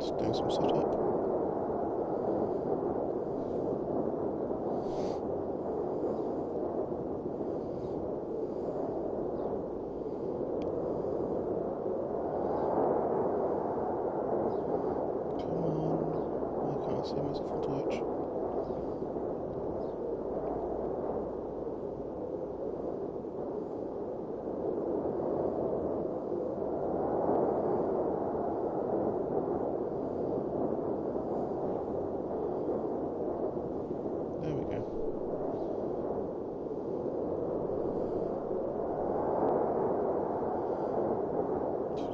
Just doing some setup. See myself on Twitch. There we go.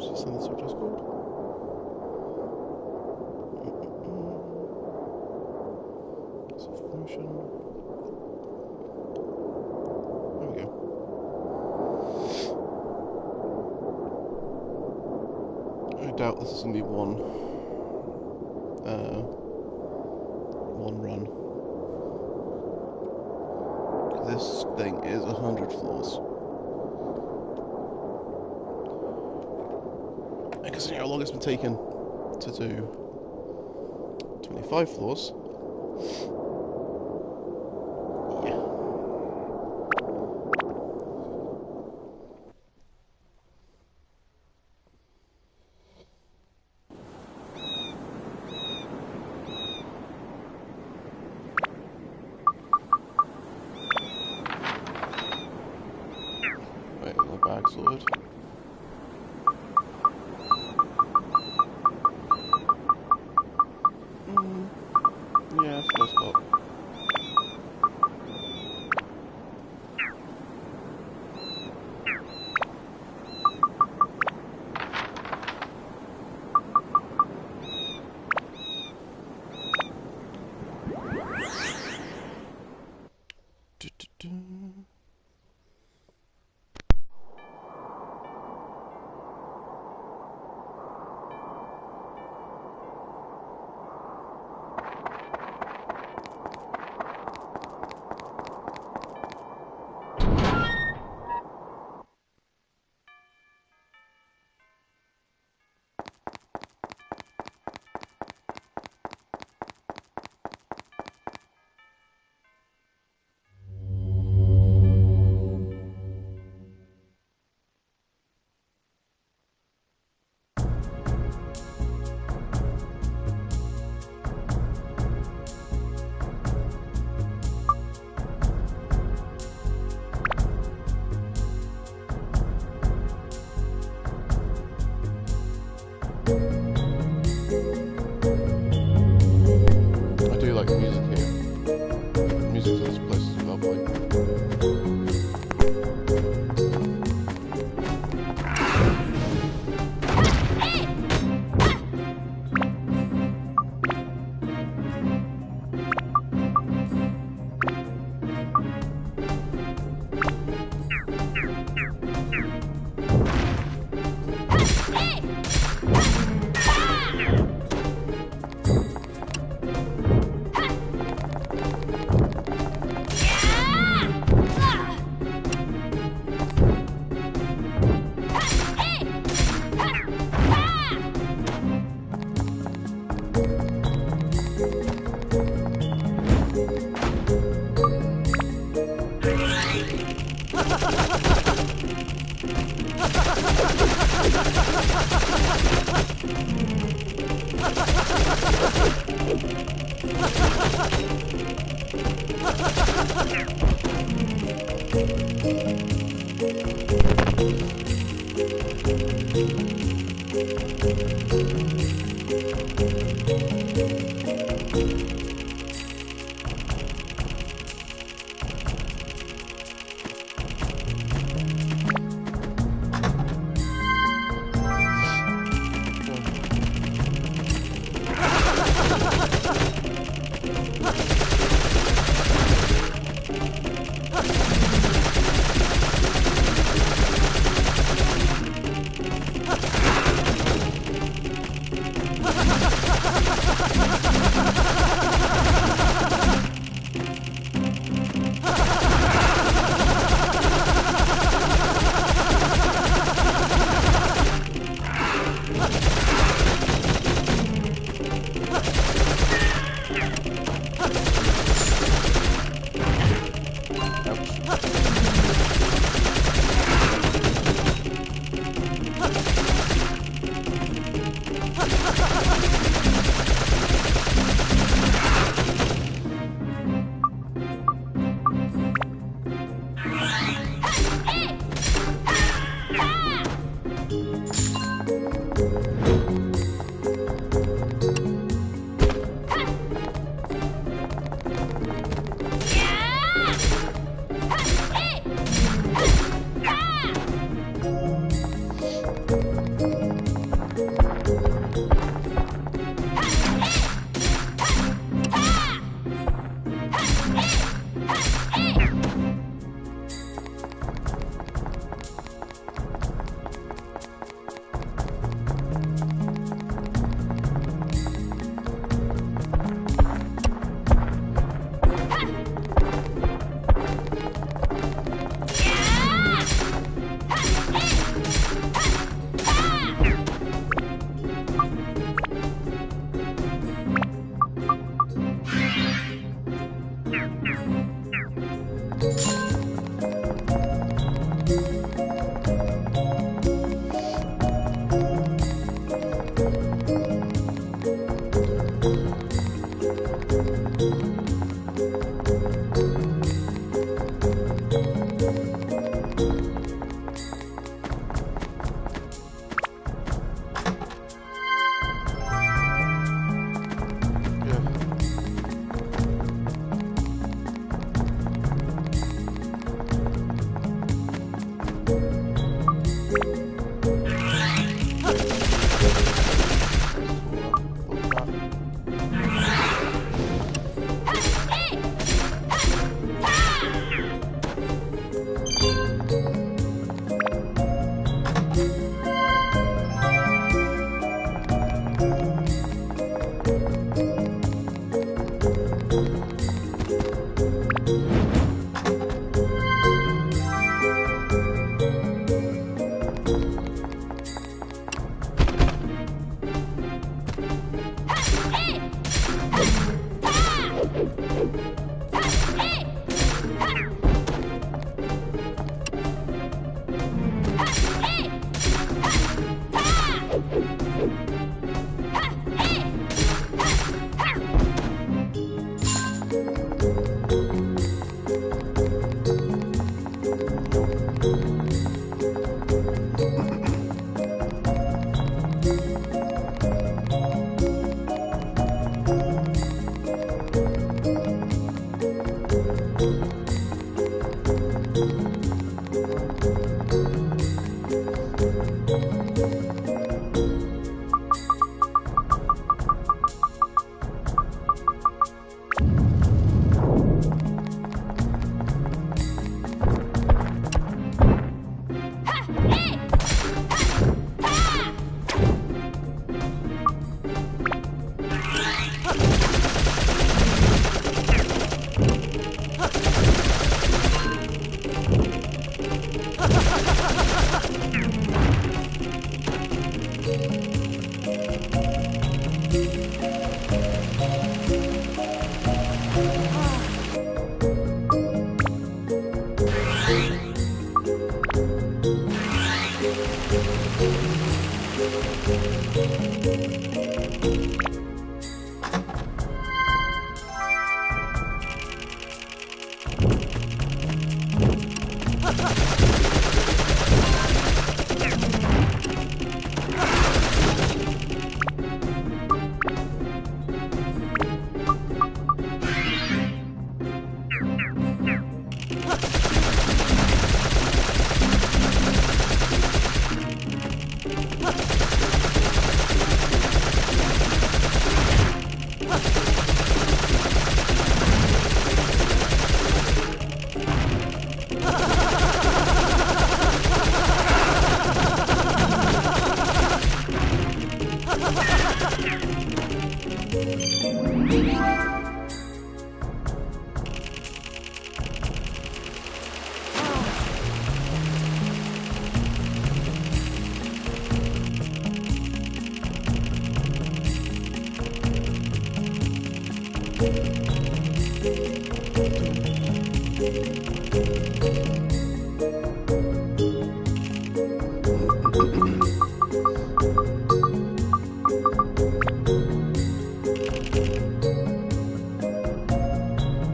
Should we send this to Discord? Motion. There we go. I doubt this is going to be one run. This thing is 100 floors. And considering how long it's been taken to do 25 floors. Wait, my bag's sorted. Yeah, first up.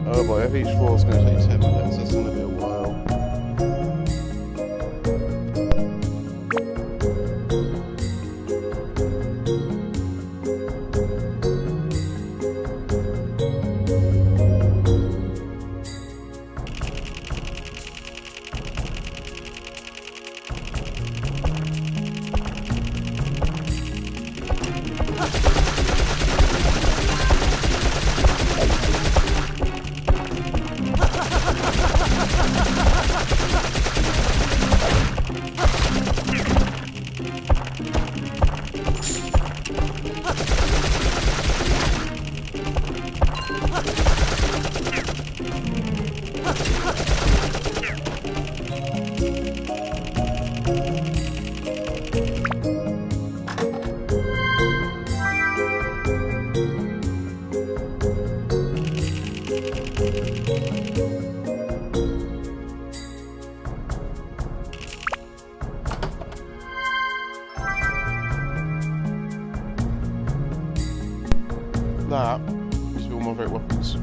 Oh boy, if each floor is going to take 10 minutes, that's going to be a while. That used to be all my favourite weapons.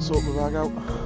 Sort the bag out.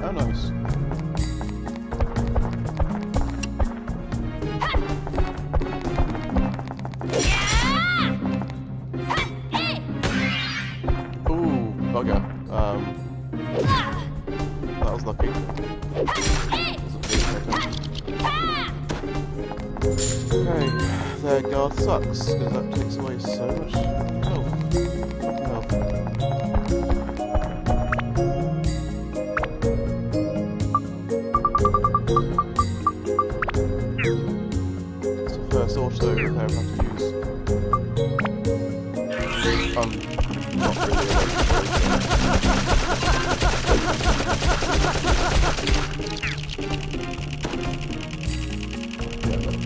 Oh, nice. Ooh, bugger. That was lucky. Okay, their guard sucks, because that takes away so much health. It's the first auto repair I've had to use. Not really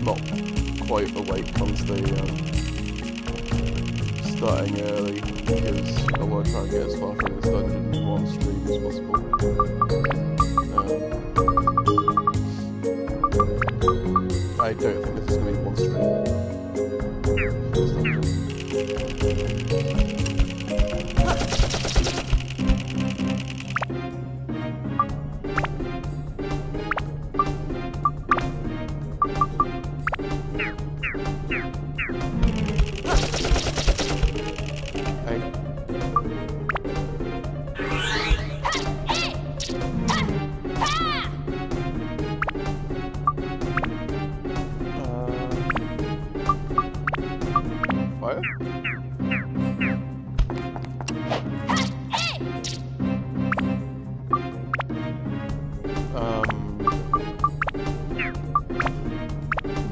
not quite awake once they starting early, because I want to try and get as far through this dungeon in one stream as possible. I don't think this is going to be one stream for this dungeon.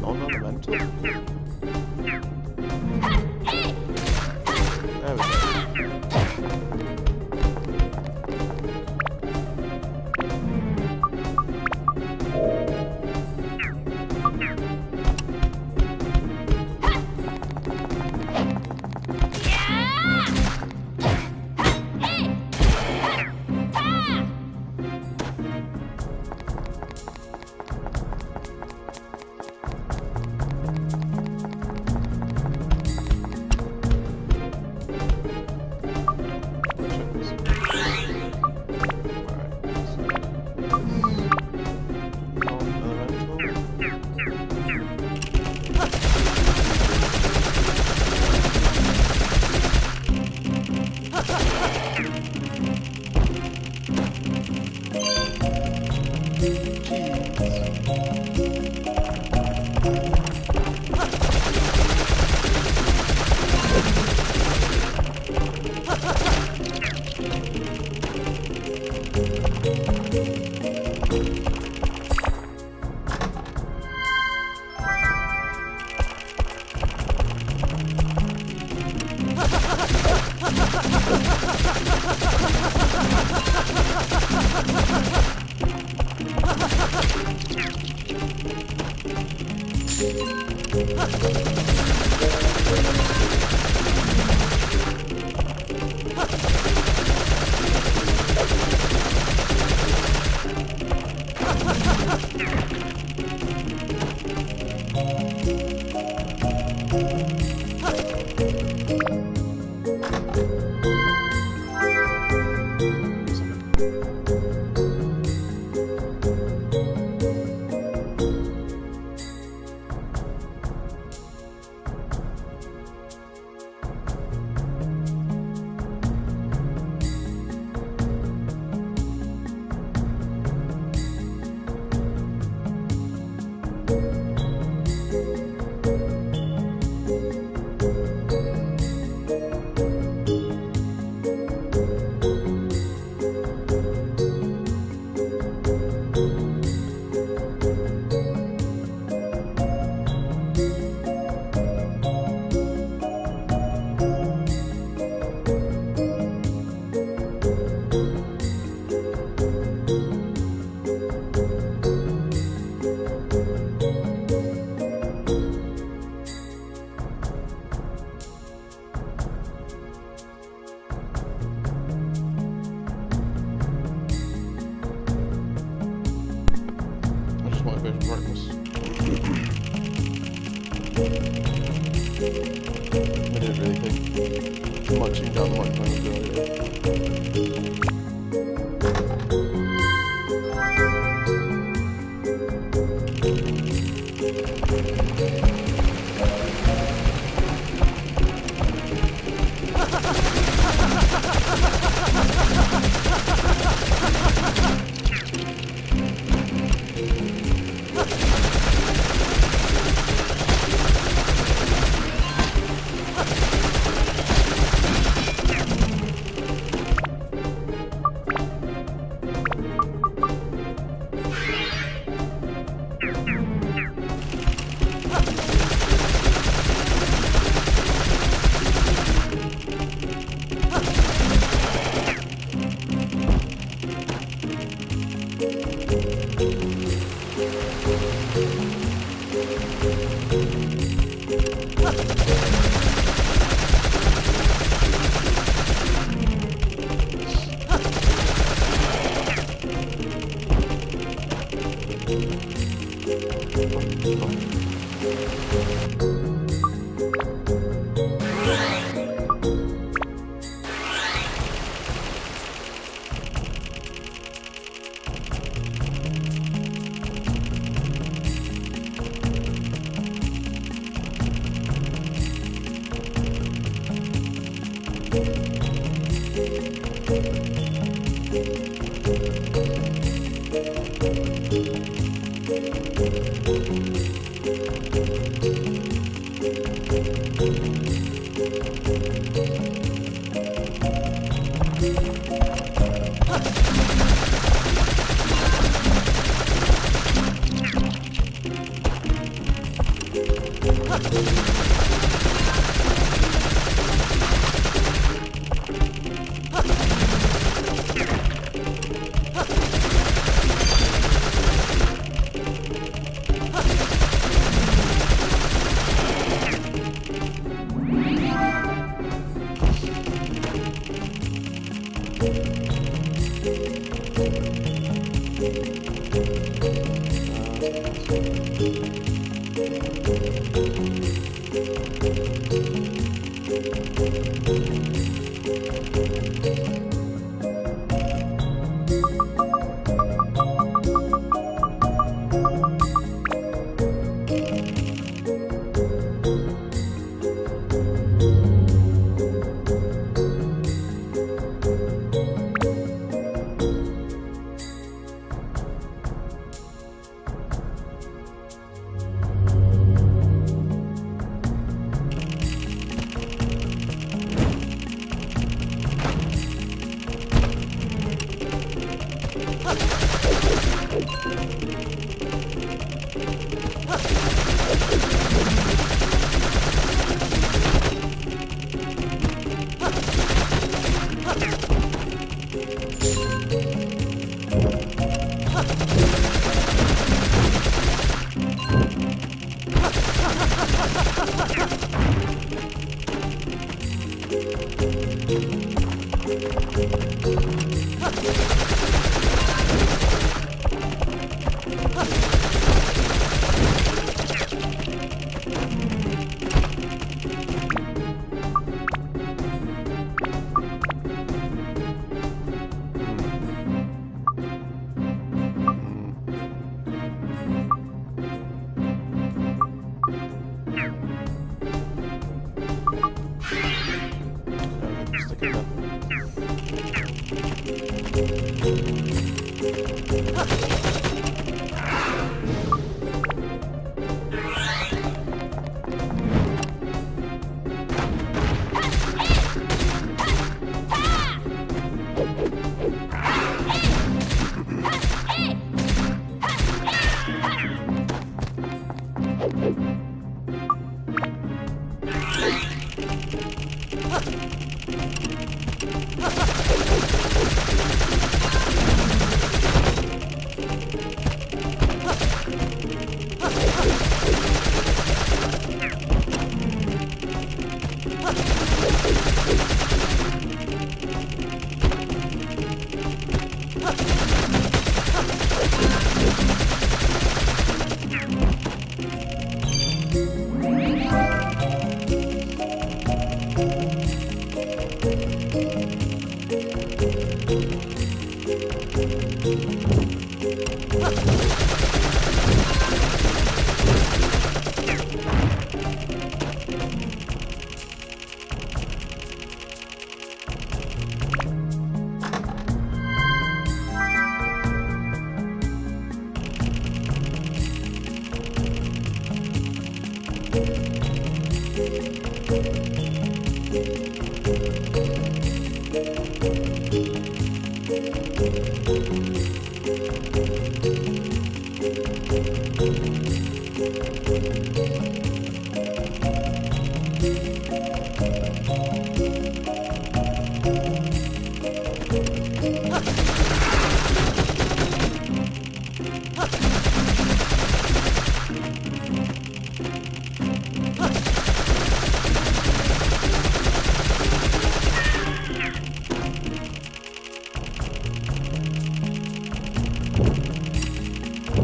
Non-elemental? There we go.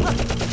Huh.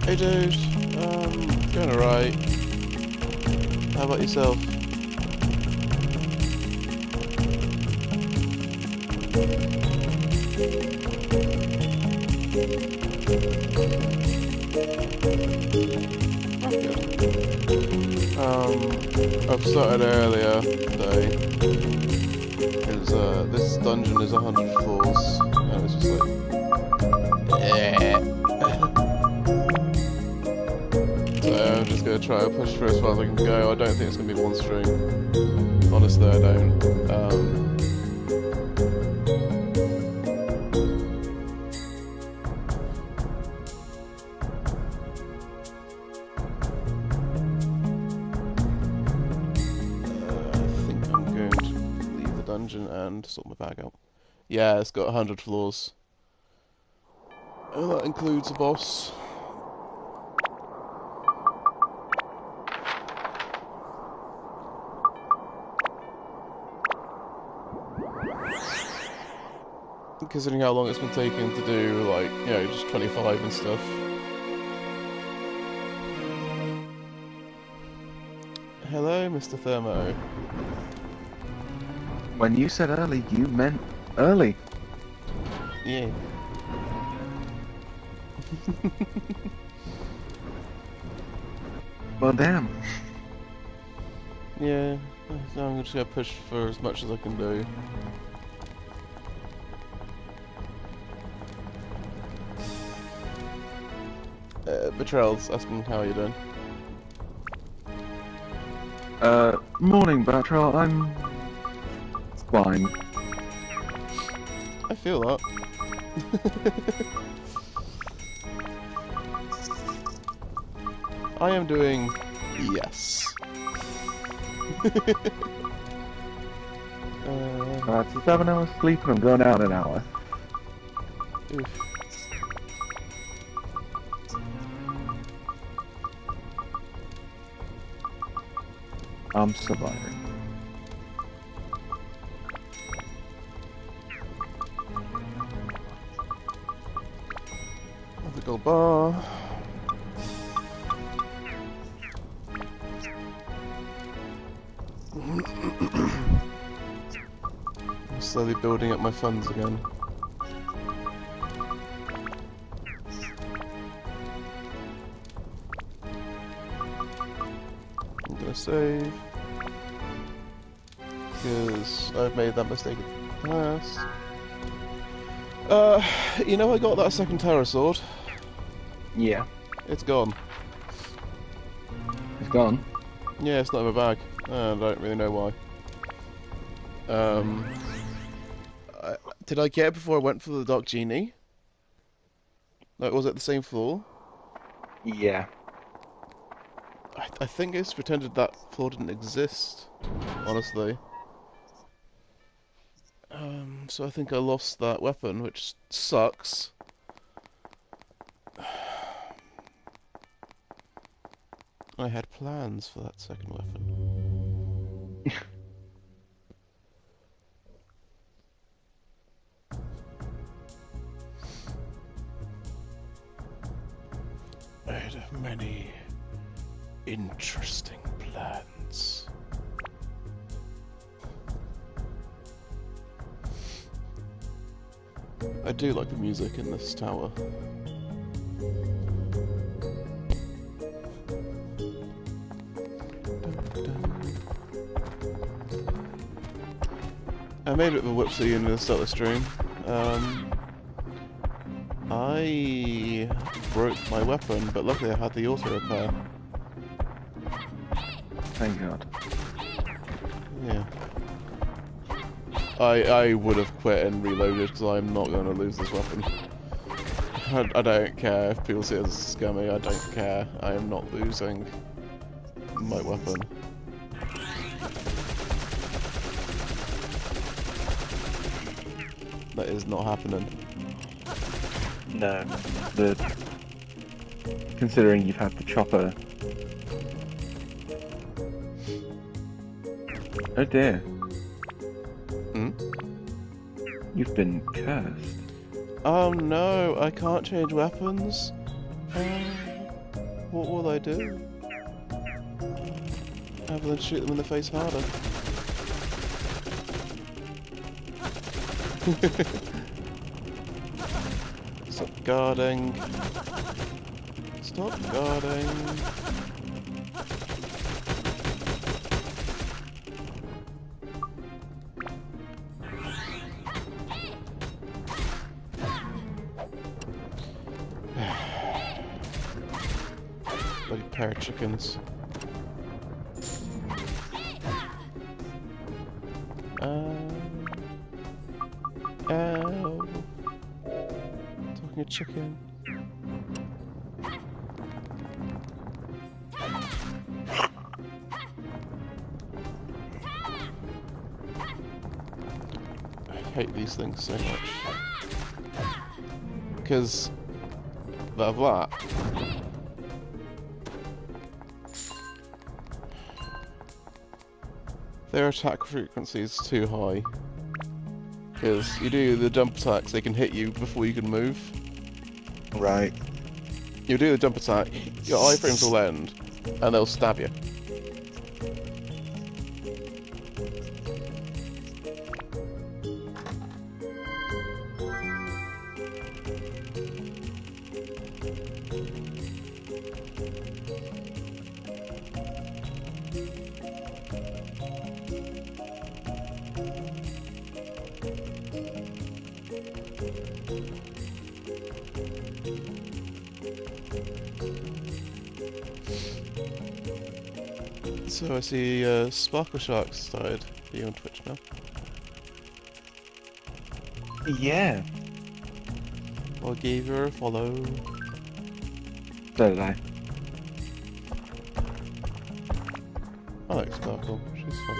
Hey dude, going alright. How about yourself? Oh, good. I've started earlier today, because this dungeon is 100 floors, and it's just like, yeah. So I'm just going to try to push through as far as I can go. I don't think it's going to be one string. Honestly, I don't. I think I'm going to leave the dungeon and sort my bag out. Yeah, it's got 100 floors. And that includes a boss. Considering how long it's been taking to do, like, you know, just 25 and stuff. Hello, Mr. Thermo. When you said early, you meant early. Yeah. Well, damn. Yeah. So I'm just gonna push for as much as I can do. Betrayal's asking how you doing. Morning, Batrell. I'm fine. I feel that. I am doing yes. It's 7 hours sleep and I'm going out in an hour. Oof. I'm surviving. The gold bar. I'm slowly building up my funds again. I'm gonna save because I've made that mistake in the past. You know I got that second Terror Sword. Yeah. It's gone. It's gone. Yeah, it's not in my bag. I don't really know why. Did I get it before I went for the Dark Genie? Like, was it the same floor? Yeah. I think I just pretended that floor didn't exist, honestly. So I think I lost that weapon, which sucks. I had plans for that second weapon. I had many interesting plans. I do like the music in this tower. I made a bit of a whoopsie in the start of the stream. I broke my weapon, but luckily I had the auto repair. Thank God. Yeah. I would have quit and reloaded because I'm not going to lose this weapon. I don't care if people see it as scummy, I don't care. I am not losing my weapon. That is not happening. No. Considering you've had the chopper. Oh dear. Hmm? You've been cursed. Oh no, I can't change weapons. What will I do? Other than shoot them in the face harder. Stop guarding. Stop guarding. Bloody pair of chickens. Ow. Talking a chicken. I hate these things so much. Because of that. Their attack frequency is too high. Because you do the jump attacks, they can hit you before you can move. Right. You do the jump attack, your iframes will end, and they'll stab you. So I see Sparkle Shark started. Are you on Twitch now? Yeah. I'll give her a follow. So did I. I like Sparkle, she's fun.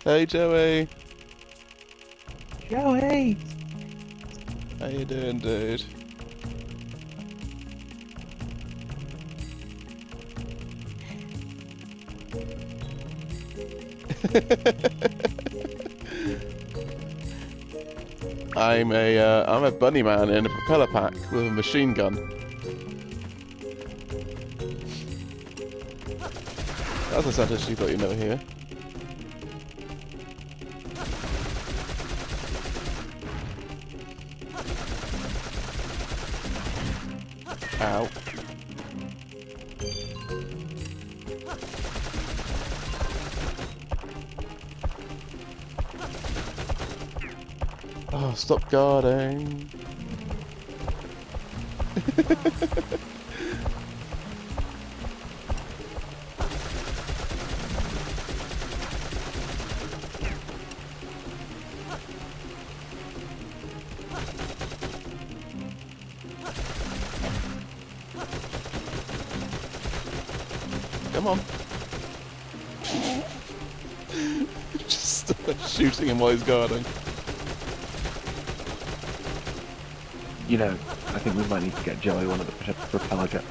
Hey Joey! Joey! How you doing, dude? I'm a bunny man in a propeller pack with a machine gun. That's a sentence you thought you'd never hear. Ow. Oh, stop guarding. Come on. Just shooting him while he's guarding. You know, I think we might need to get Joey one of the propeller jets.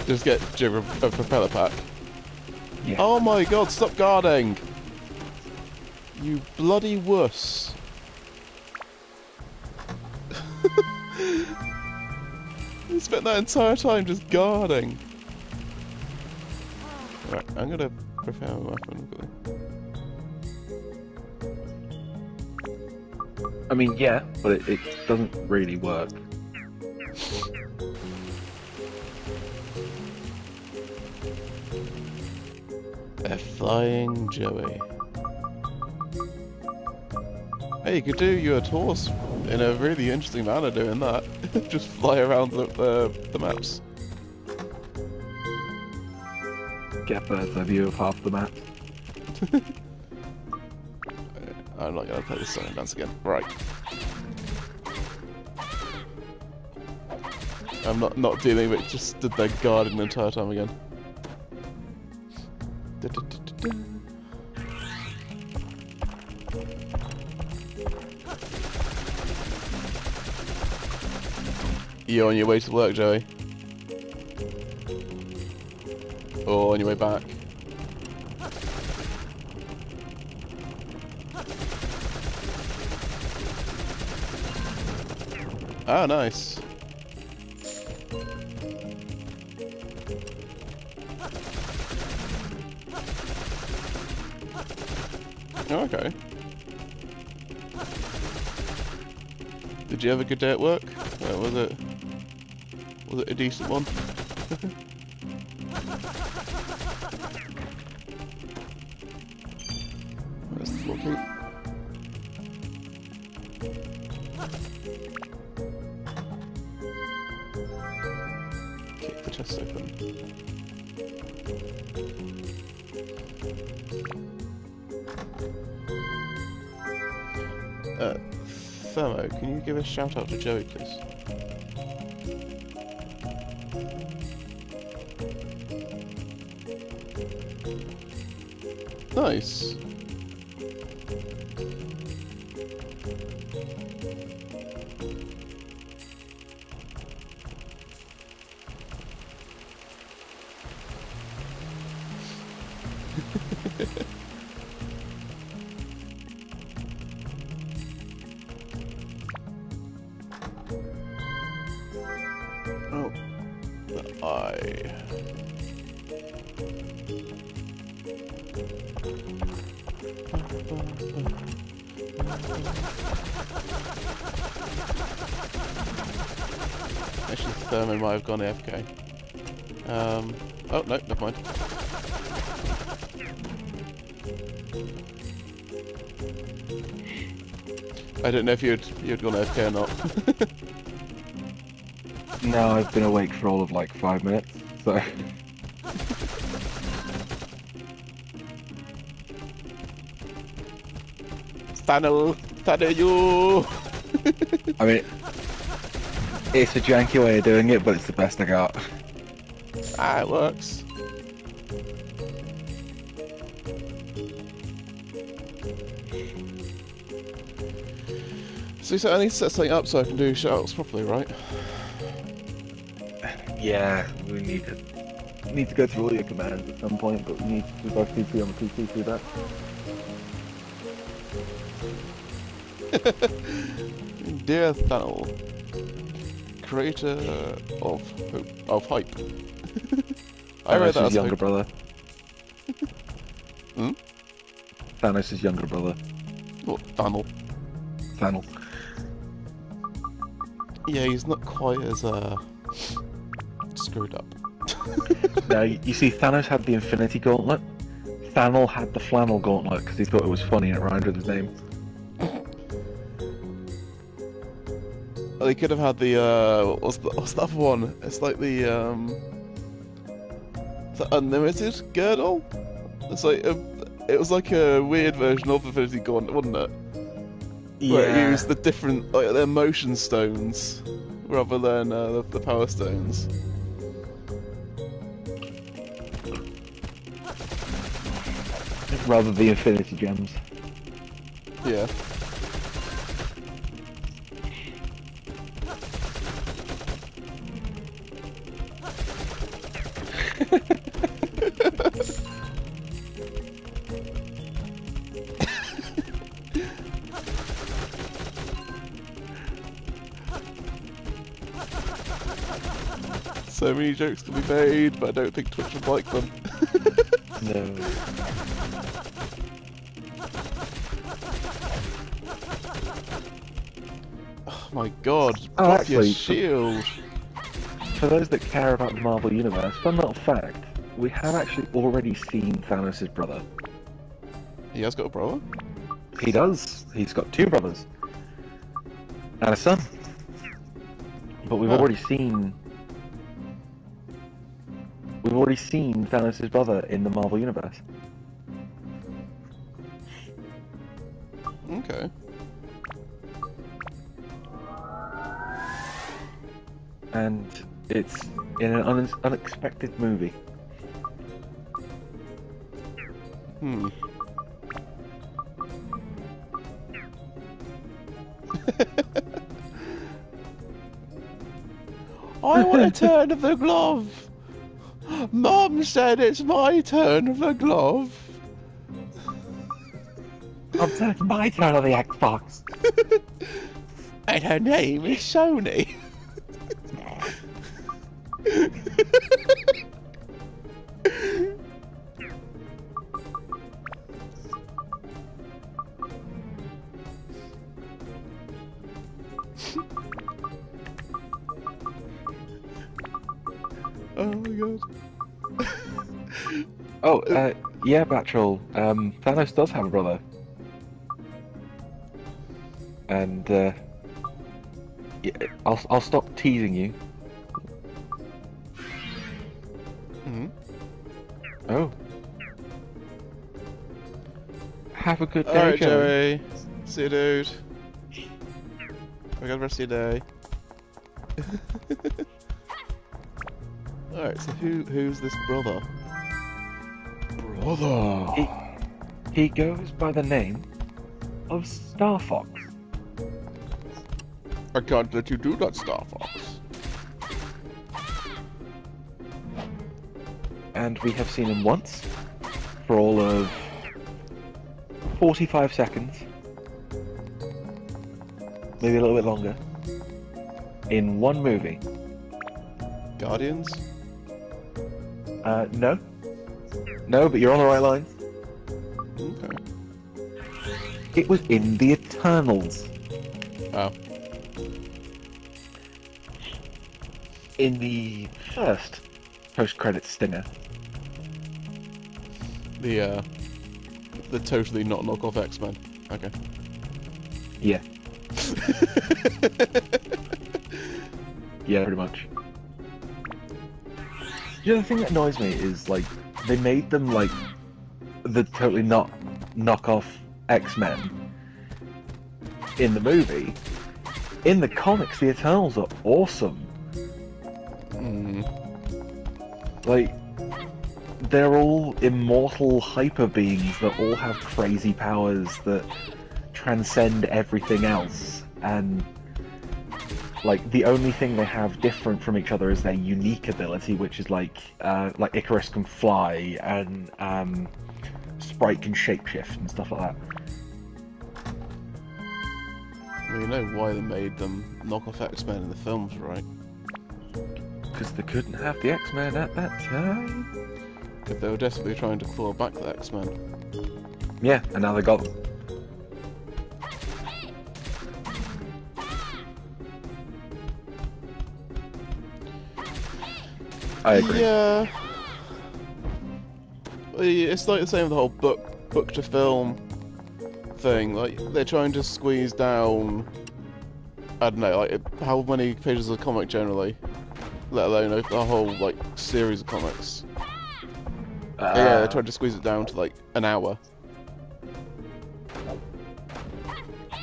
Just get Jim a propeller pack. Yeah. Oh my god, stop guarding! You bloody wuss. You spent that entire time just guarding. Right, I'm gonna prepare my weapon quickly. I mean, yeah, but it doesn't really work. A flying Joey. Hey, you could do your tours in a really interesting manner doing that. Just fly around the maps. Get a bird's eye view of half the map. I'm not gonna play this song and dance again. Right. I'm not dealing with it, just stood there guarding the entire time again. You're on your way to work, Joey. Or on your way back. Ah, nice. Oh, okay. Did you have a good day at work? Was it a decent one? That's the floor key. Kick the chest open. Thermo, can you give a shout out to Joey, please? Nice. Oh, the eye. Actually, Thermo might have gone AFK. Oh, no, never mind. I don't know if you'd gone AFK or not. No, I've been awake for all of like 5 minutes, so... Thano you! I mean, it's a janky way of doing it, but it's the best I got. Ah, it works. So I need to set something up so I can do shoutouts properly, right? Yeah, we need to go through all your commands at some point, but we both need to be on the PC to do that. Dear Thano, creator of hype. I read that Thanos' as younger hope. brother. Hmm? Thanos' younger brother. What, Thano? Thanos. Yeah, he's not quite as screwed up. Now, you see, Thanos had the Infinity Gauntlet. Thanel had the Flannel Gauntlet because he thought it was funny and it rhymed with his name. Well, he could have had the what's the other one? It's like the unlimited girdle. It's like it was like a weird version of the Infinity Gauntlet, wasn't it? Where it used the different like the emotion stones rather than the power stones. Rather the Infinity Gems. Yeah. So many jokes can be made, but I don't think Twitch would like them. No. Oh my god, Oh, drop your actually, shield! For those that care about the Marvel Universe, fun little fact, we have actually already seen Thanos' brother. He has got a brother? He does. He's got 2 brothers. And a son. But we've Huh. already seen... We've already seen Thanos' brother in the Marvel Universe. Okay. And it's in an unexpected movie. Hmm. I want a turn of the glove! Mom said it's my turn of the glove! It's my turn on the Xbox! And her name is Sony! Oh my god. Oh, yeah, Batrol. Thanos does have a brother. And, yeah, I'll stop teasing you. Hmm. Oh. Have a good day, Alright, Joey. Joey. See you, dude. Have a good rest of your day. Alright, so who's this brother? Brother! He goes by the name of Star Fox. I can't let you do that, Star Fox. And we have seen him once for all of 45 seconds, maybe a little bit longer, in one movie. Guardians? No. No, but you're on the right line. Okay. It was in The Eternals. Oh. In the first post-credits stinger. The totally not knockoff X-Men. Okay. Yeah. Yeah, pretty much. You know, the thing that annoys me is, like, they made them, like, the totally not knockoff X-Men in the movie. In the comics, the Eternals are awesome. Like, they're all immortal hyper beings that all have crazy powers that transcend everything else, and like the only thing they have different from each other is their unique ability, which is like Icarus can fly and Sprite can shapeshift and stuff like that. Well, you know why they made them knockoff X-Men in the films, right? Because they couldn't have the X-Men at that time. Because they were desperately trying to claw back the X-Men. Yeah, and now they got them. I agree. Yeah. It's like the same with the whole book to film thing. Like, they're trying to squeeze down, I don't know, like, how many pages of a comic generally? Let alone a whole, like, series of comics. Yeah, they're trying to squeeze it down to, like, an hour.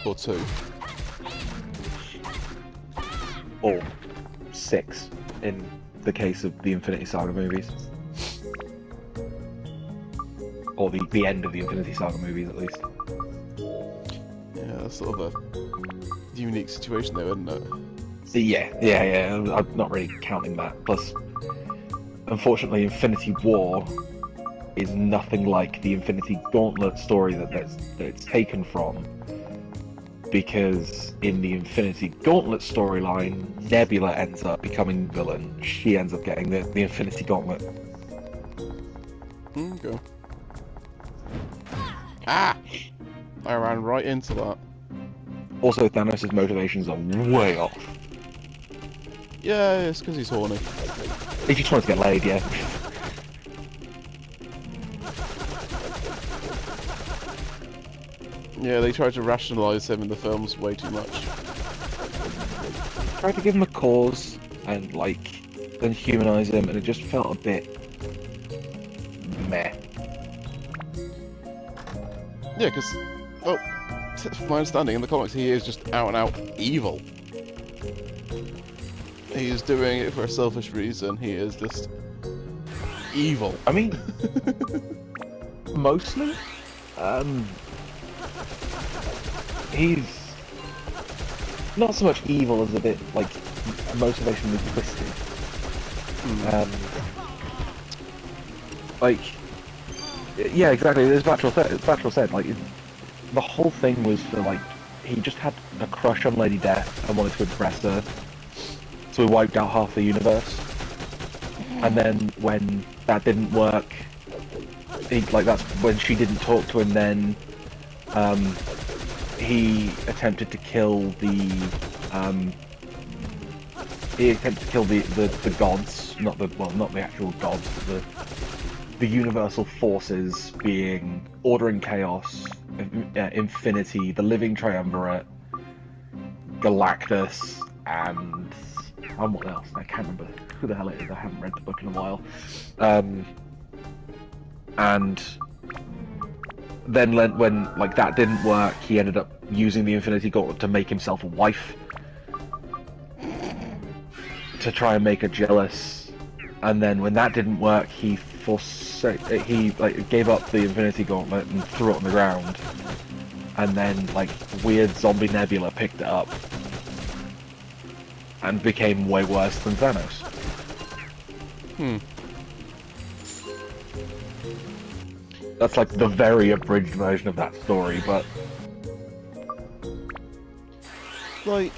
Or 2. Or 6, in the case of the Infinity Saga movies. Or the end of the Infinity Saga movies, at least. Yeah, that's sort of a unique situation though, isn't it? Yeah. I'm not really counting that. Plus, unfortunately, Infinity War is nothing like the Infinity Gauntlet story that it's taken from. Because in the Infinity Gauntlet storyline, Nebula ends up becoming villain. She ends up getting the Infinity Gauntlet. Okay. Ah! I ran right into that. Also, Thanos' motivations are way off. Yeah, it's because he's horny. He just wants to get laid, yeah. Yeah, they tried to rationalise him in the films way too much. Tried to give him a cause and then humanise him, and it just felt a bit meh. Yeah, because, well, from my understanding, in the comics he is just out and out evil. He is doing it for a selfish reason. He is just evil. I mean, mostly, he's not so much evil as a bit like motivationally twisted. Yeah, exactly. As Battrell said, like the whole thing was for he just had a crush on Lady Death and wanted to impress her, so he wiped out half the universe. And then when that didn't work, that's when she didn't talk to him. Then he attempted to kill the gods, not the actual gods, but the universal forces, being Order and Chaos, Infinity, the Living Triumvirate, Galactus, and what else? I can't remember who the hell it is. I haven't read the book in a while. And then when that didn't work, he ended up using the Infinity Gauntlet to make himself a wife, to try and make her jealous. And then when that didn't work, he gave up the Infinity Gauntlet and threw it on the ground. And then weird zombie Nebula picked it up and became way worse than Thanos. That's like the very abridged version of that story, but Like,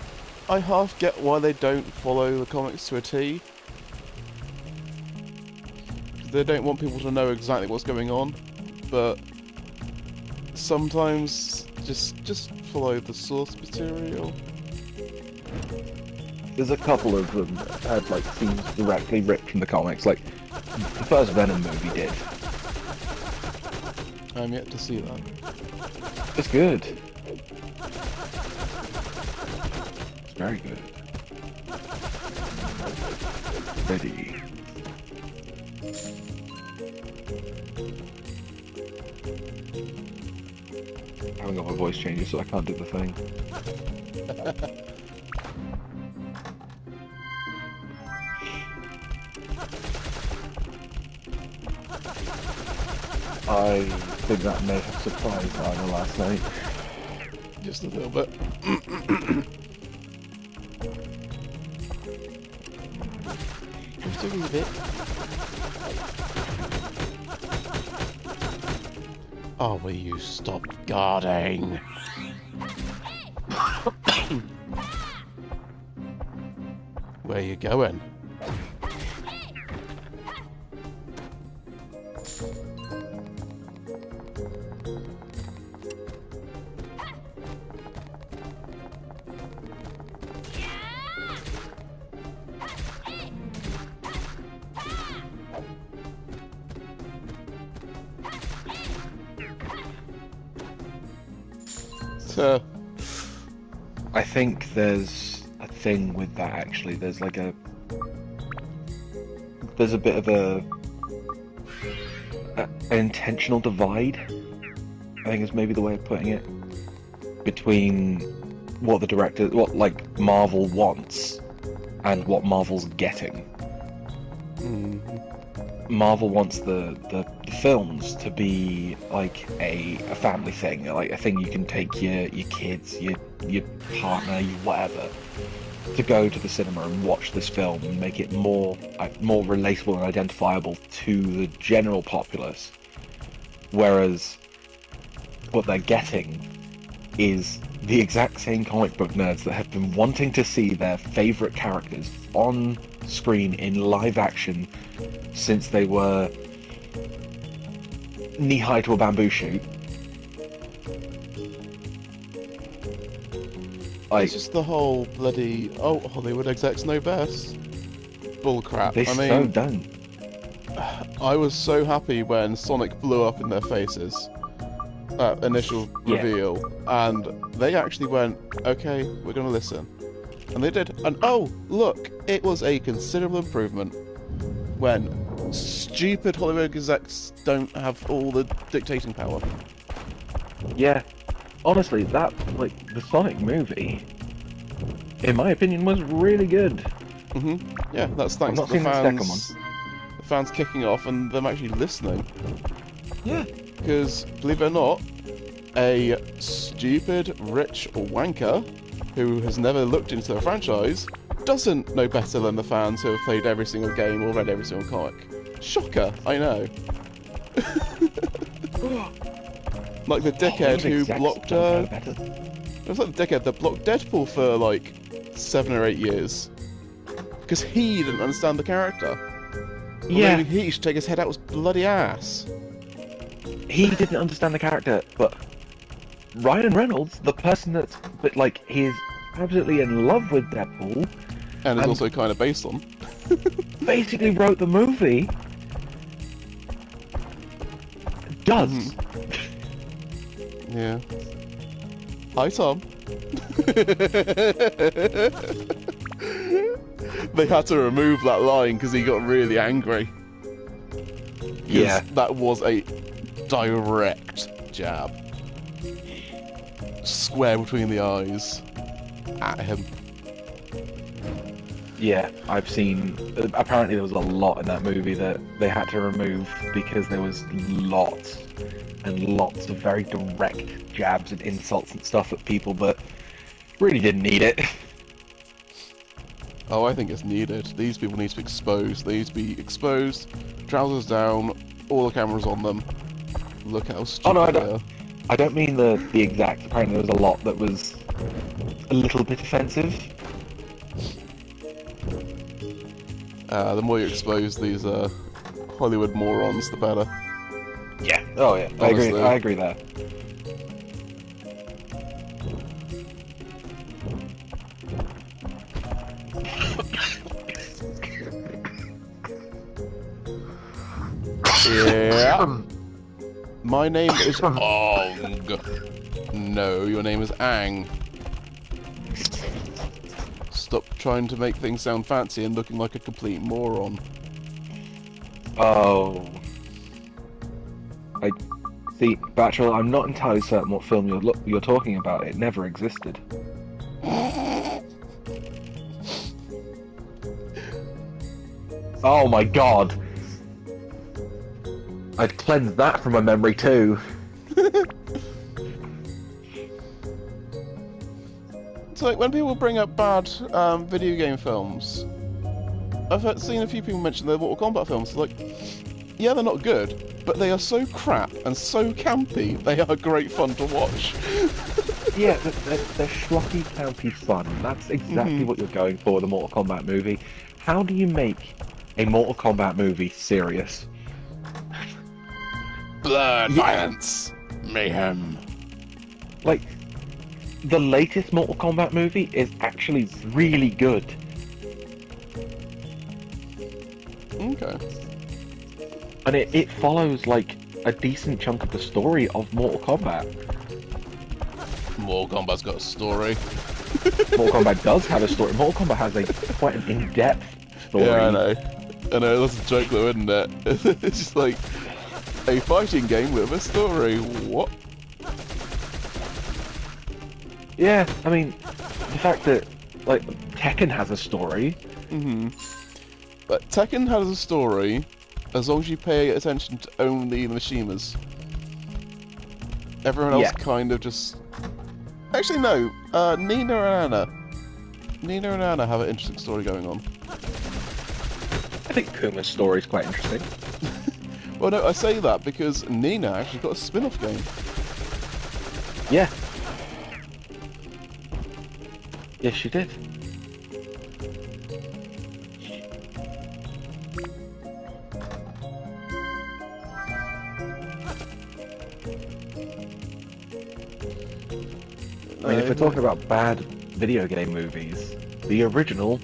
I half get why they don't follow the comics to a T. They don't want people to know exactly what's going on, but sometimes just follow the source material. there's a couple of them that had like scenes directly ripped from the comics. Like the first Venom movie did. I'm yet to see that. It's good. It's very good. Ready. I haven't got my voice changer, so I can't do the thing. I think that may have surprised Anna last night. Just a little bit. Just a wee bit. Oh, will you stop guarding? Where you going? So, I think there's a thing with that actually. There's like a bit of an intentional divide, I think is maybe the way of putting it, between what the director, what like Marvel wants and what Marvel's getting. Marvel wants the films to be like a family thing, like a thing you can take your kids, your partner, your whatever, to go to the cinema and watch this film and make it more relatable and identifiable to the general populace. Whereas what they're getting is the exact same comic book nerds that have been wanting to see their favourite characters on screen in live action since they were knee-high to a bamboo shoot. it's just the whole bloody, oh, Hollywood execs know best bullcrap. They I mean, so don't. I was so happy when Sonic blew up in their faces. That initial reveal, and they actually went, okay, we're going to listen. And they did. And oh, look, it was a considerable improvement when stupid Hollywood execs don't have all the dictating power. Yeah, honestly, that, like, the Sonic movie, in my opinion, was really good. Yeah, that's thanks I've not to the seen the second fans. The fans kicking off and them actually listening. Yeah. Because, believe it or not, a stupid, rich wanker who has never looked into the franchise doesn't know better than the fans who have played every single game or read every single comic. Shocker, I know. Like the dickhead who blocked... It was like the dickhead that blocked Deadpool for like 7 or 8 years. Because he didn't understand the character. Well, Yeah. maybe he should take his head out his bloody ass. He didn't understand the character, but Ryan Reynolds, the person that's, but like, he's absolutely in love with Deadpool, And is also kind of based on. basically wrote the movie, does. Yeah. Hi, Tom. They had to remove that line because he got really angry. 'Cause Yeah. that was a direct jab. Square between the eyes at him. Yeah, I've seen, apparently there was a lot in that movie that they had to remove because there was lots and lots of very direct jabs and insults and stuff at people that really didn't need it. Oh, I think it's needed. These people need to be exposed. They need to be exposed, trousers down, all the cameras on them, look how Oh stupid no, they are. I don't mean the exact. Apparently, there was a lot that was a little bit offensive. The more you expose these Hollywood morons, the better. Yeah. Oh yeah. Honestly. I agree there. Yeah. My name is Ong. No, your name is Ang. Stop trying to make things sound fancy and looking like a complete moron. Oh. I see, Bachelor. I'm not entirely certain what film you're talking about. It never existed. Oh my god. I'd cleansed that from my memory too. It's like when people bring up bad video game films, seen a few people mention their Mortal Kombat films. It's like, yeah, they're not good, but they are so crap and so campy, they are great fun to watch. Yeah, they're schlocky, campy fun. That's exactly what you're going for with a Mortal Kombat movie. How do you make a Mortal Kombat movie serious? Blood, violence, mayhem. Like, the latest Mortal Kombat movie is actually really good. Okay. And it follows, like, a decent chunk of the story of Mortal Kombat. Mortal Kombat's got a story. Mortal Kombat does have a story. Mortal Kombat has quite an in-depth story. Yeah, I know. That's a joke though, isn't it? It's just like a fighting game with a story. What? Yeah, I mean, the fact that, like, Tekken has a story. But Tekken has a story as long as you pay attention to only the Mishimas. Everyone else kind of just... Actually, no. Nina and Anna. Nina and Anna have an interesting story going on. I think Kuma's story is quite interesting. Well, no, I say that because Nina actually got a spin-off game. Yeah. Yes, she did. I mean, if we're talking about bad video game movies, the original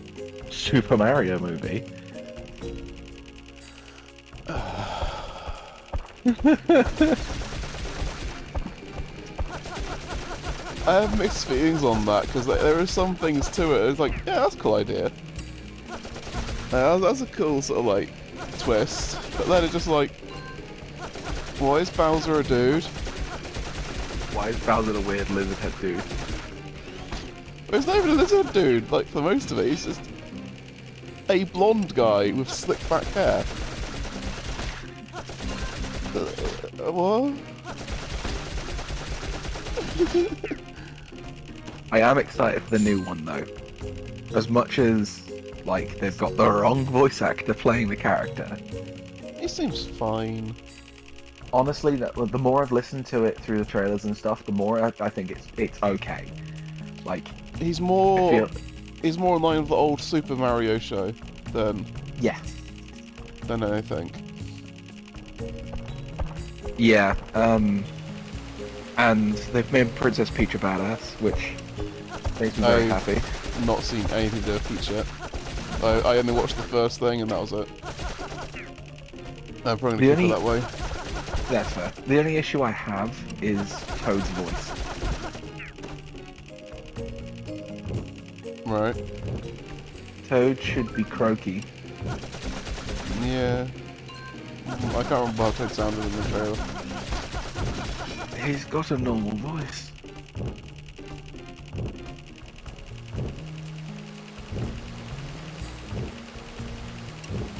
Super Mario movie. I have mixed feelings on that because there are some things to it. It's like, yeah, that's a cool idea. That's a cool sort of like twist. But then it's just like, why is Bowser a dude? Why is Bowser the weird lizard head dude? Well, he's not even a lizard dude. Like for most of it, he's just a blonde guy with slick back hair. What? I am excited for the new one though. As much as, like, they've got the wrong voice actor playing the character. He seems fine. Honestly, the more I've listened to it through the trailers and stuff, the more I think it's okay. Like, he's more in line with the old Super Mario show than anything. Yeah. And they've made Princess Peach a badass, which makes me very happy. Not seen anything to do with Peach yet. I only watched the first thing and that was it. I'm probably gonna keep it that way. That's fair. The only issue I have is Toad's voice. Right. Toad should be croaky. Yeah. I can't remember how Toad sounded in the trailer. He's got a normal voice.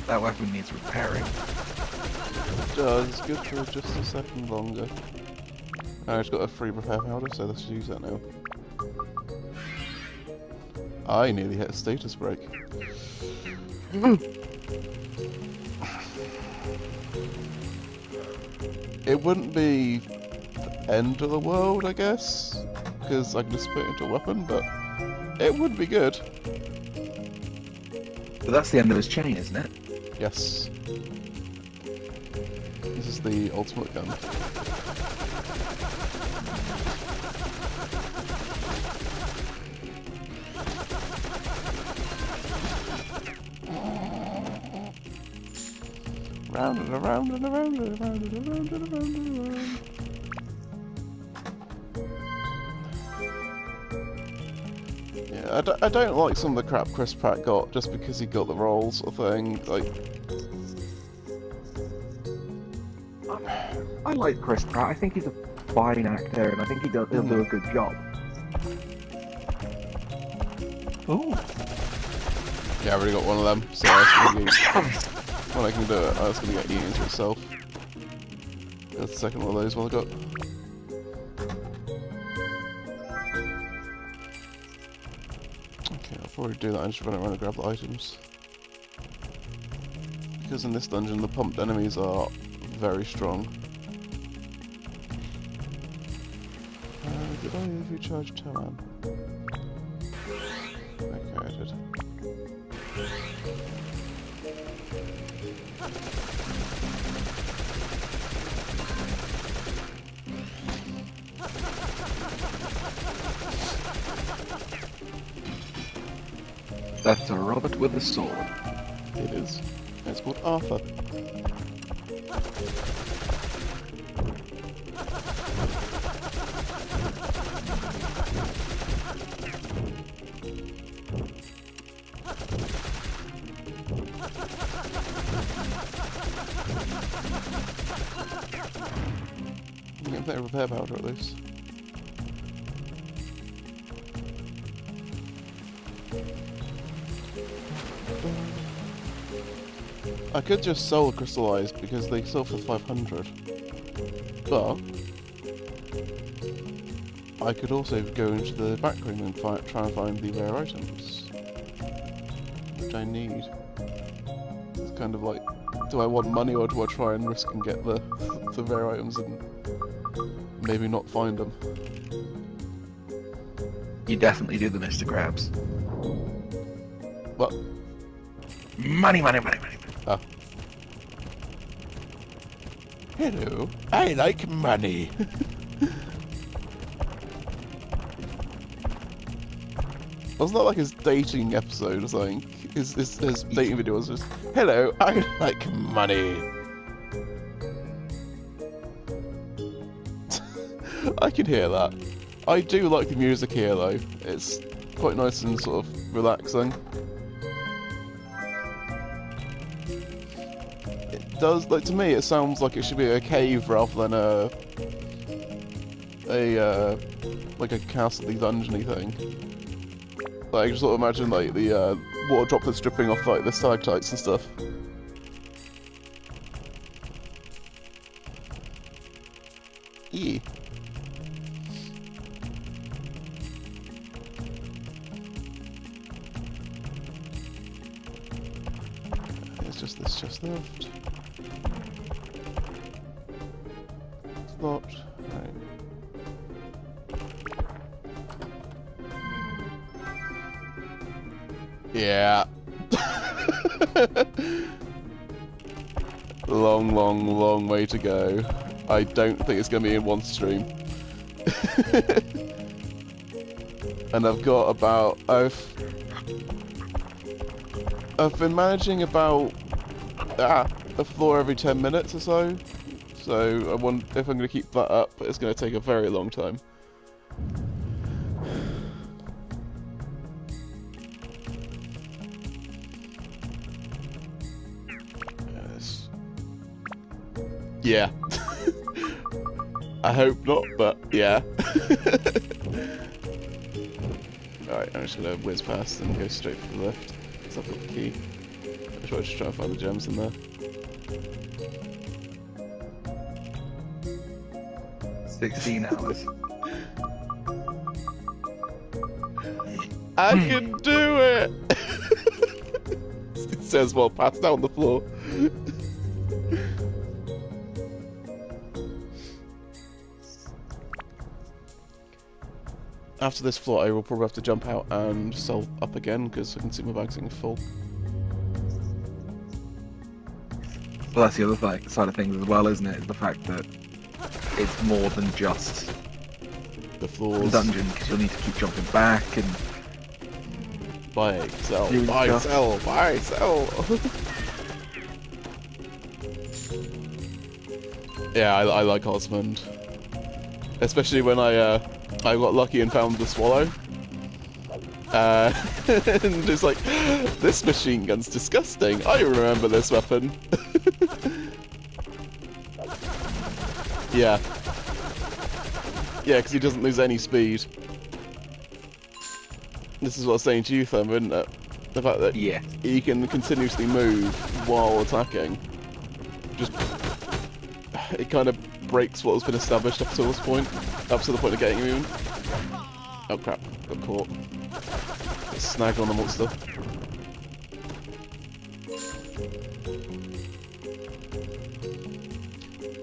That weapon needs repairing. It does. It's good for just a second longer. I just got a free repair powder, so let's use that now. I nearly hit a status break. it wouldn't be the end of the world, I guess, because I can just put it into a weapon, but it would be good. But that's the end of his chain, isn't it? Yes. This is the ultimate gun. Round and around and around and around and around and around and around. Yeah, I don't like some of the crap Chris Pratt got just because he got the role sort of thing. Like, I like Chris Pratt. I think he's a fine actor, and I think he'll do a good job. Ooh. Yeah, I already got one of them, so I was gonna get, when I can do it, I was going to get eaten to itself. That's the second one of those one I got. Okay, I'll probably do that and just run around and grab the items. Because in this dungeon the pumped enemies are very strong. Did I recharge Taran? Okay, I did. That's a Robert with a sword. It is. It's called Arthur. You get a bit of repair powder at least. I could just sell crystallized because they sell for 500, but I could also go into the back room and try and find the rare items, which I need. It's kind of like, do I want money or do I try and risk and get the rare items and maybe not find them? You definitely do the Mr. Krabs. What? Money, money, money, money. Ah. Hello, I like money. Wasn't that like his dating episode or something? His dating video was just, hello, I like money. I can hear that. I do like the music here though. It's quite nice and sort of relaxing. It does, like, to me it sounds like it should be a cave rather than like a castle-y dungeon-y thing. Like, I can sort of imagine like the water droplets dripping off like the stalactites and stuff. Eee. It's just this just left. It's locked. Right. Yeah. long way to go. I don't think it's going to be in one stream. And I've got about... I've been managing about a floor every 10 minutes or so. So I wonder if I'm going to keep that up, but it's going to take a very long time. Yes. Yeah. I hope not, but yeah. Alright, I'm just going to whiz past and go straight for the left, because I've got the key. I should just try and find the gems in there. 16 hours. I can do it! It says while passed down the floor. after this floor, I will probably have to jump out and sell up again because I can see my bag's getting full. Well, that's the other side of things as well, isn't it? Is the fact that it's more than just The floors. the dungeon, because you'll need to keep jumping back and Buy, sell, doing buy, stuff. sell, buy, sell. Yeah, I like Osmond, especially when I got lucky and found the Swallow. And it's like, this machine gun's disgusting. I remember this weapon. Yeah. Yeah, because he doesn't lose any speed. This is what I was saying to you, Thumb, isn't it? The fact that Yeah. he can continuously move while attacking. Just... It kind of breaks what has been established up to this point. Up to the point of getting immune. Oh crap, got caught. Got snagged on the monster.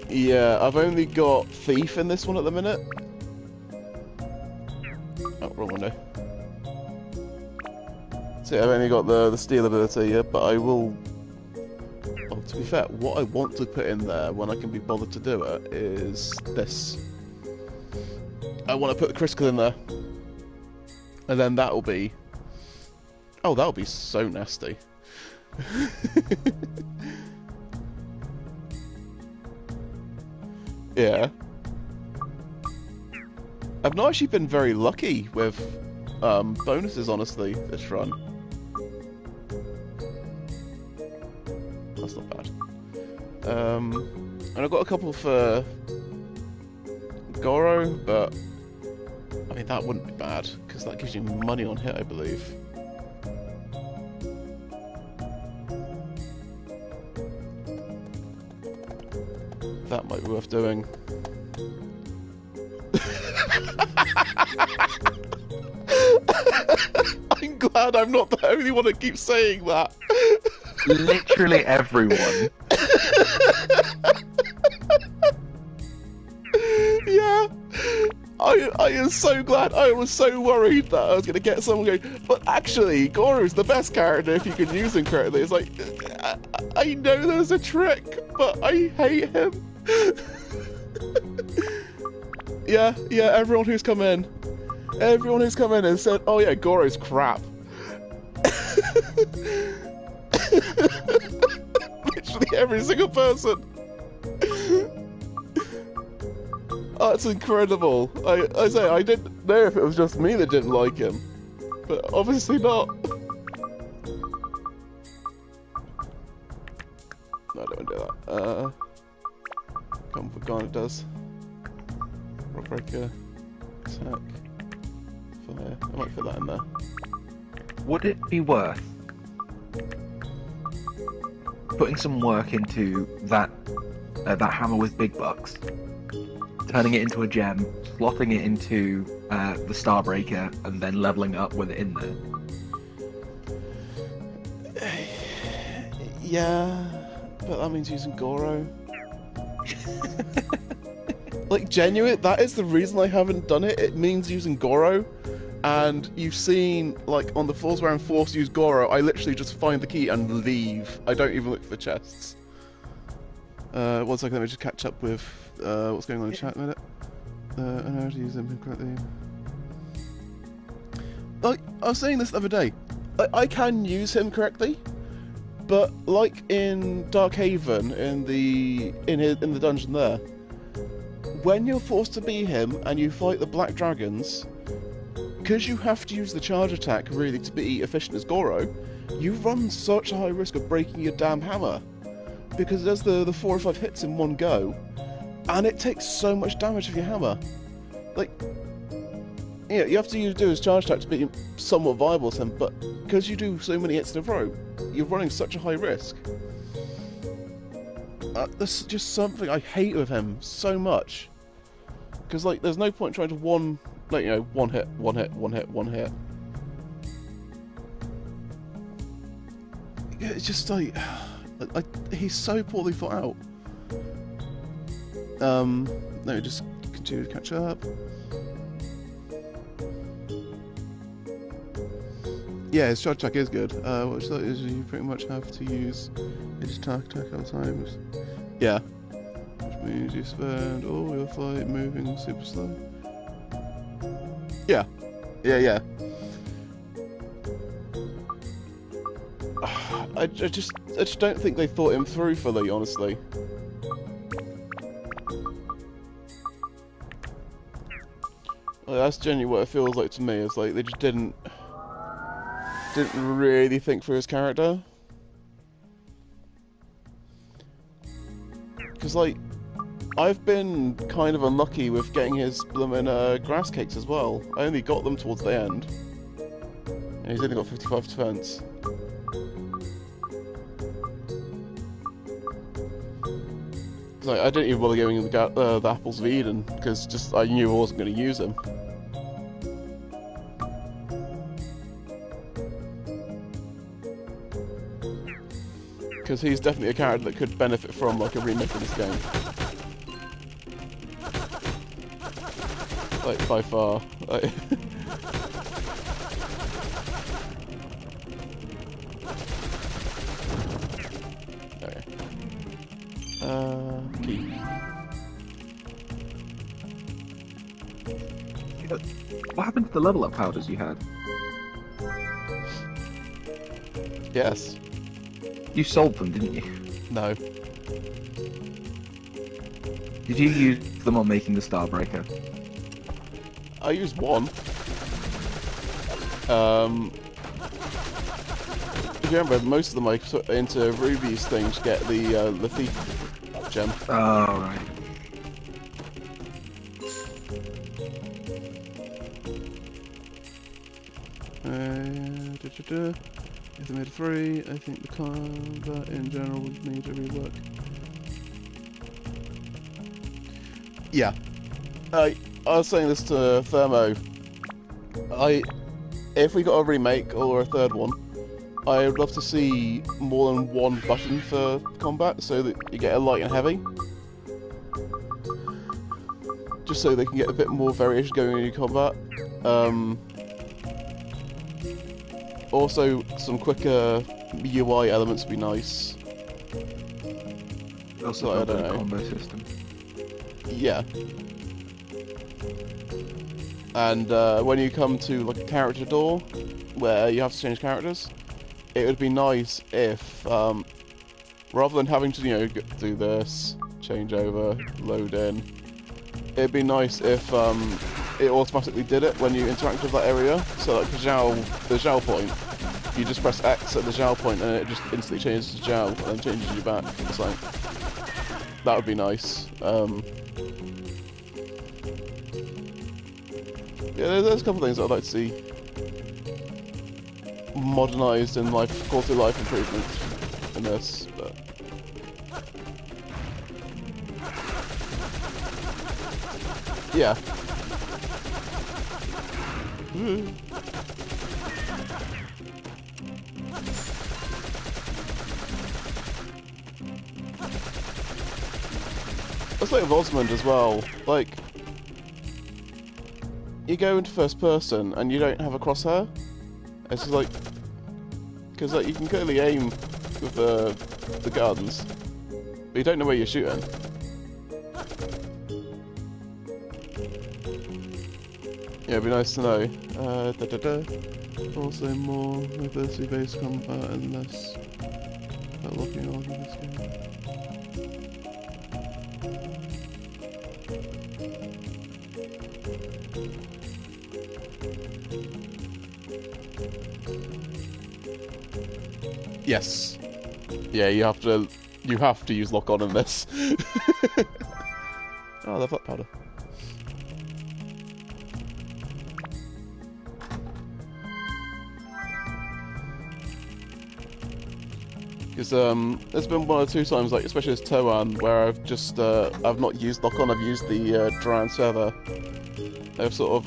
Yeah, I've only got Thief in this one at the minute. Oh, wrong window. So I've only got the steal ability, yeah, but I will... Oh, to be fair, what I want to put in there when I can be bothered to do it is this. I want to put the critical in there. And then that'll be... Oh, that'll be so nasty. Yeah. I've not actually been very lucky with bonuses, honestly, this run. That's not bad. And I've got a couple for Goro, but I mean that wouldn't be bad because that gives you money on hit, I believe. That might be worth doing. I'm glad I'm not the only one that keeps saying that. Literally everyone. Yeah. I am so glad. I was so worried that I was going to get someone going, but actually, Goro's the best character if you can use him correctly. It's like, I know there's a trick, but I hate him. Yeah, everyone who's come in and said, oh yeah, Goro's crap. Literally every single person. Oh, it's incredible. I say, I didn't know if it was just me that didn't like him. But obviously not. No, I don't want to do that. Come for Garnet does. Rock Breaker. Attack. Fire. I might put that in there. Would it be worth putting some work into that hammer with big bucks, turning it into a gem, slotting it into the Starbreaker, and then leveling up with it in there? Yeah, but that means using Goro. Like, genuine, that is the reason I haven't done it. It means using Goro. And you've seen, like, on the floors where I'm forced to use Goro, I literally just find the key and leave. I don't even look for the chests. 1 second, let me just catch up with what's going on in chat a minute. I know how to use them correctly. Like, I was saying this the other day. I can use him correctly, but like in Darkhaven, in the dungeon there, when you're forced to be him and you fight the Black Dragons, because you have to use the charge attack really to be efficient as Goro, you run such a high risk of breaking your damn hammer. Because it does the 4 or 5 hits in one go, and it takes so much damage of your hammer. Like, yeah, you have to do his charge attack to be somewhat viable to him, but because you do so many hits in a row, you're running such a high risk. That's just something I hate with him so much. Because, like, there's no point trying to one hit. It's just like, he's so poorly thought out. Let me just continue to catch up. Yeah, his shot attack is good. Which is you pretty much have to use his attack all times. Yeah. Which means you spend all your fight moving super slow. Yeah. Yeah. I just don't think they thought him through fully, honestly. Like, that's genuinely what it feels like to me. It's like they just didn't really think through his character. Because, like, I've been kind of unlucky with getting his bloomin' grass cakes as well. I only got them towards the end. And he's only got 55 defense. Like, I didn't even bother going in the Apples of Eden, because just I knew I wasn't going to use him. Because he's definitely a character that could benefit from, like, a remake of this game. Like, by far. Like okay. Key. What happened to the level up powders you had? Yes. You sold them, didn't you? No. Did you use them on making the Starbreaker? I used one. If you remember, most of them I put into Ruby's thing to get the thief gem. Oh, right. If they made a 3, I think the combat in general would need a rework. Yeah. I was saying this to Thermo. If we got a remake or a third one, I would love to see more than one button for combat, so that you get a light and heavy. Just so they can get a bit more variation going in your combat. Also, some quicker UI elements would be nice. Also, I don't know. Combo system. Yeah. And when you come to like a character door, where you have to change characters, it would be nice if, rather than having to, you know, do this, change over, load in, it'd be nice if it automatically did it when you interact with that area. So like the Zhao point, you just press X at the Zhao point and it just instantly changes to Zhao and then changes you back. It's like, that would be nice. Yeah, there's a couple of things I'd like to see modernised and quality of life improvements in this, but yeah. It's like with Osmond as well. Like, you go into first person and you don't have a crosshair. It's just like, because like you can clearly aim with the guns, but you don't know where you're shooting. Yeah, it'd be nice to know. Also more mobility-based combat and less about locking on in this game. Yes. Yeah, you have to use lock on in this. Oh, the flat powder. Because there's been one or two times, like especially as Toan, where I've just I've not used lock on. I've used the Duran server. They've sort of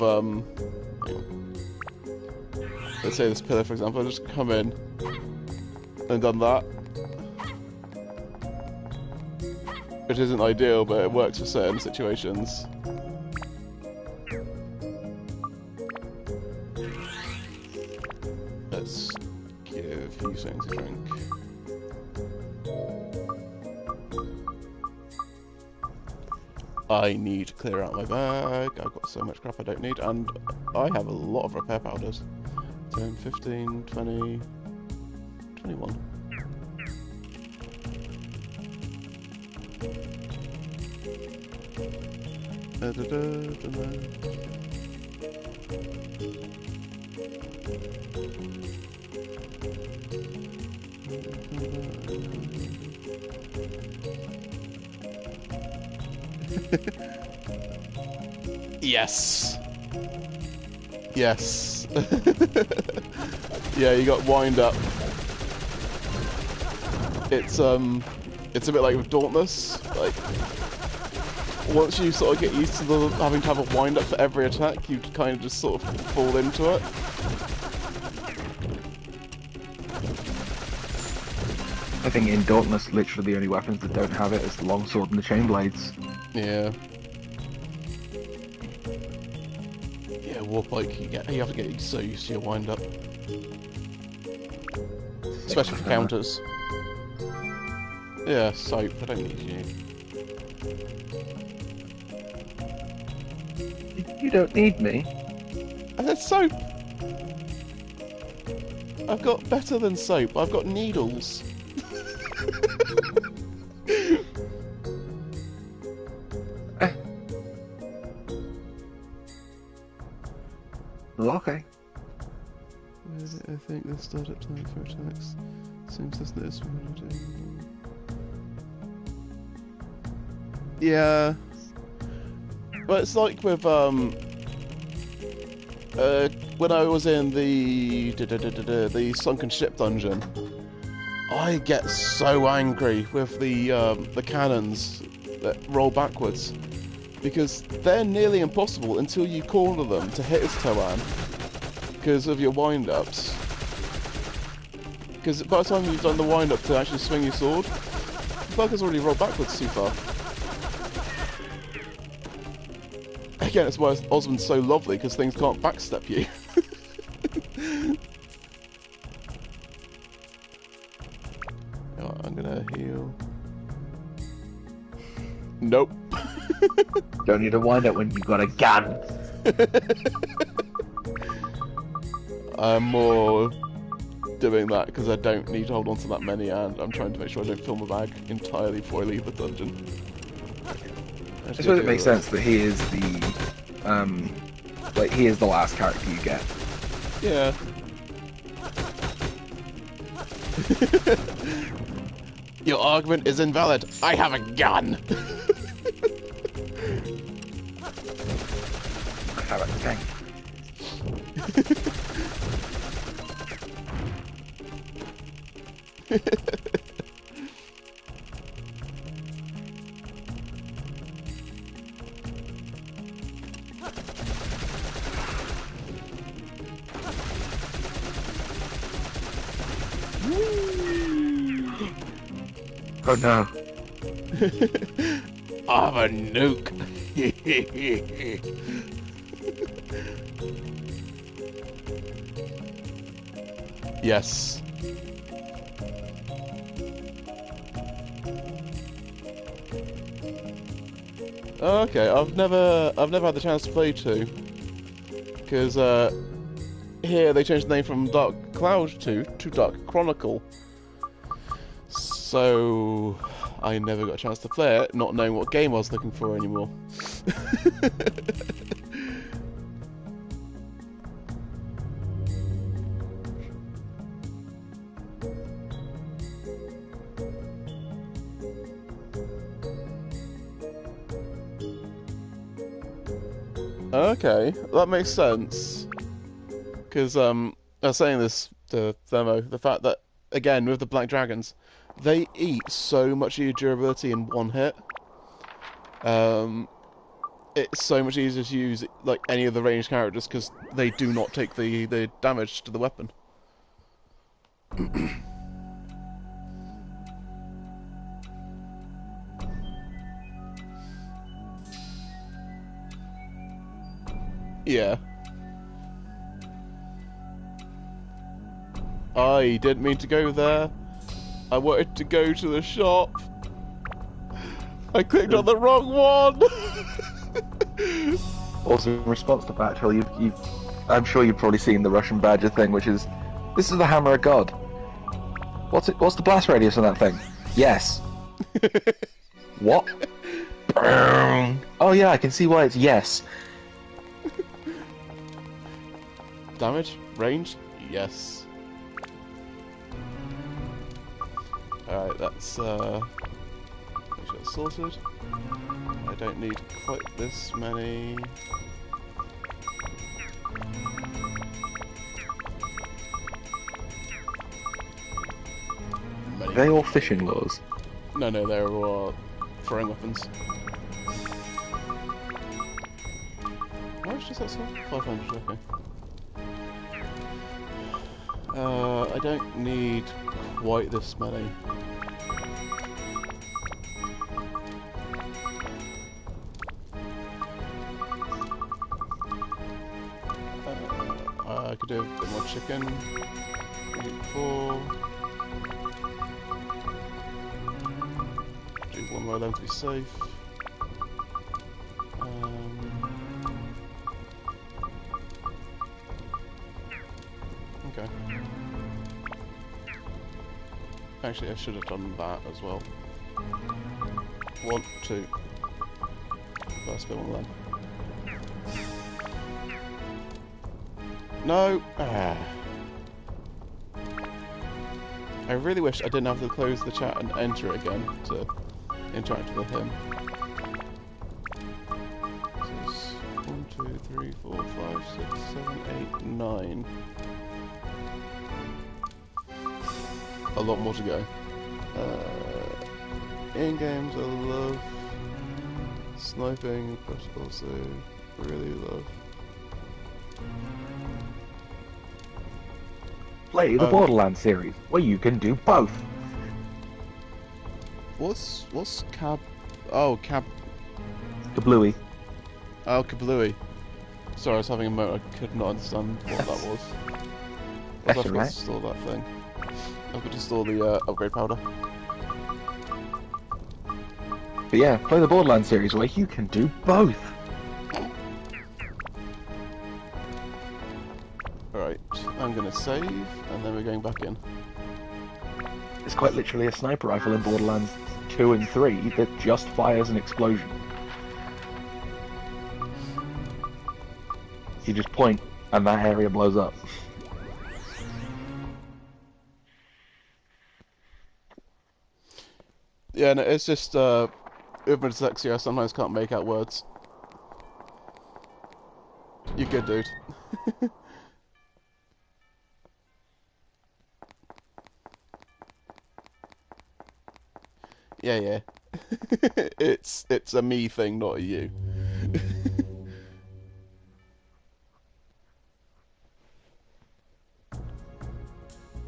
let's say this pillar, for example. I've just come in and done that, which isn't ideal, but it works for certain situations. Let's things to drink. I need to clear out my bag. I've got so much crap I don't need, and I have a lot of repair powders. 10, 15, 20, 21. Yes. Yes. Yeah, you got wind up. It's a bit like with Dauntless. Like, once you sort of get used to having to have a wind up for every attack, you kind of just sort of fall into it. I think in Dauntless, literally the only weapons that don't have it is the longsword and the chain blades. Yeah. Yeah, Warpike, you have to get so used to your wind up. Especially for counters. Yeah, soap, I don't need you. You don't need me. I said soap! I've got better than soap, I've got needles. Okay. I think this startup time for attacks seems less than this one. Yeah. Well, it's like with when I was in the sunken ship dungeon, I get so angry with the cannons that roll backwards, because they're nearly impossible until you corner them to hit his Toan because of your wind-ups. Because by the time you've done the wind-up to actually swing your sword, the bugger's already rolled backwards too far. Again, it's why Osmond's so lovely, because things can't backstep you. I'm gonna heal. Nope. Don't need to wind up when you've got a gun. I'm more doing that because I don't need to hold on to that many, and I'm trying to make sure I don't fill my bag entirely before I leave the dungeon. I suppose it makes sense that he is the, like, he is the last character you get. Yeah. Your argument is invalid. I have a gun. I have a tank. Oh no. I'm a nuke. Yes. Okay, I've never had the chance to play 2. Because here they changed the name from Dark Cloud 2 to Dark Chronicle. So I never got a chance to play it, not knowing what game I was looking for anymore. Okay, that makes sense. Because I was saying this to Thermo, the fact that, again, with the Black Dragons, they eat so much of your durability in one hit. It's so much easier to use like any of the ranged characters because they do not take the damage to the weapon. Yeah. I didn't mean to go there. I wanted to go to the shop. I clicked on the wrong one. Also, in response to Battle, I'm sure you've probably seen the Russian Badger thing, which is, this is the Hammer of God. What's the blast radius on that thing? Yes. What? Oh yeah, I can see why it's yes. Damage? Range? Yes. Alright, that's make sure it's sorted. I don't need quite this many. Are they all fishing lures? No, they're all throwing weapons. How much does that sell? 500, okay. I don't need quite this many. I could do a bit more chicken. 4. Do one more of them to be safe. Okay. Actually, I should have done that as well. 1, 2. First bit, one of them. No! Ah. I really wish I didn't have to close the chat and enter it again to interact with him. This is 1, 2, 3, 4, 5, 6, 7, 8, 9. A lot more to go. In games, I love sniping, but also really love. Play the Borderlands series, where you can do both. What's cab? Oh, cab. Kablooey. Oh, kablooey. Sorry, I was having a moment. I could not understand what that was. I was Right. to store that thing. I've got to store the upgrade powder. But yeah, play the Borderlands series, where you can do both. Alright, I'm gonna save, and then we're going back in. It's quite literally a sniper rifle in Borderlands 2 and 3 that just fires an explosion. You just point, and that area blows up. Yeah, no, it's just, with my dyslexia, I sometimes can't make out words. You're good, dude. Yeah. It's a me thing, not a you.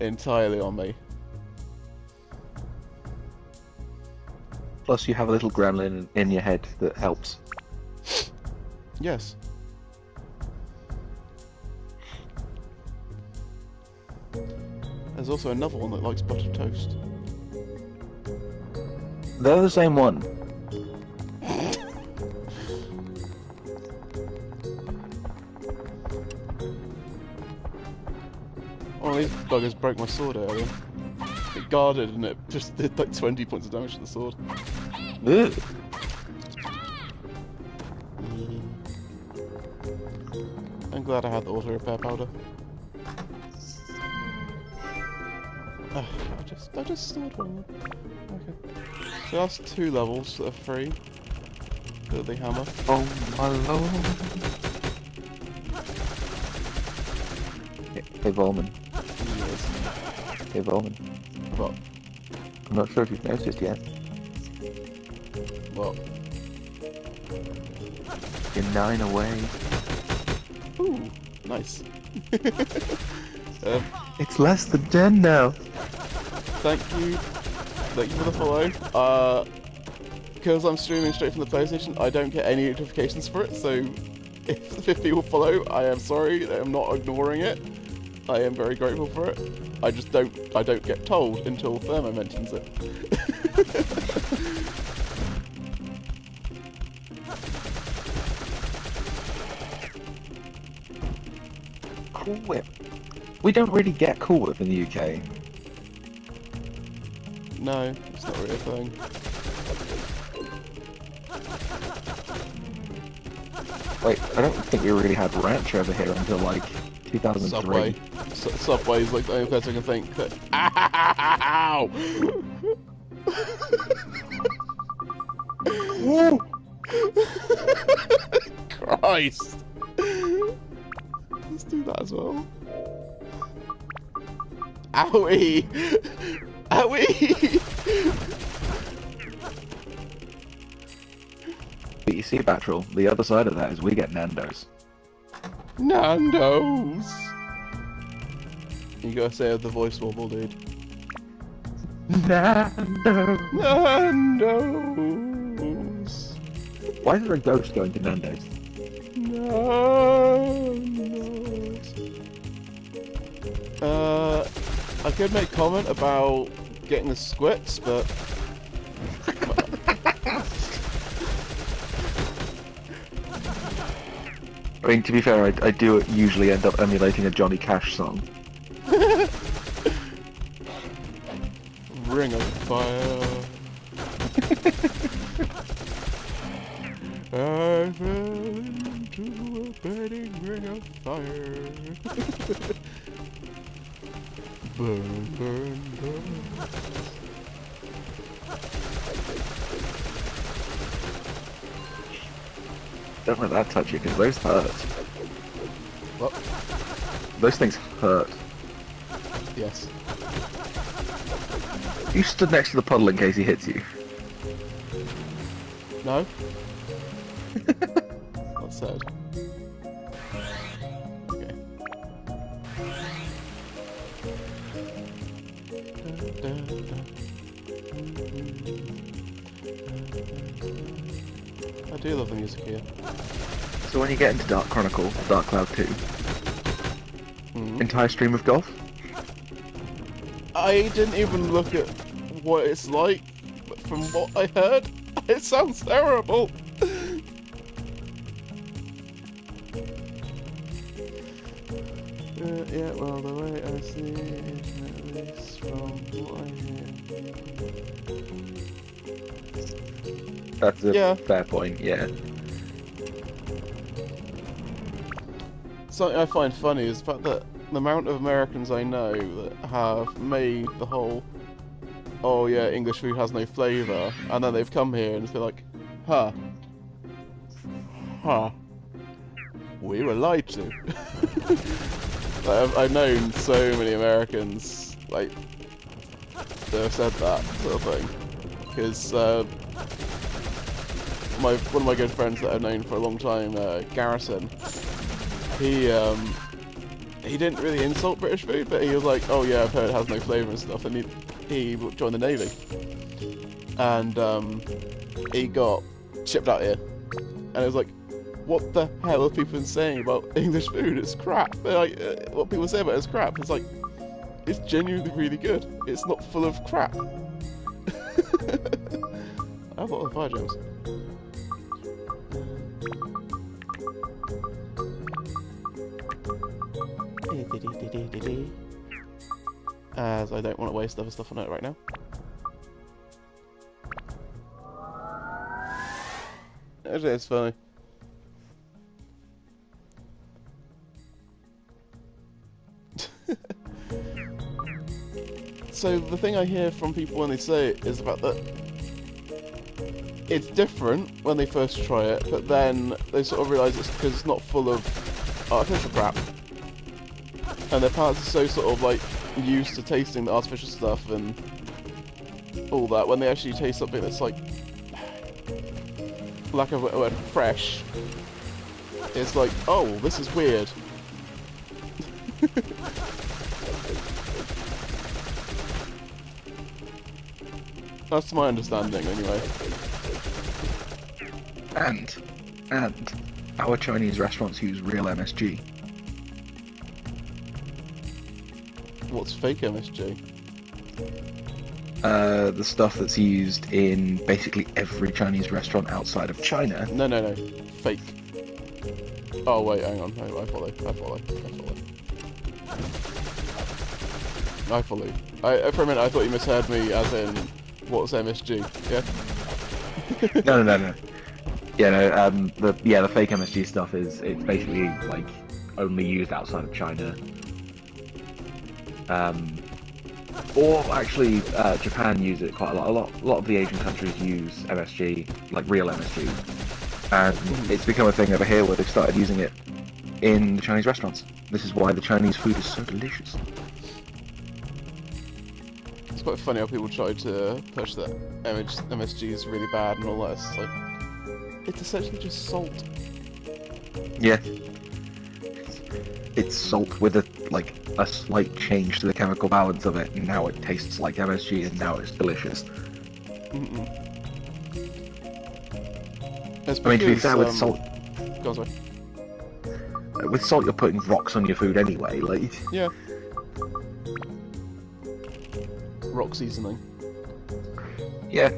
Entirely on me. Plus, you have a little gremlin in your head that helps. Yes. There's also another one that likes buttered toast. They're the same one. One of these buggers broke my sword earlier. It guarded and it just did like 20 points of damage to the sword. Ugh. I'm glad I had the auto repair powder. I just stored one. Okay. So that's 2 levels that are free. The hammer. Oh my lord. Hey Volman. Yes. Hey Volman. What? I'm not sure if you've noticed yet. What? You're 9 away. Ooh, nice. It's less than 10 now. Thank you for the follow. Because I'm streaming straight from the PlayStation, I don't get any notifications for it, so if people follow, I am sorry, I'm not ignoring it. I am very grateful for it. I just don't get told until Thermo mentions it. Cool Whip. We don't really get Cool Whip in the UK. No, it's not really a thing. Wait, I don't think we really had Ranch over here until like 2003. Subway. Subway's like the only place I can think that. Ow! Christ! Let's do that as well. Owie! Owie! But you see, Batrol, the other side of that is we get Nando's. Nando's! You gotta say the voice wobble, dude. Nando's! Nando's! Why is there a ghost going to Nando's? Nando's! I could make comment about getting the squits, but... I mean, to be fair, I do usually end up emulating a Johnny Cash song. Ring of Fire. I fell into a burning ring of fire. Burn, burn, burn. Don't let that touch you, because those hurt. What? Those things hurt. Yes. You stood next to the puddle in case he hits you. No? That's sad. Okay. I do love the music here. So when you get into Dark Chronicle, Dark Cloud 2, entire stream of golf? I didn't even look at what it's like, but from what I heard, it sounds terrible. Yeah, well, the way I see it is at least from what I hear. That's a fair point, yeah. Something I find funny is the fact that the amount of Americans I know that have made the whole, oh yeah, English food has no flavour, and then they've come here and feel like, huh, we were lied to. Like, I've known so many Americans, like, that have said that sort of thing. Because one of my good friends that I've known for a long time, Garrison, he didn't really insult British food, but he was like, oh yeah, I've heard it has no flavour and stuff, and he joined the Navy. And he got shipped out here. And it was like, what the hell are people saying about English food? It's crap. They're like, what people say about it is crap. It's like, it's genuinely really good. It's not full of crap. I have a lot of fire gems. As I don't want to waste other stuff on it right now. It's funny. So the thing I hear from people when they say it is about that it's different when they first try it, but then they sort of realise it's because it's not full of artificial crap. And their palates are so sort of like used to tasting the artificial stuff and all that, when they actually taste something that's like, lack of a word, fresh, it's like, oh, this is weird. That's my understanding, anyway. And our Chinese restaurants use real MSG. What's fake MSG? The stuff that's used in basically every Chinese restaurant outside of China. No. Fake. Oh wait, hang on. I follow. For a minute, I thought you misheard me as in, what's MSG? Yeah? No. Yeah, no, the fake MSG stuff it's basically, like, only used outside of China. Or actually, Japan use it quite a lot. A lot of the Asian countries use MSG, like real MSG. And it's become a thing over here where they've started using it in the Chinese restaurants. This is why the Chinese food is so delicious. It's quite funny how people try to push that MSG is really bad and all that. It's like, it's essentially just salt. Yeah. It's salt with a slight change to the chemical balance of it, and now it tastes like MSG, and now it's delicious. It's because, I mean, to be fair, with salt... Go on, sorry. With salt, you're putting rocks on your food anyway, like... Yeah. Rock seasoning. Yeah.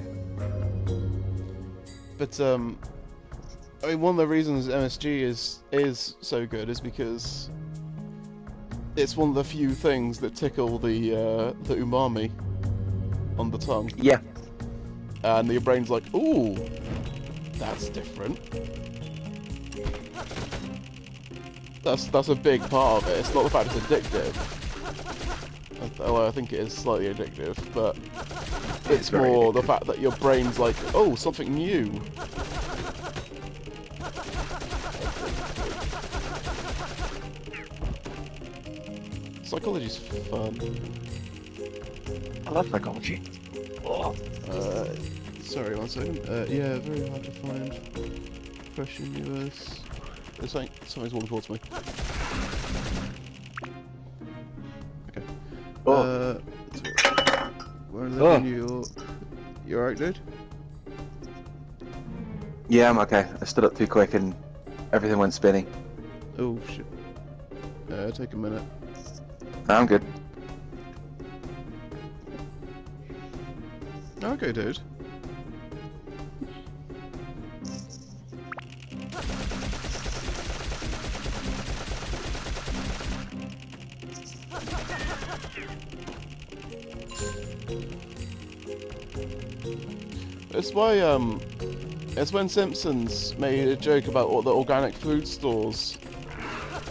But, I mean, one of the reasons MSG is so good is because it's one of the few things that tickle the umami on the tongue. Yeah. And your brain's like, ooh, that's different. That's a big part of it. It's not the fact it's addictive. Although I think it is slightly addictive, but it's more the fact that your brain's like, oh, something new. Psychology's fun. I love psychology. Oh. Sorry, 1 second. Yeah, very hard to find. Fresh universe. Something's walking towards me. Okay. Oh. Where are they in New York? You alright, dude? Yeah, I'm okay. I stood up too quick and everything went spinning. Oh, shit. Take a minute. I'm good. Okay, dude. It's when Simpsons made a joke about all the organic food stores.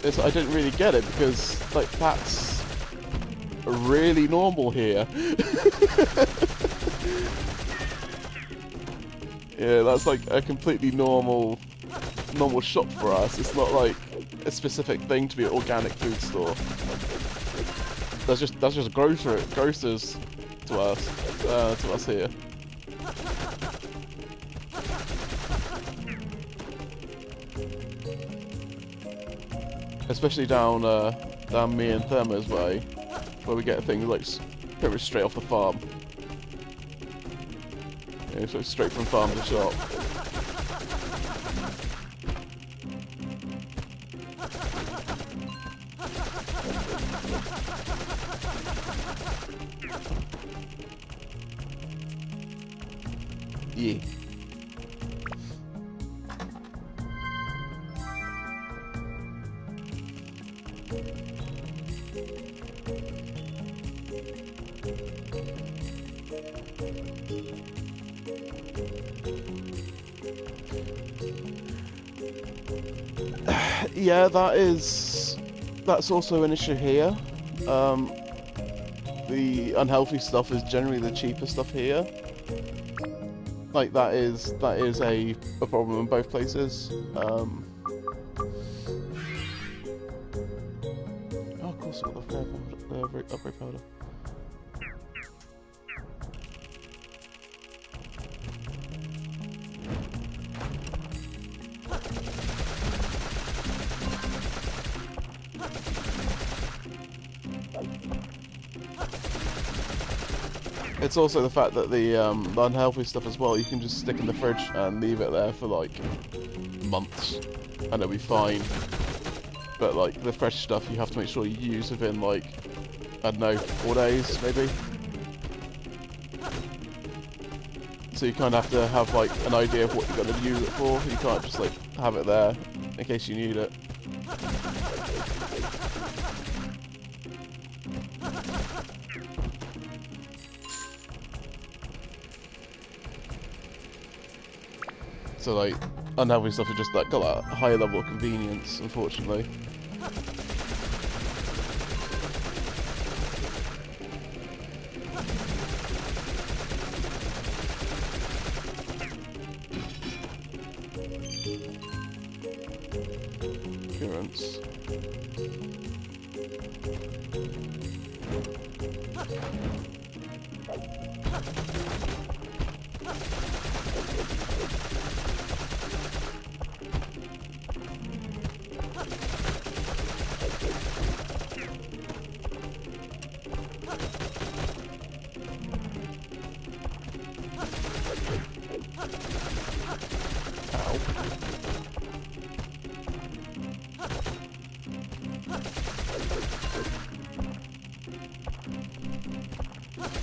I didn't really get it because, like, that's really normal here. Yeah, that's like a completely normal shop for us. It's not like a specific thing to be an organic food store. That's just grocers to us here. Especially down me and Therma's way, where we get things like pretty much straight off the farm. Yeah, so straight from farm to shop. Yeah. Yeah, that's also an issue here. The unhealthy stuff is generally the cheaper stuff here. Like that is a problem in both places. Oh, of course, I've got the upgrade powder. It's also the fact that the unhealthy stuff as well, you can just stick in the fridge and leave it there for like months and it'll be fine. But like the fresh stuff you have to make sure you use within like I don't know, 4 days maybe. So you kind of have to have like an idea of what you're going to use it for. You can't just like have it there in case you need it. So like unhealthy stuff is just like got that higher level of convenience, unfortunately. Appearance.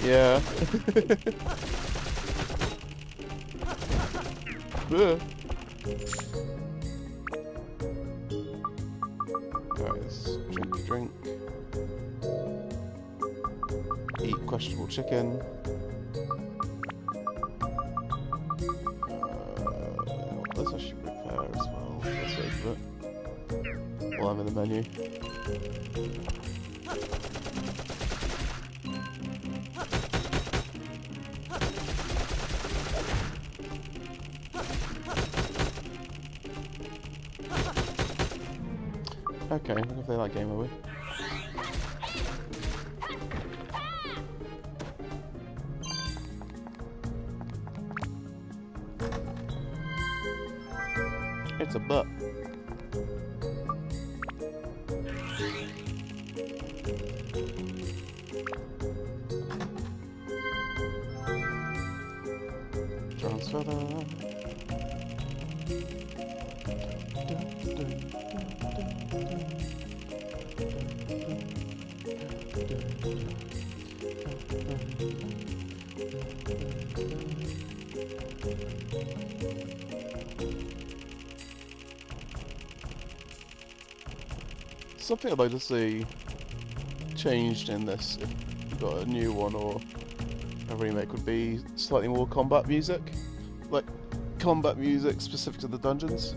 Yeah. Guys, drink. Eat questionable chicken. Let's actually repair as well. Let's save it. While I'm in the menu. Okay, we're gonna play that game, are we? It's a butt. Transfer that. Something I'd like to see changed in this, if we've got a new one or a remake, would be slightly more combat music. Like, combat music specific to the dungeons.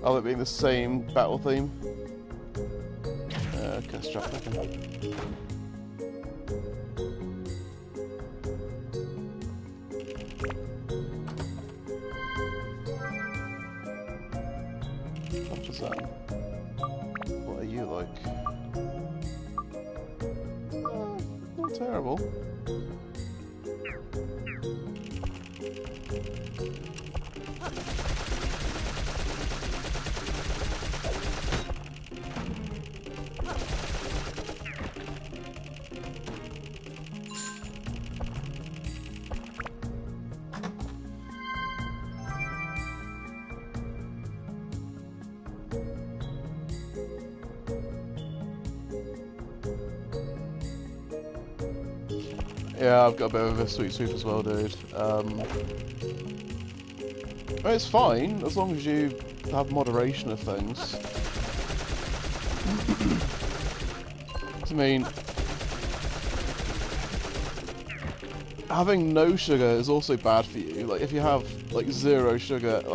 Other being the same battle theme. Construct, okay. What is that? What are you like? Not terrible. Yeah, I've got a bit of a sweet sweep as well, dude. I mean, it's fine, as long as you have moderation of things. I mean, having no sugar is also bad for you. Like, if you have, like, zero sugar in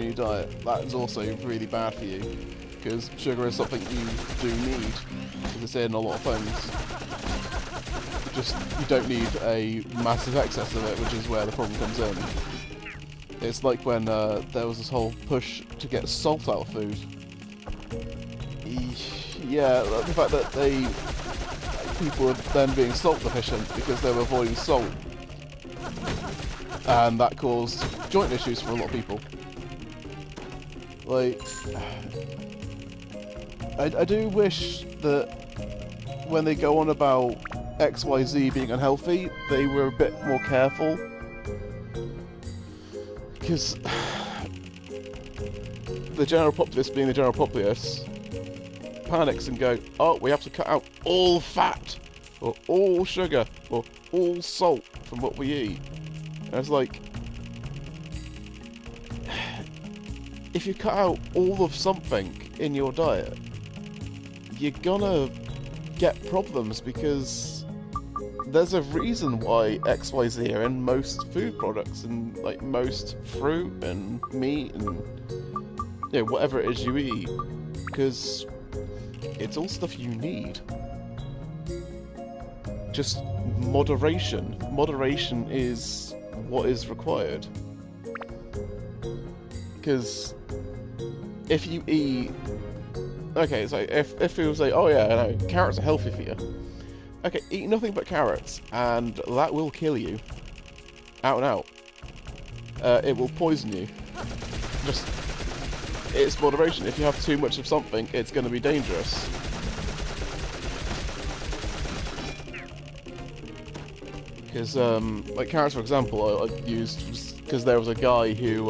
your diet, that is also really bad for you. Because sugar is something you do need, because it's in a lot of things. You don't need a massive excess of it, which is where the problem comes in. It's like when there was this whole push to get salt out of food. Yeah, the fact that people were then being salt deficient because they were avoiding salt. And that caused joint issues for a lot of people. Like, I do wish that when they go on about XYZ being unhealthy, they were a bit more careful. Because the general populace being the general populace, panics and go, oh, we have to cut out all fat, or all sugar, or all salt from what we eat. And it's like, if you cut out all of something in your diet, you're gonna get problems, because there's a reason why XYZ are in most food products and like most fruit and meat and whatever it is you eat, because it's all stuff you need. Just moderation. Moderation is what is required. Because if you eat... Okay, so if people say, oh yeah, no, carrots are healthy for you. Okay, eat nothing but carrots, and that will kill you. Out and out. It will poison you. Just... It's moderation. If you have too much of something, it's going to be dangerous. Because, like carrots, for example, I used because there was a guy who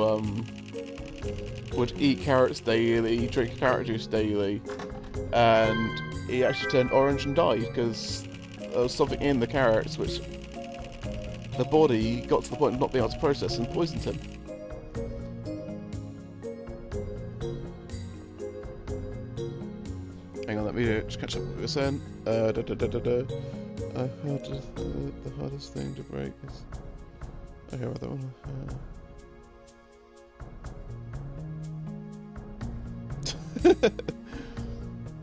would eat carrots daily, drink carrot juice daily, and he actually turned orange and died because there was something in the carrots which the body got to the point of not being able to process and poisoned him. Hang on, let me just catch up with what you were saying. I heard the hardest thing to break is... Okay, right, that one.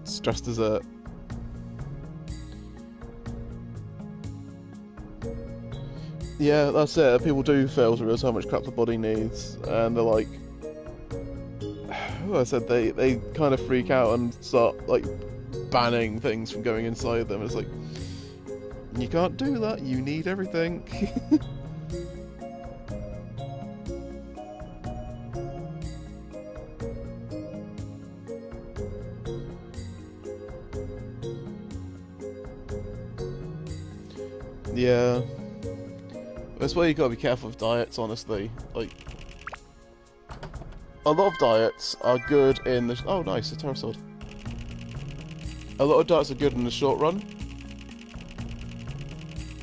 Stress dessert. Yeah, that's it. People do fail to realise how much crap the body needs, and they're like... Like I said, they kind of freak out and start, like, banning things from going inside them. It's like, you can't do that, you need everything. Yeah. That's why you gotta be careful with diets, honestly. Like, a lot of diets are good in the... Oh, nice, a pterosaur. A lot of diets are good in the short run.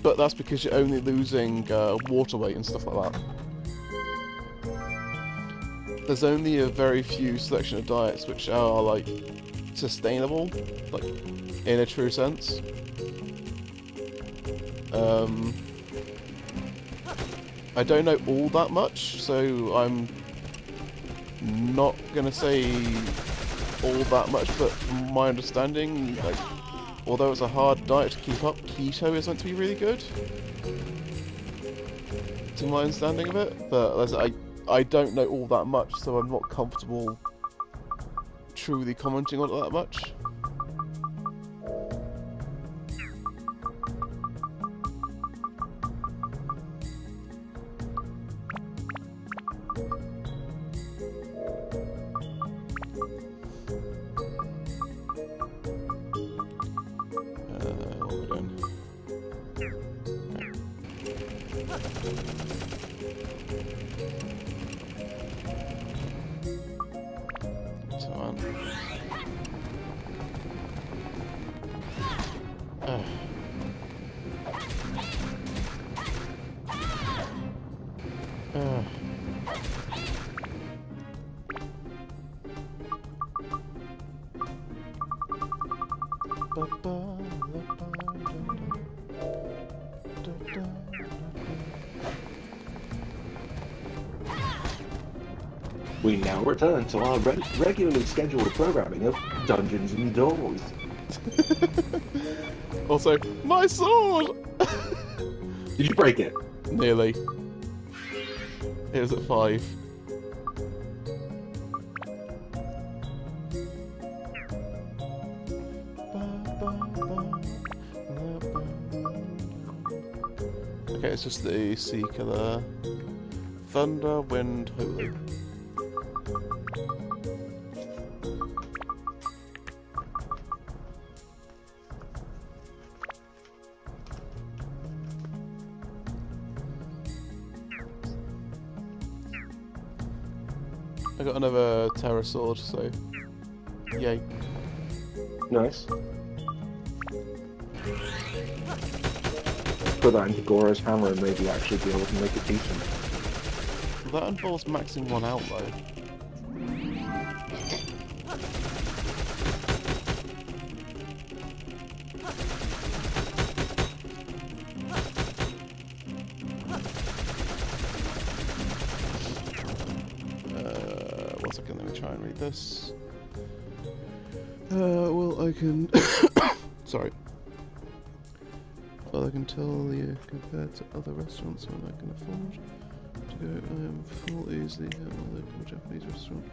But that's because you're only losing water weight and stuff like that. There's only a very few selection of diets which are, like, sustainable, like, in a true sense. I don't know all that much, so I'm not gonna say all that much, but from my understanding, like, although it's a hard diet to keep up, keto is meant to be really good, to my understanding of it, but I don't know all that much, so I'm not comfortable truly commenting on it that much. We now return to our regularly scheduled programming of Dungeons and Doors. Also, my sword! Did you break it? Nearly. It was at 5. Okay, it's just the sea killer. Thunder, wind, holy. I got another Terror Sword, so yay. Nice. Put that into Goro's hammer and maybe actually be able to make it decent. That involves maxing one out though. One second, let me try and read this. Well, I can. Sorry. Well, I can tell you, compared to other restaurants when I can afford to go, I am full easily at a local Japanese restaurant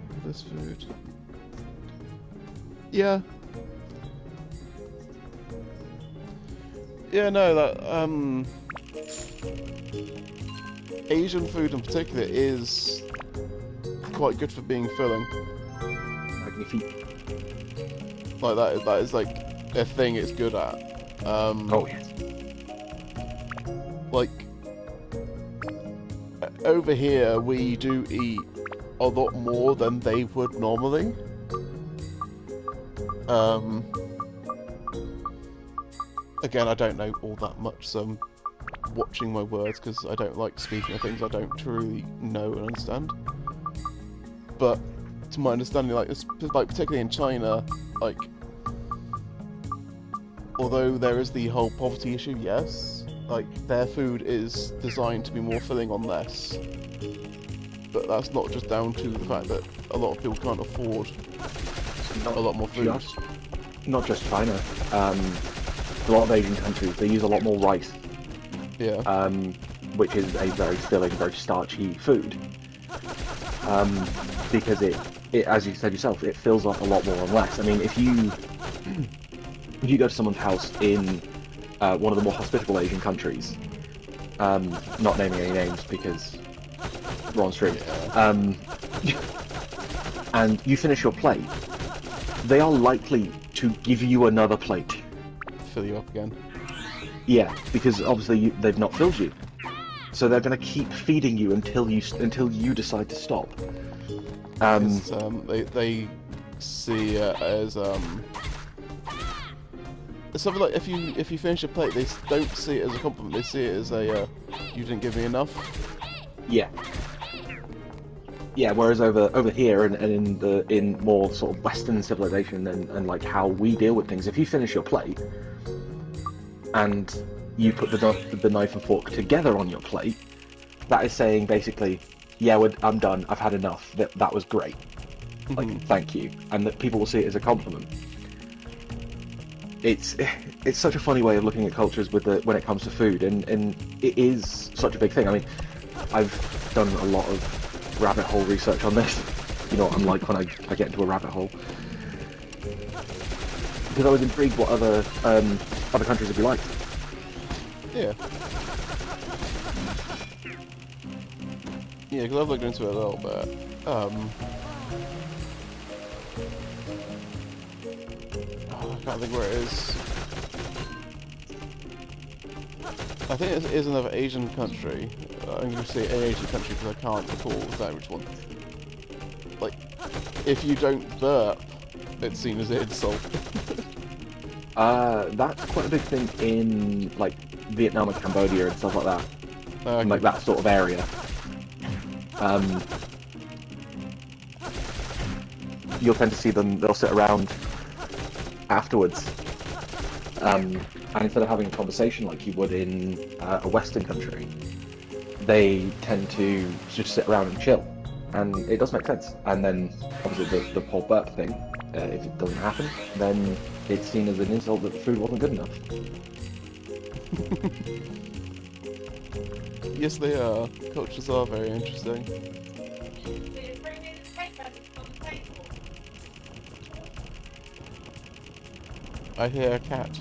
with this food. Yeah. Yeah, no, that, Asian food in particular is quite good for being filling. Magnifique. Like, that is like a thing it's good at. Oh, yes. Like, over here we do eat a lot more than they would normally. Again, I don't know all that much, so I'm watching my words because I don't like speaking of things I don't truly know and understand. But to my understanding, like particularly in China, like, although there is the whole poverty issue, yes, like their food is designed to be more filling on less. But that's not just down to the fact that a lot of people can't afford a lot more food. Not just China. A lot of Asian countries, they use a lot more rice. Yeah. Which is a very filling, very starchy food. Because it, as you said yourself, it fills up a lot more and less. I mean, if you go to someone's house in one of the more hospitable Asian countries, not naming any names because we're on stream, and you finish your plate, they are likely to give you another plate. Fill you up again. Yeah, because obviously they've not filled you, so they're going to keep feeding you until you decide to stop. They see it as something like if you finish a plate, they don't see it as a compliment. They see it as a you didn't give me enough. Yeah. Yeah, whereas over here and in more sort of Western civilization and like how we deal with things, if you finish your plate and you put the knife and fork together on your plate, that is saying basically, yeah, I'm done. I've had enough. That was great. Like, thank you, and that people will see it as a compliment. It's such a funny way of looking at cultures when it comes to food, and it is such a big thing. I mean, I've done a lot of rabbit hole research on this. You know what I'm like when I get into a rabbit hole, because I was intrigued what other countries would be like. Yeah. Yeah, because I've looked into it a little bit. I can't think where it is. I think it is another Asian country. I'm going to say an Asian country because I can't recall exactly which one. Like, if you don't burp, it's seen as an insult. That's quite a big thing in like Vietnam and Cambodia and stuff like that. Okay. Like that sort of area. You'll tend to see them, they'll sit around afterwards, and instead of having a conversation like you would in a Western country, they tend to just sit around and chill, and it does make sense. And then obviously the whole burp thing, if it doesn't happen, then it's seen as an insult that the food wasn't good enough. Yes, they are. Cultures are very interesting. I hear a cat.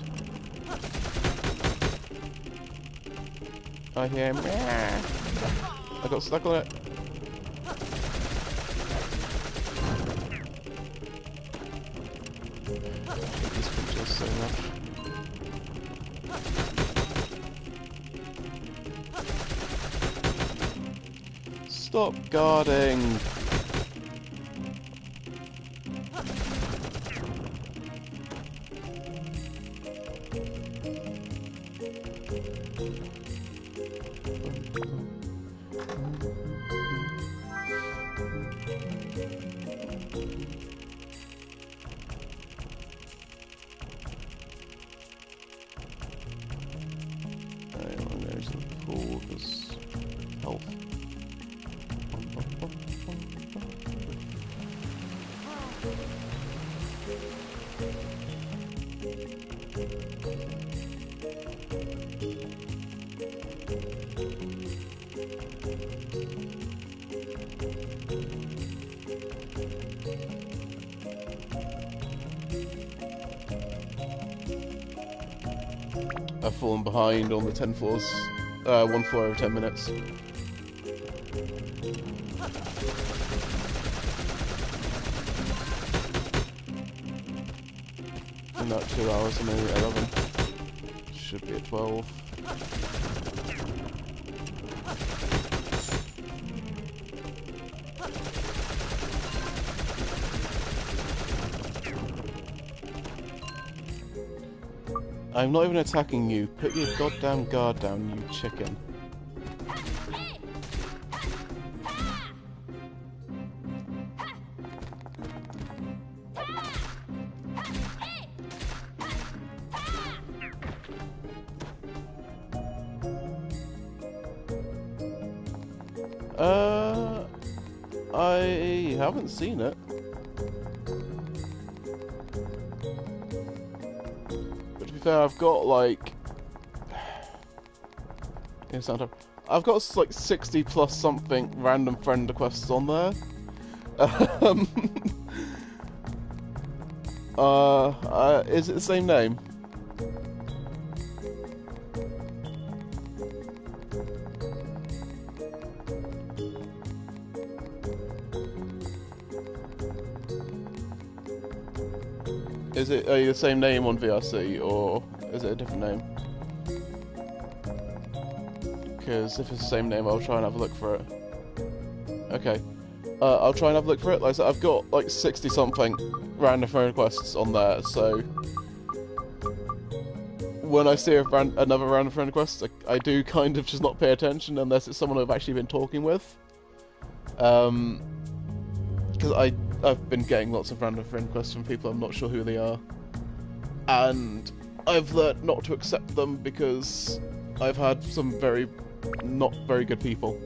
I hear meow. I got stuck on it. This creature so much. Stop guarding! Alright, I'm going to the pool because health. I've fallen behind on the 10 floors, 1 floor over 10 minutes. In that 2 hours, I'm only at 11. Should be at 12. I'm not even attacking you. Put your goddamn guard down, you chicken. I haven't seen it. But to be fair, I've got like... I've got like 60 plus something random friend requests on there. Is it the same name? Are you the same name on VRC, or is it a different name? Because if it's the same name, I'll try and have a look for it. Okay. I'll try and have a look for it. Like I said, I've got like 60 something random friend requests on there, so when I see another random friend request, I do kind of just not pay attention unless it's someone I've actually been talking with. Because I've been getting lots of random friend requests from people I'm not sure who they are, and I've learnt not to accept them because I've had some not very good people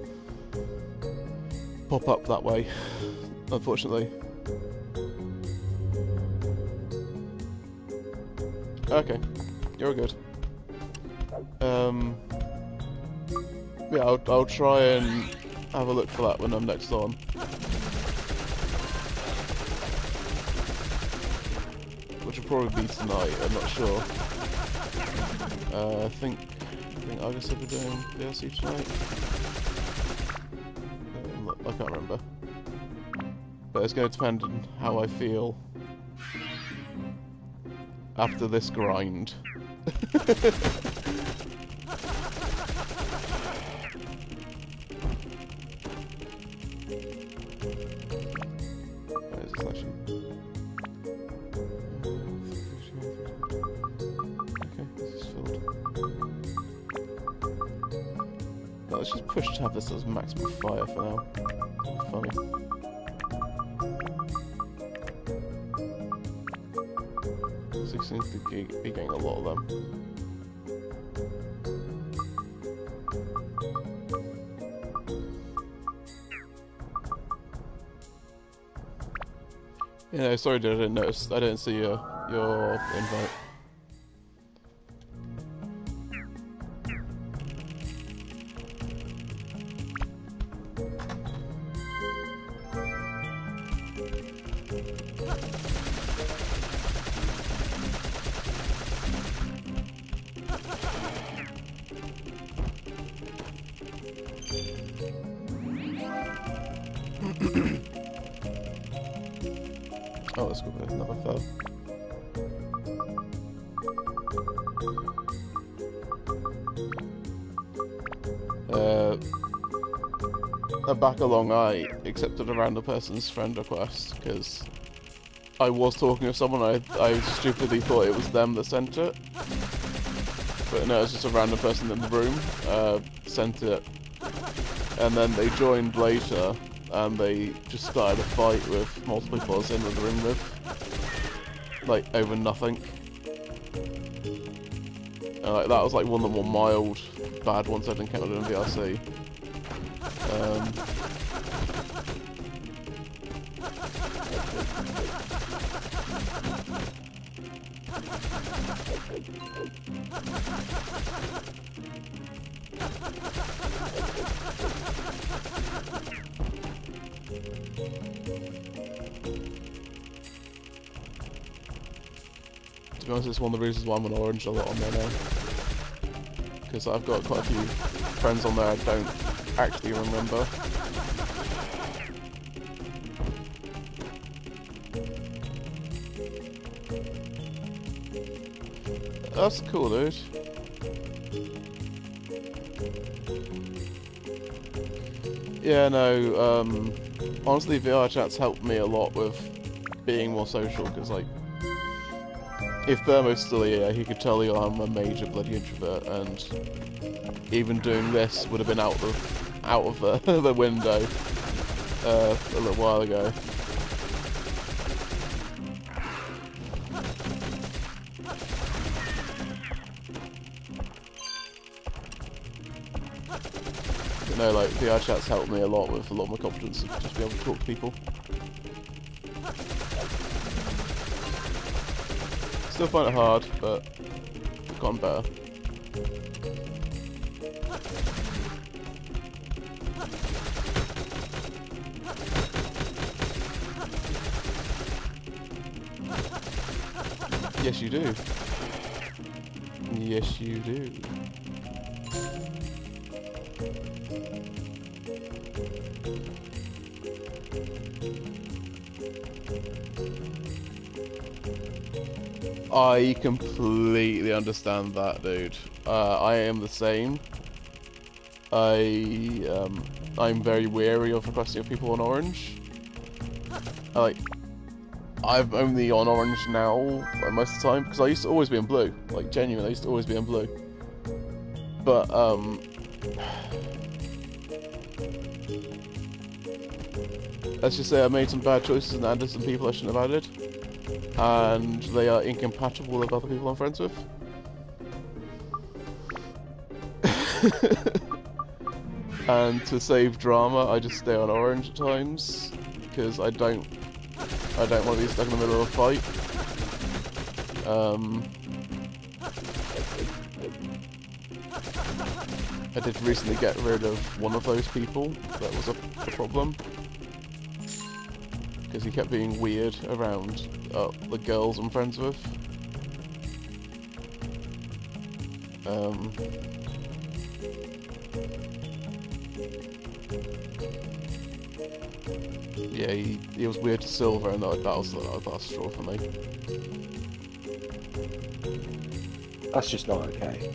pop up that way, unfortunately. Okay, you're good. Yeah, I'll try and have a look for that when I'm next on. Which will probably be tonight, I'm not sure. I think Argus said we're doing DLC tonight. I can't remember. But it's going to depend on how I feel after this grind. Where is this actually? Okay, this is filled. Well, let's just push to have this as maximum fire for now. That'll be funny. So seems to be getting a lot of them. Yeah, sorry dude, I didn't notice. I didn't see your invite. Oh, let's go with another foe. Back along, I accepted a random person's friend request because I was talking to someone. I stupidly thought it was them that sent it. But no, it was just a random person in the room sent it, and then they joined later, and they just started a fight with multiple people I was in the room with, like over nothing. And that was like one of the more mild, bad ones I'd encountered in VRC. To be honest, it's one of the reasons why I'm on Orange a lot on there now. Because I've got quite a few friends on there I don't actually remember. That's cool, dude. Yeah, no, honestly, VR chat's helped me a lot with being more social, because, like, if Thermo's still here, he could tell you I'm a major bloody introvert, and even doing this would have been out of the window a little while ago. But no, like, VR chat's helped me a lot with a lot more confidence of just being able to talk to people. Still find it hard, but I've gotten better. Yes, you do. Yes, you do. I completely understand that, dude. I am the same. I'm very wary of requesting of people on Orange. I'm only on Orange now, like, most of the time, because I used to always be in blue. Like, genuinely, I used to always be in blue. But, let's just say I made some bad choices and added some people I shouldn't have added. And they are incompatible with other people I'm friends with. And to save drama, I just stay on Orange at times, because I don't want to be stuck in the middle of a fight. I did recently get rid of one of those people. That was a problem. Because he kept being weird around the girls I'm friends with. Yeah, he was weird to Silver, and that was the last straw for me. That's just not okay.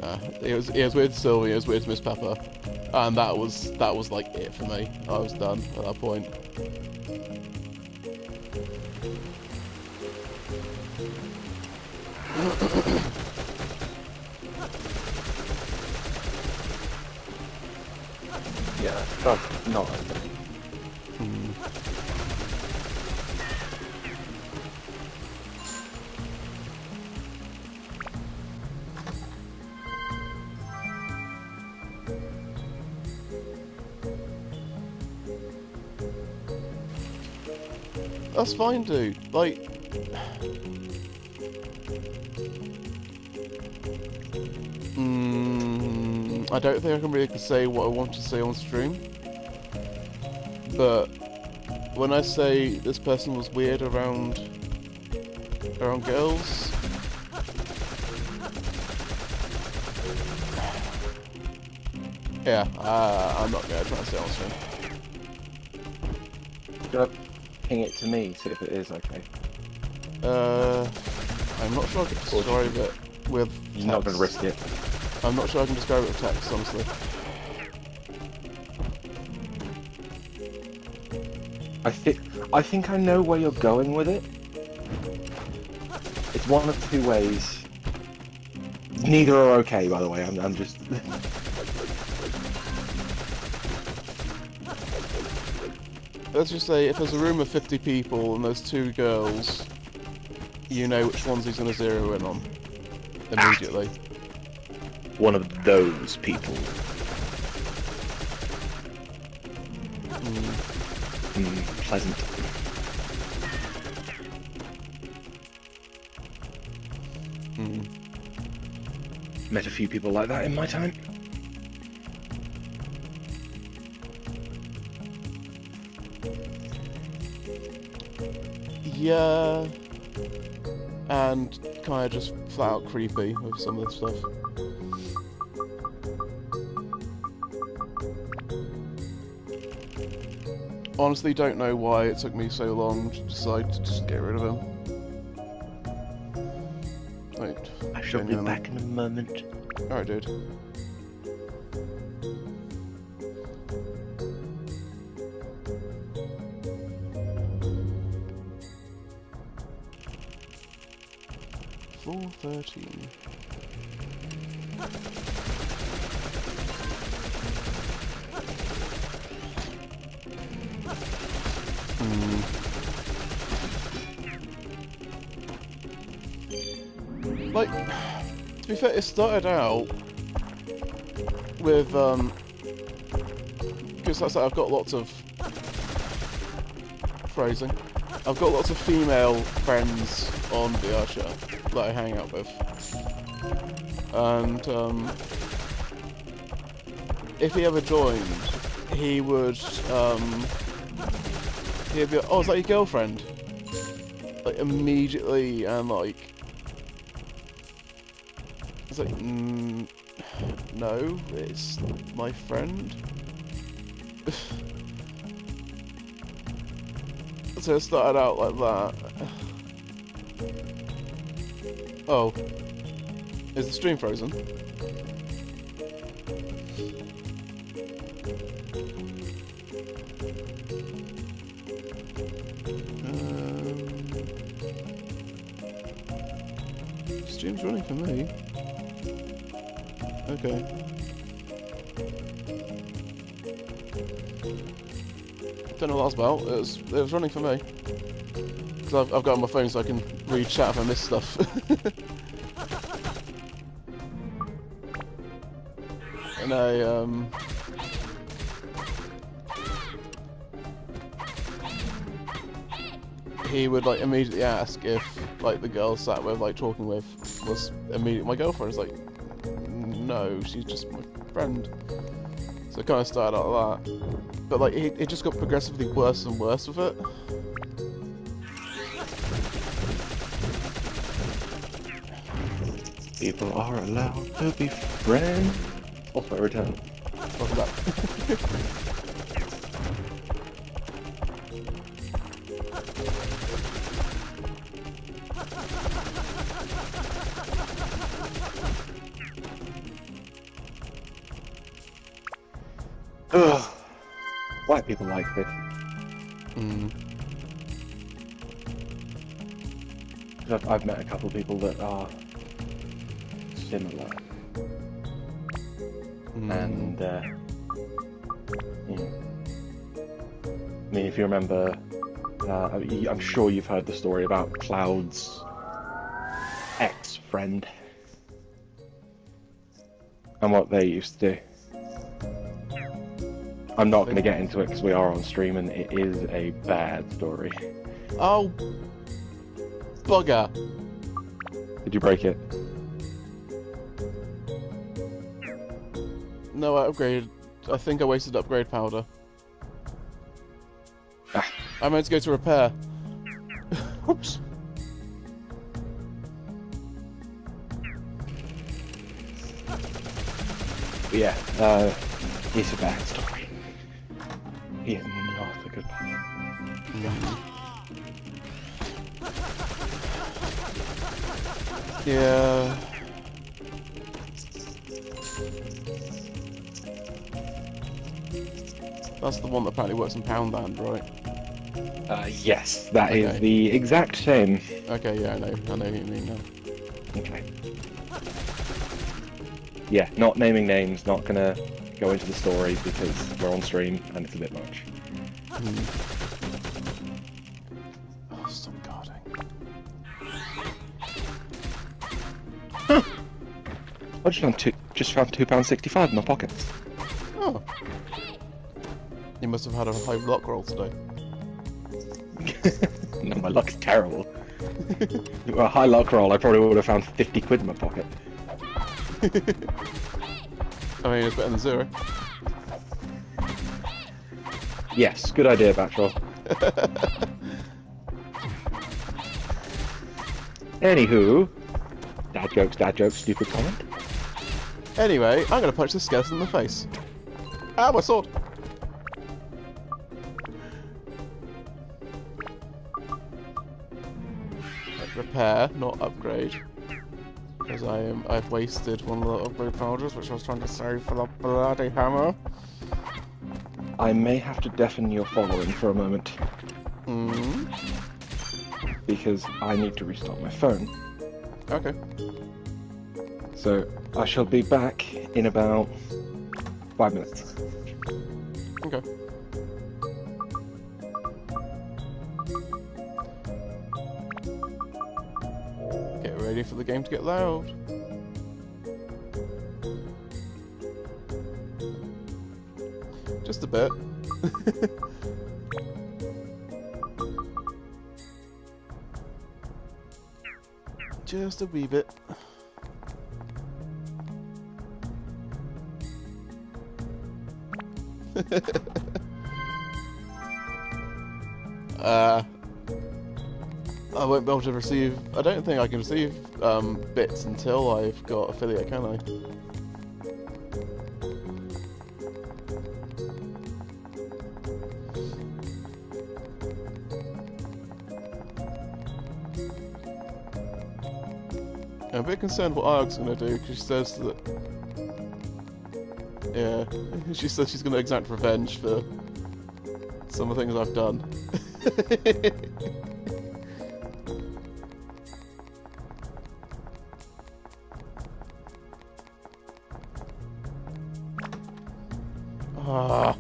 Nah, he was weird to Silver, he was weird to Miss Pepper, and that was like it for me. I was done at that point. Yeah, that's not okay. That's fine, dude. Like, I don't think I can really say what I want to say on stream. But when I say this person was weird around girls, yeah, I'm not gonna try and say it on stream. Should I ping it to me, see if it is okay? I'm not sure I can describe it with text. You're not gonna risk it. I'm not sure I can describe it with text, honestly. I think I know where you're going with it. It's one of two ways. Neither are okay, by the way. I'm just. Let's just say, if there's a room of 50 people and there's 2 girls, you know which ones he's going to zero in on immediately. One of those people. Pleasant. Met a few people like that in my time. Yeah, and kind of just flat out creepy with some of the stuff. Honestly, don't know why it took me so long to decide to just get rid of him. Wait, I shall be back in a moment. Alright, dude. $4.13. Like, to be fair, it started out with, because like I said, I've got lots of phrasing. I've got lots of female friends on VR chat that I hang out with. And, if he ever joined, he would, he'd be like, oh, is that your girlfriend? Like, immediately, and like, it's like, no, it's my friend. So it started out like that. Oh. Is the stream frozen? Stream's running for me. Okay. Don't know what that was about. It was running for me. Because I've got on my phone so I can read chat if I miss stuff. And he would like immediately ask if like the girl sat with, like talking with, was immediately my girlfriend. It's like, no, she's just my friend. So it kind of started out like that. But like it just got progressively worse and worse with it. People are allowed to be friends. Also, I return. Welcome back. Ugh. Why people like this? Because I've met a couple of people that are similar. And, yeah. I mean, if you remember, I'm sure you've heard the story about Cloud's ex-friend. And what they used to do. I'm not going to get into it because we are on stream and it is a bad story. Oh, bugger. Did you break it? No, I upgraded. I think I wasted upgrade powder. I meant to go to repair. Oops. Yeah, it's a bad story. Yeah, not a good part. Yeah. That's the one that apparently works in Poundland, right? Yes, that is the exact same. Okay, yeah, I know who you mean now. Okay. Yeah, not naming names, not gonna go into the story because we're on stream and it's a bit much. Oh, stop guarding. I just found £2.65 in my pockets. Oh. You must have had a high luck roll today. No, my luck's terrible. Well, a high luck roll, I probably would have found 50 quid in my pocket. I mean, it's better than 0. Yes, good idea, Batroll. Anywho, dad jokes, stupid comment. Anyway, I'm gonna punch this skeleton in the face. Ah, my sword! Repair, not upgrade. Because I've wasted one of the upgrade powders, which I was trying to save for the bloody hammer. I may have to deafen your following for a moment. Because I need to restart my phone. Okay. So, I shall be back in about 5 minutes. Okay. Get ready for the game to get loud. Just a bit. Just a wee bit. I won't be able to receive... I don't think I can receive bits until I've got affiliate, can I? I'm a bit concerned what Arg's going to do, because she says that... Yeah, she says she's going to exact revenge for some of the things I've done. Ah.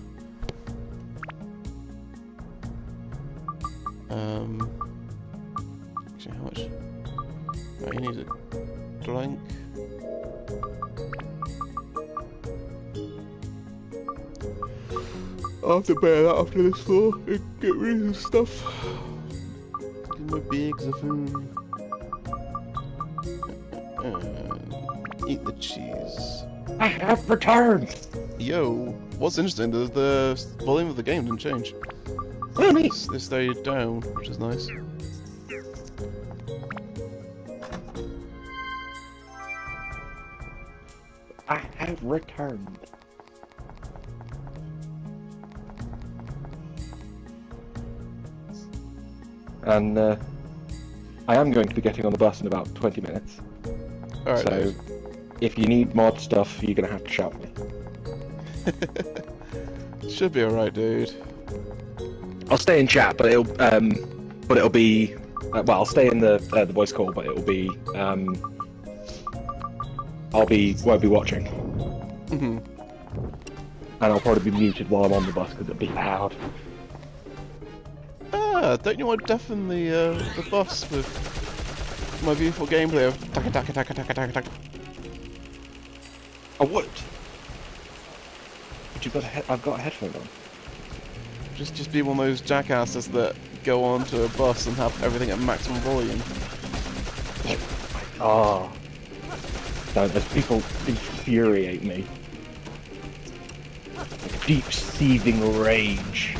Actually, how much? Right, you need a blank. I'll have to bear that after this floor and get rid of the stuff. Get my bags of food. And eat the cheese. I have returned! Yo, what's interesting, the volume of the game didn't change. Really? They stayed down, which is nice. I have returned. And I am going to be getting on the bus in about 20 minutes. Alright, so dude. if you need mod stuff, you're going to have to shout at me. Should be alright, dude. I'll stay in chat, but it'll be well, I'll stay in the voice call, but it'll be won't be watching. Mhm. And I'll probably be muted while I'm on the bus because it'll be loud. Ah, don't you want to deafen the bus with my beautiful gameplay of taka taka taka taka taka taka? I would. But I've got a headphone on. Just be one of those jackasses that go onto a bus and have everything at maximum volume. Oh. No, those people infuriate me. Like deep seething rage.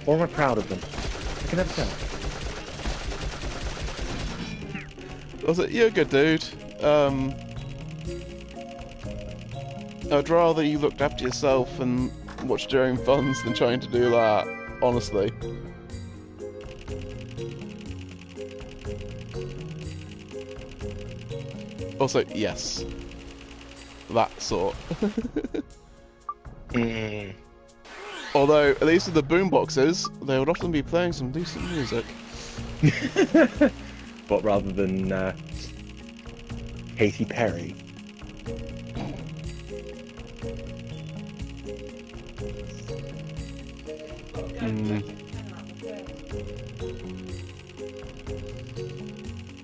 Or am I proud of them? I can never tell. I was like, you're a good dude. I'd rather you looked after yourself and watched your own funds than trying to do that, honestly. Also, yes. That sort. Although, at least with the boomboxes, they would often be playing some decent music. but rather than Katy Perry.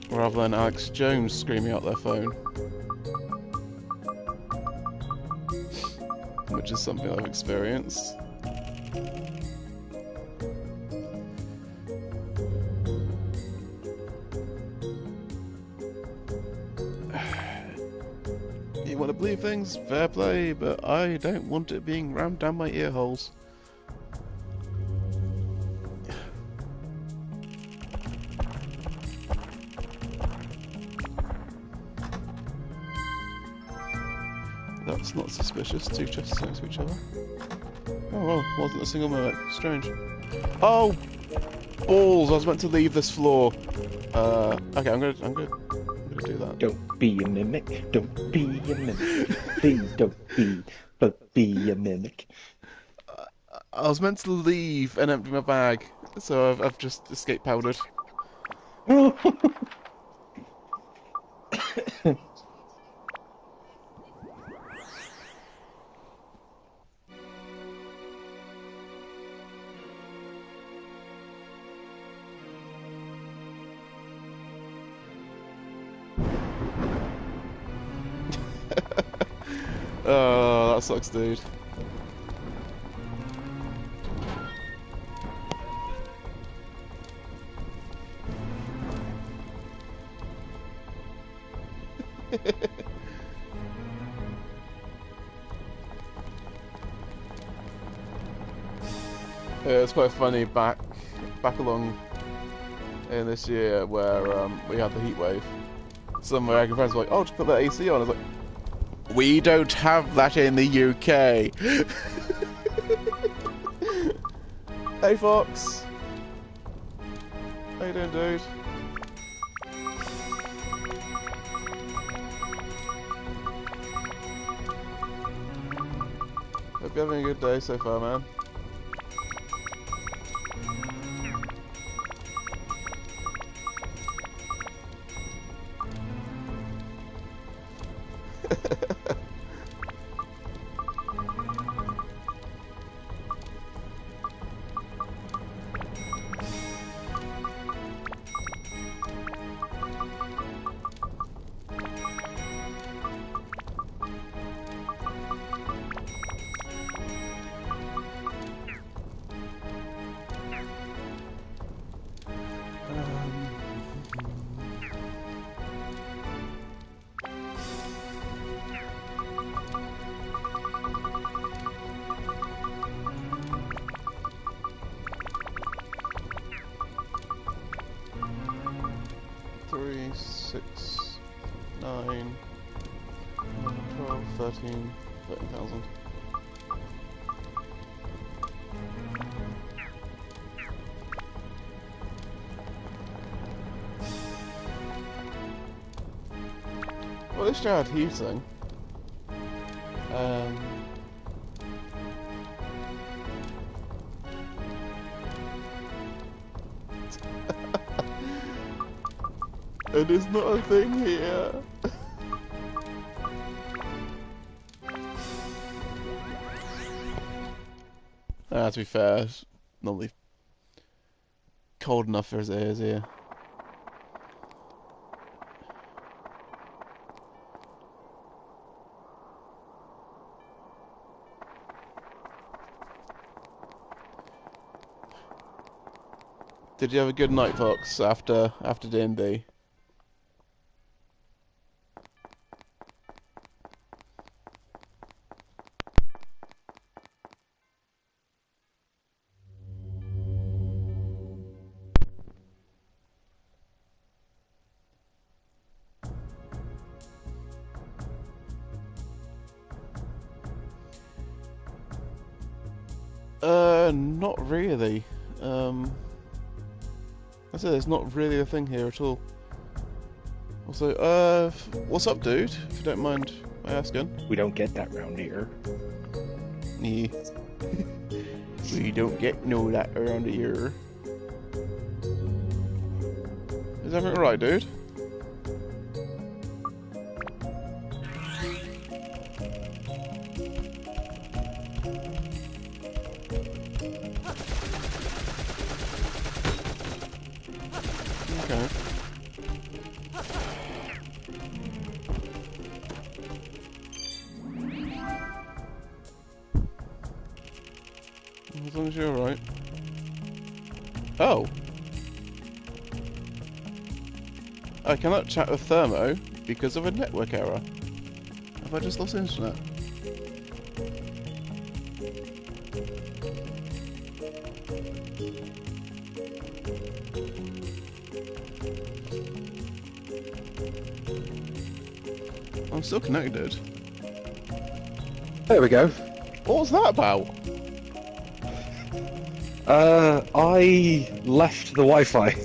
Rather than Alex Jones screaming out their phone. Which is something I've experienced. You want to believe things? Fair play, but I don't want it being rammed down my ear holes. That's not suspicious. Two chests next to each other. Oh well, wasn't a single mimic. Strange. Oh, balls! I was meant to leave this floor. Okay, I'm gonna do that. Don't be a mimic. Don't be a mimic. Please don't be a mimic. I was meant to leave and empty my bag, so I've just escape powdered. Oh, that sucks, dude. It's quite funny back along in this year where we had the heat wave. Some American friends were like, "Oh, just put that AC on." I was like, "We don't have that in the UK." Hey, Fox. How you doing, dude? Hope you're having a good day so far, man. Three, 6, 9, 12, 13, 13,000. Well, this show had heating. And it's not a thing here. To be fair, it's normally cold enough as it is here. Did you have a good night, Fox, after D&D? Not really. I said there's not really a thing here at all. Also, what's up, dude? If you don't mind my asking. We don't get that round here. Yeah. We don't get that around here. Is everything alright, dude? Okay. As long as you're alright. Oh! I cannot chat with Thermo because of a network error. Have I just lost internet? I'm still connected. There we go. What was that about? I left the Wi-Fi.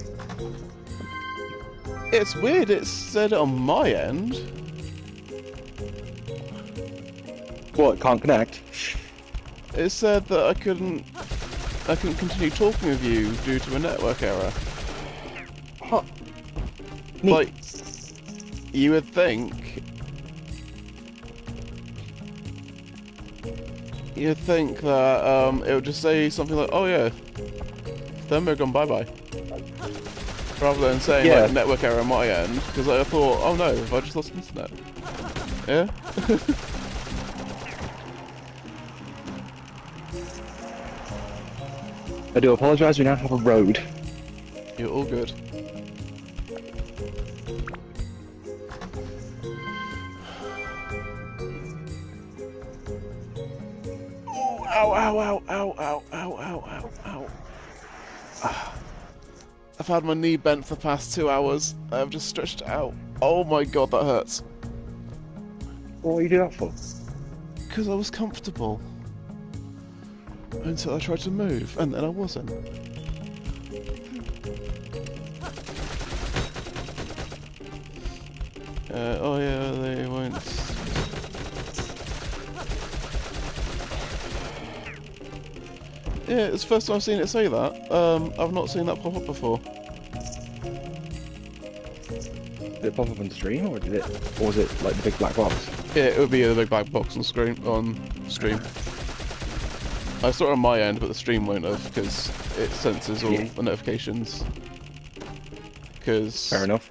It's weird, it said it on my end. What, can't connect? It said that I couldn't continue talking with you due to a network error. Huh. Like, you would think... You'd think that it would just say something like, oh yeah, Thermo gone bye-bye. Rather than saying, like, network error on my end, because I thought, oh no, have I just lost internet? Yeah? I do apologise, we now have a road. You're all good. Ow, ow, ow, ow, ow, ow, ow, ow, ow. I've had my knee bent for the past 2 hours. I've just stretched it out. Oh my god, that hurts. What do you do that for? Because I was comfortable. Until I tried to move, and then I wasn't. Oh yeah, they won't... Yeah, it's the first time I've seen it say that. I've not seen that pop up before. Did it pop up on stream, or was it like the big black box? Yeah, it would be the big black box on screen stream. I saw it on my end, but the stream won't have because it senses all the notifications. Because fair enough.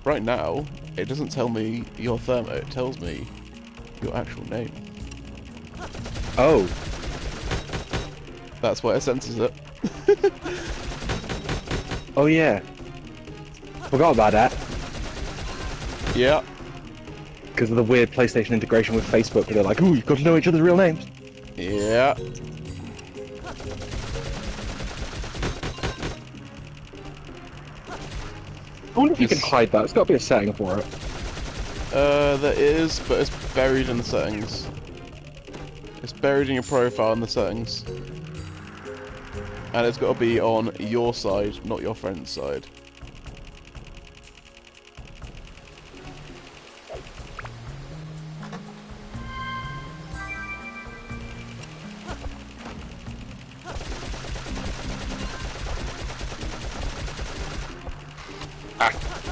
Right now, it doesn't tell me your Thermo. It tells me your actual name. Oh. That's why it senses it. Oh yeah. Forgot about that. Yeah. Because of the weird PlayStation integration with Facebook, where they're like, "Ooh, you've got to know each other's real names." Yeah. I wonder if you can hide that. It's got to be a setting for it. There is, but it's buried in the settings. It's buried in your profile in the settings. And it's got to be on your side, not your friend's side.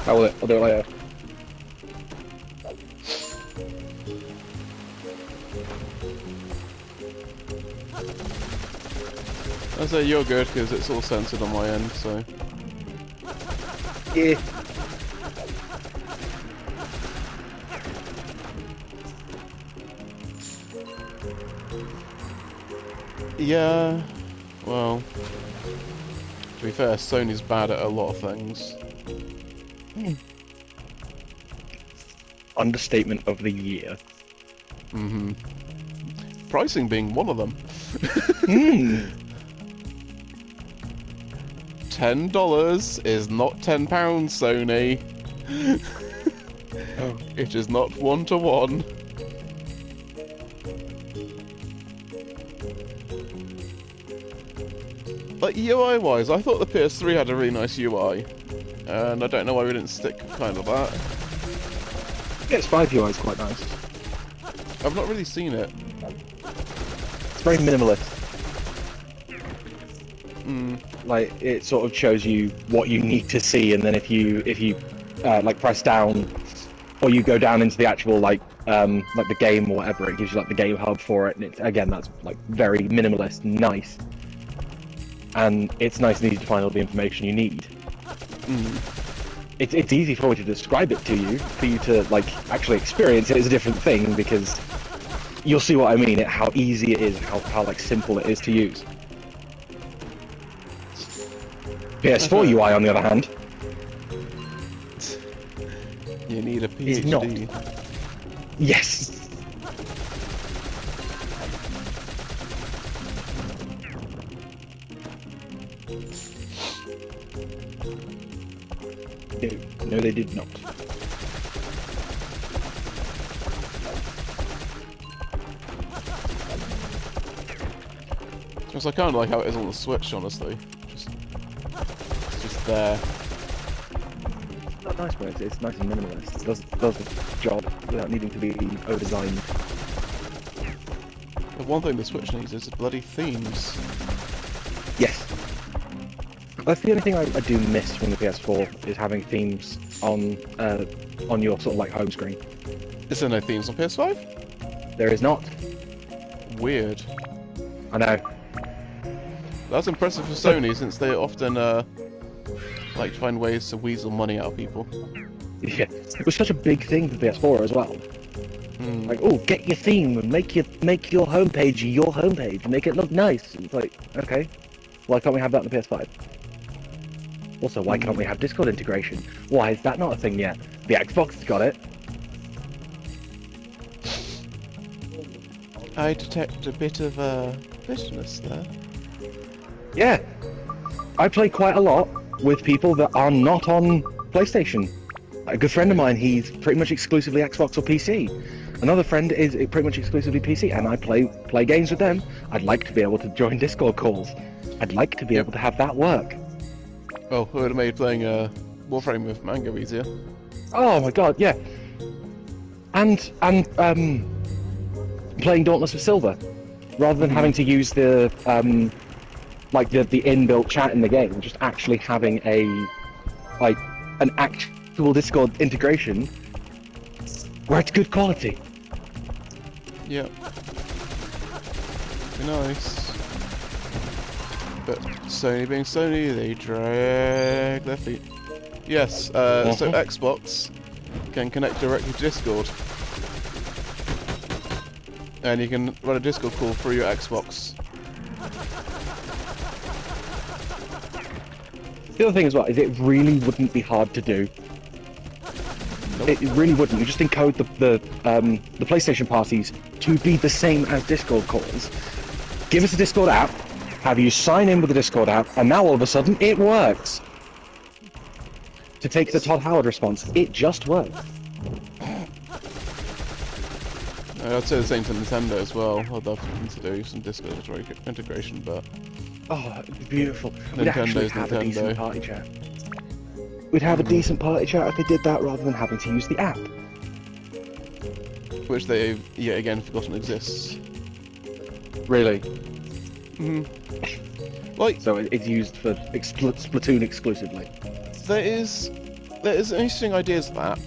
I'll do it later. I say you're good because it's all censored on my end, so. Yeah. Yeah. Well, to be fair, Sony's bad at a lot of things. Understatement of the year. Mm-hmm. Pricing being one of them. $10 is not £10, Sony. Oh. It is not 1-to-1. Like UI wise, I thought the PS3 had a really nice UI. And I don't know why we didn't stick kind of that. PS5 UI is quite nice. I've not really seen it. It's very minimalist. Like it sort of shows you what you need to see, and then if you like press down, or you go down into the actual like the game or whatever, it gives you like the game hub for it, and again that's like very minimalist, nice, and it's nice and easy to find all the information you need. It's easy for me to describe it to you. For you to like actually experience it is a different thing, because you'll see what I mean. How easy it is, how like simple it is to use. PS4 UI, on the other hand, you need a PhD. is not. Yes. No, they did not. I kind of like how it is on the Switch, honestly. It's just there. It's not nice, but it's nice and minimalist. It does the job without needing to be over-designed. The one thing the Switch needs is bloody themes. Yes. That's the only thing I do miss from the PS4, is having themes on your sort of like home screen. Is there no themes on PS5? There is not. Weird. I know. That's impressive for Sony, since they often like to find ways to weasel money out of people. Yeah, it was such a big thing for PS4 as well. Like, oh, get your theme and make your homepage your homepage, make it look nice. It's like, okay, why can't we have that on the PS5? Also, why can't we have Discord integration? Why is that not a thing yet? The Xbox has got it. I detect a bit of bitterness there. Yeah, I play quite a lot with people that are not on PlayStation. A good friend of mine, he's pretty much exclusively Xbox or PC. Another friend is pretty much exclusively PC, and I play games with them. I'd like to be able to join Discord calls. I'd like to be able to have that work. Oh, it would have made playing Warframe with Mango easier. Oh my god, yeah. And playing Dauntless with Silver, rather than having to use the like the inbuilt chat in the game, just actually having an actual Discord integration where it's good quality. Yep. Be nice. But Sony being Sony, they drag their feet. Yes, so Xbox can connect directly to Discord. And you can run a Discord call through your Xbox. The other thing as well is it really wouldn't be hard to do. Nope. It really wouldn't. You just encode the PlayStation parties to be the same as Discord calls. Give us a Discord app, have you sign in with the Discord app, and now all of a sudden it works. To take the Todd Howard response, it just works. I'd say the same to Nintendo as well. I'd love them to do some Discord integration, but oh, it'd be beautiful. We'd actually have a decent Nintendo. party chat. We'd have a decent party chat if they did that, rather than having to use the app. Which they've yet again forgotten exists. Really? Like, So it's used for Splatoon exclusively. there is interesting ideas to that,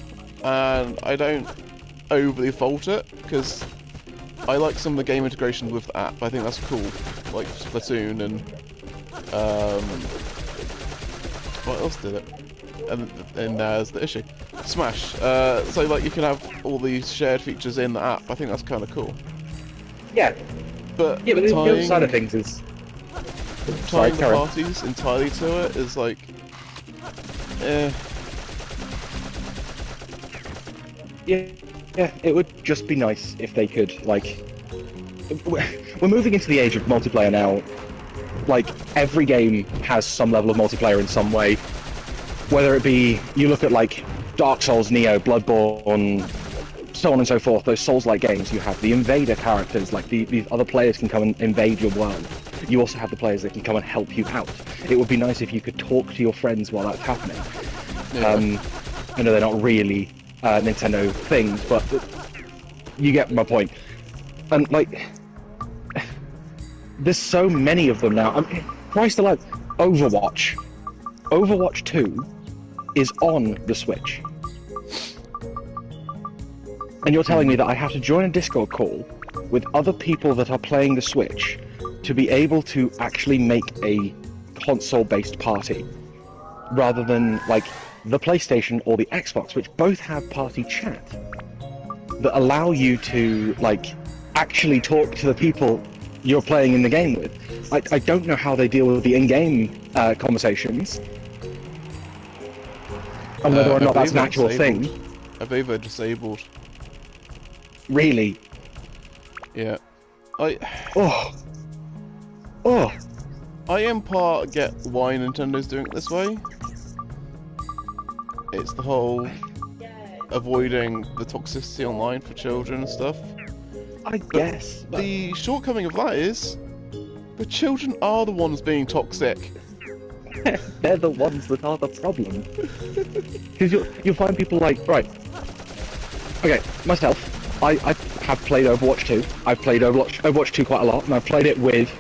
and I don't overly fault it, because I like some of the game integration with the app. I think that's cool, like Splatoon and what else did it? And there's the issue, Smash. So like you can have all these shared features in the app. I think that's kind of cool. Yeah. But Yeah, but the other side of things is tying the parties entirely to it is like, Yeah, it would just be nice if they could, like... We're moving into the age of multiplayer now. Like, every game has some level of multiplayer in some way. Whether it be, you look at, like, Dark Souls, Neo, Bloodborne, so on and so forth, those Souls-like games, you have the invader characters, like, these other players can come and invade your world. You also have the players that can come and help you out. It would be nice if you could talk to your friends while that's happening. yeah. I know they're not really Nintendo things, but you get my point. And like, there's so many of them now. Christ alive, Overwatch. Overwatch 2 is on the Switch. And you're telling me that I have to join a Discord call with other people that are playing the Switch to be able to actually make a console-based party, rather than, like, the PlayStation or the Xbox, which both have party chat that allow you to, like, actually talk to the people you're playing in the game with. I don't know how they deal with the in-game conversations, and whether or not that's an actual thing. I believe they're disabled. Really? Yeah. Oh. I in part get why Nintendo's doing it this way. It's the whole avoiding the toxicity online for children and stuff. I guess. But the shortcoming of that is the children are the ones being toxic. They're the ones that are the problem. Because you'll find people like, right, okay, myself, I have played Overwatch 2. I've played Overwatch 2 quite a lot, and I've played it with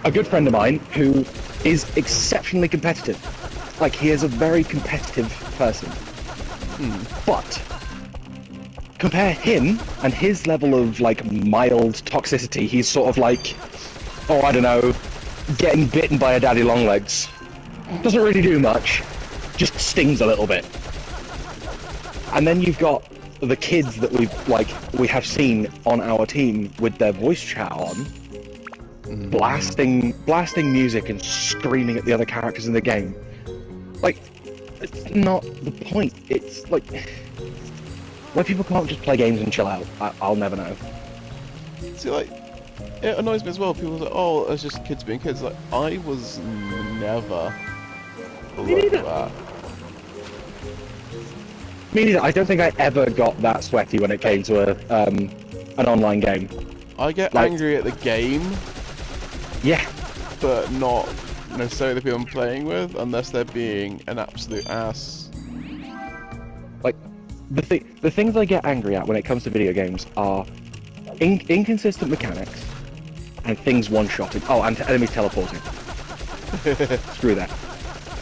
a good friend of mine who is exceptionally competitive. Like, he is a very competitive person. But compare him and his level of, like, mild toxicity. He's sort of like, oh, I don't know, getting bitten by a daddy longlegs. Doesn't really do much, just stings a little bit. And then you've got the kids that we have seen on our team with their voice chat on, blasting music and screaming at the other characters in the game. Like, it's not the point. It's like, why people can't just play games and chill out, I'll never know. See, like, it annoys me as well. People say, oh, it's just kids being kids. Like, I was never like that. Me neither. I don't think I ever got that sweaty when it came to an online game. I get angry at the game. Yeah. But not necessarily the people I'm playing with, unless they're being an absolute ass. Like, the things I get angry at when it comes to video games are inconsistent mechanics and things one-shotting. Oh, and enemies teleporting. Screw that.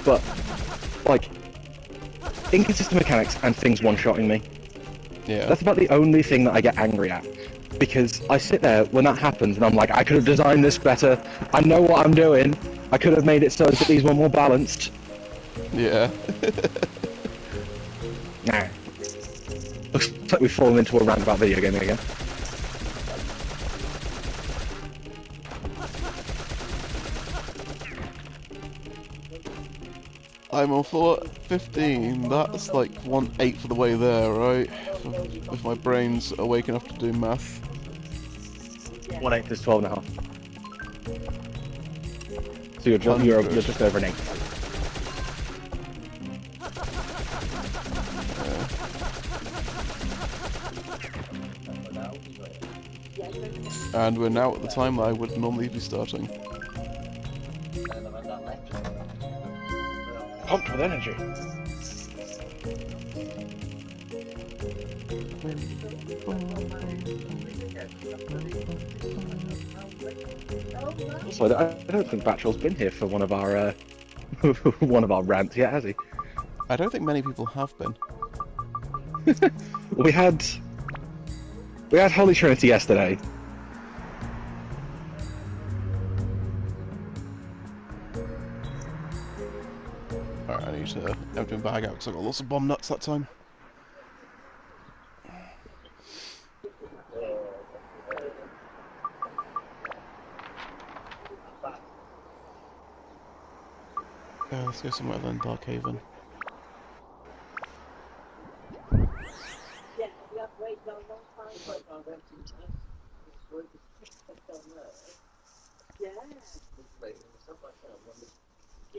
But, like, inconsistent mechanics and things one-shotting me. Yeah. That's about the only thing that I get angry at. Because I sit there when that happens and I'm like, I could have designed this better. I know what I'm doing. I could have made it so that these were more balanced. Yeah. Nah. Looks like we've fallen into a rant about video gaming again. I'm on floor 15, that's like 1/8 of the way there, right? If my brain's awake enough to do math. 1/8 is 12.5. So you're just over an 8. And we're now at the time that I would normally be starting. Pumped with energy. Also, I don't think Batchel's been here for one of our one of our rants yet, has he? I don't think many people have been. we had Holy Trinity yesterday. Alright, I need to empty my bag out because I got lots of bomb nuts that time. Let's go somewhere other than Darkhaven.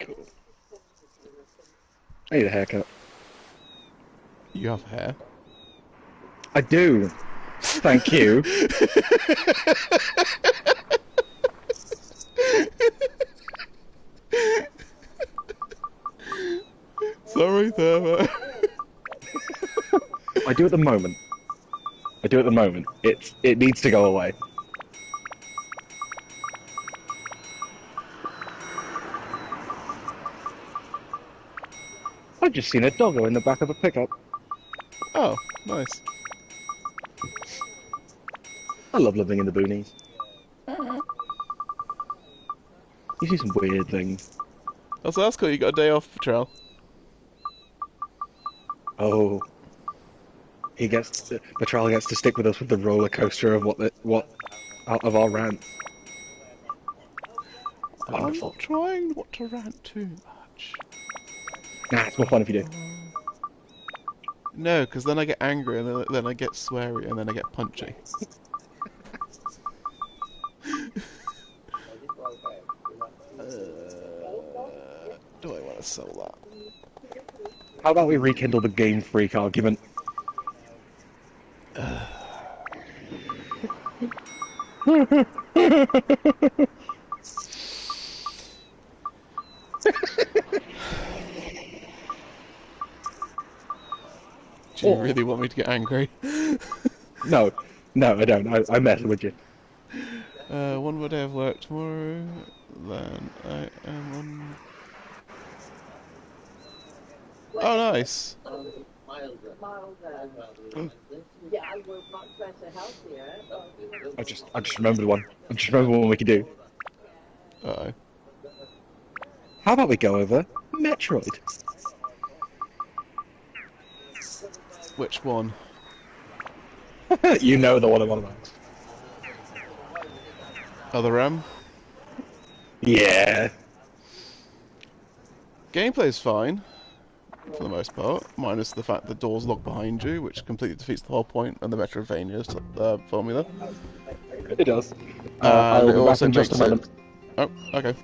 Cool. I need a haircut. You have hair? I do. Thank you. Sorry, Thermo. I do at the moment. It needs to go away. I've just seen a doggo in the back of a pickup. Oh, nice. I love living in the boonies. You see some weird things. Also, that's cool. You got a day off, Patrol. Oh, Patrol gets to stick with us with the roller coaster of what out of our rant. I'm Wonderful. trying not to rant too much. Nah, it's more fun if you do. No, because then I get angry, and then I get sweary, and then I get punchy. Do I want to sell that? How about we rekindle the Game Freak argument? Do you really want me to get angry? No, I don't. I mess with you. One more day of work tomorrow, then I am on... Oh, nice! I just remembered one. I just remembered one we could do. Uh-oh. How about we go over Metroid? Which one? You know the one I'm on about. Other M? Yeah. Gameplay's fine, for the most part, minus the fact the doors lock behind you, which completely defeats the whole point of the Metroidvania formula. It does. And I'll it be back also in just a makes it... moment. Oh, okay.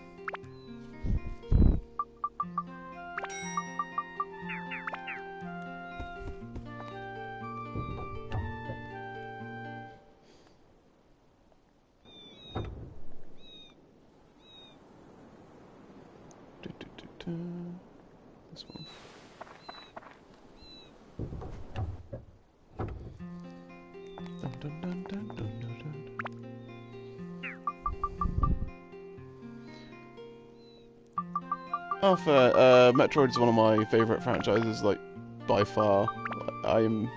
This one. Dun, dun, dun, dun, dun, dun, dun. Oh, fair. Metroid is one of my favourite franchises, like, by far. I'm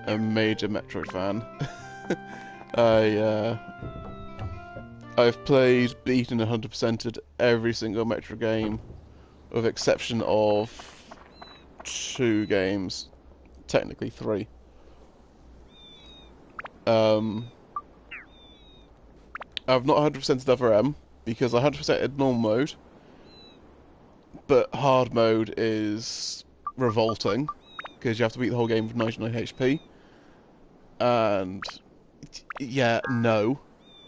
a major Metroid fan. I've played, beaten, and 100%ed every single Metroid game, with exception of 2 games, technically 3. I've not 100%ed Other M, because I 100%ed normal mode, but hard mode is revolting, because you have to beat the whole game with 99 HP, and yeah, no,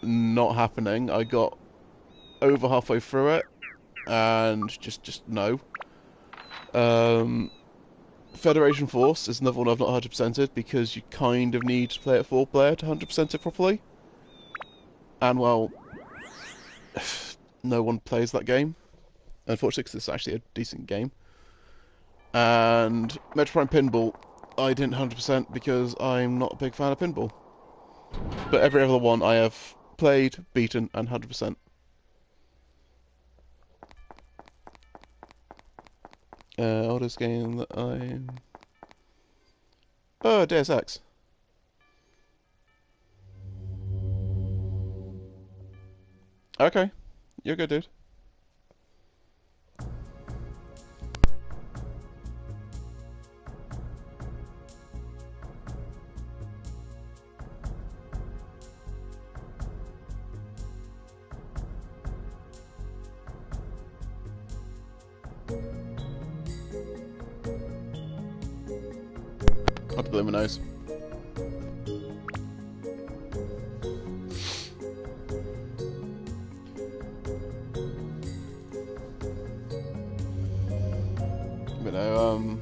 not happening. I got over halfway through it, and just no. Federation Force is another one I've not 100%ed, because you kind of need to play it 4-player to 100% it properly. And, well, no one plays that game. Unfortunately, because it's actually a decent game. And Metro Prime Pinball, I didn't 100% because I'm not a big fan of pinball. But every other one I have played, beaten, and 100%. Oldest game that I'm... Oh, Deus Ex. Okay. You're good, dude. Up the blooming nose. But no,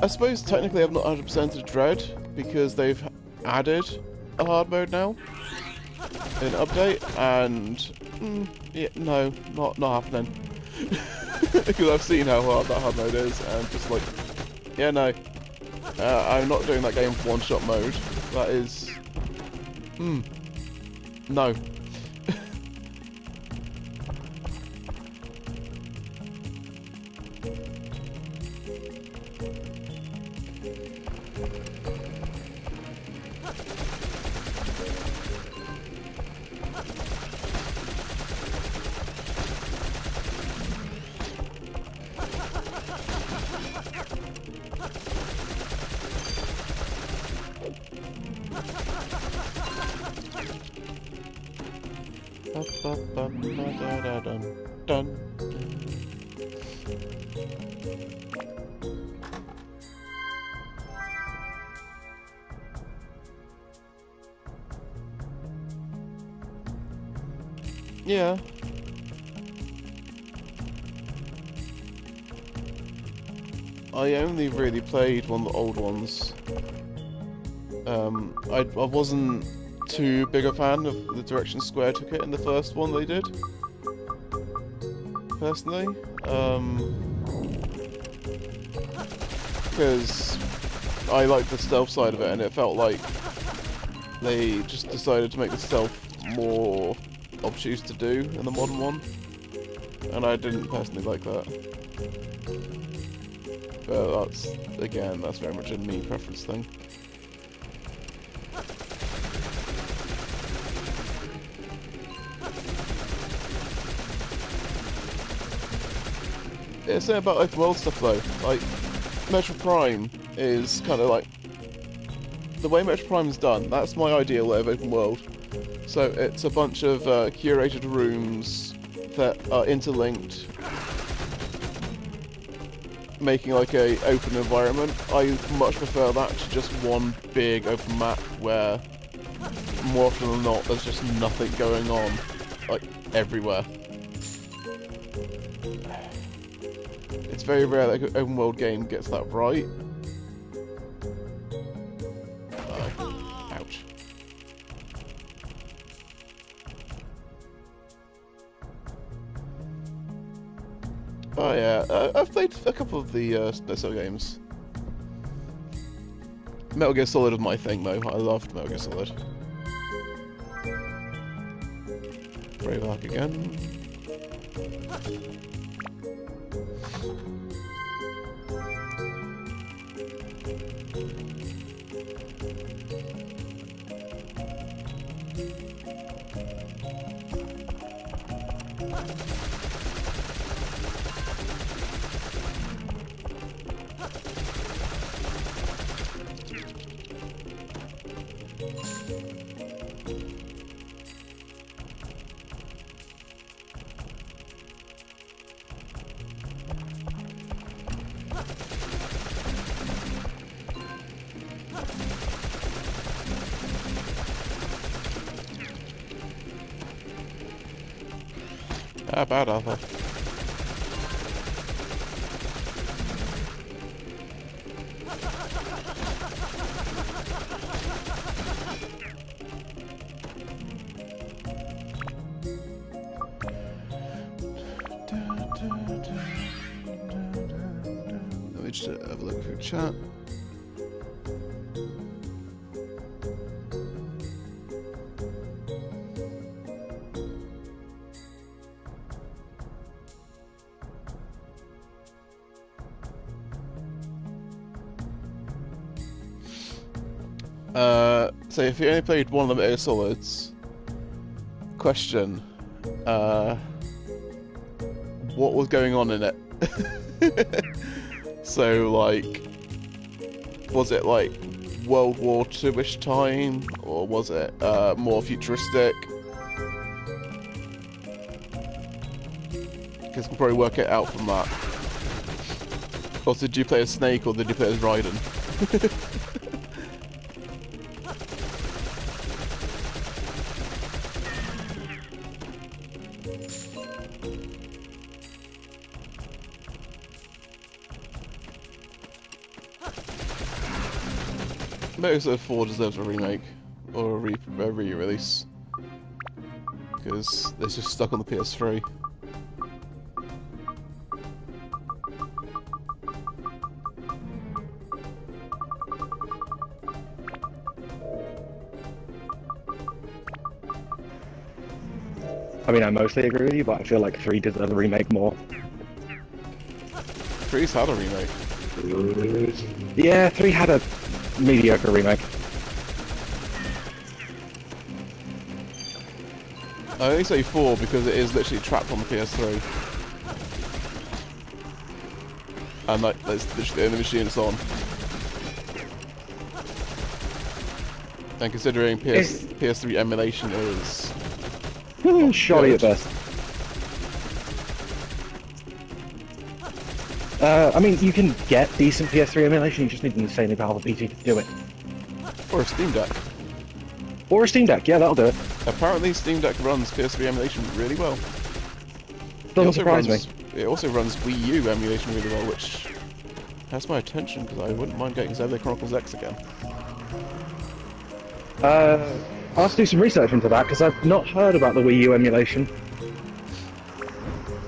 I suppose technically I've not 100%ed Dread, because they've added a hard mode now in update, and yeah, no, not happening. Because I've seen how hard that hard mode is, and just like, yeah, no, I'm not doing that game one-shot mode. That is, no. Dun. Yeah. I only really played one of the old ones. I wasn't too big a fan of the direction Square took it in the first one they did. Personally. Because I liked the stealth side of it, and it felt like they just decided to make the stealth more obtuse to do in the modern one. And I didn't personally like that. But that's, again, that's very much a me preference thing. It's something about open world stuff though. Like, Metro Prime is kind of like... The way Metro Prime's done, that's my ideal of open world. So it's a bunch of curated rooms that are interlinked, making like a open environment. I much prefer that to just one big open map where more often than not there's just nothing going on, like, everywhere. It's very rare that an open world game gets that right. Ouch. Oh yeah, I've played a couple of the No7 games. Metal Gear Solid was my thing though, I loved Metal Gear Solid. Brave Arc again. How bad are they? Let me just have a look through chat. So if you only played one of the Metal Gear Solids, question, what was going on in it? So, like, was it like World War II-ish time, or was it more futuristic? Because you can probably work it out from that. Or did you play as Snake, or did you play as Raiden? Metal Gear 4 deserves a remake, or a re-release, because it's just stuck on the PS3. I mean, I mostly agree with you, but I feel like 3 deserves a remake more. 3's had a remake. Yeah, 3 had a mediocre remake. I only say 4 because it is literally trapped on the PS3. And like, that's literally the only machine it's on. And considering PS3 emulation is Shoddy at good. best. I mean, you can get decent PS3 emulation, you just need an insanely powerful PC to do it. Or a Steam Deck. Or a Steam Deck, yeah, that'll do it. Apparently, Steam Deck runs PS3 emulation really well. Doesn't surprise me. It also runs Wii U emulation really well, which has my attention because I wouldn't mind getting Zelda Chronicles X again. I'll have to do some research into that, because I've not heard about the Wii U emulation.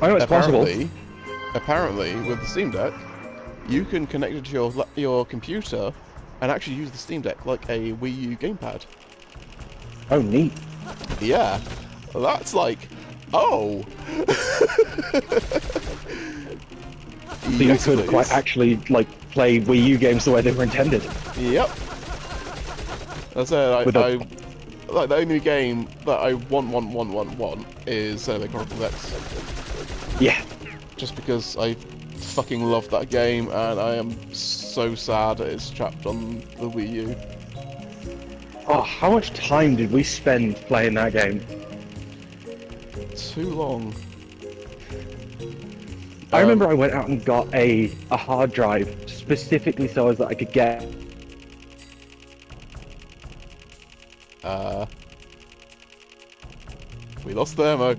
I know it's possible. Apparently, with the Steam Deck, you can connect it to your computer and actually use the Steam Deck like a Wii U gamepad. Oh, neat. Yeah, that's like, oh. So you could quite actually, like, play Wii U games the way they were intended. Yep. That's it. Like the only game that I want is Zelda Chronicles X. Yeah. Just because I fucking love that game and I am so sad that it's trapped on the Wii U. Oh, how much time did we spend playing that game? Too long. I remember I went out and got a hard drive specifically so as that I could get... We lost the ammo.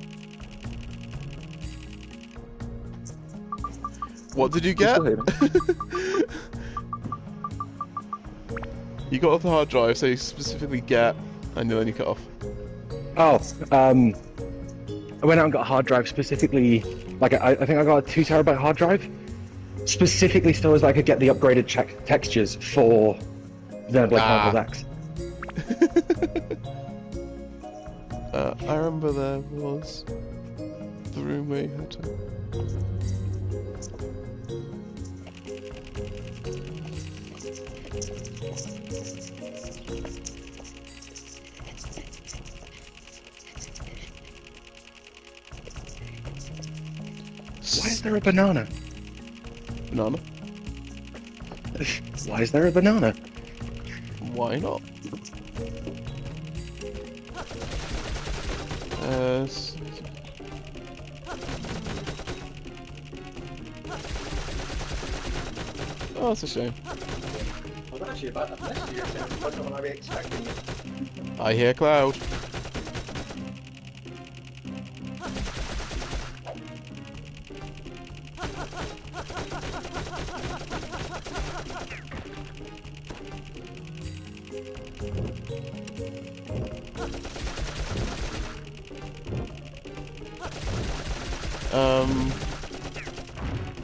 What did you get? You got off the hard drive, so you specifically get, and then you cut off. Oh, I went out and got a hard drive specifically, like, I think I got a 2 terabyte hard drive, specifically so as I could get the upgraded textures for Xenoblade Chronicles X. I remember there was the room where you had to... Why is there a banana? Banana? Why is there a banana? Why not? Oh, that's a shame. I was actually about to message you again. What am I expecting? I hear Cloud.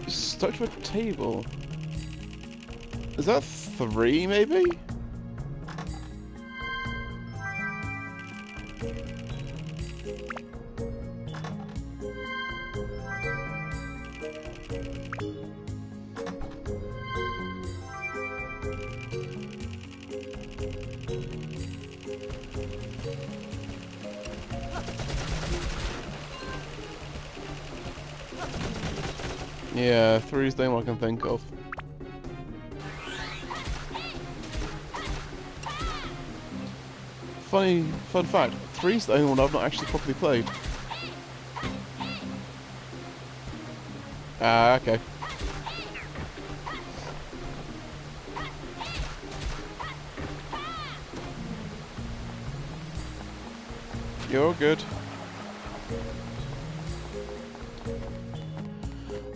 Stuck to a table. Is that 3, maybe? Yeah, 3's the only one I can think of. Fun fact, 3's the only one I've not actually properly played. Ah, okay. You're good.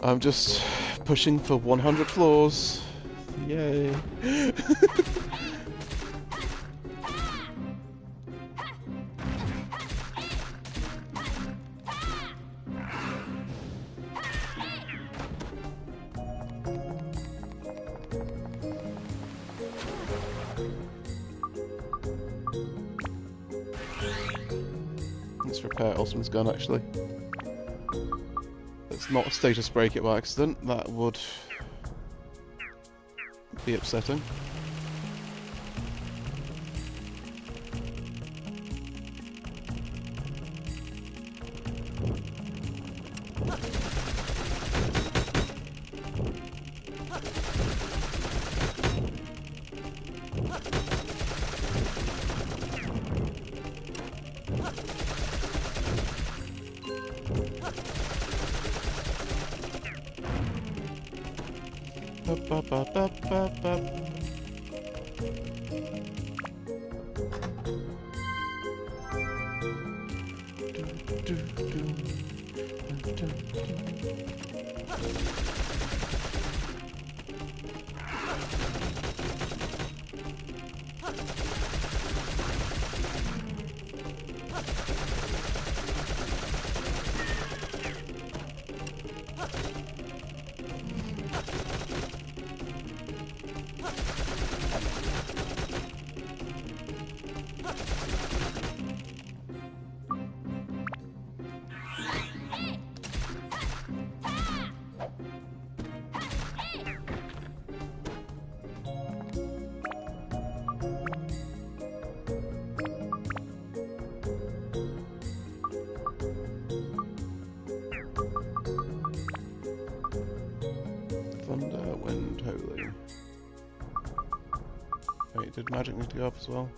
I'm just pushing for 100 floors. Yay. Let's repair Osman's gun, actually. Let's not status break it by accident. That would be upsetting. Thunder, wind, holy. Wait, did magic need to go up as well?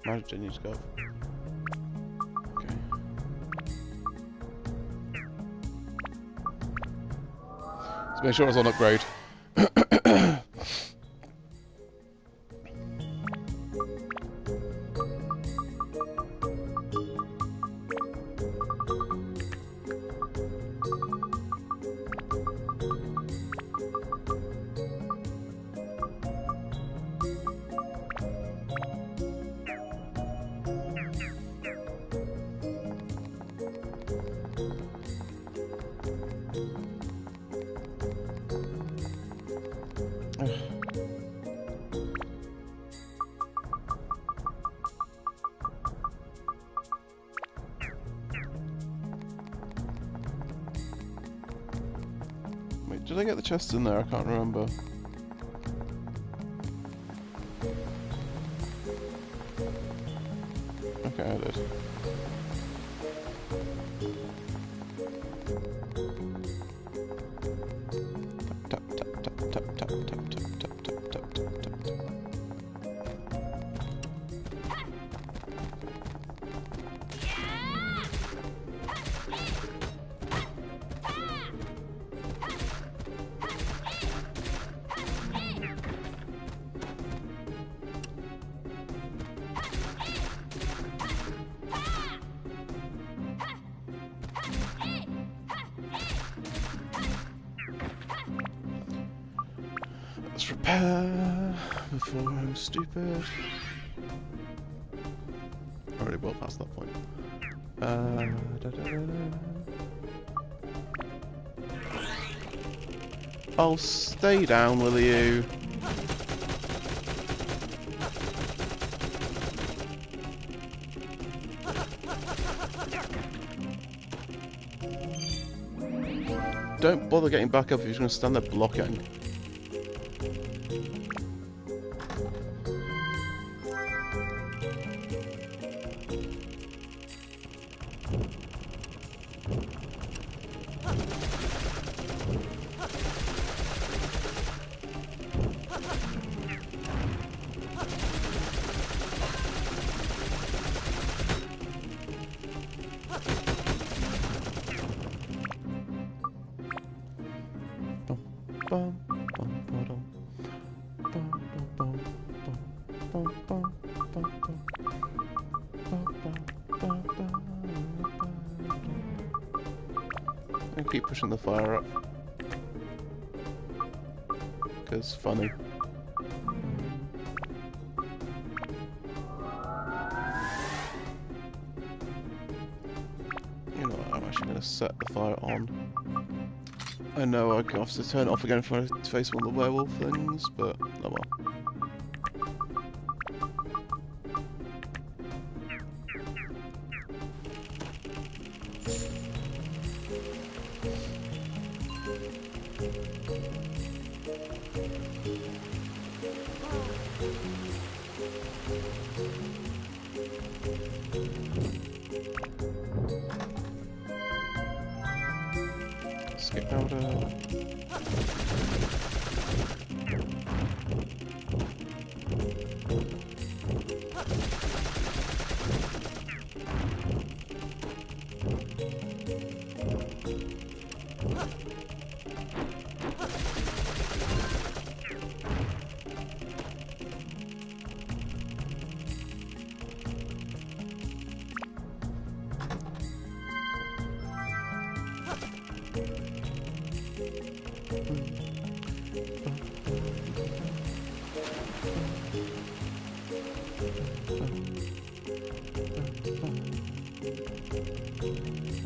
Magic did need to go up. Okay. Let's make sure it's on upgrade. Wait, did I get the chests in there? I can't remember. Okay, I did. Tap, tap, tap, tap, tap, tap, tap, tap, tap, tap, tap, tap, tap, tap. Let's repair before I'm stupid. Already well past that point. Da, da, da, da. Oh, stay down, will you? Don't bother getting back up if you're going to stand there blocking. And keep pushing the fire up. Because funny. You know what, I'm actually going to set the fire on. I know I can have to turn it off again if I face one of the werewolf things, but oh well. Skip powder.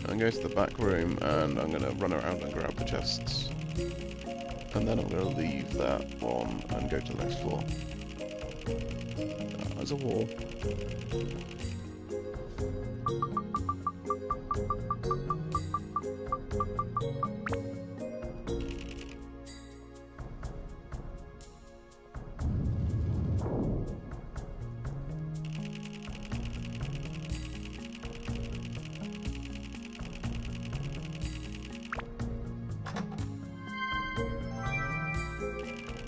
I'm going to the back room and I'm going to run around and grab the chests. And then I'm going to leave that on and go to the next floor. There's a wall.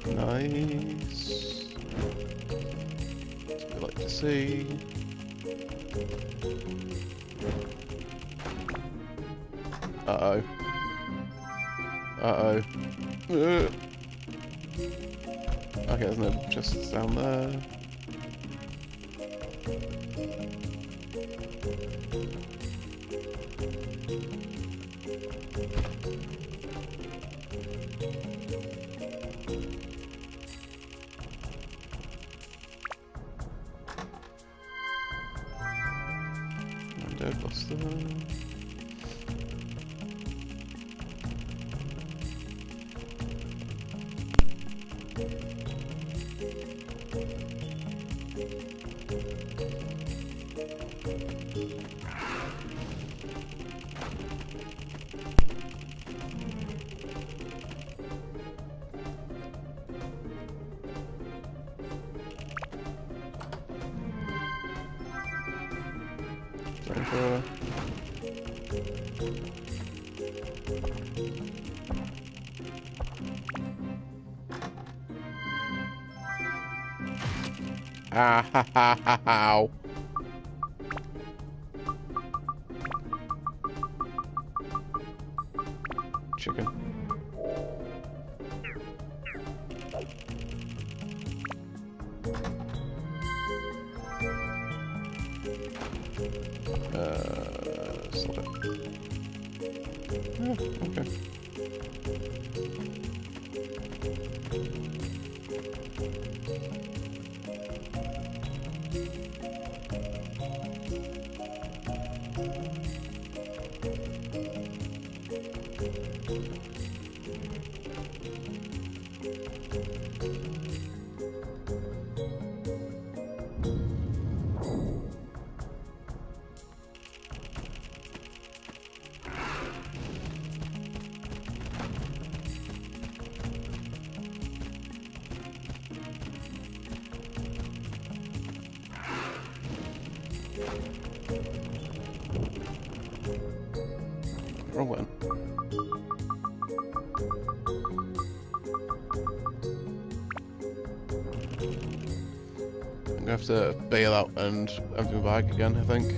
Nice. That's what we like to see. Uh-oh. Uh-oh. Okay, there's no chests down there. Dead Buster. Flamethrower. Ah ha ha ha ha. Chicken. Stop it. Oh, okay. Wrong one. I'm gonna have to bail out and empty my bag again, I think.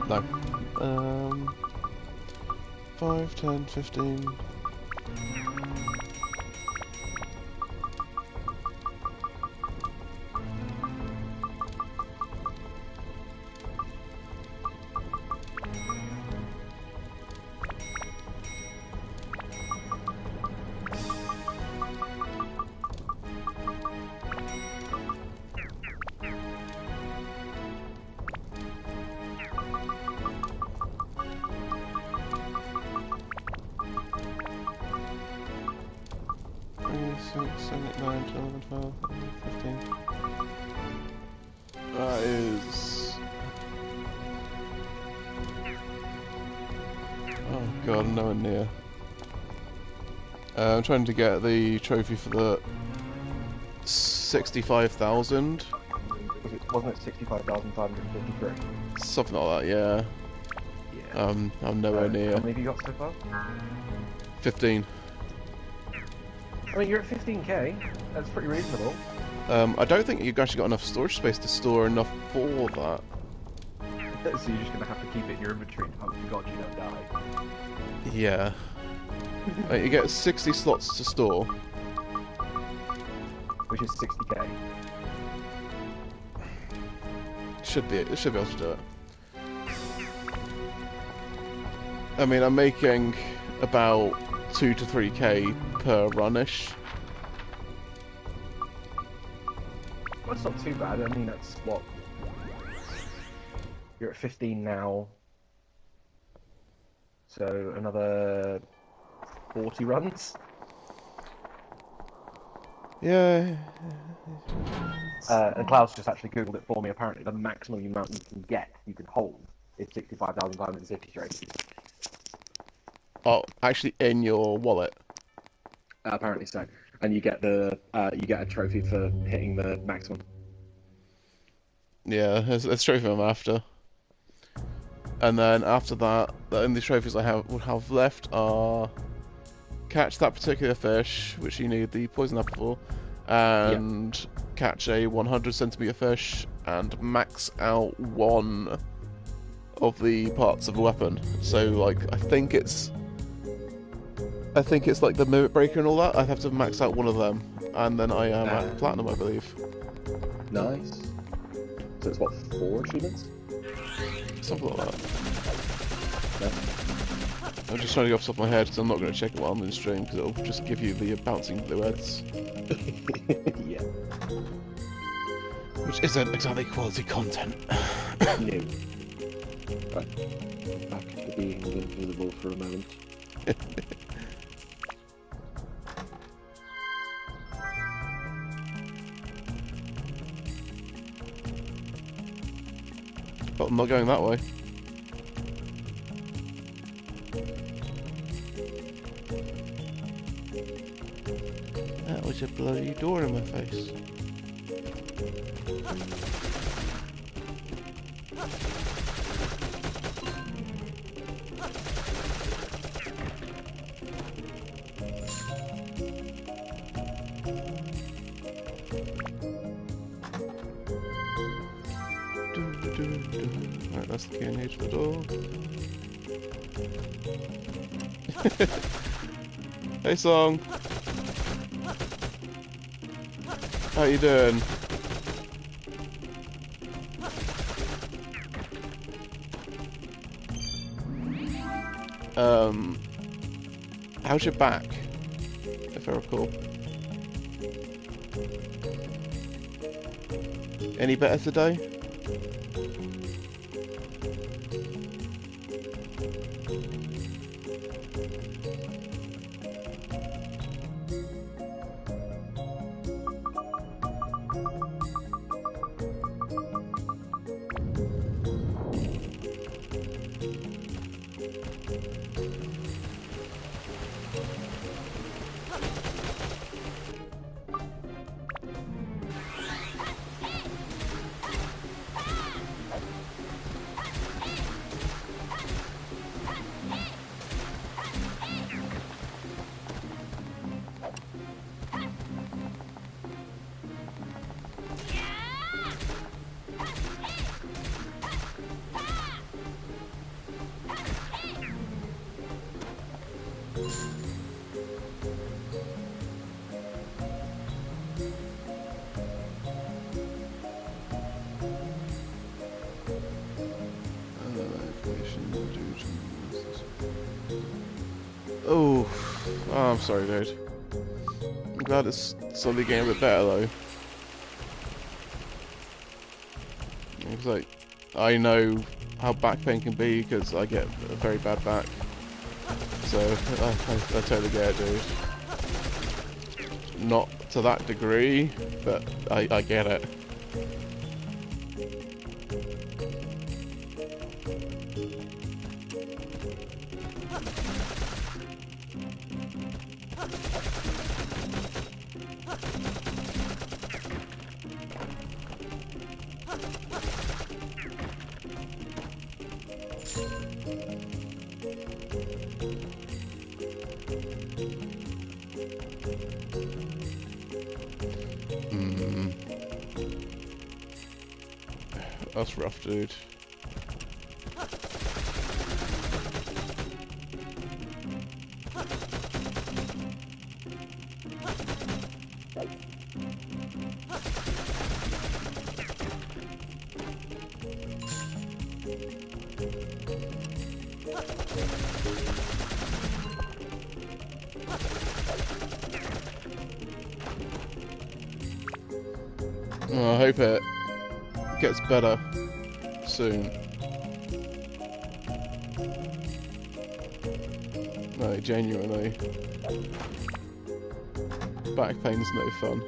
No. 5, 10, 15. 7, 8, 9, 10, 11, 12, 15. That is... Oh god, nowhere near. I'm trying to get the trophy for the 65,000. Wasn't it 65,553? Something like that, yeah. Yeah. I'm nowhere near. How many have you got so far? 15. I mean, you're at 15k. That's pretty reasonable. I don't think you've actually got enough storage space to store enough for that. So you're just gonna have to keep it in your inventory and hope to God you don't die. Yeah. You get 60 slots to store. Which is 60k. Should be able to do it. I mean, I'm making about 2 to 3k per runish. Well, that's not too bad. I mean, that's what... You're at 15 now. So, another 40 runs? Yeah. And Klaus just actually googled it for me. Apparently, the maximum amount you can hold is 65,553. Oh, actually in your wallet. Apparently so, and you get a trophy for hitting the maximum. Yeah, that's the trophy I'm after. And then after that, the only trophies I would have left are catch that particular fish, which you need the poison apple for, and catch a 100 centimeter fish, and max out one of the parts of a weapon. So, like, I think it's like the Mimic Breaker and all that. I have to max out one of them, and then I am at platinum, I believe. Nice. So it's what, 4 achievements? Something like that. No. I'm just trying to go off the top of my head because I'm not going to check it while I'm in stream because it'll just give you the bouncing blue heads. Yeah. Which isn't exactly quality content. No. Right. Back to being invisible for a moment. But I'm not going that way. That was a bloody door in my face. Right, that's the key I need for the door. Hey Song! How you doing? How's your back? If I recall. Any better today? Oh, I'm sorry, dude. I'm glad it's slowly getting a bit better, though. It's like, I know how back pain can be, because I get a very bad back. So, I totally get it, dude. not to that degree, but I get it. That's rough, dude. Oh, I hope it gets better soon. No, genuinely. Back pain's no fun.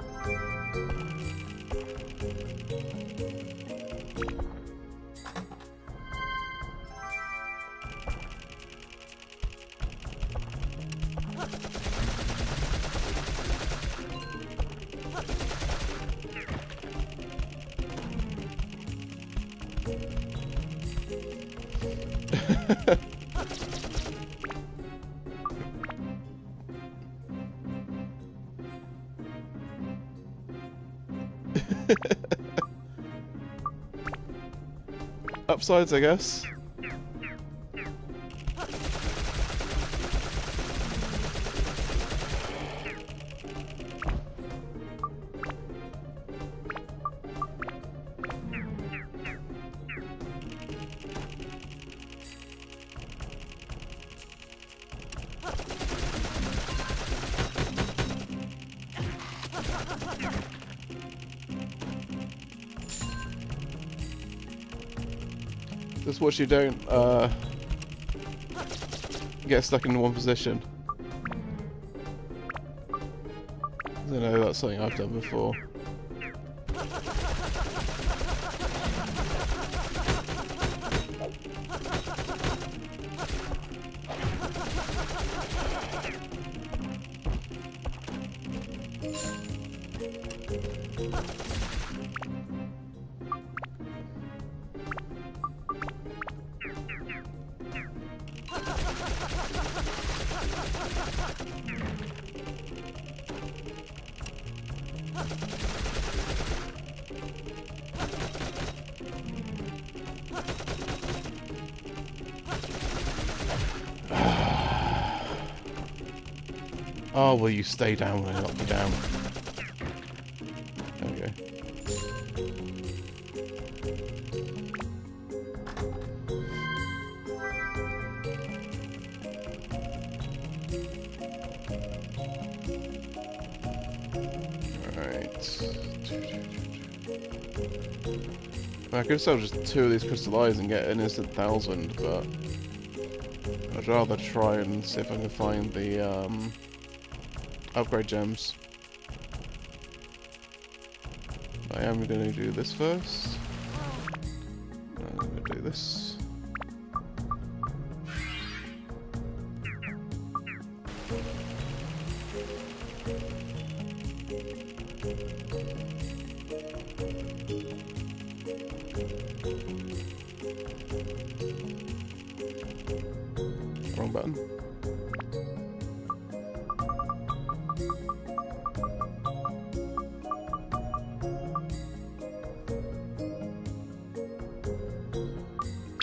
Upsides, I guess. Just watch you don't get stuck in one position. I know that's something I've done before. Oh, will you stay down when I knock you down? There we go. Alright. I could sell just 2 of these crystal eyes and get an instant 1,000, but I'd rather try and see if I can find the upgrade gems. I am going to do this first. I'm going to do this. Wrong button.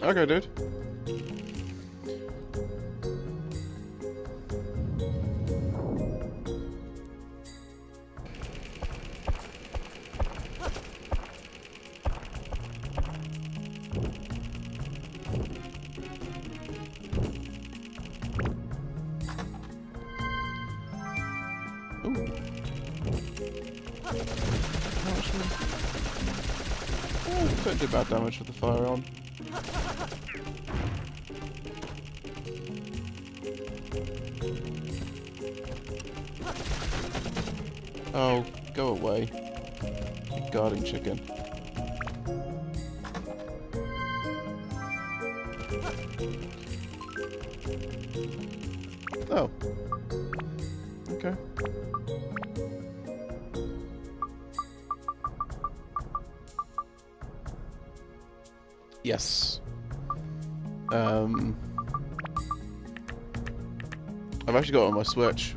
Okay, dude. Ooh. Oh, don't do bad damage with the fire on. Oh, go away. Guarding chicken. Oh. Okay. Yes. I've actually got it on my Switch.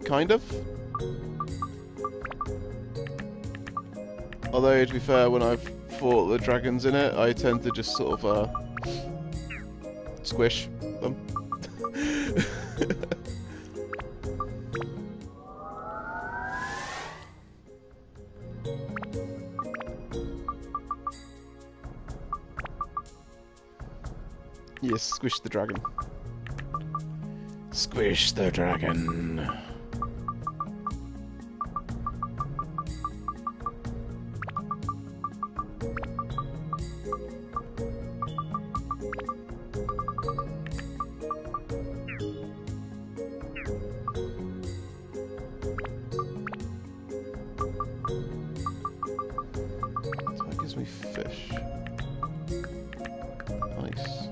Kind of. Although, to be fair, when I've fought the dragons in it, I tend to just sort of, squish them. Yes, squish the dragon. Squish the dragon. So that gives me fish. Nice.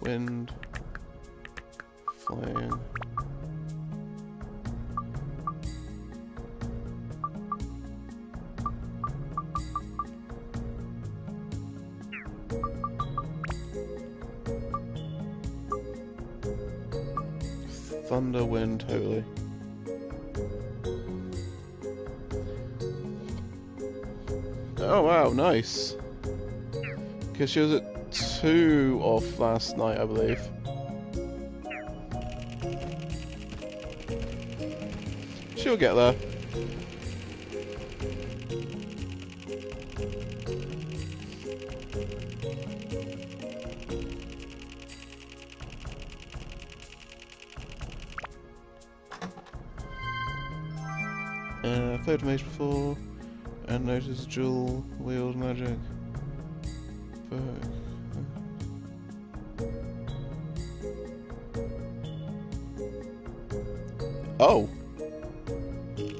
Wind, flying. Thunder, wind, holy. Oh wow, nice. Because she was at 2 off last night, I believe. She'll get there. Played mage before, and noticed dual wield magic. Oh!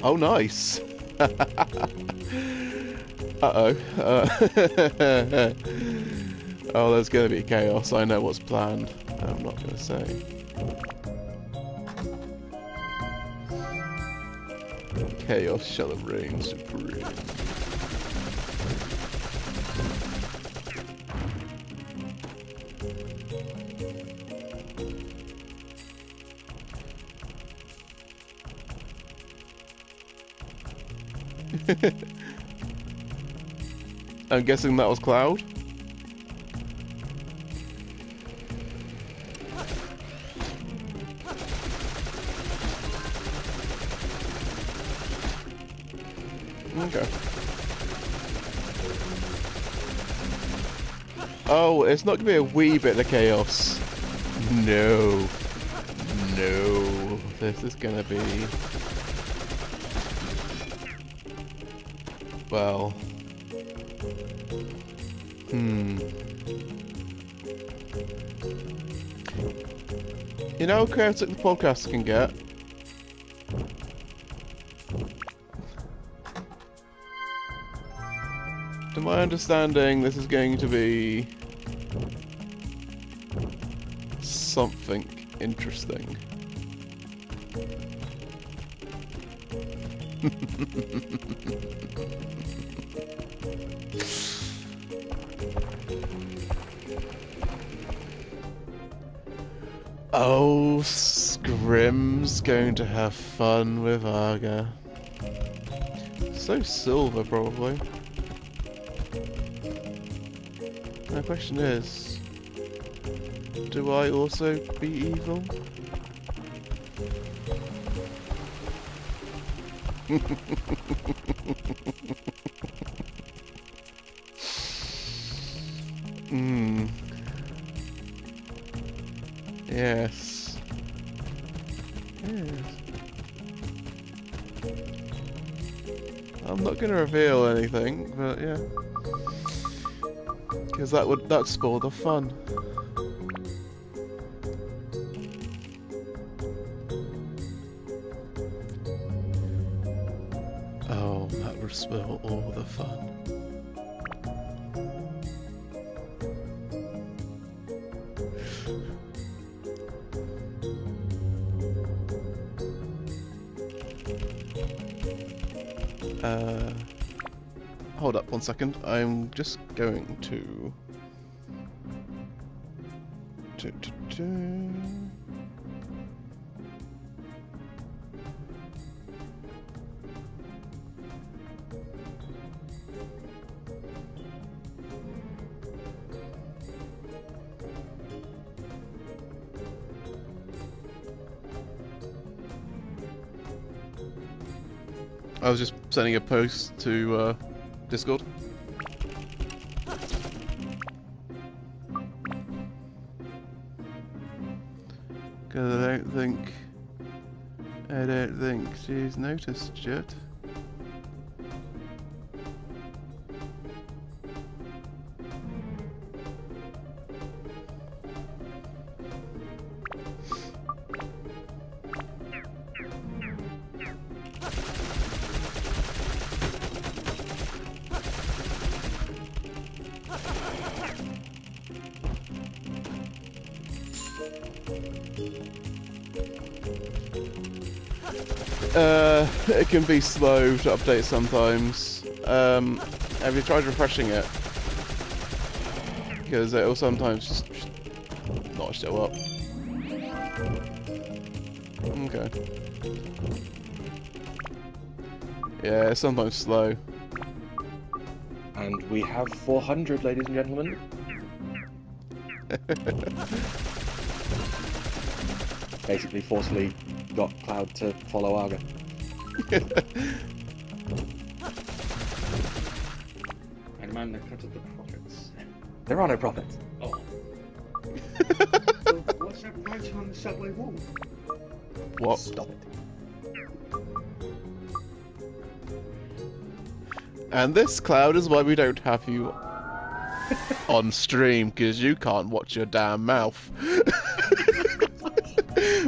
Oh, nice! Uh-oh. Oh, there's gonna be chaos. I know what's planned. I'm not gonna say. Chaos shall reign supreme. I'm guessing that was Cloud. Okay. Oh, it's not gonna be a wee bit of chaos. No. No. This is gonna be... well... You know how chaotic the podcast can get? To my understanding, this is going to be... something interesting. Oh, Scrim's going to have fun with Arga. So silver, probably. My question is, do I also be evil? Hmm. Yes. Yes. I'm not gonna reveal anything, but yeah. Because that'd spoil the fun. Oh, that would spoil all the fun. Hold up 1 second. I'm just going to... I was just sending a post to Discord. Because I don't think she's noticed yet. It can be slow to update sometimes. Have you tried refreshing it? Because it will sometimes just not show up. Okay. Yeah, it's sometimes slow. And we have 400, ladies and gentlemen. Basically forcefully got Cloud to follow Arga. And man, they cut up the profits. There are no profits. Oh. Well, what's that writing on the subway wall? What? Stop it. And this, Cloud, is why we don't have you on stream, because you can't watch your damn mouth.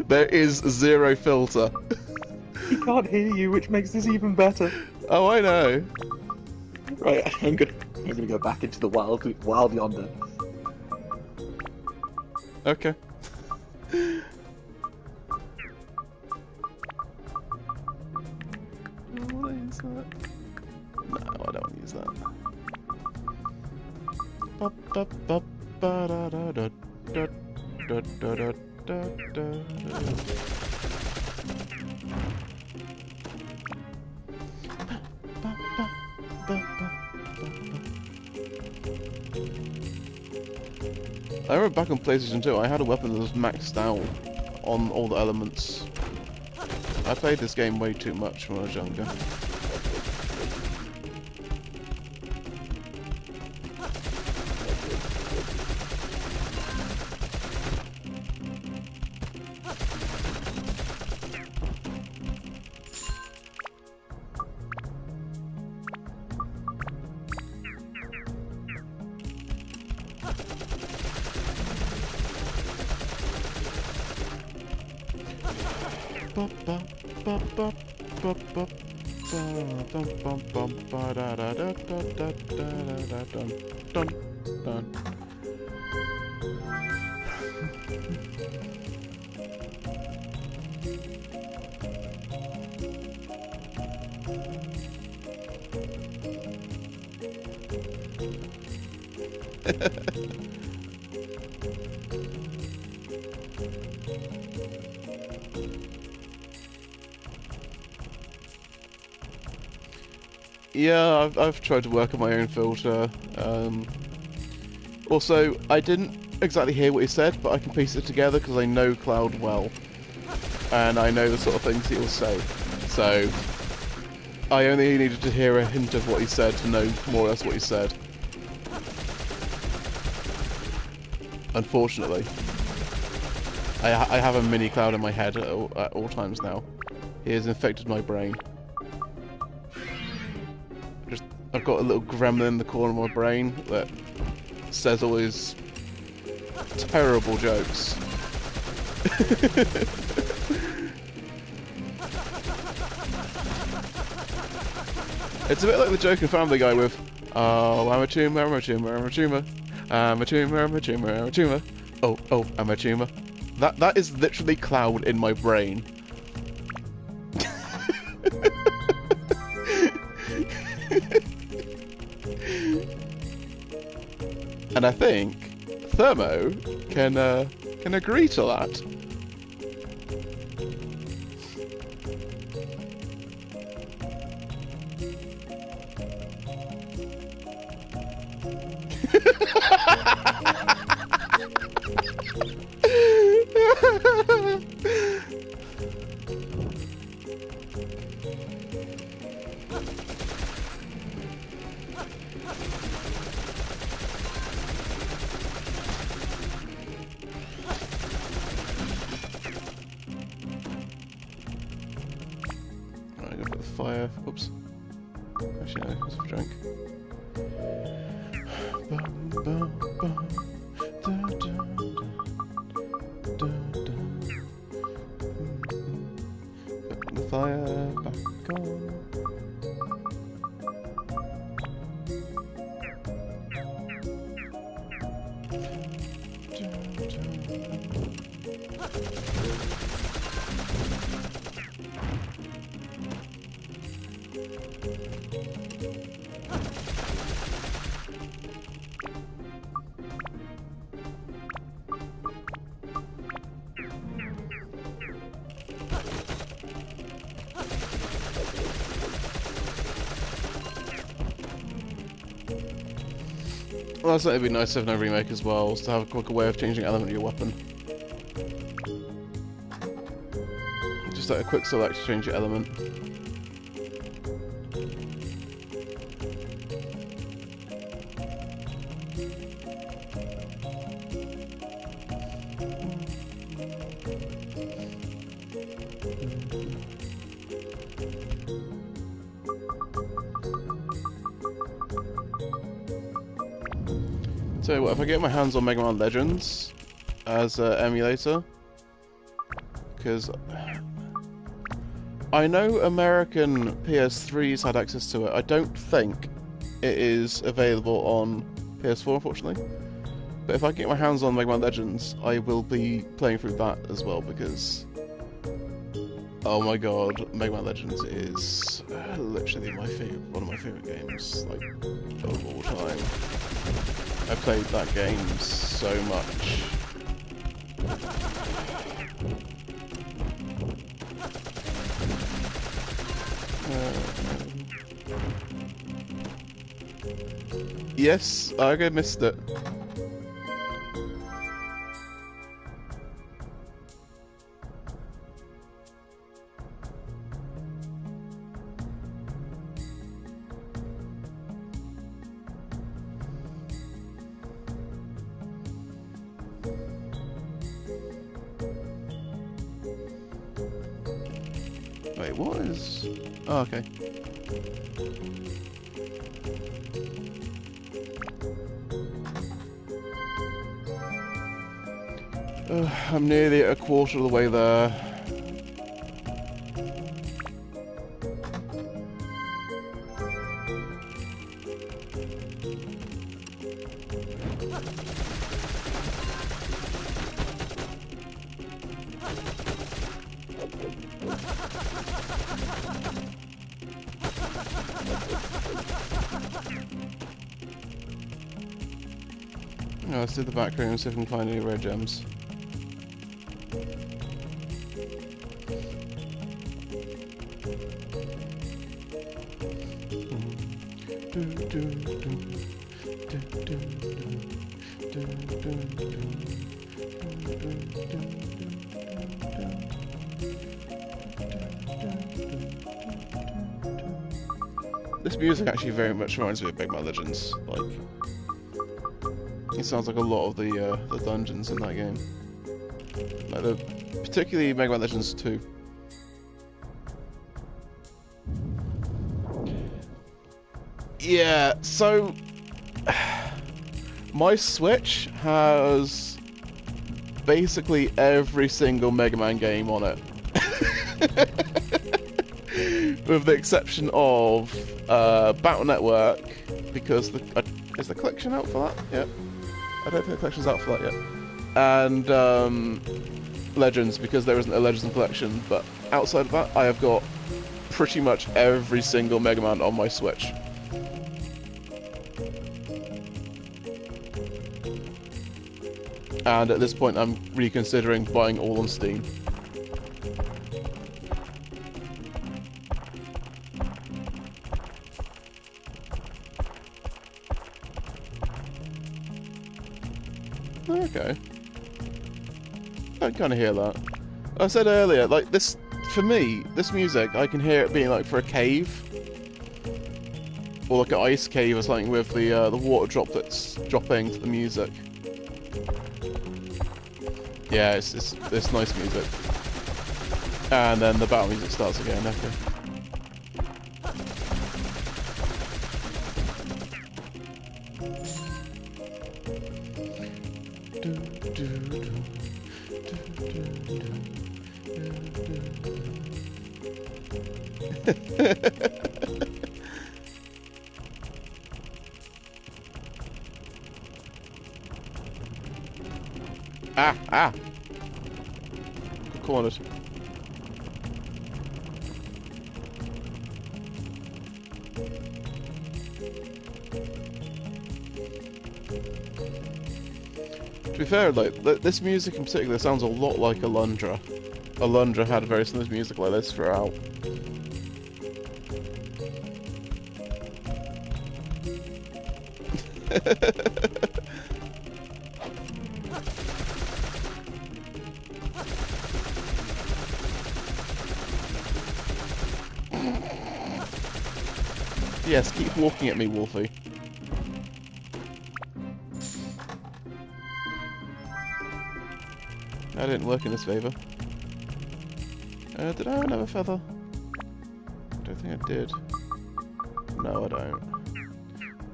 There is zero filter. He can't hear you, which makes this even better. Oh, I know. Right, I'm gonna go back into the wild yonder. Okay. What is that? No, I don't want to use that. I remember back on PlayStation 2, I had a weapon that was maxed out on all the elements. I played this game way too much when I was younger. Yeah, I've tried to work on my own filter. Also, I didn't exactly hear what he said, but I can piece it together because I know Cloud well. And I know the sort of things he'll say. So, I only needed to hear a hint of what he said to know more or less what he said. Unfortunately. I have a mini cloud in my head at all times now. He has infected my brain. I've got a little gremlin in the corner of my brain that says all his terrible jokes. It's a bit like the joke in Family Guy with, oh, I'm a tumor, I'm a tumor, I'm a tumor. I'm a tumor, I'm a tumor, I'm a tumor. Oh, I'm a tumor. That is literally Cloud in my brain. And I think Thermo can agree to that. I'm gonna put the fire. Oops. Actually, no, it's a drink. Put the fire back on. Well, that's it'd be nice to have no remake as well, to have a quicker way of changing element of your weapon. Just like a quick select to change your element. So what, if I get my hands on Mega Man Legends as an emulator, because I know American PS3s had access to it. I don't think it is available on PS4, unfortunately. But if I get my hands on Mega Man Legends, I will be playing through that as well, because oh my god, Mega Man Legends is literally one of my favourite games, like, of all time. I played that game so much. Yes, I missed it. Wait, what is... Oh, okay. I'm nearly at a quarter of the way there. Oh, let's do the back room, see if we can find any rare gems. This music actually very much reminds me of Mega Man Legends. Like, it sounds like a lot of the dungeons in that game. Like particularly Mega Man Legends 2. Yeah, so my Switch has basically every single Mega Man game on it. With the exception of Battle Network, because is the collection out for that? Yeah. I don't think the collection's out for that yet. And Legends, because there isn't a Legends collection, but outside of that, I have got pretty much every single Mega Man on my Switch. And at this point, I'm reconsidering buying all on Steam. Okay. I kind of hear that. I said earlier, like, this, for me, this music, I can hear it being like for a cave. Or like an ice cave or something with the water drop that's dropping to the music. Yeah, it's nice music. And then the battle music starts again, okay. Ah! Cornered. To be fair, like, this music in particular sounds a lot like Alundra. Alundra had very similar music like this throughout. Yes, keep walking at me, Wolfie. That didn't work in this favour. Did I have another feather? I don't think I did. No, I don't.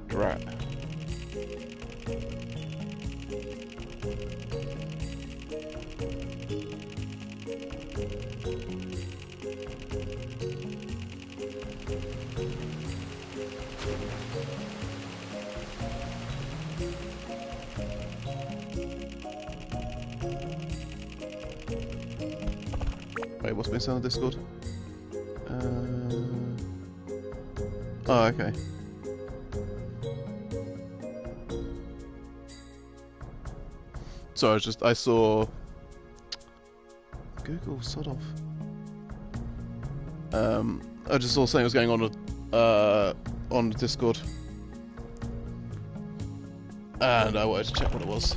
Drat. Wait, what's been said on Discord? Oh, okay. Sorry, I saw... Google, sort of. I just saw something was going on Discord. And I wanted to check what it was.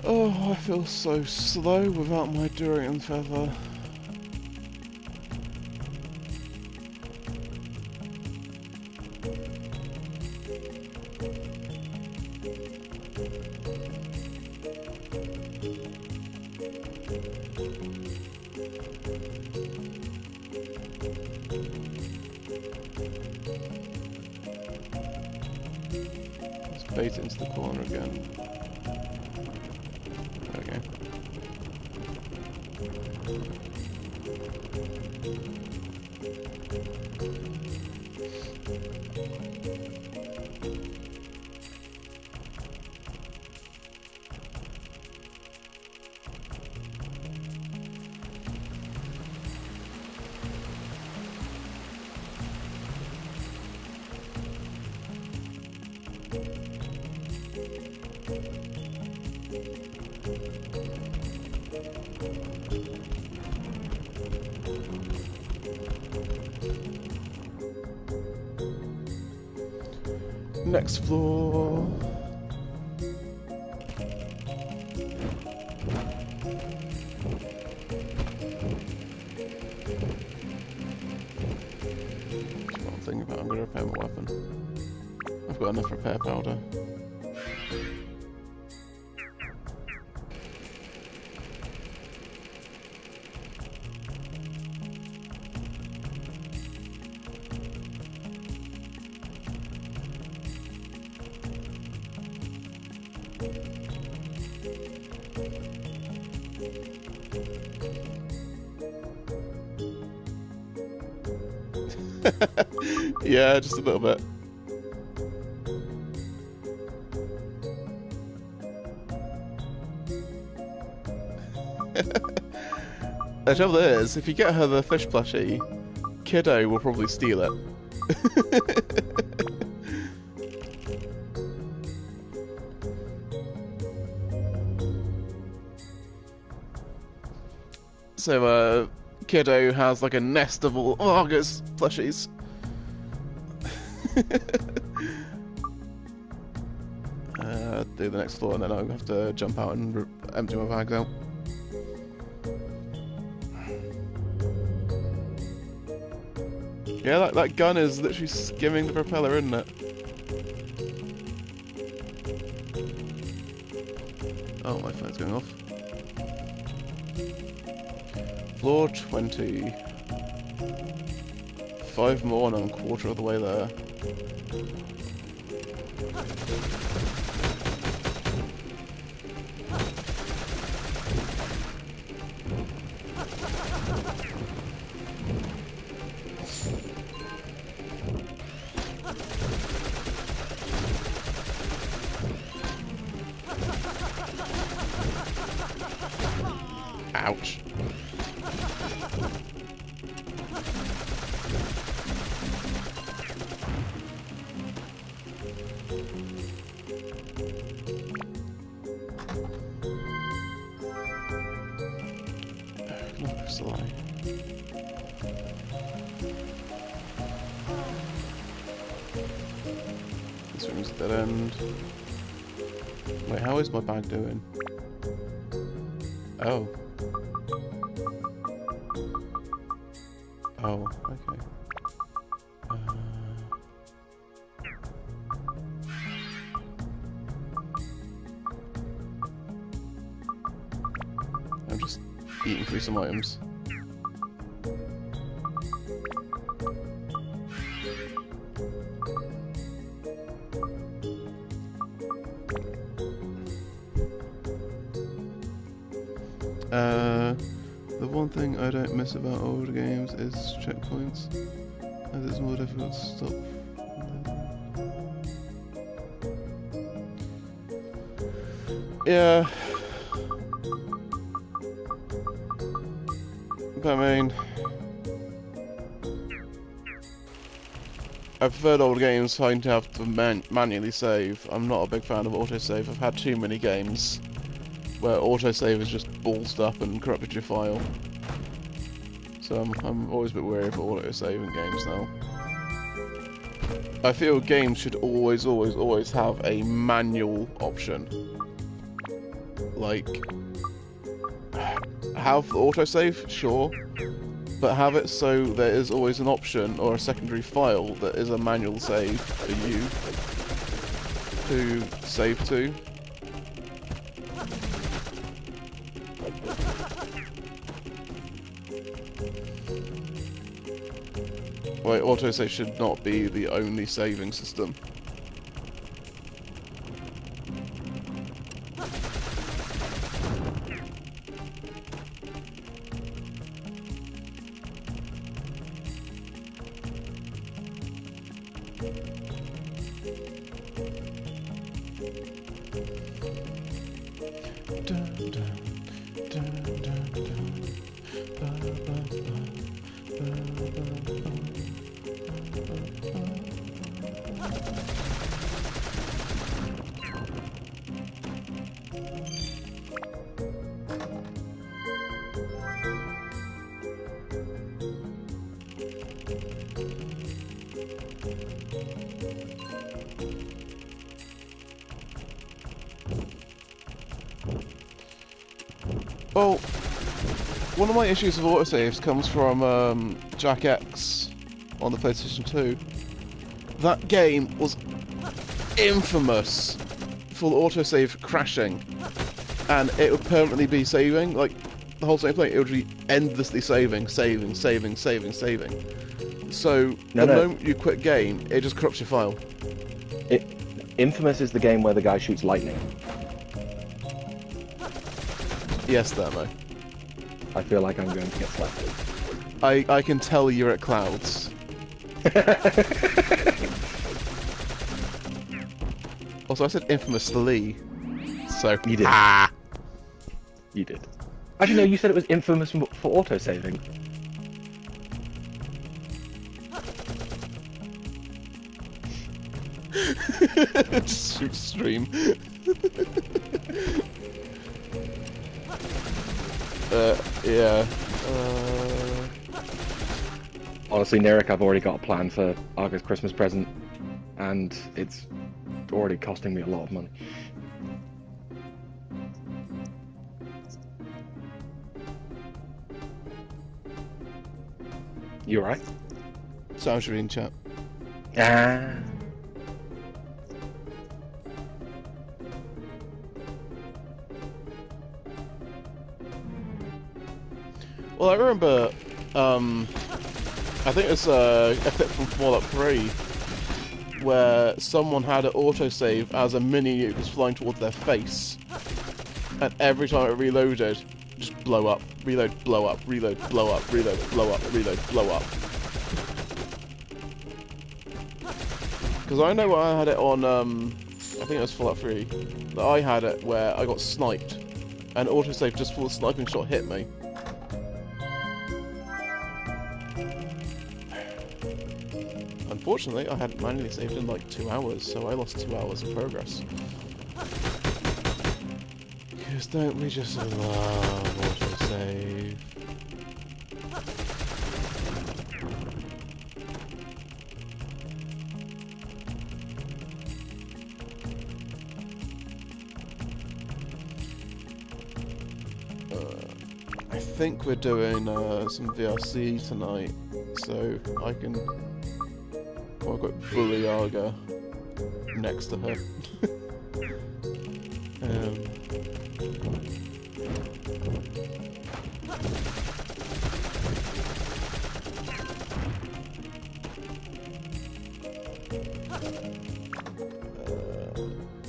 Oh, I feel so slow without my durian feather. Let's bait it into the corner again. Okay. Next floor. That's what I'm thinking about. I'm going to repair my weapon. I've got enough repair powder. Yeah, just a little bit. The trouble is, if you get her the fish plushie, Kiddo will probably steal it. So, Kiddo has like a nest of all Argus plushies. Do the next floor and then I'll have to jump out and empty my bags out. Yeah, that gun is literally skimming the propeller, isn't it? Oh, my phone's going off. Floor 20. 5 more and I'm a quarter of the way there. Ouch. This room's a dead end. Wait, how is my bag doing? Oh. Oh, okay. I'm just eating through some items. The one thing I don't miss about older games is checkpoints, as it's more difficult to stop. Yeah. But I mean, I preferred old games having to have to manually save. I'm not a big fan of autosave. I've had too many games where autosave is just ballsed up and corrupted your file. So I'm always a bit wary of autosave in games now. I feel games should always have a manual option. Like, have autosave, sure, but have it so there is always an option or a secondary file that is a manual save for you to save to. Like, autosave should not be the only saving system. Well, one of my issues with autosaves comes from Jack X on the PlayStation 2. That game was infamous for the autosave crashing, and it would permanently be saving. Like, the whole time playing, it would be endlessly saving. So, the moment you quit game, it just corrupts your file. Infamous is the game where the guy shoots lightning. Yes, Thermo. I feel like I'm going to get slapped. I can tell you're at Clouds. Also, I said infamously, so... You did. Ah! You did. Actually, no, you said it was infamous for autosaving. Just shoot stream. Yeah. Honestly, Nirik, I've already got a plan for Arga's Christmas present, and it's already costing me a lot of money. You alright? Sounds really in chat. Ah. Well, I remember, I think it's a clip from Fallout 3, where someone had an autosave as a mini nuke was flying towards their face, and every time it reloaded, just blow up, reload, blow up, reload, blow up, reload, blow up, reload, blow up. Because I know I had it on, I think it was Fallout 3, that I had it where I got sniped, and autosave just before the sniping shot hit me. Unfortunately, I hadn't manually saved in like 2 hours, so I lost 2 hours of progress. Because don't we just love autosave? I think we're doing some VRC tonight, so I can... Well, I've got Bully Arga next to her.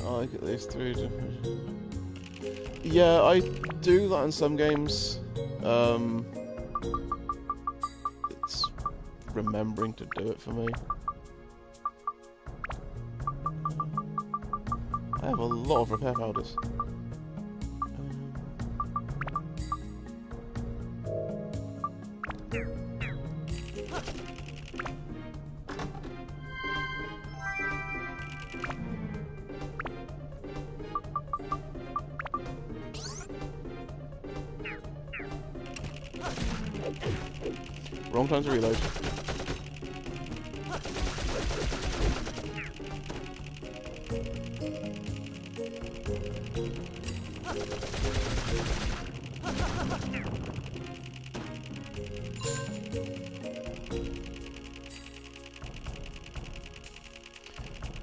I get these 3 different... Yeah, I do that in some games. It's remembering to do it for me. I have a lot of repair powders. Wrong time to reload.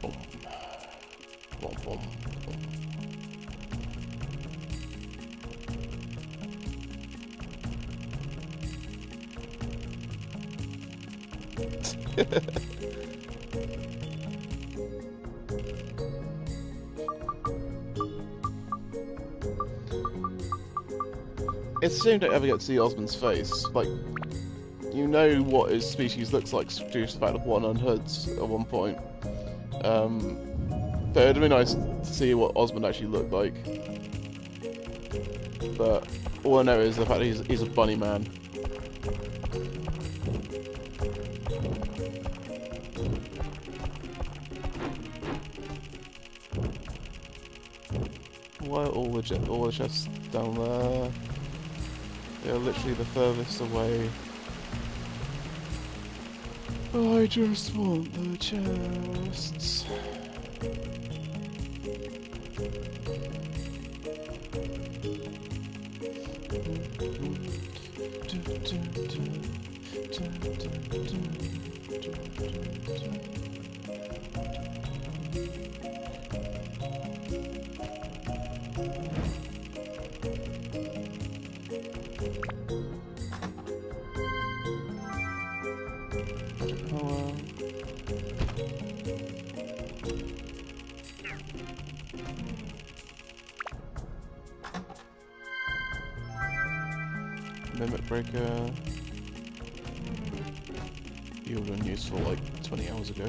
Boom, boom, boom. It's a shame you don't ever get to see Osmond's face. Like, you know what his species looks like due to the fact of one on hoods at one point. But it'd be nice to see what Osmond actually looked like. But all I know is the fact that he's a bunny man. Why are all the chests down there? They're literally the furthest away. I just want the chests. Mimic Breaker. You were useful like 20 hours ago.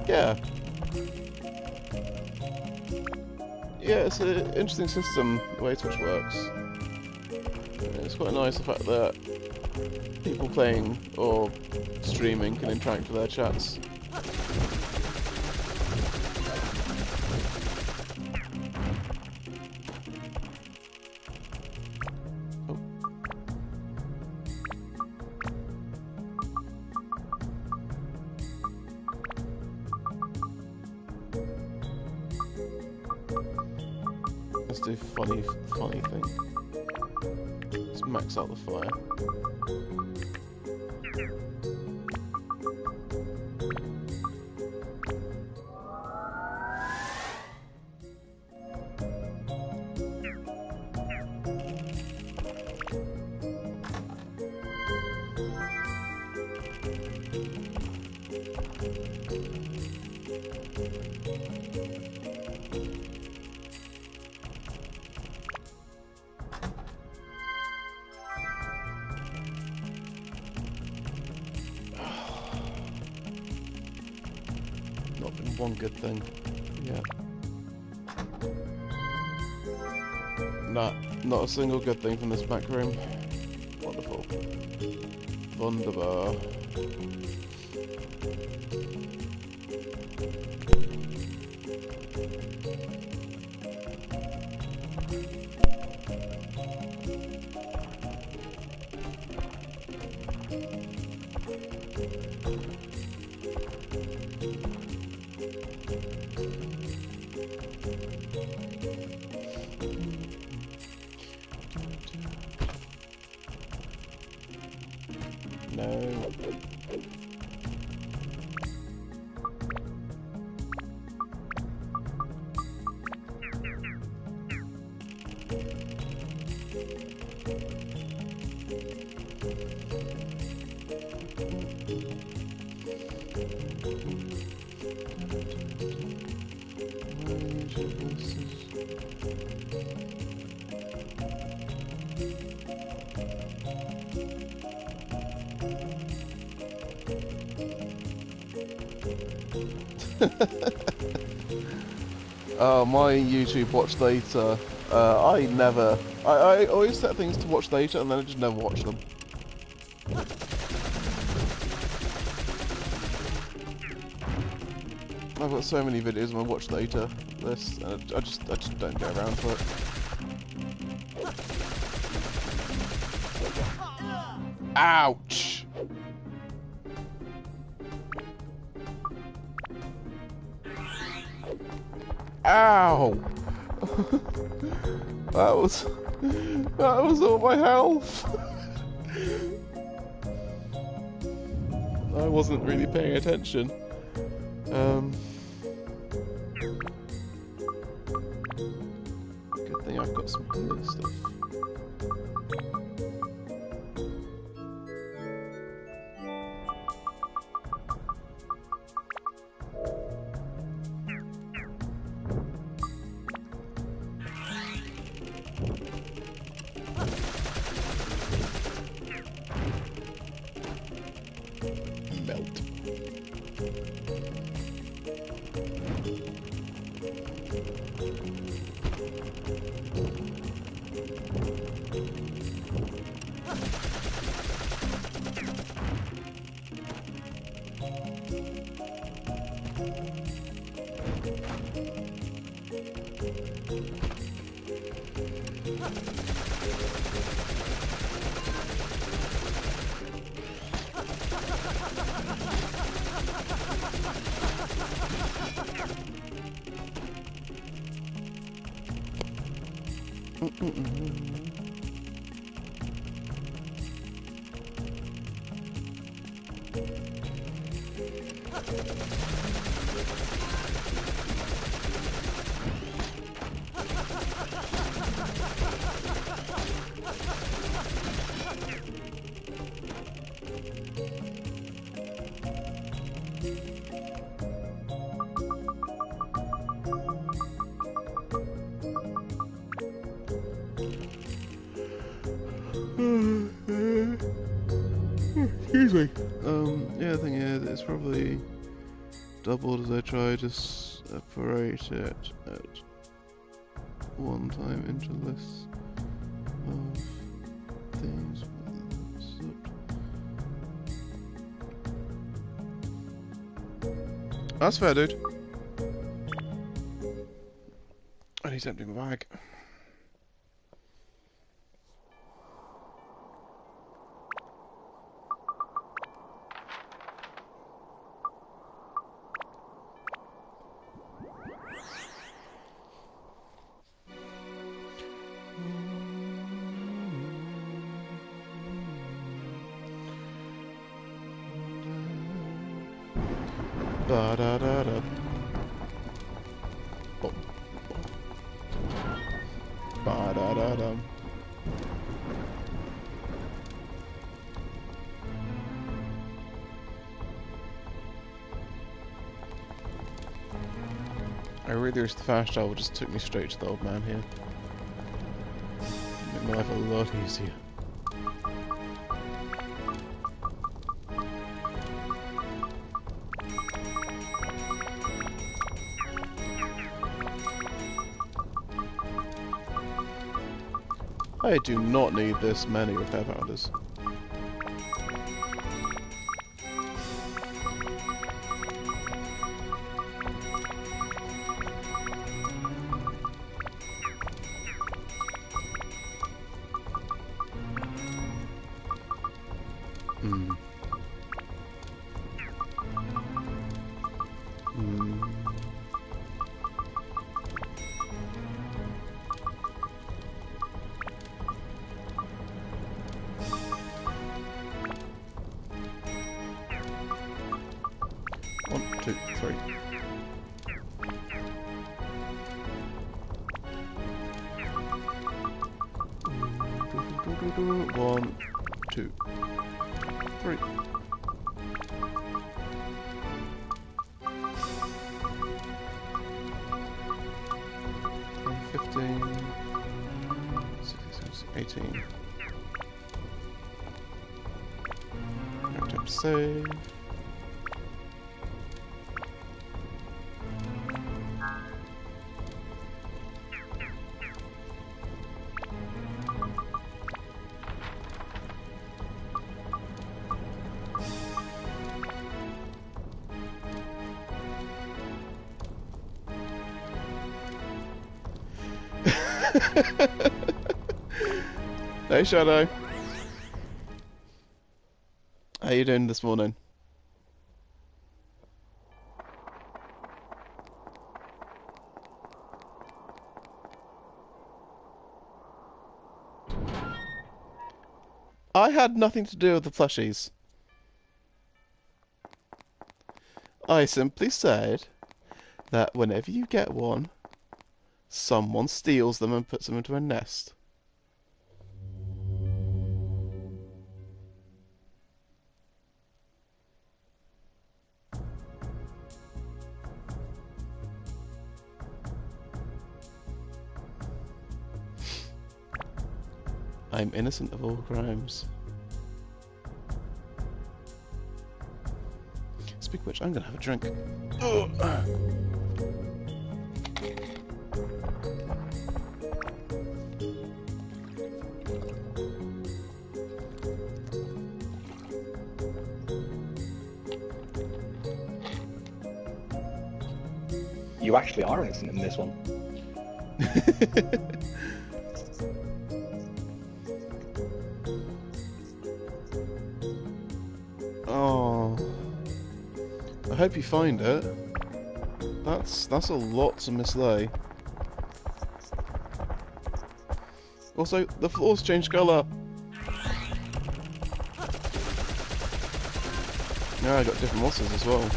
Yeah. Yeah, it's an interesting system, the way Twitch works. It's quite nice the fact that people playing or streaming can interact with their chats. Oh. Let's do funny thing. Let's max out the fire. Not been one good thing. Yeah. Nah, not a single good thing from this back room. Wonderful. Wunderbar. No. Oh, my YouTube watch later. I always set things to watch later and then I just never watch them. I've got so many videos on my watch later list and I just don't get around to it. Ouch! Ow! that was all my health. I wasn't really paying attention. Good thing I've got some healing stuff. Melt. Excuse me. Yeah, the thing is, it's probably doubled as I try to separate it at one time into lists of things. That's fair, dude. I need emptying my bag. Da da da da. Oh. Ba da da da. I really wish the fast travel just took me straight to the old man here. Make my life a lot easier. I do not need this many repair powders. Hmm. Hmm. One, two, three. One, two, three. 15, 16, 18. No time to save. Hey Shadow, how you doing this morning? I had nothing to do with the plushies. I simply said that whenever you get one, someone steals them and puts them into a nest. I'm innocent of all crimes. Speaking of which, I'm gonna have a drink. Ugh. You actually are innocent in this one. Oh, I hope you find it. That's a lot to mislay. Also, the floor's changed colour. Yeah, I got different monsters as well.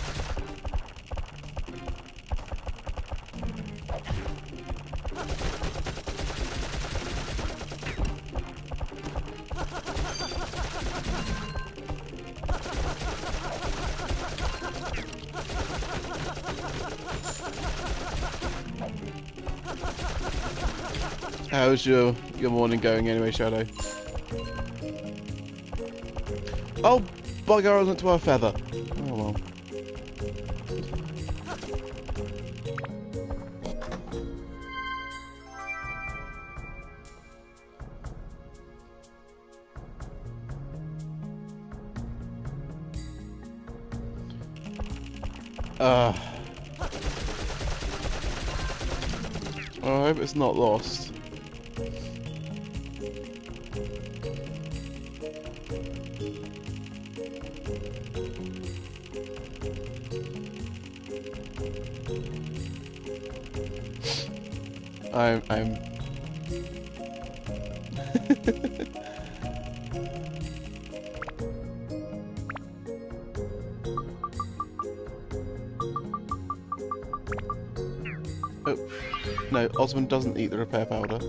How's your morning going anyway, Shadow? Oh, bugger, I went to our feather. Oh well. Well, I hope it's not lost. I'm Oh, no, Osmond doesn't eat the repair powder.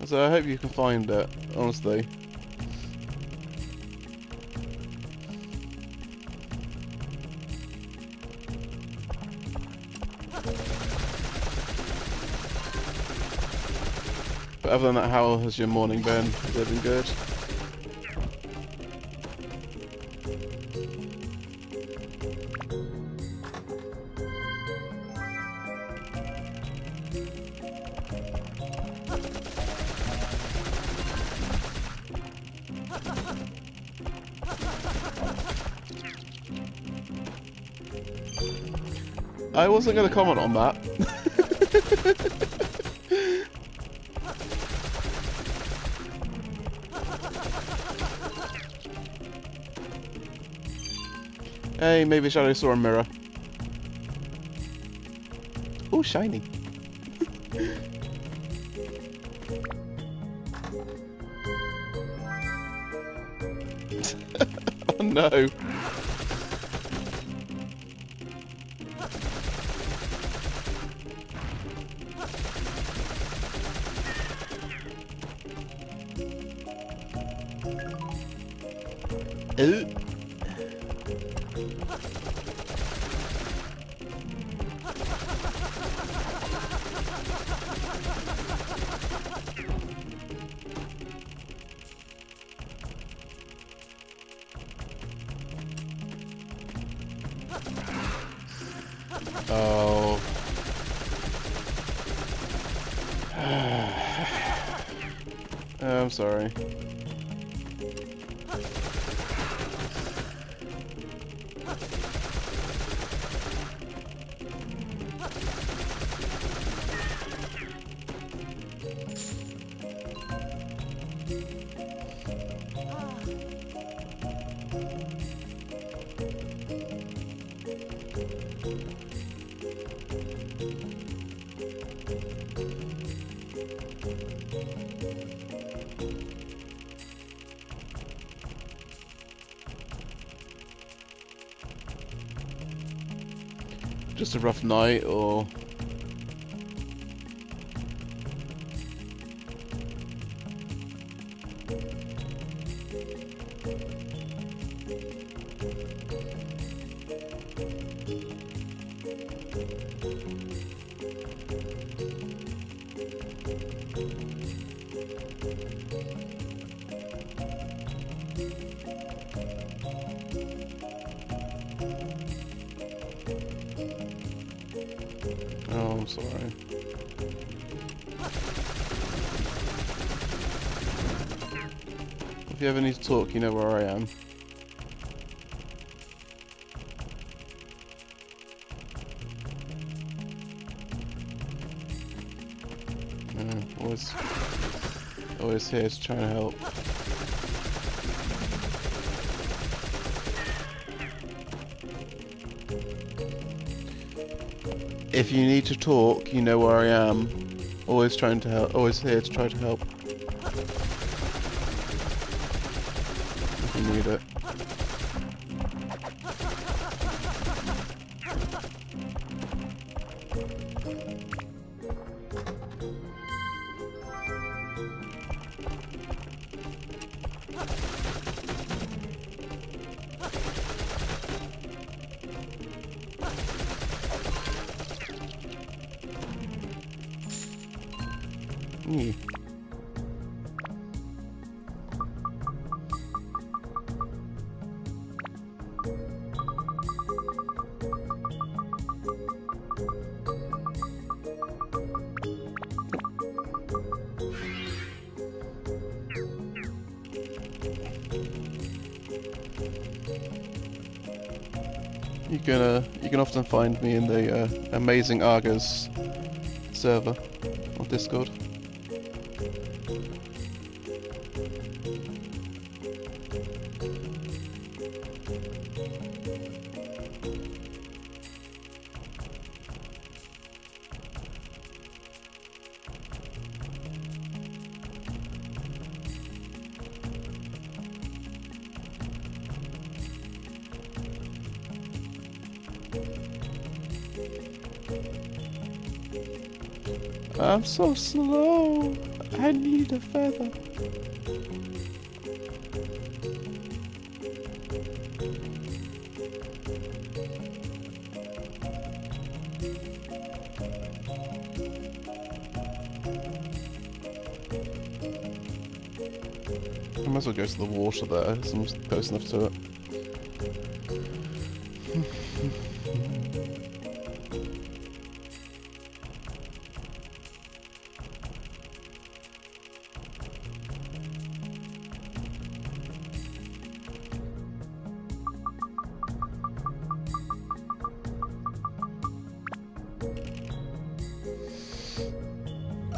So I hope you can find it, honestly. But other than that, how has your morning been? Has it been good? I wasn't going to comment on that. Hey, maybe Shadow saw a mirror. Oh, shiny. Oh no. Ooh. Oh. I'm sorry. Just a rough night, or... Oh, I'm sorry. If you ever need to talk, you know where I am. Always here to try and help. If you need to talk, you know where I am. Always trying to help. Always here to try to help. If you need it. Hmm. You can often find me in the Amazing Argas server on Discord. I'm so slow. I need a feather. I might as well go to the water there. I'm close enough to it.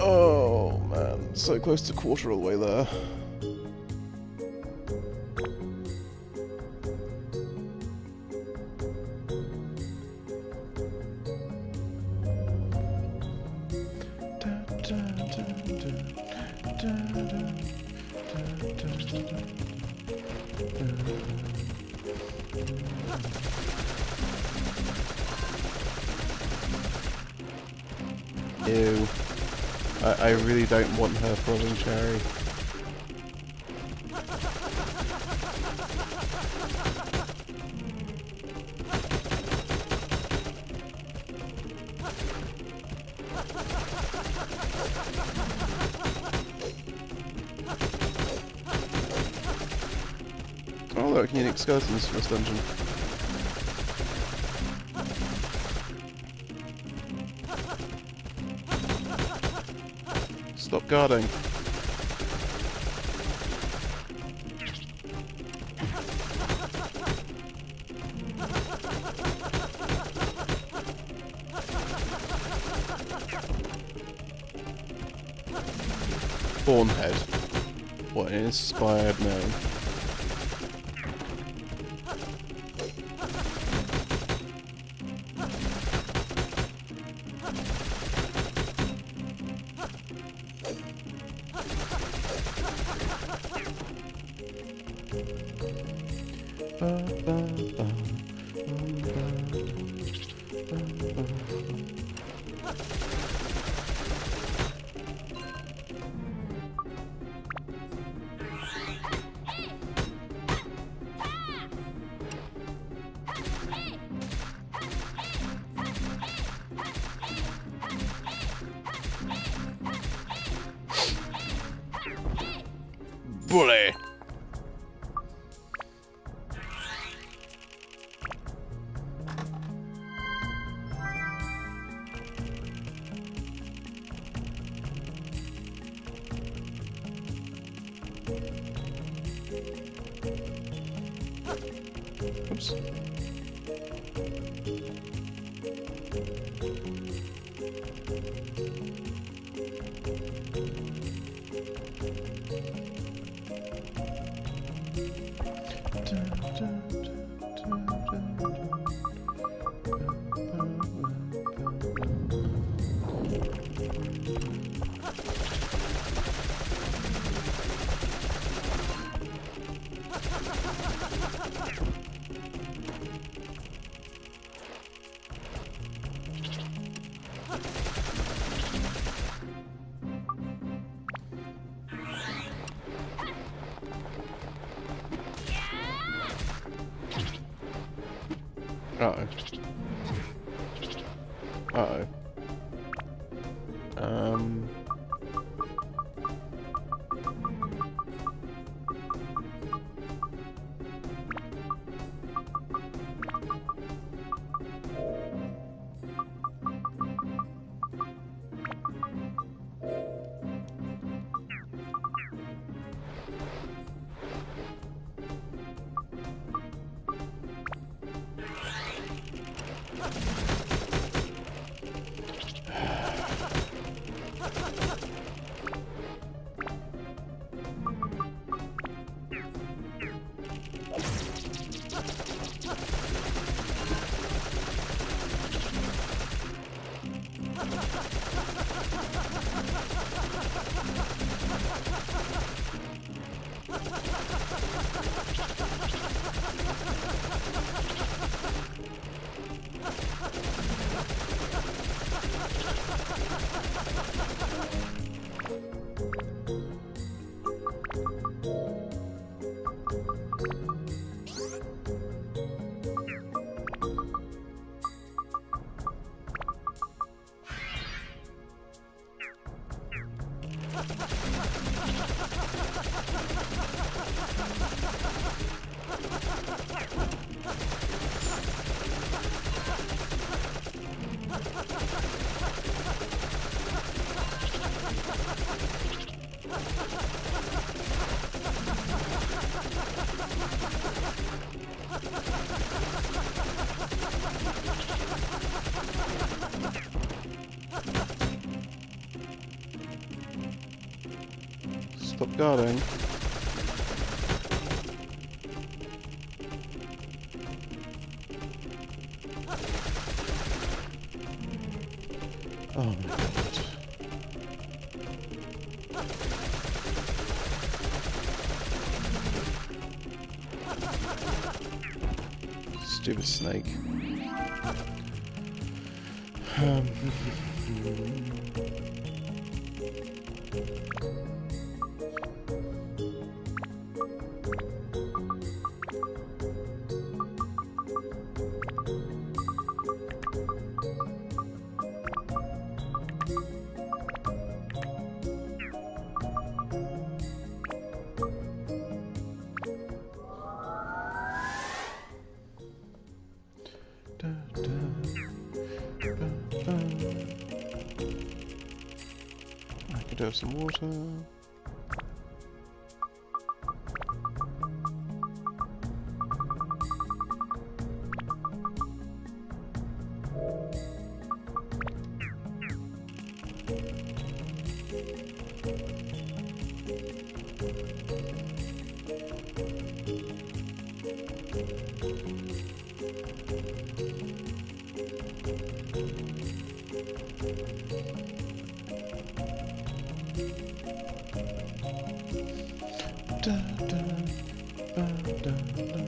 Oh man, so close to quarter all the way there. Ew. I really don't want her frozen cherry. Oh look, unique skeletons for this dungeon. Stop guarding. Bournehead. What an inspired name. Bully! Oops. Uh-oh. Uh-oh. Stop guarding. Oh my god. Stupid snake. I could have some water. Da, da, ba, da, da.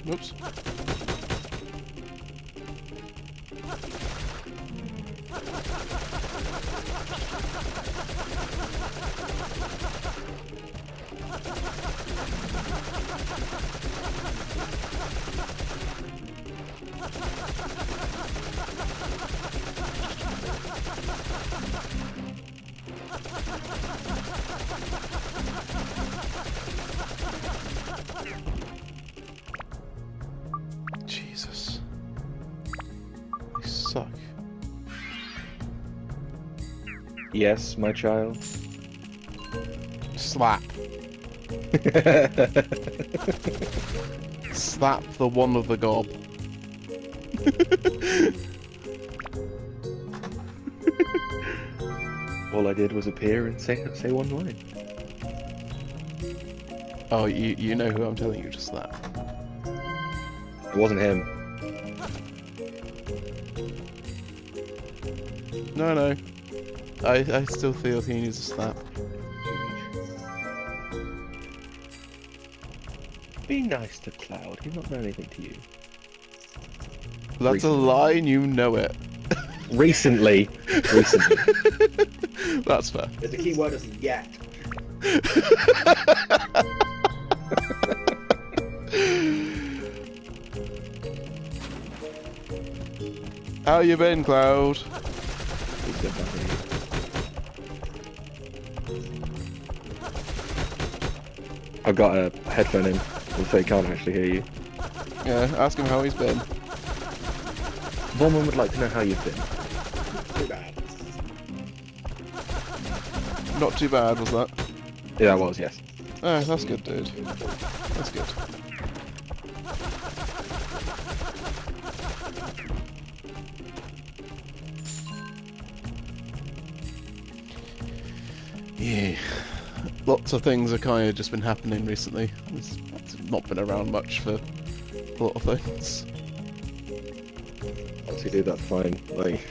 Whoops. Yes, my child. Slap. Slap the one of the gob. All I did was appear and say one line. Oh, you know who I'm telling you to slap. It wasn't him. No. I still feel he needs a slap. Be nice to Cloud. He's not done anything to you. That's a lie and you know it. Recently. That's fair. The key word is yet. How you been, Cloud? He's good, buddy. I've got a headphone in, so he can't actually hear you. Yeah, ask him how he's been. Volman would like to know how you've been. Too bad. Not too bad, was that? Yeah, I was, yes. Oh, that's good, dude. That's good. Yeah. Lots of things have kind of just been happening recently. It's not been around much for a lot of things. Obviously, dude, that's fine. Like,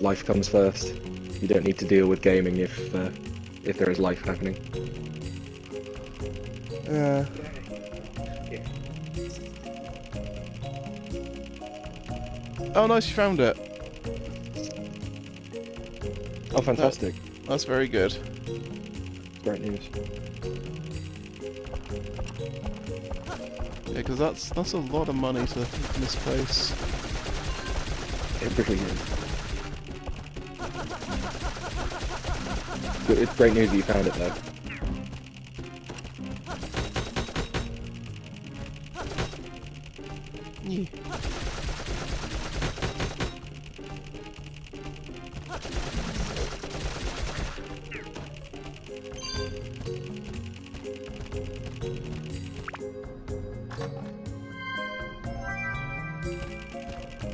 life comes first. You don't need to deal with gaming if there is life happening. Yeah. Oh, nice, you found it. Oh, fantastic. That's very good. Great news. Yeah, because that's a lot of money to misplace. It really is. It's great news that you found it, though. Yeah.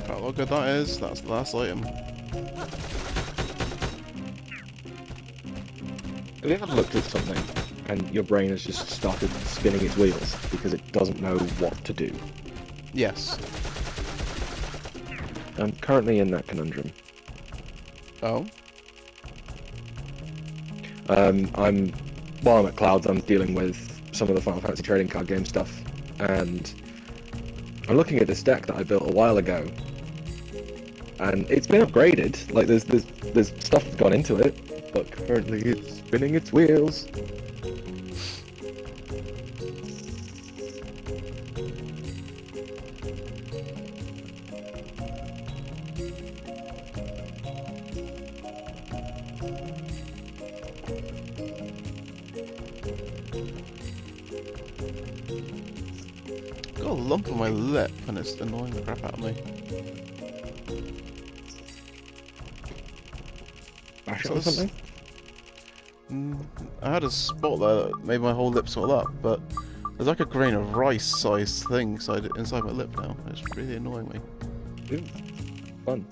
Oh, look good that is. That's the last item. Have you ever looked at something and your brain has just started spinning its wheels because it doesn't know what to do? Yes. I'm currently in that conundrum. Oh? While I'm at Clouds, I'm dealing with some of the Final Fantasy trading card game stuff, and I'm looking at this deck that I built a while ago, and it's been upgraded. Like there's stuff that's gone into it, but currently it's spinning its wheels. Got a lump on my lip and it's annoying the crap out of me. Bash it So or this- something? I had a spot there that made my whole lip swell up, but there's like a grain of rice-sized thing inside my lip now. It's really annoying me. Ooh, fun.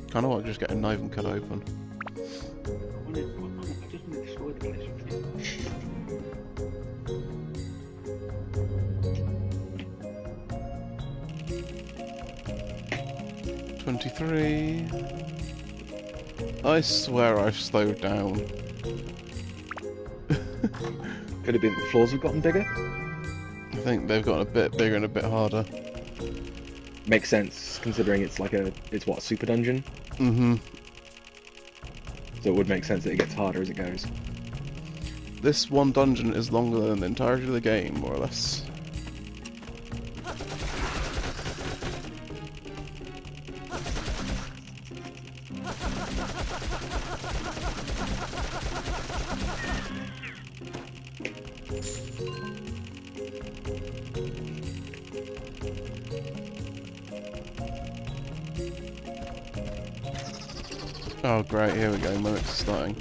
Kind of want to just get a knife and cut it open. I just want to destroy the place. 23. I swear I've slowed down. Could it be that the floors have gotten bigger? I think they've gotten a bit bigger and a bit harder. Makes sense, considering it's what, a super dungeon? Mm-hmm. So it would make sense that it gets harder as it goes. This one dungeon is longer than the entirety of the game, more or less. Oh great, here we go, mimics starting.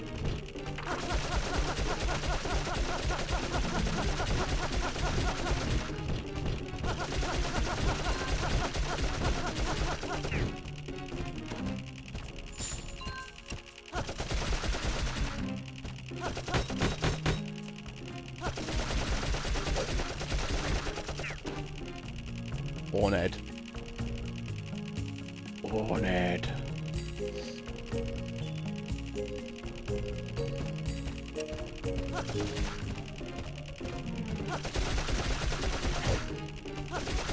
Horned. Horned.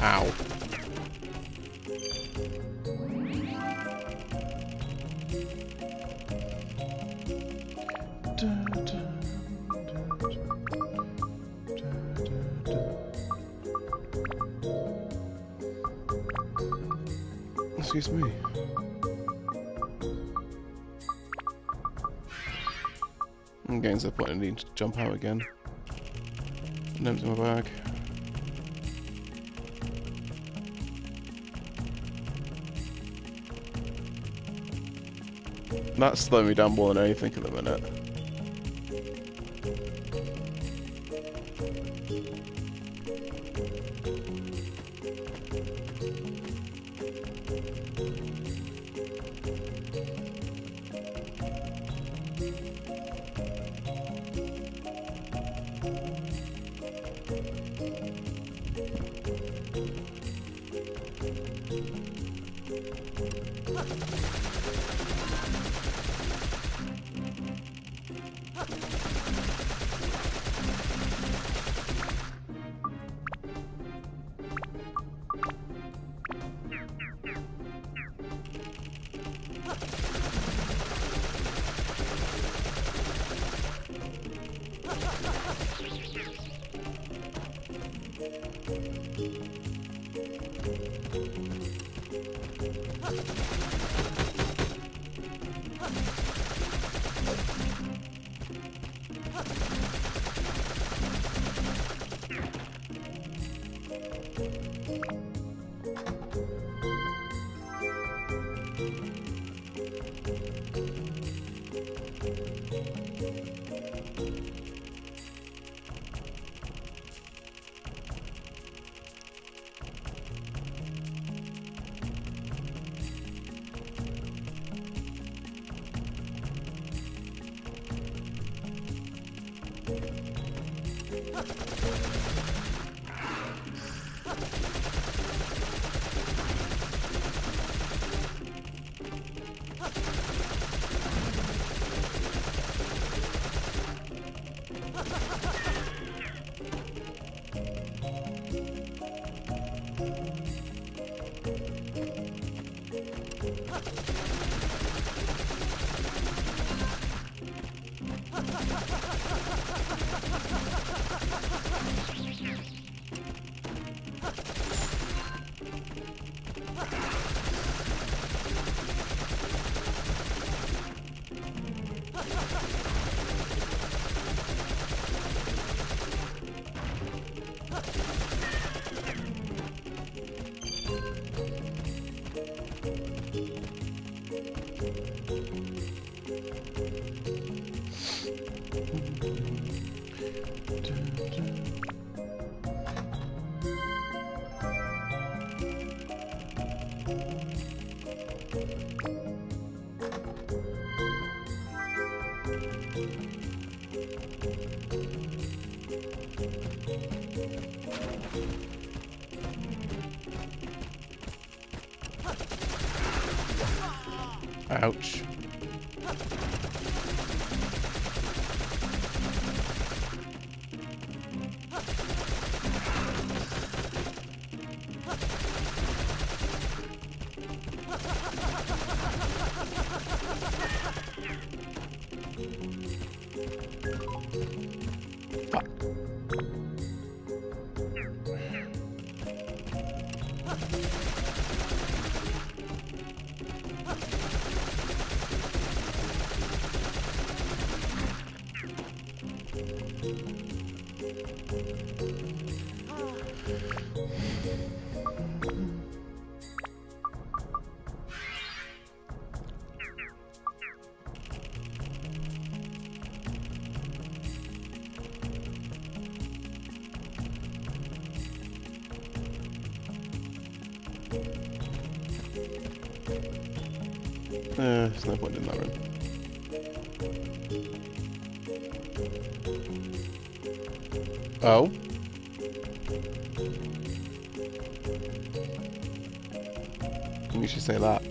Ow. Excuse me. I'm getting to the point I need to jump out again. And empty my bag. That's slowing me down more than anything at the minute. Ouch. Fuck. There's no point in that room. Oh? You should say that.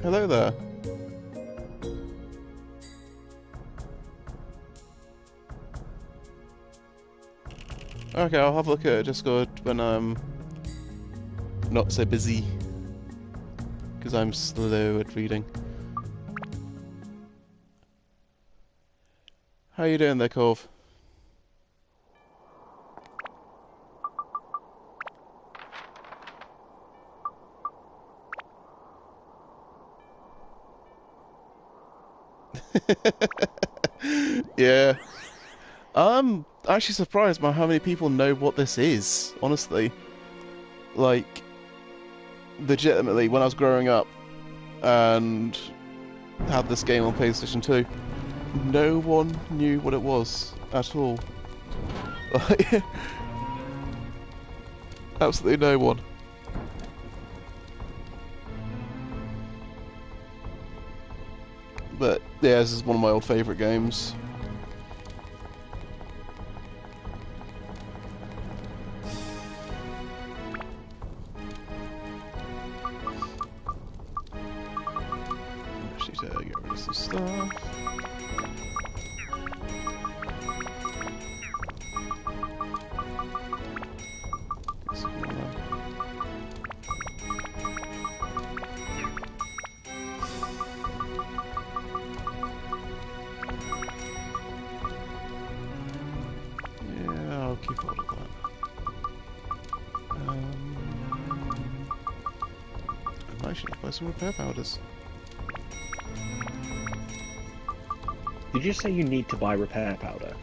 Hello there. Okay, I'll have a look at Discord when I'm not so busy. Because I'm slow at reading. How you doing there, Cove? Yeah. I'm actually surprised by how many people know what this is, honestly. Like, legitimately, when I was growing up and had this game on PlayStation 2, no one knew what it was at all. Like, absolutely no one. But yeah, this is one of my old favourite games. Actually, to get rid of some stuff. Get some more there. Yeah, I'll keep hold of that. I might actually buy some repair powders. Did you say you need to buy repair powder?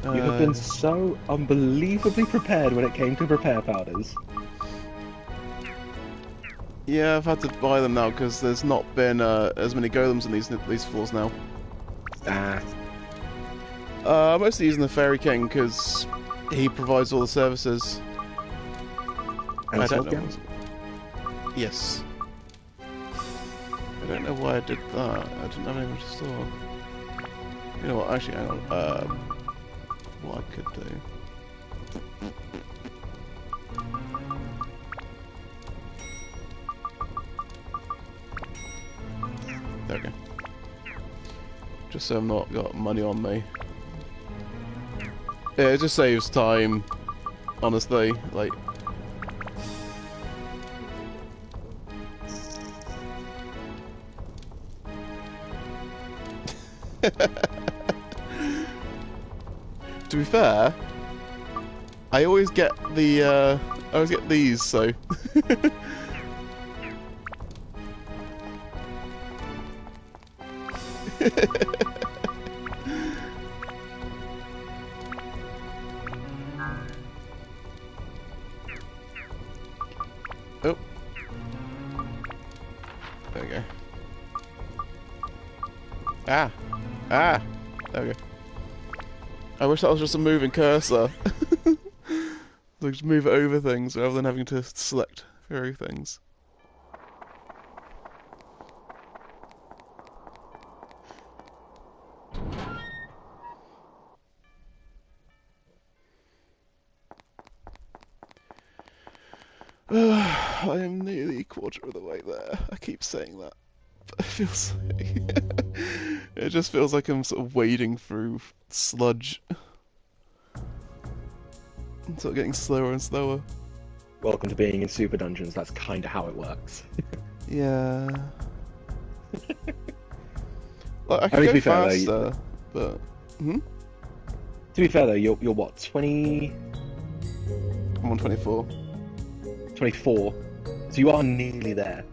You have been so unbelievably prepared when it came to repair powders. Yeah, I've had to buy them now because there's not been as many golems in these floors now. Ah. I'm mostly using the Fairy King because he provides all the services. And I don't know. shotguns? Yes. I don't know why I did that. I didn't have anything to store. You know what? Actually, hang on. What I could do. There we go. Just so I'm not got money on me. Yeah, it just saves time. Honestly, like. To be fair, I always get the I always get these, so oh, there we go. Ah, there we go. I wish that was just a moving cursor. Like just move it over things rather than having to select through things. I am nearly a quarter of the way there. I keep saying that, but it feels it just feels like I'm sort of wading through sludge. I'm sort of getting slower and slower. Welcome to being in Super Dungeons, that's kinda how it works. Yeah. Like, I I mean, could to be go fair, though, faster, but... To be fair though, you're what, 20... I'm on 24. 24? So you are nearly there.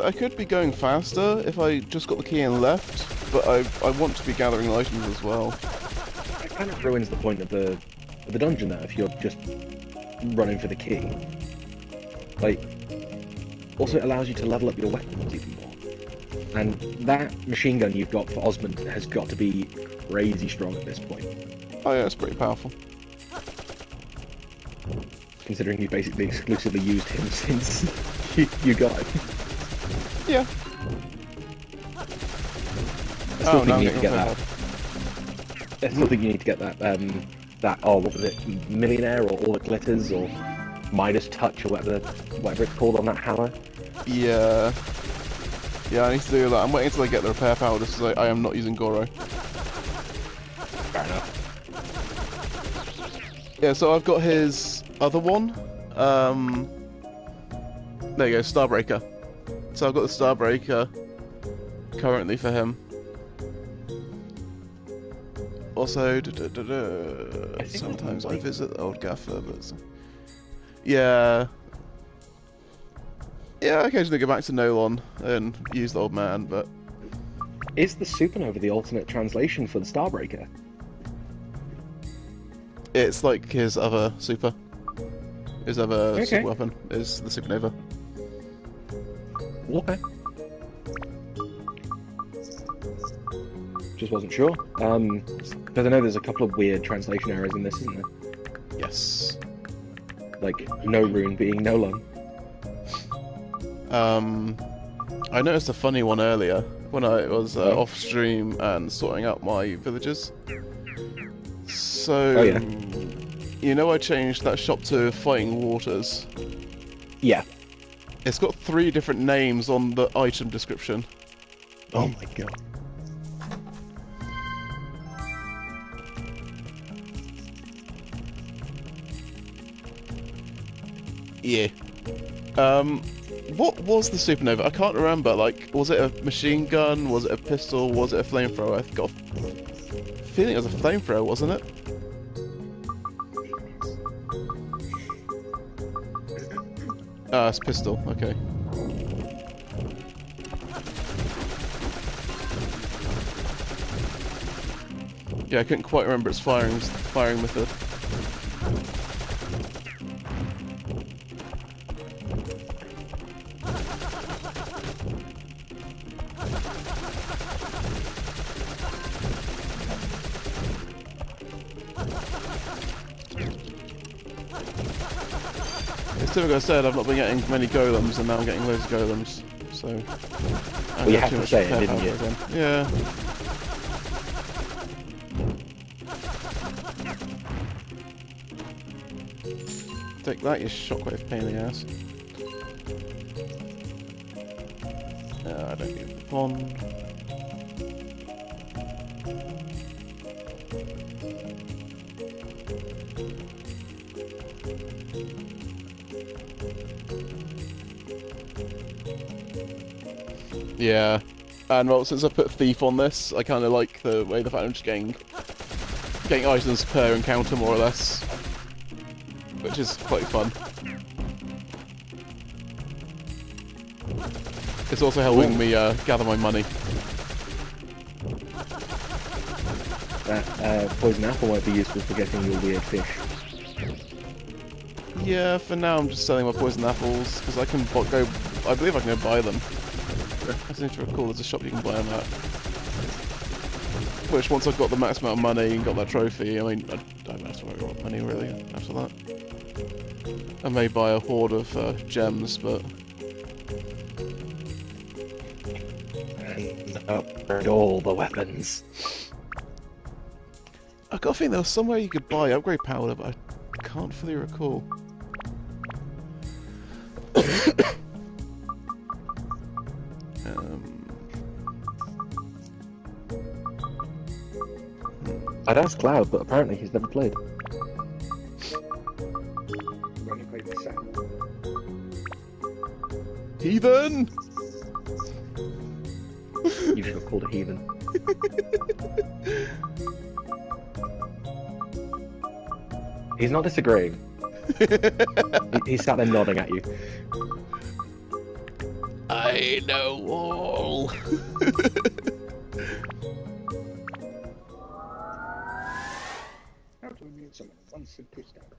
I could be going faster if I just got the key and left, but I want to be gathering items as well. It kind of ruins the point of the dungeon though, if you're just running for the key. Like, also it allows you to level up your weapons even more. And that machine gun you've got for Osmond has got to be crazy strong at this point, Oh yeah, it's pretty powerful. considering you basically exclusively used him since you got him. Yeah. I still think now you I'm need to getting get repair that. help. I still think you need to get that, oh, what was it, Millionaire or All That Glitters or Midas Touch or whatever it's called on that hammer. Yeah. Yeah, I need to do that. I'm waiting until I get the repair power just because I am not using Goro. Fair enough. Yeah, so I've got his other one. There you go, Starbreaker. So I've got the Starbreaker currently for him. Also, sometimes I visit the old gaffer, but yeah, I occasionally go back to Nolan and use the old man, but Is the Supernova the alternate translation for the Starbreaker? it's like his other super. His other Okay. super weapon is the Supernova. Okay. Just wasn't sure. Because I know there's a couple of weird translation errors in this, isn't there? Yes. Like, no rune being no lung. I noticed a funny one earlier when I was Oh. off stream and sorting out my villagers. So, Oh, yeah. you know, I changed that shop to Fighting Waters. Yeah. It's got 3 different names on the item description. Oh my god. Yeah. What was the Supernova? I can't remember. Like, was it a machine gun? Was it a pistol? Was it a flamethrower? I've got a feeling it was a flamethrower, wasn't it? It's pistol. Okay. Yeah, I couldn't quite remember its firing method. It's typical. I said I've not been getting many golems, and now I'm getting loads of golems. So. Well, you have to say it, didn't you? Again. Yeah. Take that, you shockwave pain in the ass. I don't need the pond. Yeah. And well, since I put Thief on this, I kind of like the way the fact I'm just getting items per encounter more or less, which is quite fun. It's also helping me gather my money. That poison apple won't be useful for getting your weird fish. Yeah, for now I'm just selling my poison apples because I can go. I believe I can go buy them. I seem to recall there's a shop you can buy them at. Which, once I've got the max amount of money and got that trophy, I mean, I don't have to worry about money really after that. I may buy a hoard of gems, but And upgrade all the weapons. I got a feeling there was somewhere you could buy upgrade powder, but I can't fully recall. I'd ask Cloud, but apparently he's never played. When you played the second. Heathen! You should have called a heathen. He's not disagreeing. He's sat there nodding at you. I know all. How do I mute someone? One simple step.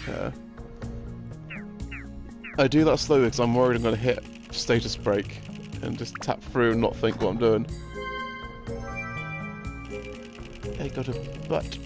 care. I do that slowly because I'm worried I'm going to hit status break and just tap through and not think what I'm doing. I got a butt.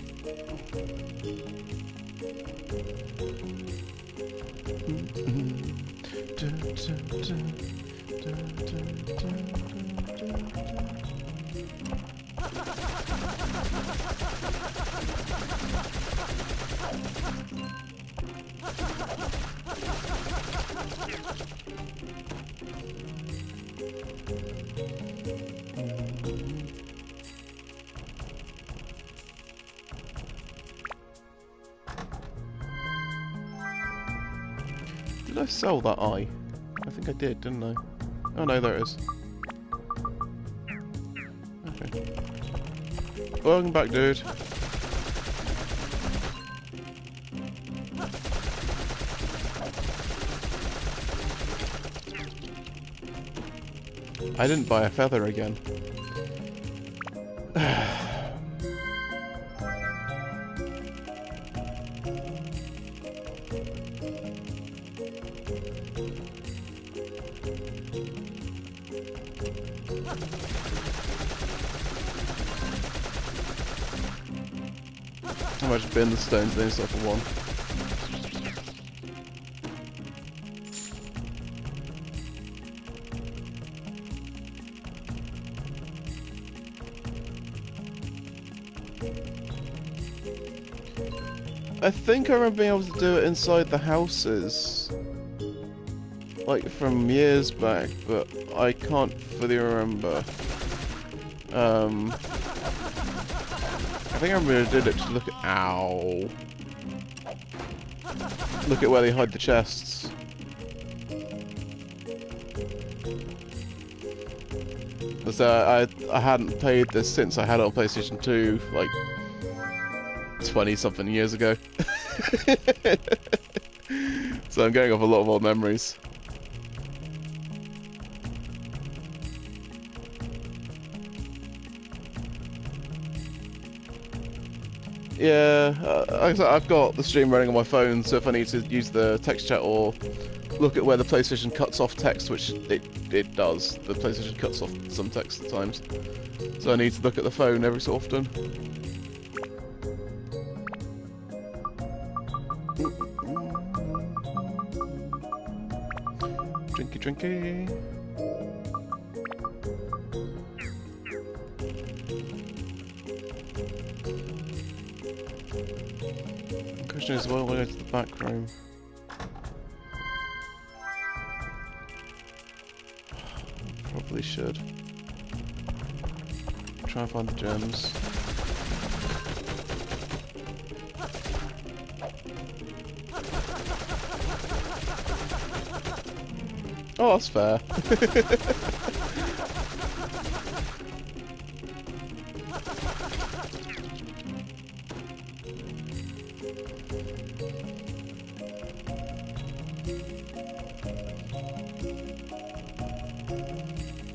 Did I sell that eye? I think I did, didn't I? Oh no, there it is. Okay. Welcome back, dude. I didn't buy a feather again. I might just bin the stones then instead for one. I think I remember being able to do it inside the houses, like from years back, but I can't fully remember. I think I remember I did it to look at— ow! Look at where they hide the chests. Because I hadn't played this since I had it on PlayStation 2, like 20-something years ago. So I'm going off a lot of old memories. Yeah, I've got the stream running on my phone, so if I need to use the text chat or look at where the PlayStation cuts off text, which it does, the PlayStation cuts off some text at times, so I need to look at the phone every so often. Drinky, drinky. The question is, why will I go to the back room? Probably should. Try and find the gems. Oh, that's fair.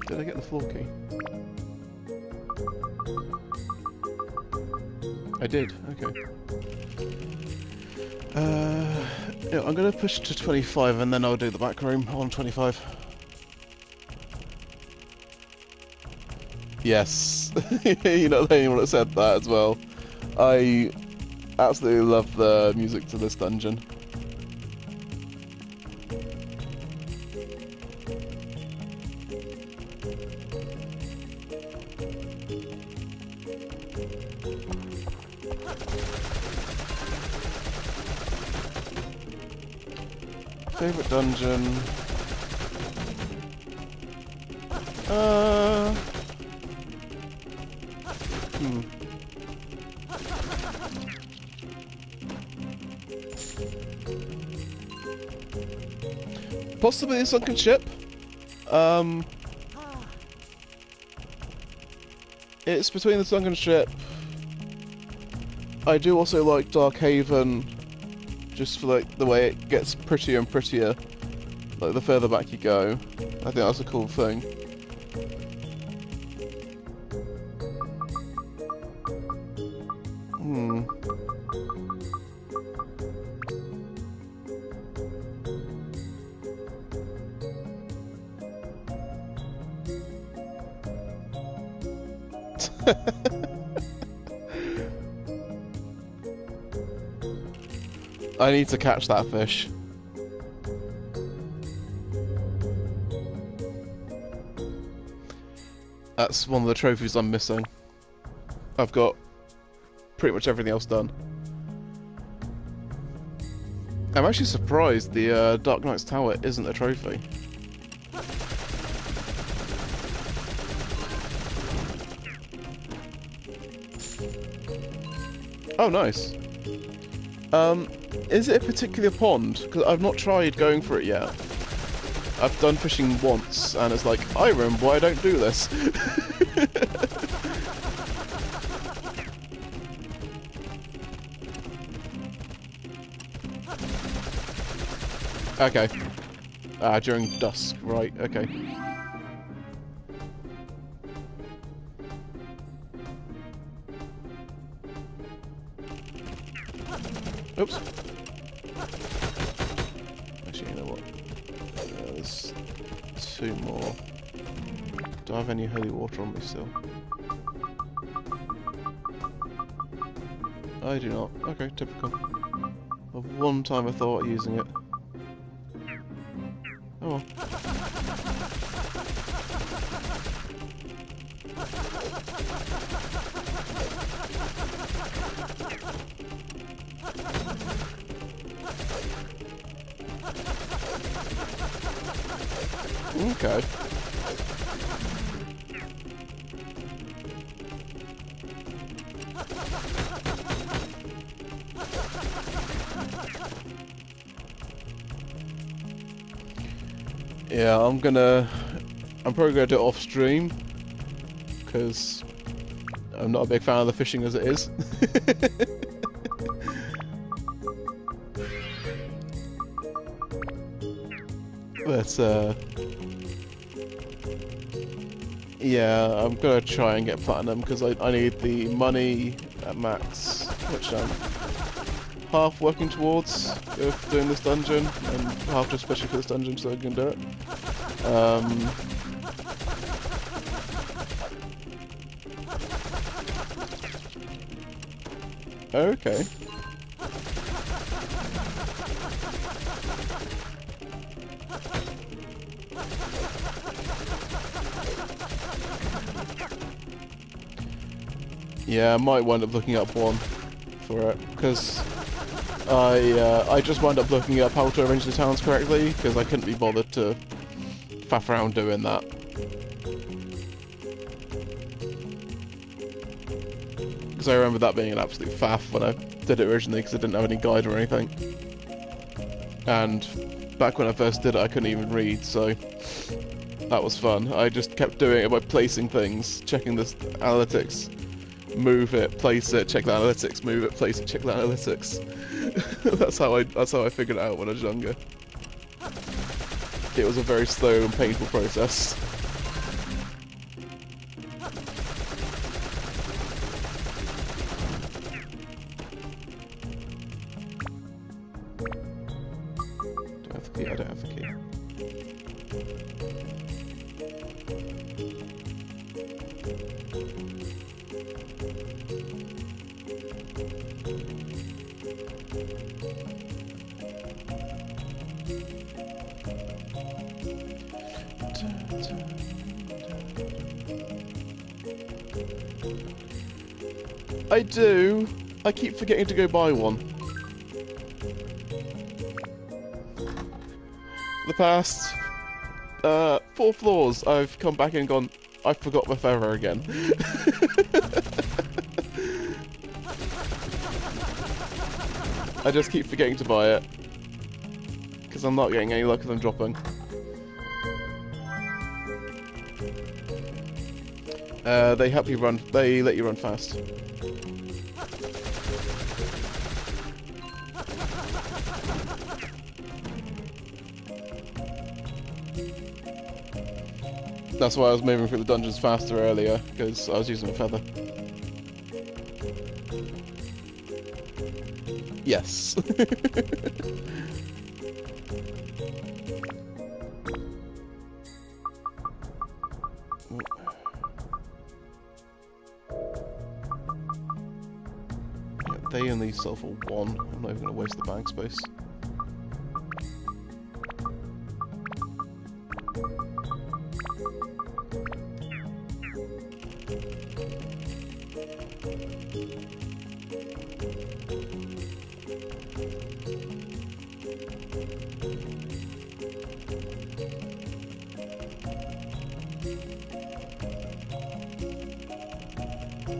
Did I get the floor key? I did, okay. Yeah, I'm gonna push to 25 and then I'll do the back room on 25. Yes, you're not the only one that said that as well. I absolutely love the music to this dungeon. Favorite dungeon? Possibly a sunken ship. It's between the sunken ship. I do also like Dark Haven, just for like the way it gets prettier and prettier, like the further back you go. I think that's a cool thing. I need to catch that fish. That's one of the trophies I'm missing. I've got pretty much everything else done. I'm actually surprised the Dark Knight's Tower isn't a trophy. Oh, nice. Is it a particular pond? Because I've not tried going for it yet. I've done fishing once, and it's like, I remember why I don't do this. Okay. During dusk, right, okay. Oops. Actually, you know what? There's 2 more. Do I have any holy water on me still? I do not. Okay, typical. Of one time I thought of using it. Oh well. Okay. Yeah, I'm probably gonna do it off stream, because I'm not a big fan of the fishing as it is. But yeah, I'm gonna try and get platinum because I need the money at max, which I'm half working towards with doing this dungeon, and half just especially for this dungeon so I can do it. Okay. Yeah, I might wind up looking up one for it, because I just wound up looking up how to arrange the towns correctly, because I couldn't be bothered to faff around doing that. Because I remember that being an absolute faff when I did it originally, because I didn't have any guide or anything. And back when I first did it, I couldn't even read, so that was fun. I just kept doing it by placing things, checking the analytics. Move it, place it, check the analytics, move it, place it, check the analytics. that's how I figured it out when I was younger. It was a very slow and painful process. Do I have the key? I don't have the key. I do. I keep forgetting to go buy one. The past 4 floors, I've come back and gone, I forgot my feather again. I just keep forgetting to buy it. Because I'm not getting any luck as I'm dropping. They help you run, they let you run fast. That's why I was moving through the dungeons faster earlier, because I was using a feather. Yes. these sell for 1. I'm not even going to waste the bag space.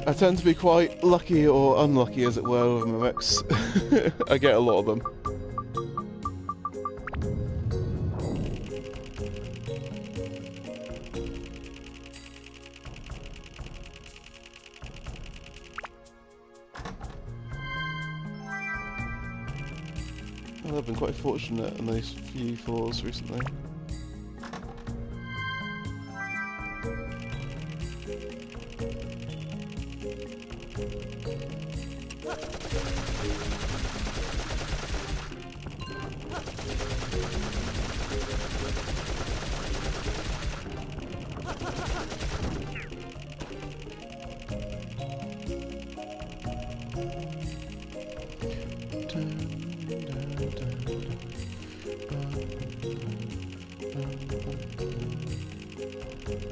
I tend to be quite lucky or unlucky, as it were, with mimics. I get a lot of them. Well, I've been quite fortunate in those few floors recently.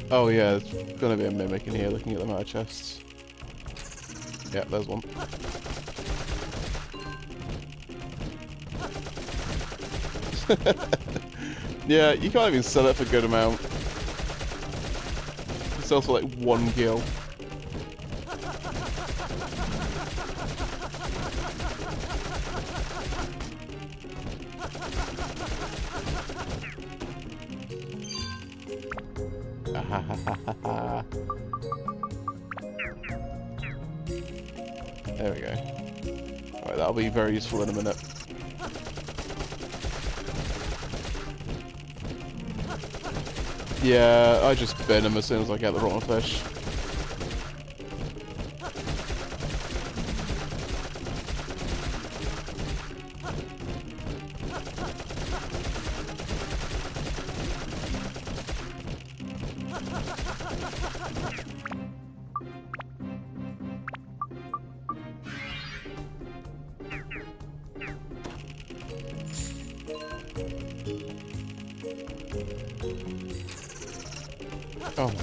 Oh yeah, there's gonna be a mimic in here looking at the amount of chests. Yeah, there's one. Yeah, you can't even sell it for a good amount. It sells for like 1 gil. There we go. Alright, that'll be very useful in a minute. Yeah, I just bin them as soon as I get the rotten fish. Oh my god.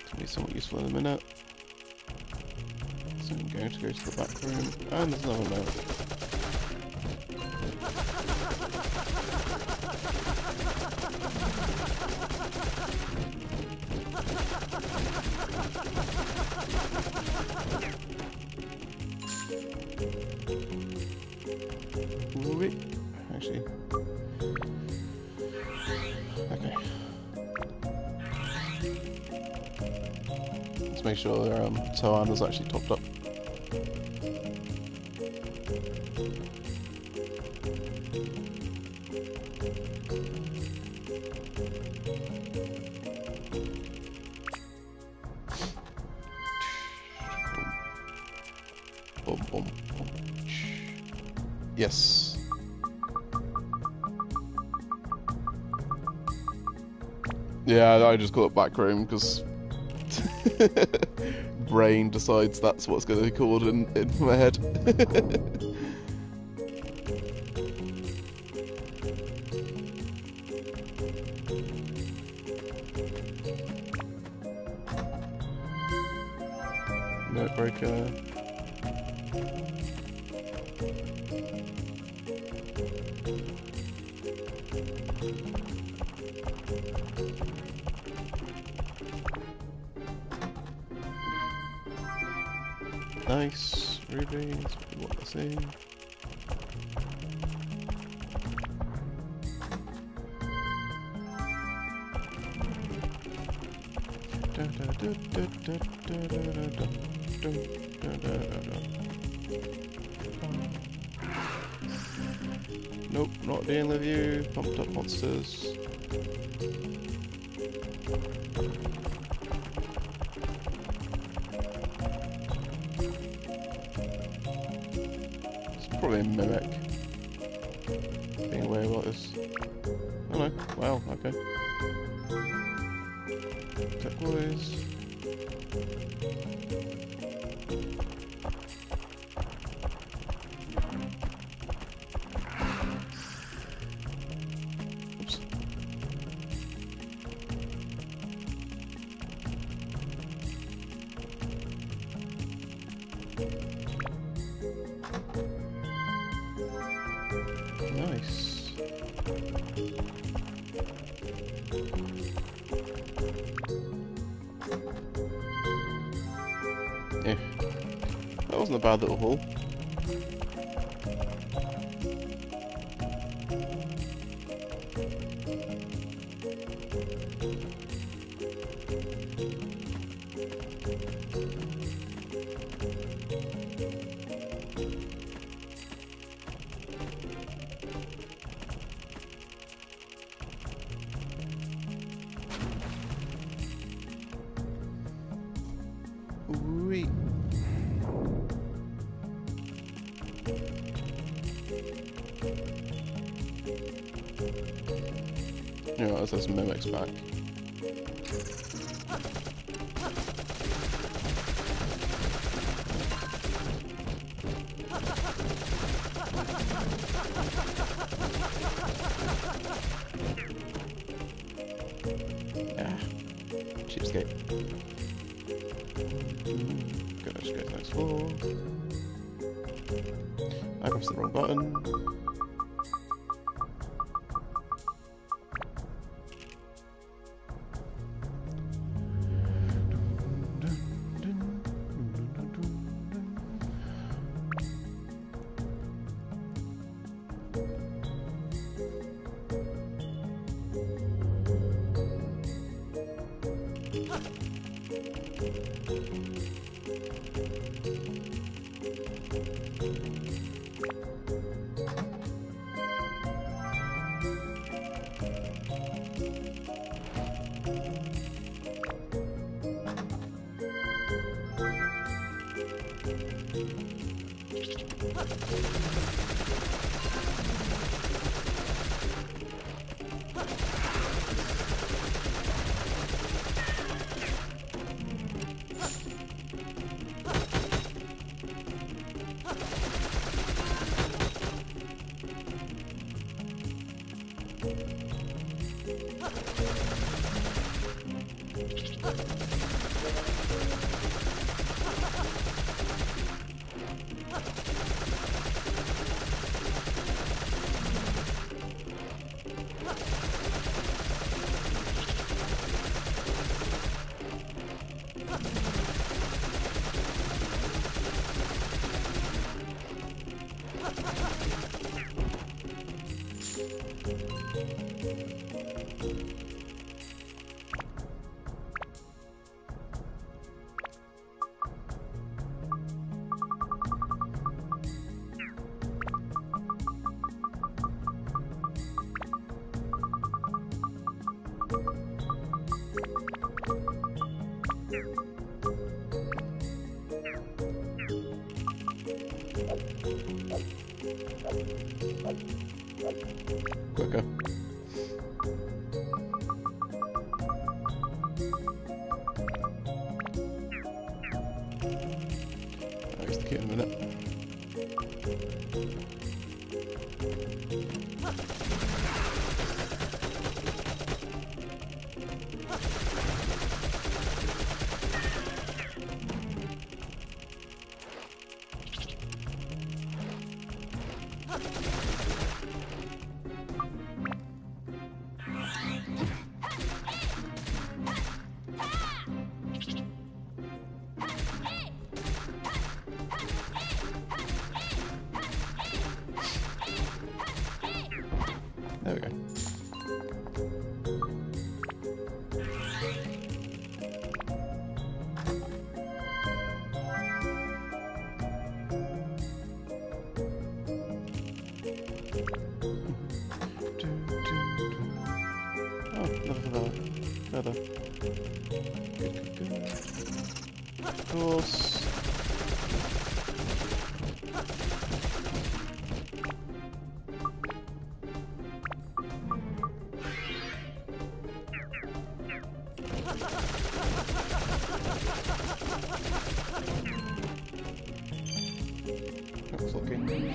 It'll be somewhat useful in a minute. So I'm going to go to the back room, and there's another note. Wait, actually. Okay. Let's make sure their toe handle's actually topped up. Boom, boom, boom. Yes. Yeah, I just call it back room because brain decides that's what's going to be called in my head. Note breaker. Nice, rubies, what I see. Nope, not dealing with you. Pumped up monsters. It's probably a mimic. Being aware about this. Oh no, wow, okay. Tech boys. Oops. Nice. Yeah. That wasn't a bad little haul. Wee. Yeah, let's have some mimics back. Ah, cheapskate. Gotta just go to the next floor. I pressed the wrong button. Quicker. I'll use the key in a minute. There we go. course. That's looking.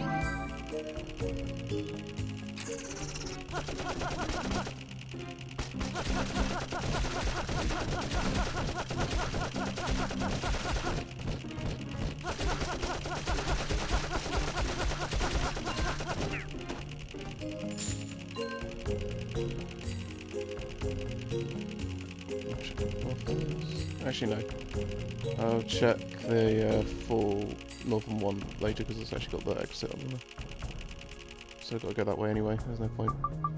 Actually, no. I'll check the full northern one later because it's actually got the exit on there. So I've got to go that way anyway. There's no point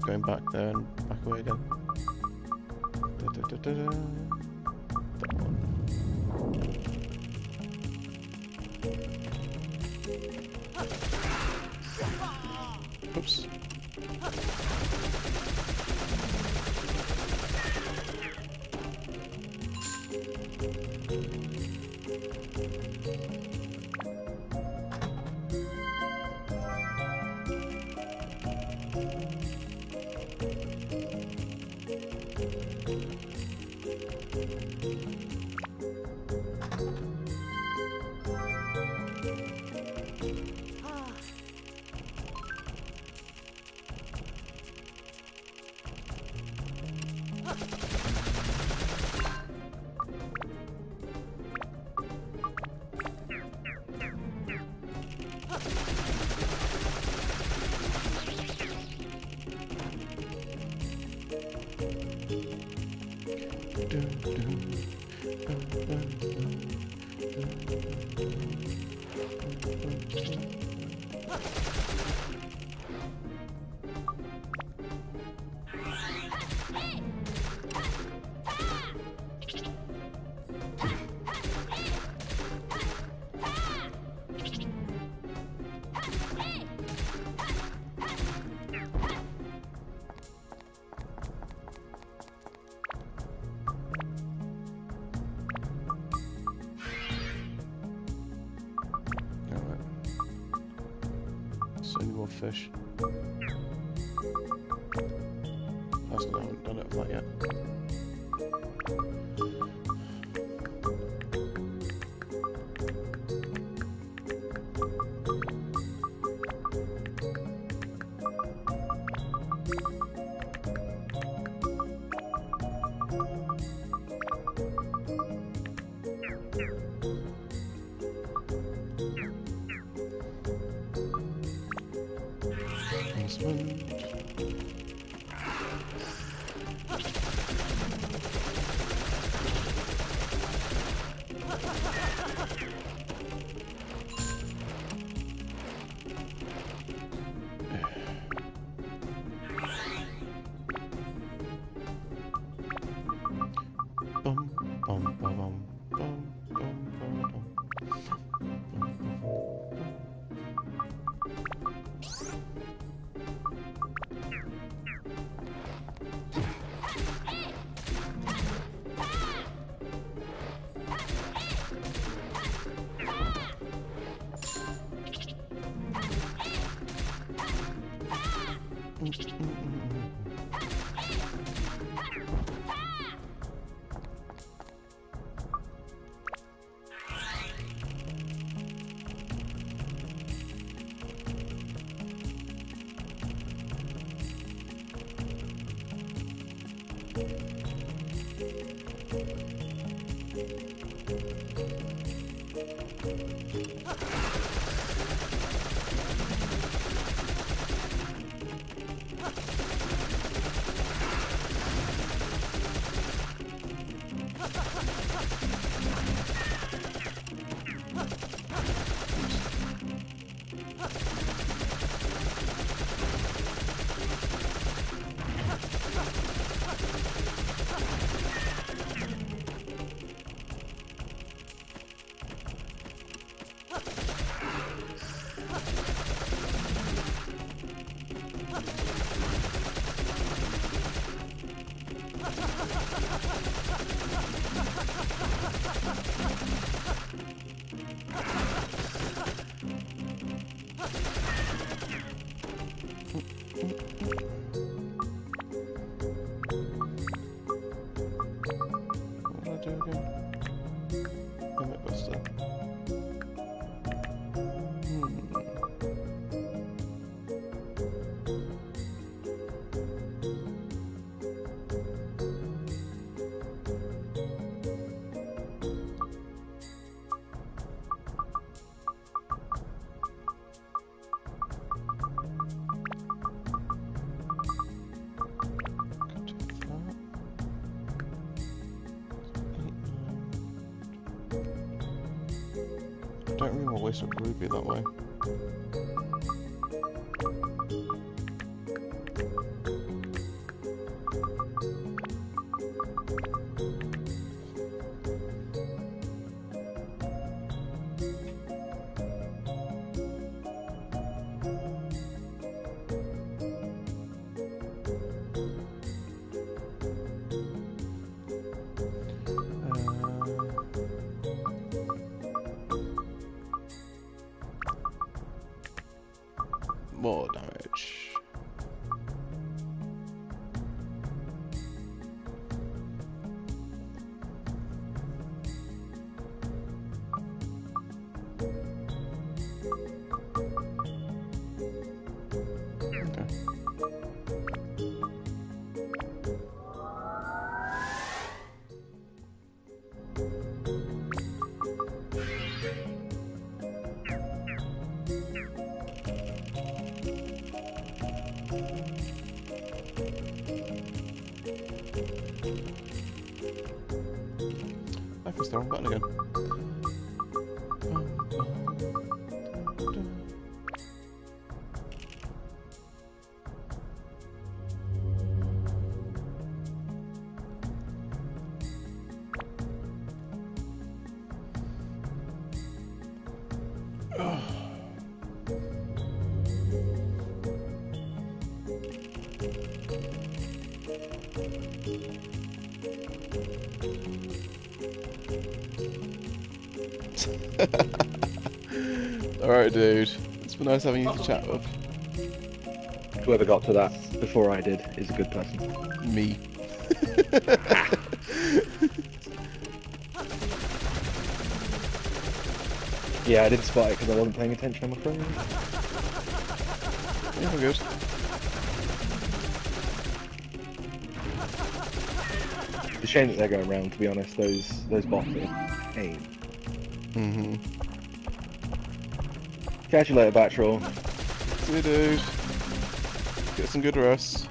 going back there and back away again. That one. Oops. Fish. That's not, I haven't done it with that yet. This one. What did I do again? Limit Buster. I don't really want to waste a ruby that way. More damage. Okay. I pressed the wrong button again. Alright, dude. It's been nice having you to chat with. Whoever got to that before I did is a good person. Me. Yeah, I didn't spot it because I wasn't paying attention, I'm afraid. Yeah, I'm good. It's a shame that they're going round, to be honest. Those bots are a pain. Mm-hmm. Catch you later, Batroll. See you, dude. Get some good rest.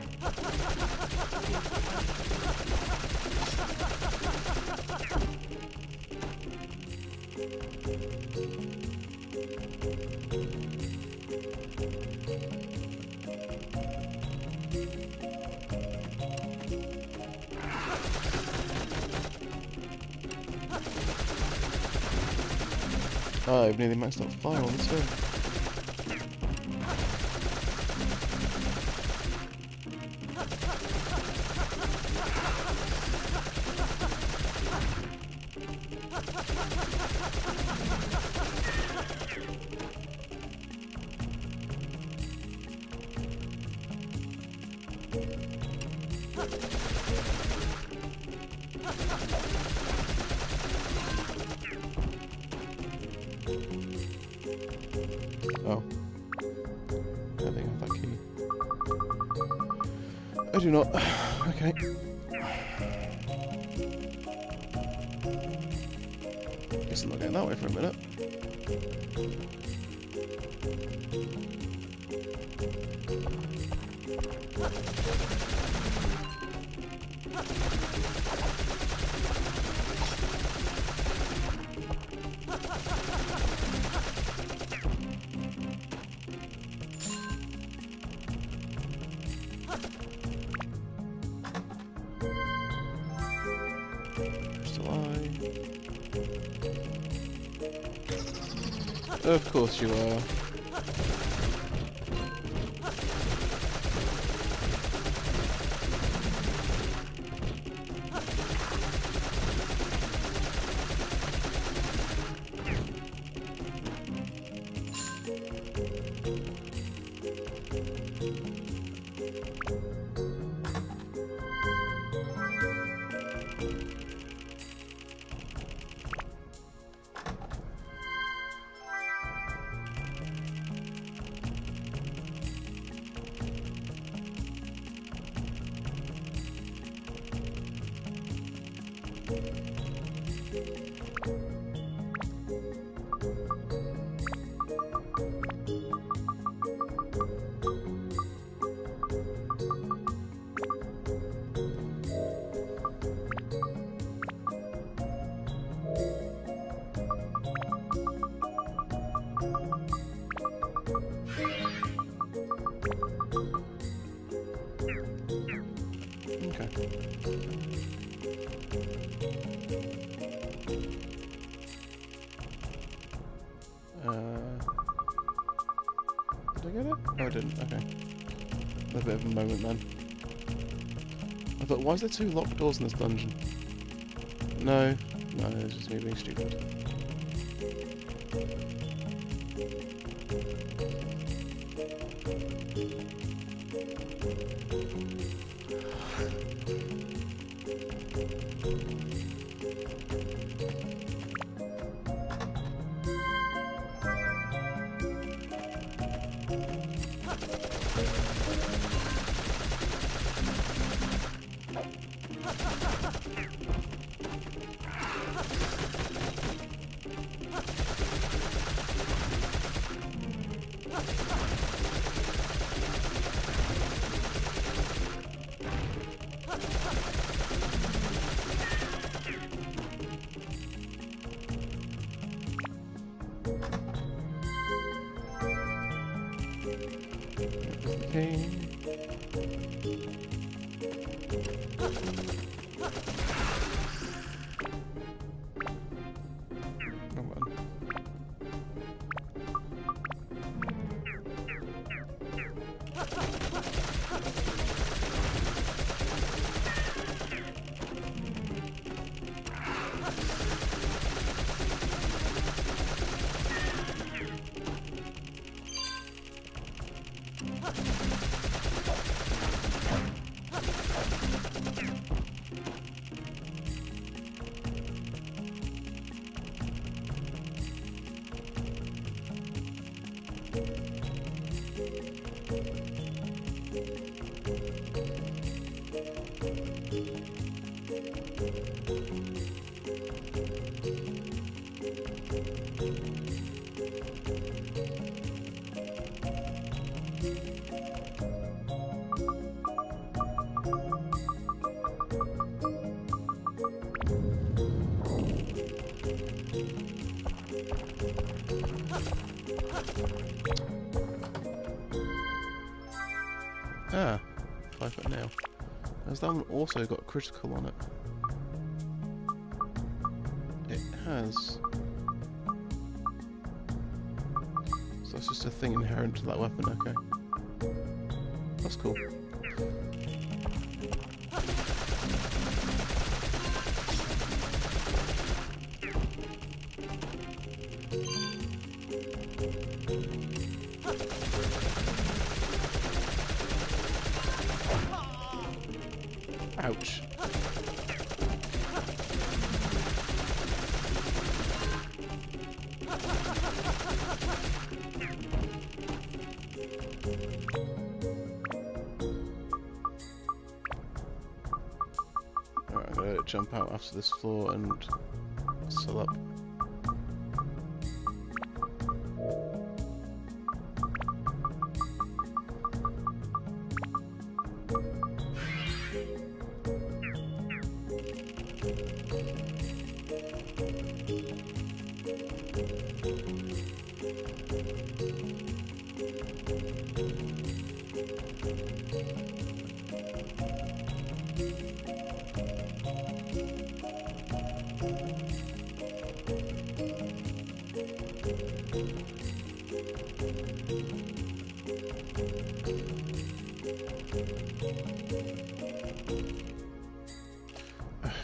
Oh, I've nearly maxed out fire on this one. Oh. I think I have that key. I do not. Okay. Guess I'm not going that way for a minute. Of course you are. Did I get it? Oh, I didn't. Okay. A bit of a moment then. I thought, why is there 2 locked doors in this dungeon? No, it's just me being stupid. Okay. Wrong one. Ah, 5-foot nail. Has that one also got critical on it? It has. So that's just a thing inherent to that weapon, okay. That's cool. Ouch. Alright, I'm gonna jump out after this floor and seal up.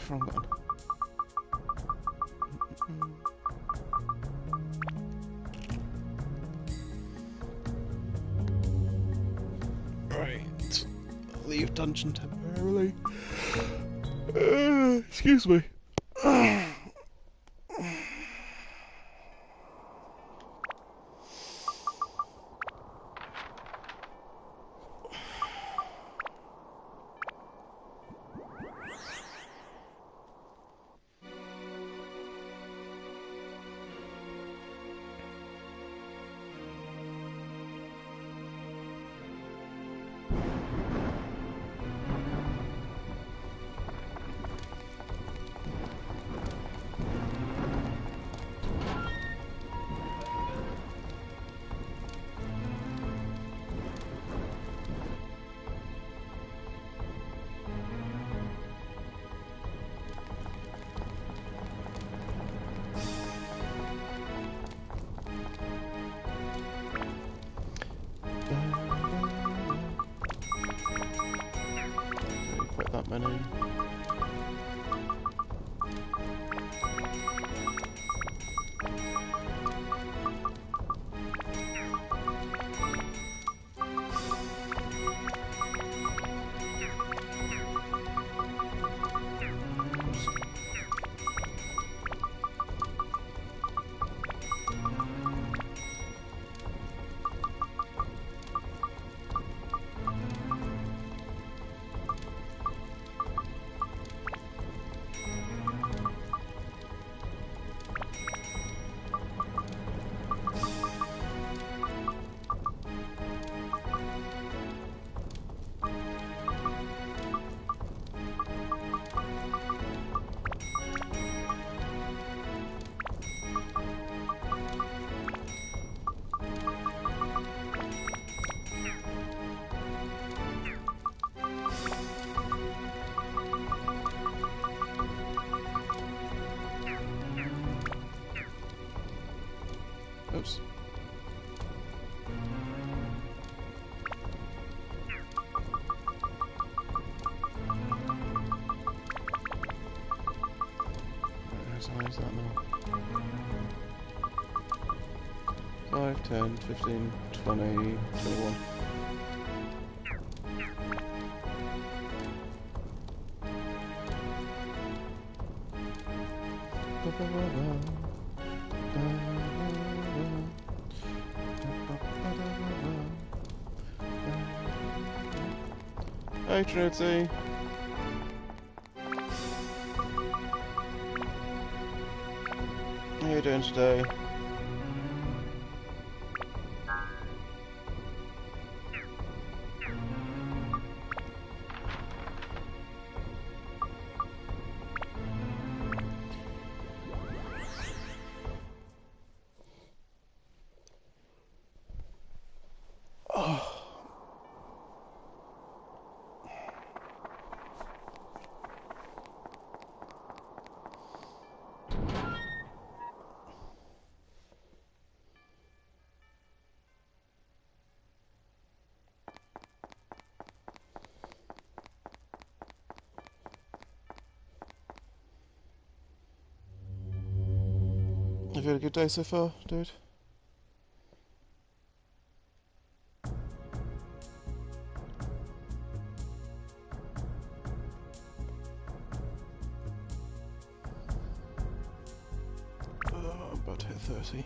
Wrong one. Right. Leave dungeon temporarily. Excuse me. that many. Oops. Where's that now? 5, 10, 15, 20, 21. Hey Trinity! How you doing today? Have you had a good day so far, dude? I'm about to hit 30.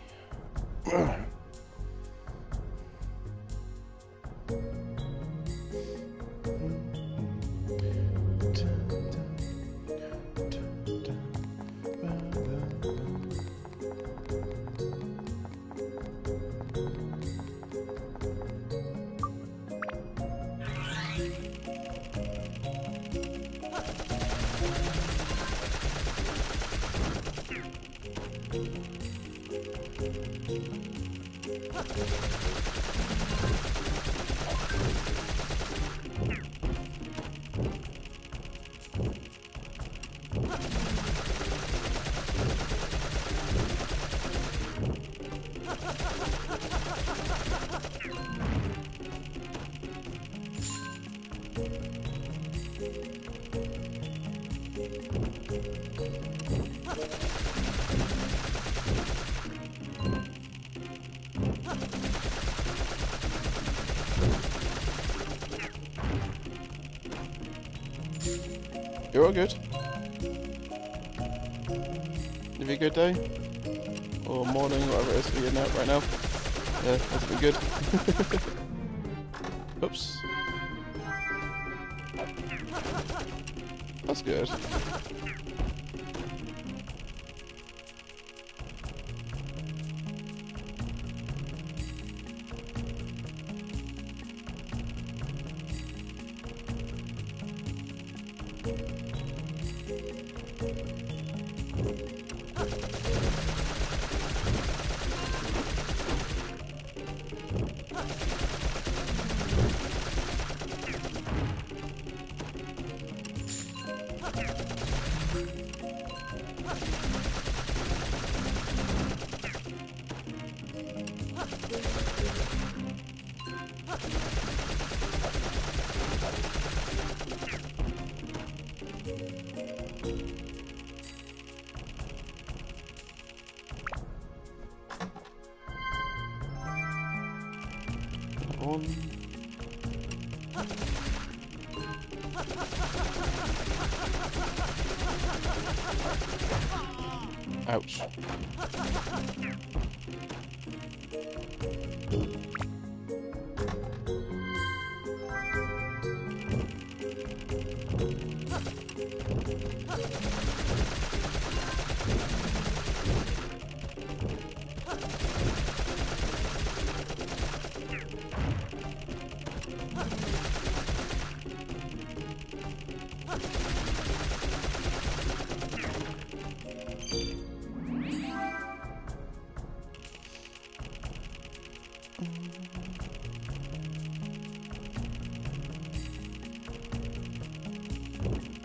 You're all good. Have you a good day? Or morning, whatever it is for you now, right now? Yeah, has it been good? Oops. That's good. on. Ouch.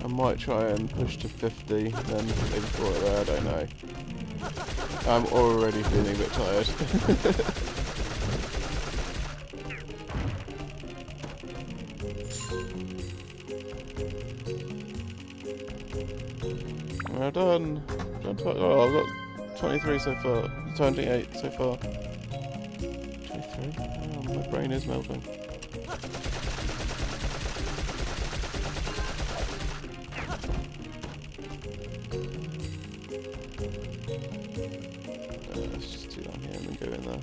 I might try and push to 50, then maybe call it there, I don't know. I'm already feeling a bit tired. Well done. Oh, I've got 23 so far. 28 so far. 23? Oh, my brain is melting. Let's just do that here and then go in there.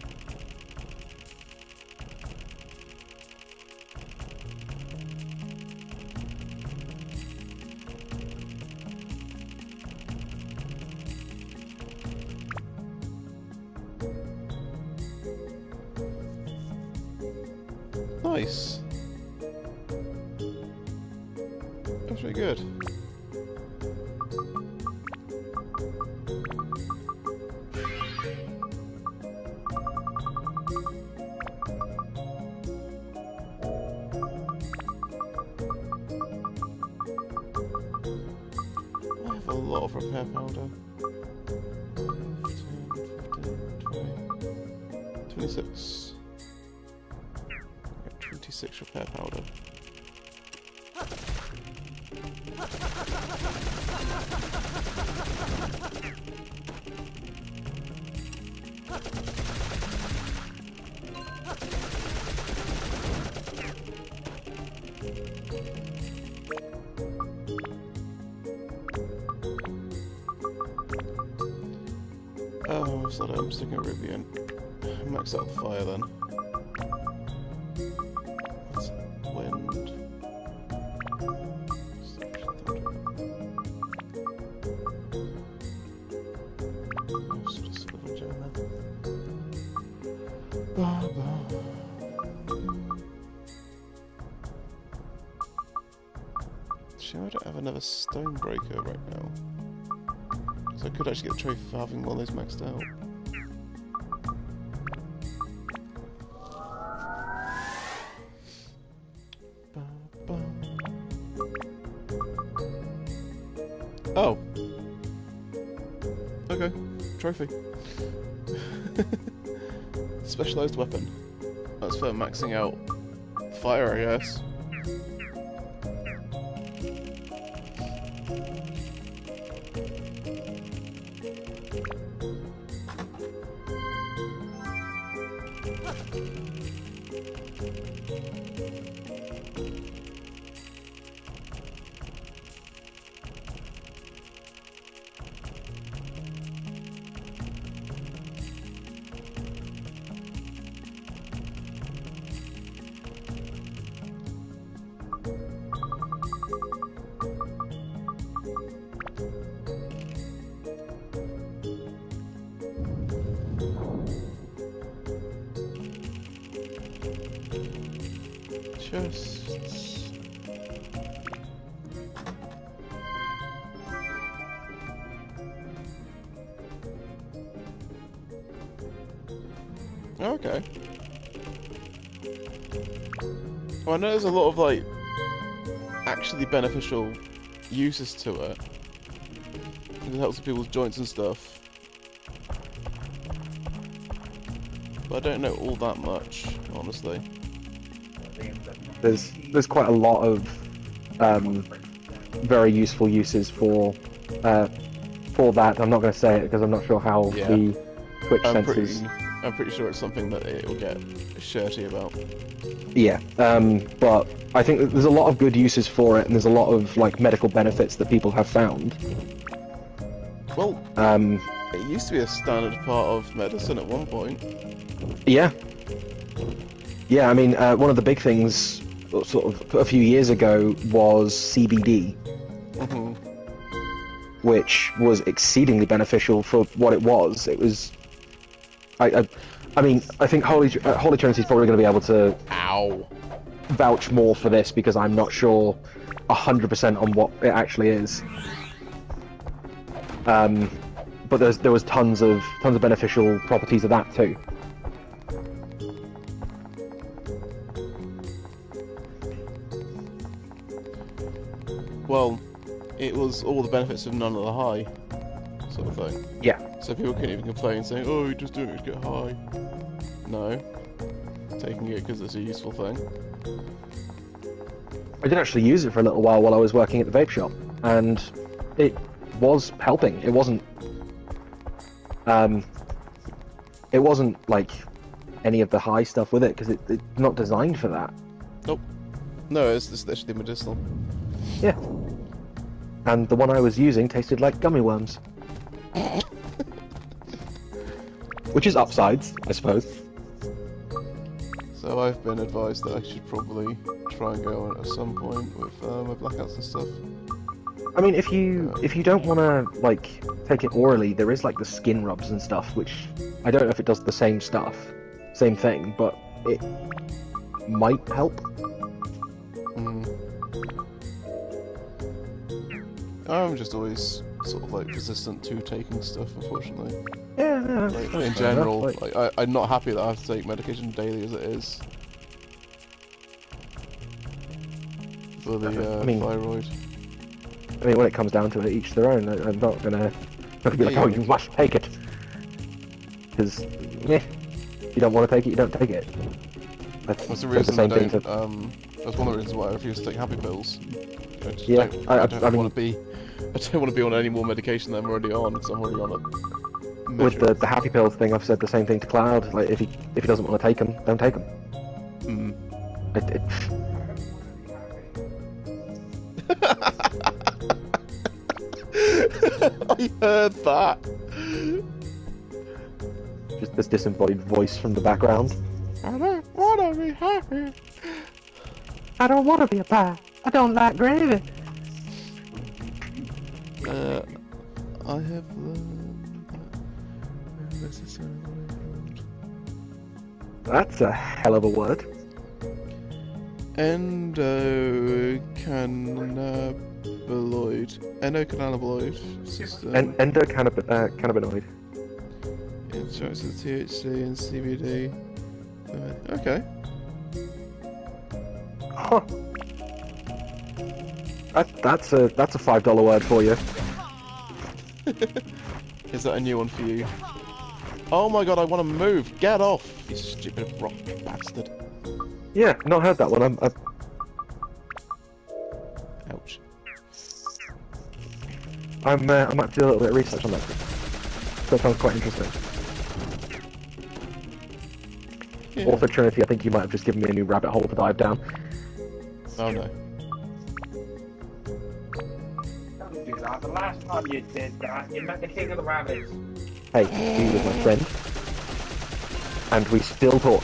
Nice. That's really good. I have a lot of repair powder. 10, 15, 20, 26. 26 repair powder. Oh, so I'm sticking a Ruby in. Max out the fire then. Wind. Shame I don't have another Stonebreaker right now. So I could actually get a trophy for having one of those maxed out. Oh. Okay. Trophy. Specialized weapon. That's for maxing out fire, I guess. Chests. Okay. Well, I know there's a lot of like actually beneficial uses to it. It helps with people's joints and stuff. But I don't know all that much, honestly. There's quite a lot of very useful uses for that. I'm not going to say it because I'm not sure how the Twitch I'm censors. I'm pretty sure it's something that it will get shirty about. Yeah, but I think that there's a lot of good uses for it, and there's a lot of like medical benefits that people have found. Well, it used to be a standard part of medicine at one point. Yeah. Yeah, I mean, one of the big things, sort of, a few years ago was CBD, Mm-hmm. which was exceedingly beneficial for what it was. It was, I mean, I think Holy Trinity is probably going to be able to Ow. vouch more for this because I'm not sure 100% on what it actually is. But there was tons of beneficial properties of that too. Well, it was all the benefits of none of the high, sort of thing. Yeah. So people couldn't even complain, saying, "Oh, you're just doing it to get high." No, taking it because it's a useful thing. I did actually use it for a little while I was working at the vape shop, and it was helping. It wasn't like any of the high stuff with it because it's not designed for that. Nope. No, it's literally medicinal. Yeah. And the one I was using tasted like gummy worms. Which is upsides, I suppose. So I've been advised that I should probably try and go on at some point with my blackouts and stuff. I mean, if you don't want to like take it orally, there is like the skin rubs and stuff, which I don't know if it does the same thing, but it might help. I'm just always sort of like resistant to taking stuff, unfortunately. Yeah, Like, in general, like, I'm not happy that I have to take medication daily as it is. For the thyroid. I mean, when it comes down to it, each their own. I'm not gonna be like, oh, you must take it. Because, yeah, you don't want to take it, you don't take it. That's the reason I don't, that's one of the reasons why I refuse to take happy pills. I don't want to be on any more medication than I'm already on, because I'm already on a measure. With the happy pills thing, I've said the same thing to Cloud. Like, if he doesn't want to take them, don't take them. I heard that. Just this disembodied voice from the background. I don't want to be happy. I don't want to be a pie. I don't like gravy. I have learned that necessarily. That's a hell of a word. Endocannabinoid system. Endocannabinoid. Interacts with THC and CBD. Okay. Huh. That's a $5 word for you. Is that a new one for you? Oh my god, I want to move! Get off, you stupid rock bastard. Yeah, not heard that one. Ouch. I might do a little bit of research on that. That sounds quite interesting. Yeah. Also, Trinity, I think you might have just given me a new rabbit hole to dive down. Oh no. Don't do that. The last time you did that, you met the king of the rabbits. Hey, he was my friend. And we still talk.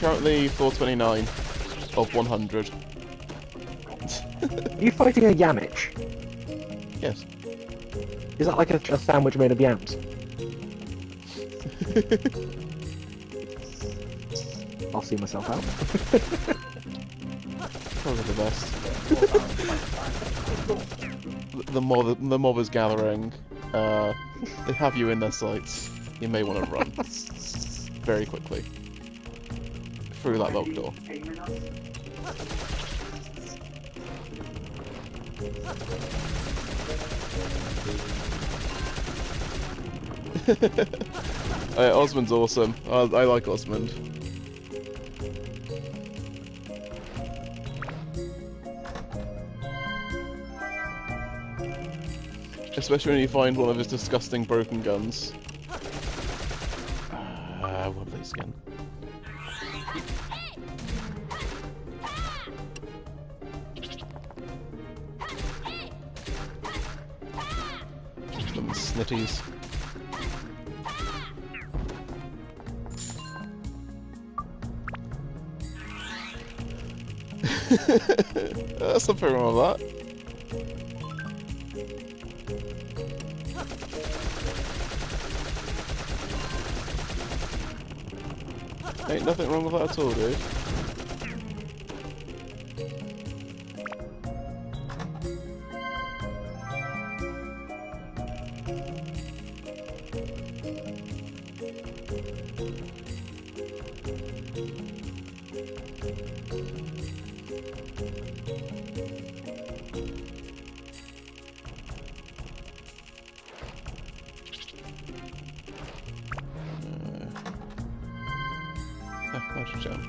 Currently 429 of 100. Are you fighting a Yamich? Yes. Is that like a sandwich made of yams? I'll see myself out. Probably the best. The mob is gathering. They have you in their sights. You may want to run very quickly through that locked door. Osmond's awesome. I like Osmond. Especially when you find one of his disgusting broken guns. What are these again? Some snitties. That's something wrong with that. Ain't nothing wrong with that at all, dude. Nice jam.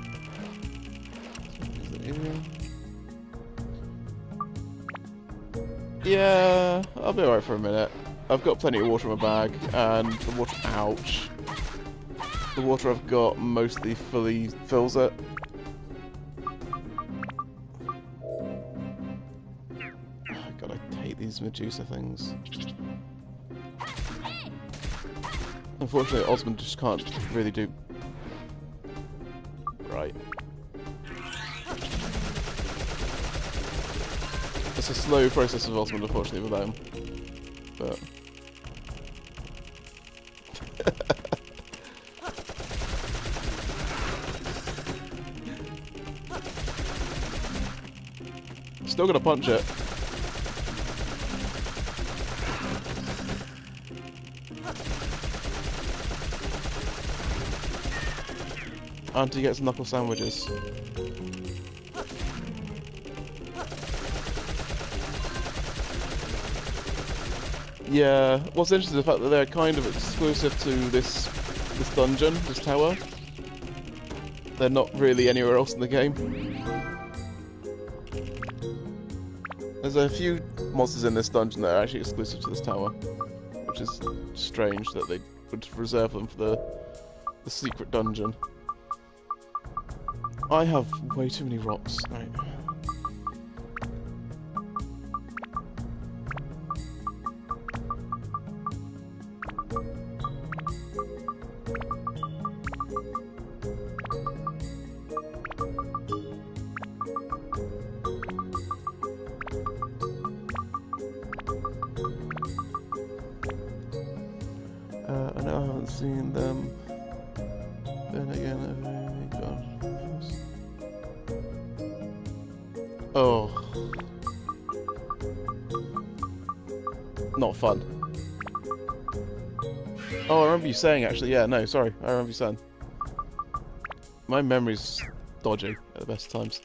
Yeah, I'll be alright for a minute. I've got plenty of water in my bag, and the water, ouch. The water I've got mostly fully fills it. God, I hate these Medusa things. Unfortunately, Osmond just can't really do... Right. It's a slow process of Osmond, unfortunately, without him. But... Still gonna punch it. And he gets knuckle sandwiches. Yeah, what's interesting is the fact that they're kind of exclusive to this dungeon, this tower. They're not really anywhere else in the game. There's a few monsters in this dungeon that are actually exclusive to this tower, which is strange that they would reserve them for the secret dungeon. I have way too many rocks. Right. I know I haven't seen them. Then again, God. Oh. Not fun. Oh, I remember you saying, actually. Yeah, no, sorry. I remember you saying. My memory's dodgy at the best times.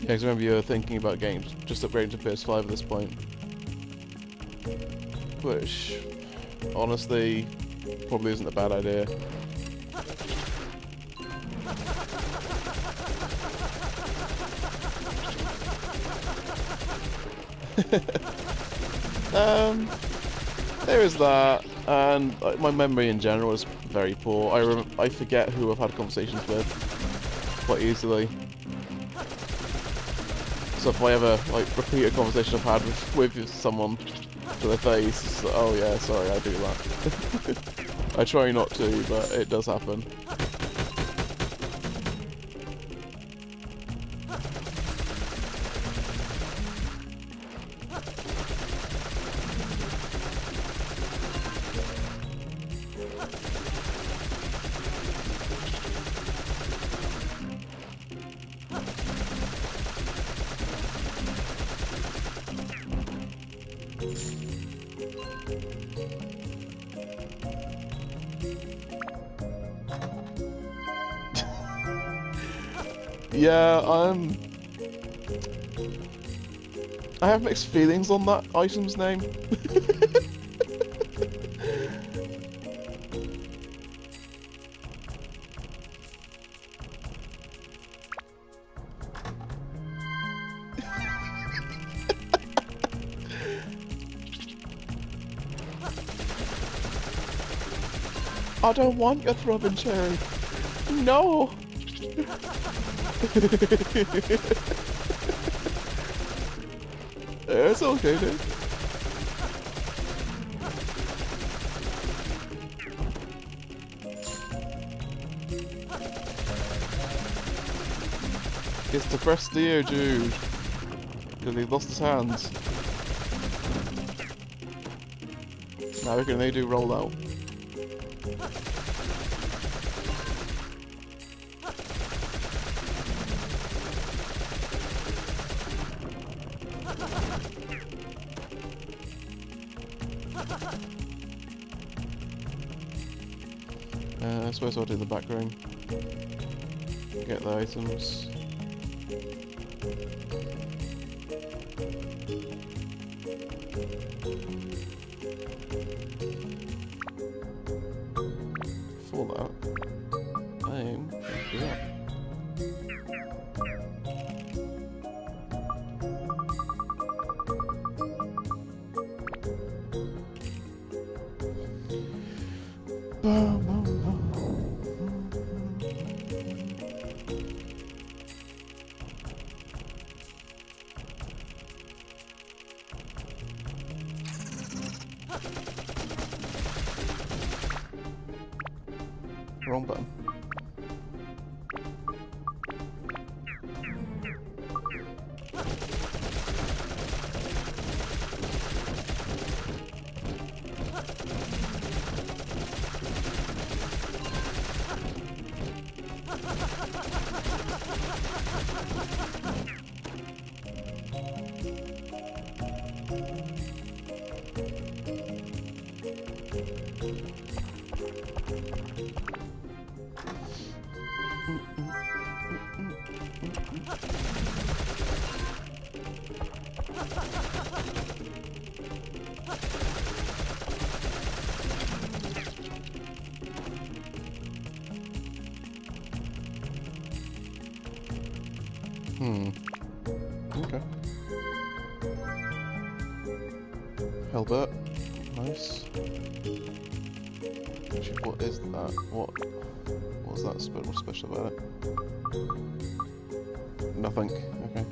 Yeah, because I remember you were thinking about games just upgrading to PS5 at this point. Which, honestly, probably isn't a bad idea. There is that, and my memory in general is very poor. I forget who I've had conversations with quite easily. So if I ever repeat a conversation I've had with someone to their face, it's like, oh yeah, sorry, I do that. I try not to, but it does happen. Yeah, I have mixed feelings on that item's name. I don't want your throbbing cherry. No. It's okay, dude. It's the prestige, dude. Because he lost his hands. Now we're gonna do rollout. I suppose I'll do the back ring. Get the items. For that, I'm going to do that. Wrong button. Okay. Helbert. Nice. Actually, what is that? What's that what's special about it? Nothing. Okay.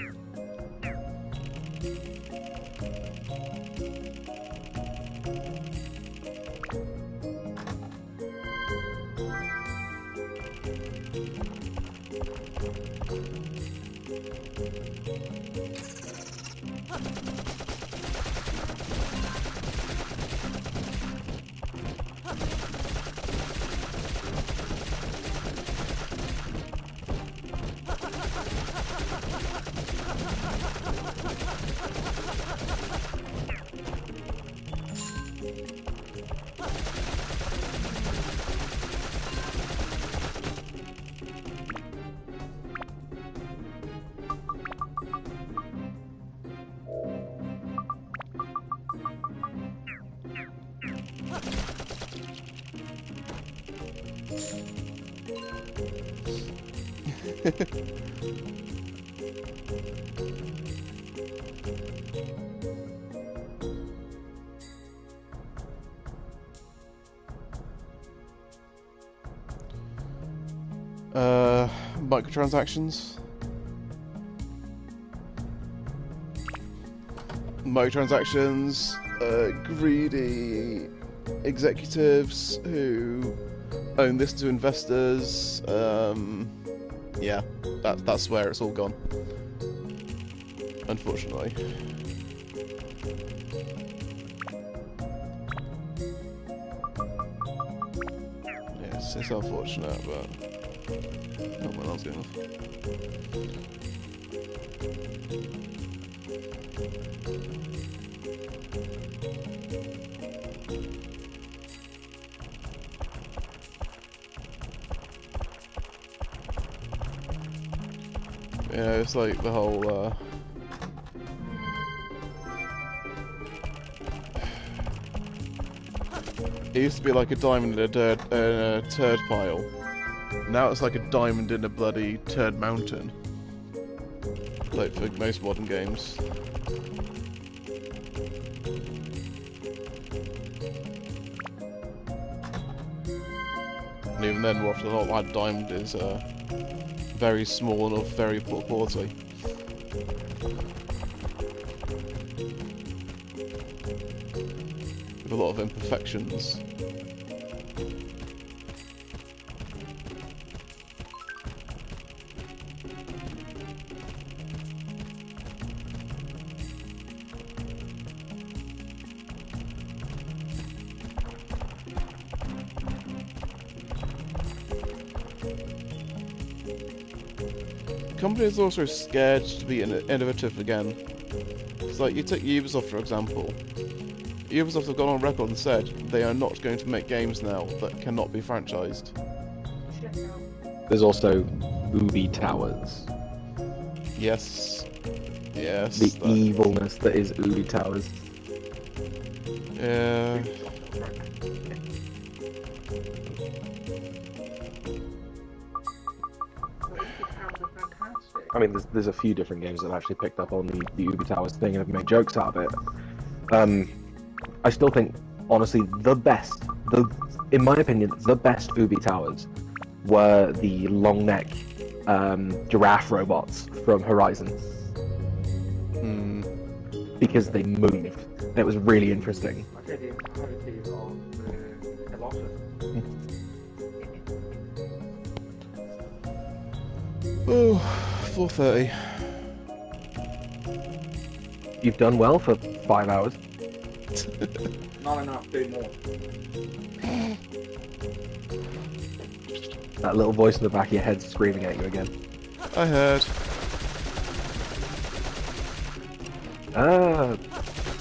Microtransactions. Greedy executives who own this to investors. Yeah, that's where it's all gone. Unfortunately. Yes, it's unfortunate, but not what I was going with. Yeah, it's like the whole, it used to be like a diamond in a turd pile. Now it's like a diamond in a bloody turd mountain. Like for most modern games. even then, we're often not like diamond is very small and of very poor quality. With a lot of imperfections. Companies are also scared to be innovative again. It's like, you take Ubisoft for example. Ubisoft have gone on record and said they are not going to make games now that cannot be franchised. There's also Ubi Towers. Yes. Yes. The evilness that is Ubi Towers. Yeah. I mean, there's a few different games that have actually picked up on the Ubi Towers thing and have made jokes out of it. I still think, honestly, in my opinion, the best Ubi Towers were the long neck giraffe robots from Horizon. Because they moved. It was really interesting. I said the entirety of the Colossus. Oh, 4:30. You've done well for 5 hours. Not enough, do more. That little voice in the back of your head's screaming at you again. I heard.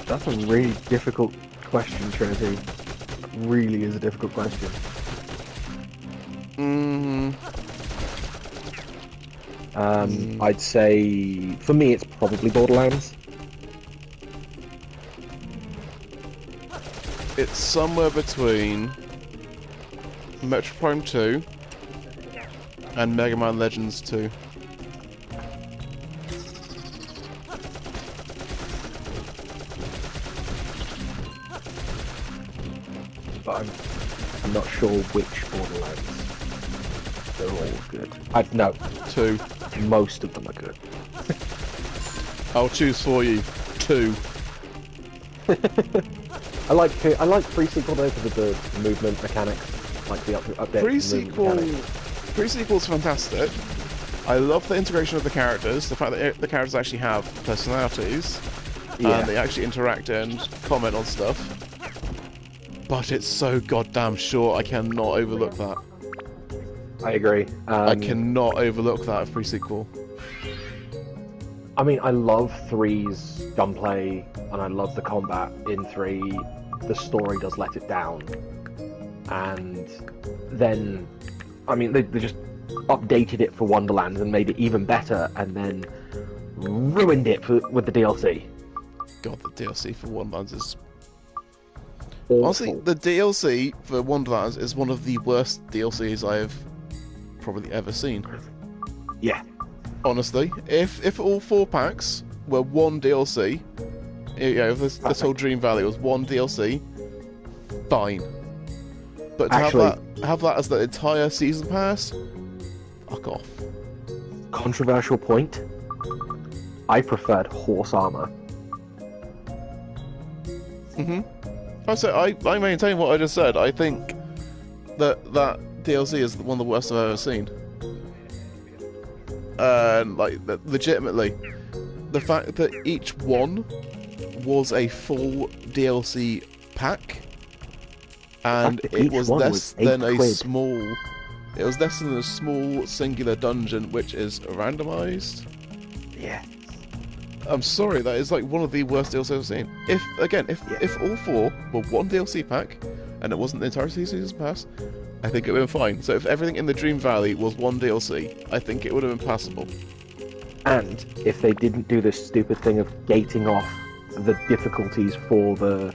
That's a really difficult question, Trinity. Really is a difficult question. I'd say, for me, it's probably Borderlands. It's somewhere between Metro Prime 2 and Mega Man Legends 2. But I'm not sure which Borderlands. They're all good. No, 2. most of them are good. I'll choose for you. 2. I like pre-sequel though for the movement mechanics, like the update. Pre-sequel's fantastic. I love the integration of the characters, the fact that the characters actually have personalities, and they actually interact and comment on stuff. But it's so goddamn short, I cannot overlook that. I agree. I cannot overlook that of pre-sequel. I mean, I love 3's gunplay, and I love the combat in 3. The story does let it down. And then, I mean, they just updated it for Wonderlands and made it even better, and then ruined it with the DLC. God, the DLC for Wonderlands is... Awful. Honestly, the DLC for Wonderlands is one of the worst DLCs I have probably ever seen. Yeah. Honestly, if all 4 packs were one DLC, if this whole Dream Valley was one DLC, fine. But to have that as the entire season pass, fuck off. Controversial point. I preferred horse armor. I maintain what I just said. I think that DLC is one of the worst I've ever seen. And legitimately, the fact that each one was a full DLC pack, and it was less than a small. It was less than a small singular dungeon, which is randomized. Yeah. I'm sorry, that is like one of the worst DLCs I've seen. If all 4 were one DLC pack, and it wasn't the entire season pass, I think it would have been fine. So if everything in the Dream Valley was one DLC, I think it would have been passable. And if they didn't do this stupid thing of gating off the difficulties for the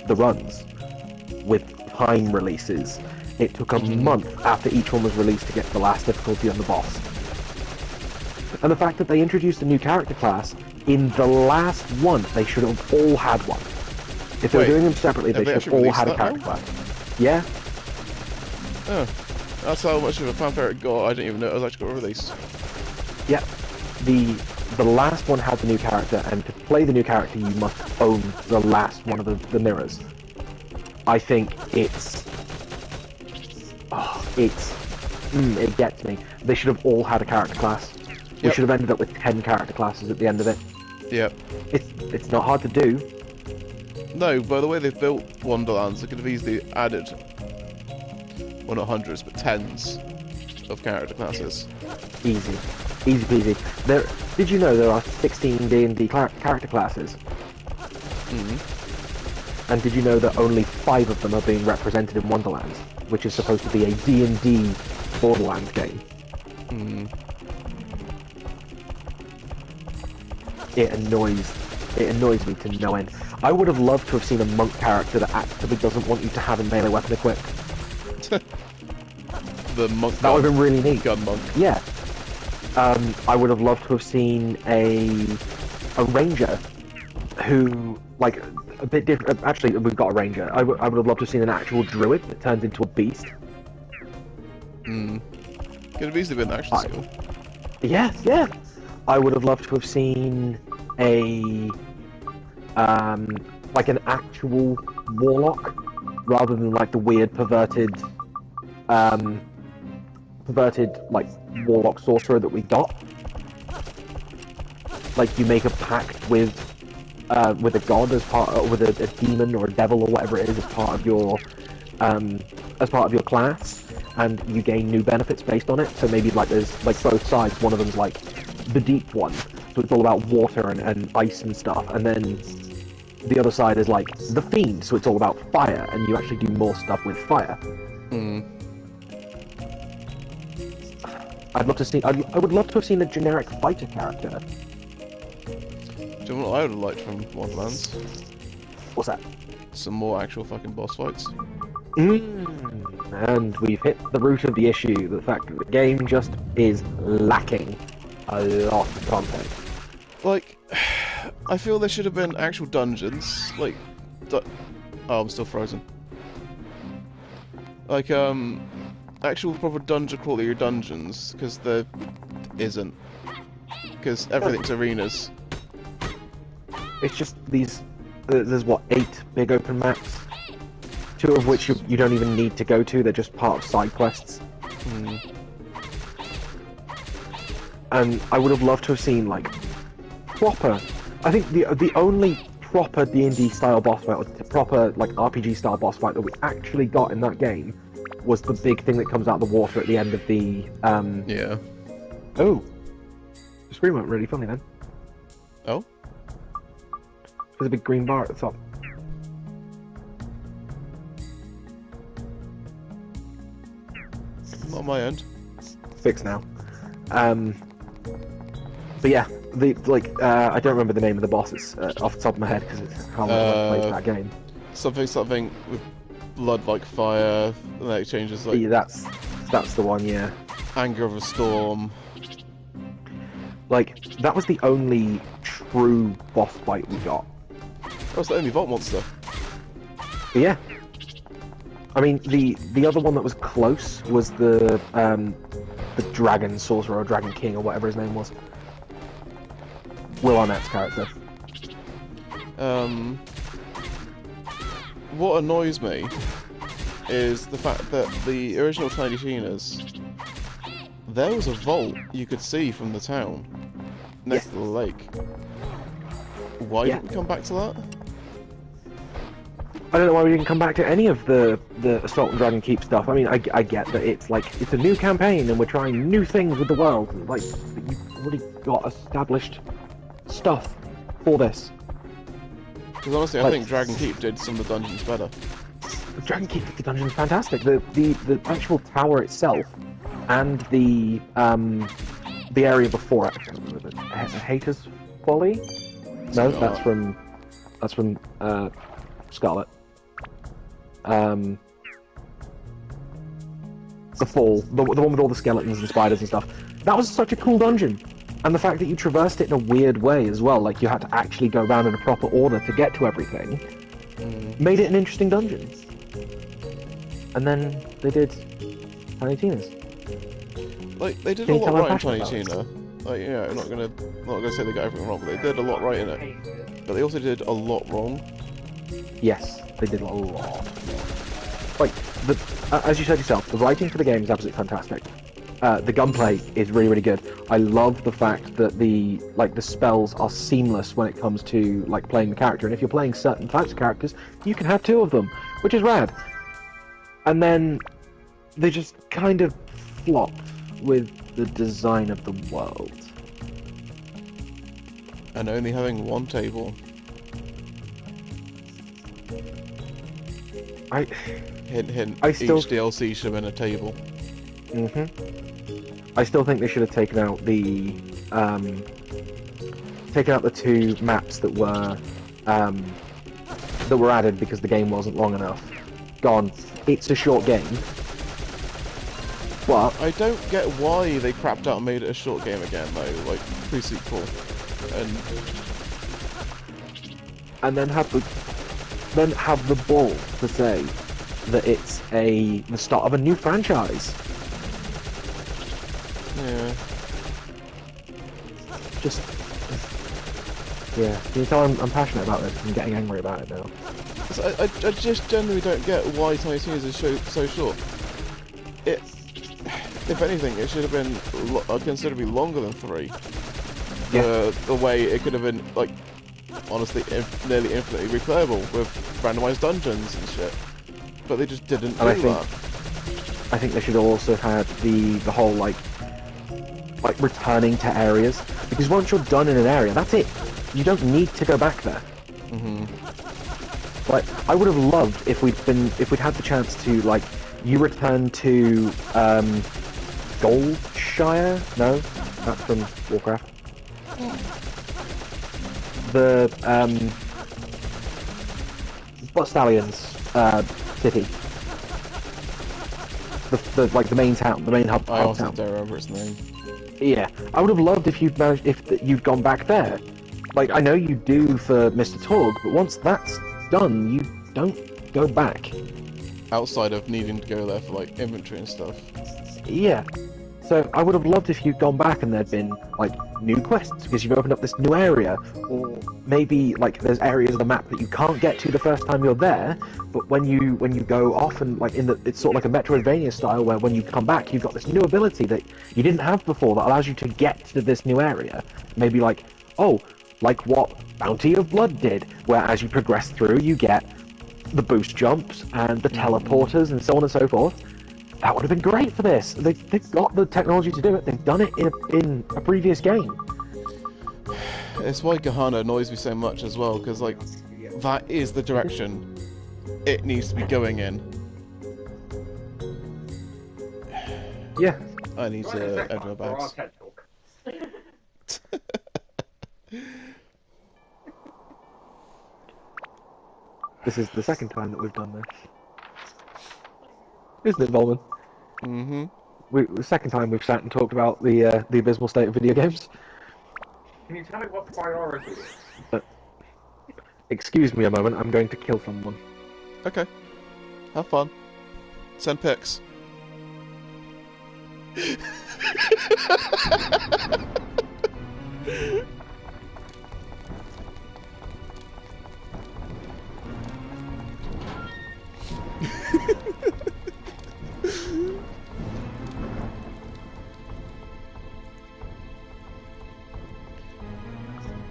runs with time releases, it took a month after each one was released to get the last difficulty on the boss. And the fact that they introduced a new character class in the last one, they should have all had one. If they were doing them separately, they should have all had a character class. Yeah. Oh, that's how much of a fanfare it got. I didn't even know it was actually got released. Yeah, the last one had the new character, and to play the new character, you must own the last one of the mirrors. I think it gets me. They should have all had a character class. We should have ended up with 10 character classes at the end of it. Yep. It's not hard to do. No, by the way they've built Wonderlands, they could have easily added, well, not hundreds, but tens of character classes. Easy peasy. Did you know there are 16 D&D character classes? And did you know that only 5 of them are being represented in Wonderlands, which is supposed to be a D&D Borderlands game? It annoys me to no end. I would have loved to have seen a monk character that actively doesn't want you to have a melee weapon equipped. The monk. That would have been really neat. Gun monk. Yeah. I would have loved to have seen a ranger who, like, a bit different. Actually, we've got a ranger. I would have loved to have seen an actual druid that turns into a beast. Could have easily been an action skill. Yes, yeah. I would have loved to have seen a like an actual warlock, rather than like the weird perverted like warlock sorcerer that we got. Like you make a pact with a god as part, with a demon or a devil or whatever it is as part of your class, and you gain new benefits based on it. So maybe like there's like both sides. One of them's like the deep one, so it's all about water and ice and stuff, and then the other side is like the fiend, so it's all about fire, and you actually do more stuff with fire. I'd love to see. I would love to have seen a generic fighter character. Do you know what I would have liked from Wonderlands? What's that? Some more actual fucking boss fights. And we've hit the root of the issue, the fact that the game just is lacking a lot of content. Like, I feel there should have been actual dungeons, like, oh, I'm still frozen. Like, actual proper dungeon quality dungeons, because there isn't. Because everything's arenas. It's just these, there's what, 8 big open maps? 2 of which you don't even need to go to, they're just part of side quests. And I would have loved to have seen, like, proper... I think the only proper D&D style boss fight, or proper, like, RPG style boss fight that we actually got in that game was the big thing that comes out of the water at the end of the, Yeah. Oh! The screen went really funny then. Oh? There's a big green bar at the top. Not on my end. Fixed now. But yeah, I don't remember the name of the bosses off the top of my head because it's how long I've played that game. Something with blood like fire, and then it changes like... Yeah, that's the one, yeah. Anger of a Storm. Like, that was the only true boss fight we got. That was the only Vault Monster. But yeah. I mean, the other one that was close was the Dragon Sorcerer or Dragon King or whatever his name was. Will Arnett's character. What annoys me is the fact that the original Tiny Tina's, there was a vault you could see from the town next to the lake. Why didn't we come back to that? I don't know why we didn't come back to any of the Assault and Dragon Keep stuff. I mean, I get that it's like, it's a new campaign and we're trying new things with the world. Like, you've already got established stuff for this. Because honestly, I think Dragon Keep did some of the dungeons better. Dragon Keep did the dungeons fantastic. The actual tower itself and the area before it. I can't remember the Hater's Folly? No, that's from Scarlet. The Fall, the one with all the skeletons and spiders and stuff. That was such a cool dungeon. And the fact that you traversed it in a weird way as well, like you had to actually go around in a proper order to get to everything, made it an interesting dungeon. and then they did Tiny Tina's. Like they did Can a you lot tell I'm right in passionate Tiny about Tina. Like yeah, I'm not gonna say they got everything wrong, but they did a lot right in it. But they also did a lot wrong. Yes, they did a lot. Like, as you said yourself, the writing for the game is absolutely fantastic. The gunplay is really, really good. I love the fact that the spells are seamless when it comes to like playing the character, and if you're playing certain types of characters, you can have two of them, which is rad. And then they just kind of flopped with the design of the world. And only having one table. Hint, hint. I still- Each DLC should have been a table. I still think they should have taken out the two maps that were added because the game wasn't long enough. Gone. It's a short game, but I don't get why they crapped out and made it a short game again though, like pre-sequel. and then have the balls to say that it's the start of a new franchise. Yeah. Just yeah. Can you tell I'm passionate about this? I'm getting angry about it now. So I just generally don't get why Tiny Tina's is so short. It, if anything, it should have been considerably longer than 3. Yeah. The way it could have been, like, honestly, nearly infinitely replayable with randomized dungeons and shit. But they just didn't do that. I think they should have also had the whole like returning to areas, because once you're done in an area, that's it. You don't need to go back there. Like, I would have loved if we'd had the chance to, like, you return to Goldshire? No, that's from Warcraft. The Butt Stallions city. The main town, the main hub I also town. don't remember its name. Yeah, I would have loved if you'd gone back there. Like, I know you do for Mr. Torg, but once that's done, you don't go back. Outside of needing to go there for, like, inventory and stuff. Yeah. So I would have loved if you'd gone back and there'd been, like, new quests, because you've opened up this new area, or maybe, like, there's areas of the map that you can't get to the first time you're there, but when you go off and, like, it's sort of like a Metroidvania style, where when you come back, you've got this new ability that you didn't have before that allows you to get to this new area. Maybe, like, oh, like what Bounty of Blood did, where as you progress through, you get the boost jumps and the teleporters and so on and so forth. That would have been great for this. They've got the technology to do it. They've done it in a previous game. It's why Gahana annoys me so much as well, because, like, that is the direction it needs to be going in. Yeah. I need to enter my bags. This is the second time that we've done this. Isn't it, Volman? The second time we've sat and talked about the abysmal state of video games. Can you tell me what priority is? Excuse me a moment, I'm going to kill someone. Okay. Have fun. Send pics.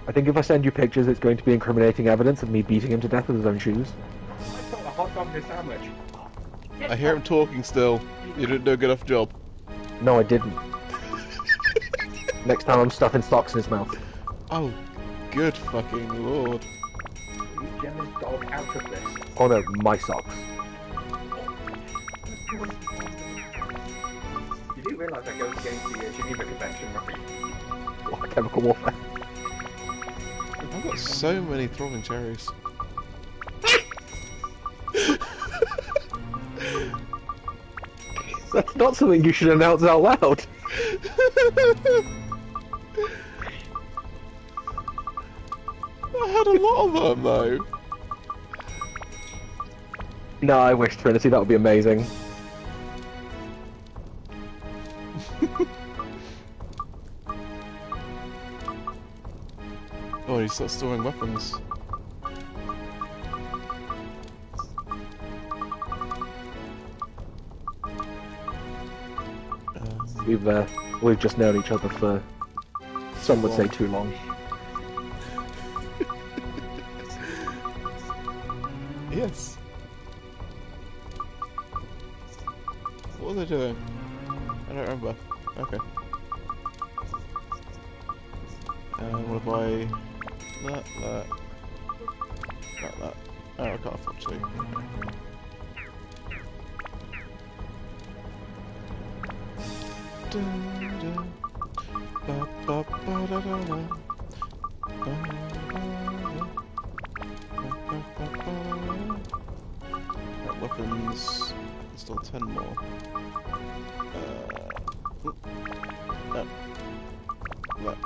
I think if I send you pictures, it's going to be incriminating evidence of me beating him to death with his own shoes. I thought a hot dog is a sandwich. I hear him talking still. You didn't do a good enough job. No, I didn't. Next time I'm stuffing socks in his mouth. Oh, good fucking lord. You get this dog out of this. Oh no, my socks. You do realise that goes against the Geneva Convention, right? What, chemical warfare? I've got so many throbbing cherries. That's not something you should announce out loud. I had a lot of them though. No, I wish Trinity. That would be amazing. Oh, he starts storing weapons. We've just known each other for, some would say, too long. Yes. What are they doing? I don't remember. Okay. What if I... that. Oh, I can't afford to. Okay. Right, weapons. Install 10 more. No. That.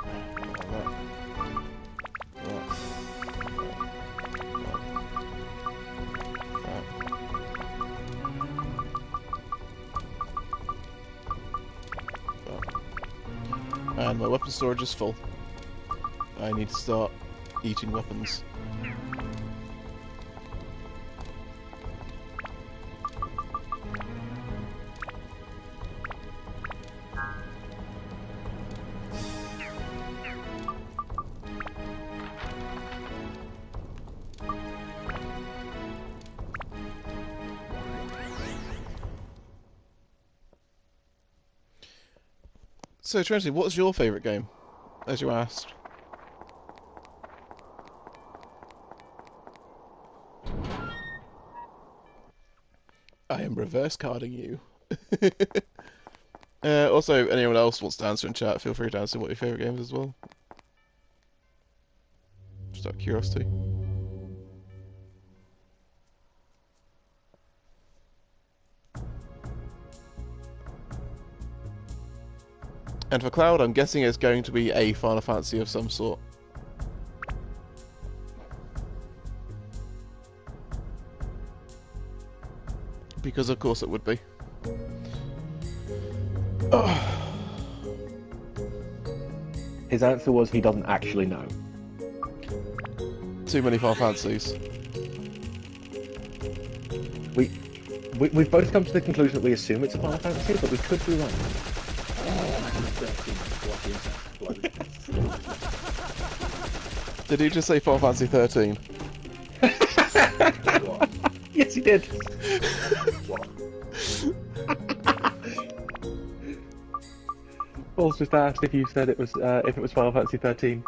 And my weapon storage is full. I need to start eating weapons. So, Trinity, what's your favourite game? As you asked. I am reverse carding you. Also, anyone else wants to answer in chat, feel free to answer what your favourite game is as well. Just out of curiosity. And for Cloud, I'm guessing it's going to be a Final Fantasy of some sort. Because of course it would be. His answer was he doesn't actually know. Too many Final Fantasies. We've both come to the conclusion that we assume it's a Final Fantasy, but we could be wrong. Did he just say Final Fantasy 13? Yes, he did. Paul's just asked if you said it was Final Fantasy 13.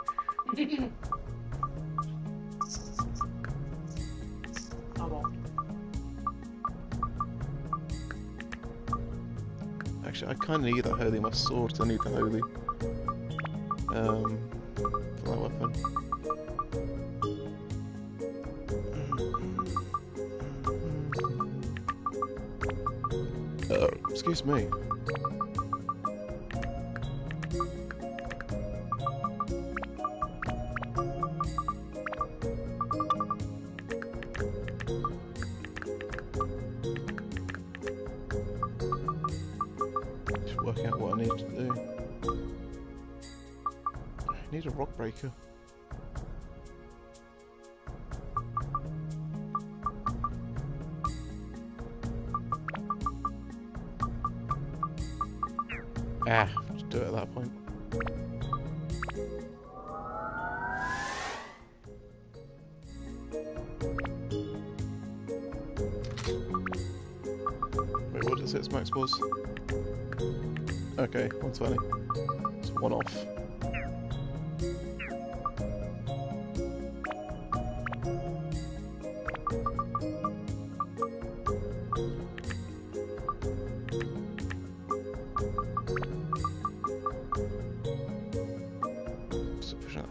Actually, I kind of need that holy in my sword, so I need the holy. For that weapon. Excuse me. Just working out what I need to do. I need a rock breaker. Ah, just do it at that point. Wait, what did it say its max was? Okay, 120. It's one off.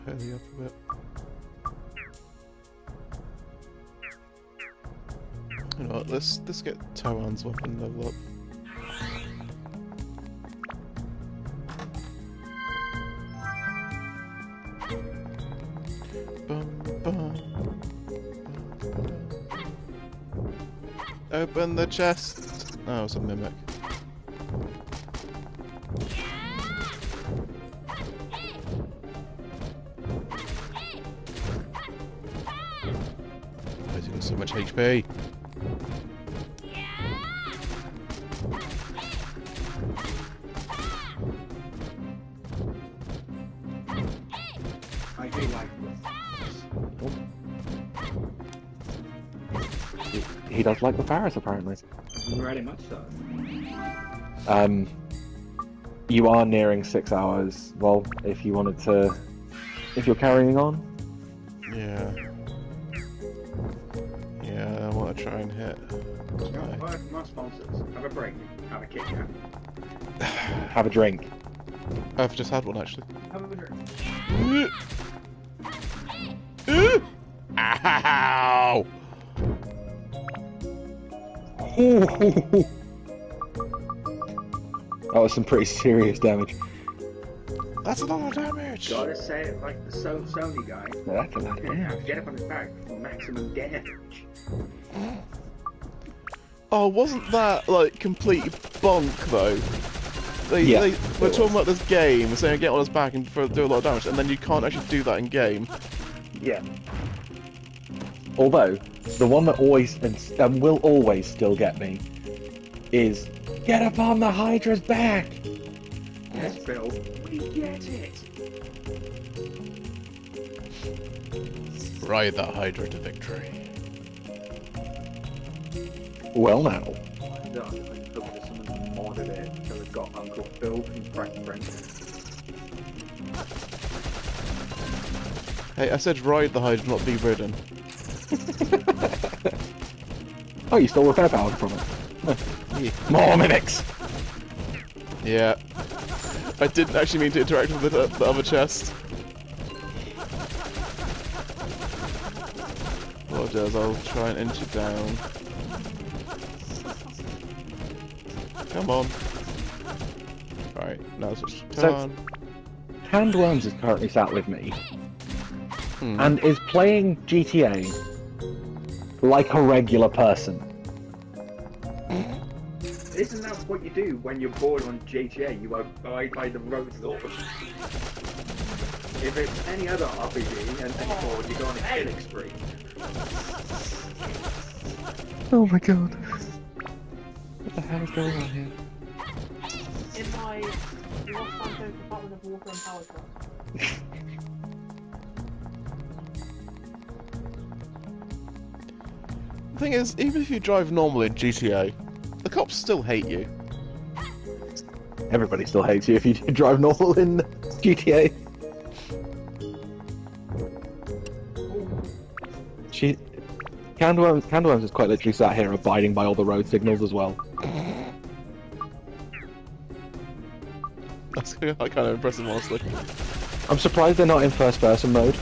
Hurry up a bit. You know what, let's get Toan's weapon level up. Bum, bum. Open the chest. Oh, it's a mimic. Why has he got so much HP? I do like He does like the Paris, apparently. very much so. You are nearing 6 hours. Well, if you wanted to... If you're carrying on? Yeah. Yeah, I want to try and hit. My sponsors. Have a break. Have a Kit Kat. Have a drink. I've just had one, actually. Have a drink. Ow! That was some pretty serious damage. That's a lot of damage! Gotta say it like the Sony guy. That's a lot of damage. Get up on his back for maximum damage. Oh, wasn't that, like, complete bonk, though? They were talking about this game, saying get on his back and do a lot of damage, and then you can't actually do that in game. Yeah. Although, the one that always and will always still get me is get up on the Hydra's back. Yes, Bill. We get it. Ride that Hydra to victory. Well, now. No, I hope that someone modded it so it's got Uncle Phil from Fresh Prince. Hey, I said ride the Hydra, not be ridden. Oh, you stole repair power from it. Yeah. More mimics. Yeah. I didn't actually mean to interact with the other chest. What I'll do is I'll try and inch it down. Come on. Right, now switch to turn. Handworms is currently sat with me Hmm. and is playing GTA like a regular person. Isn't that what you do when you're bored on GTA? You abide by the road laws. If it's any other RPG and you're bored, you go on a killing spree. Oh my god. What the hell is going on here? In my Los Santos Department of Water and Power truck. The thing is, even if you drive normally in GTA, the cops still hate you. Everybody still hates you if you drive normal in GTA. Candworms is quite literally sat here abiding by all the road signals as well. That's kind of impressive, honestly. I'm surprised they're not in first person mode.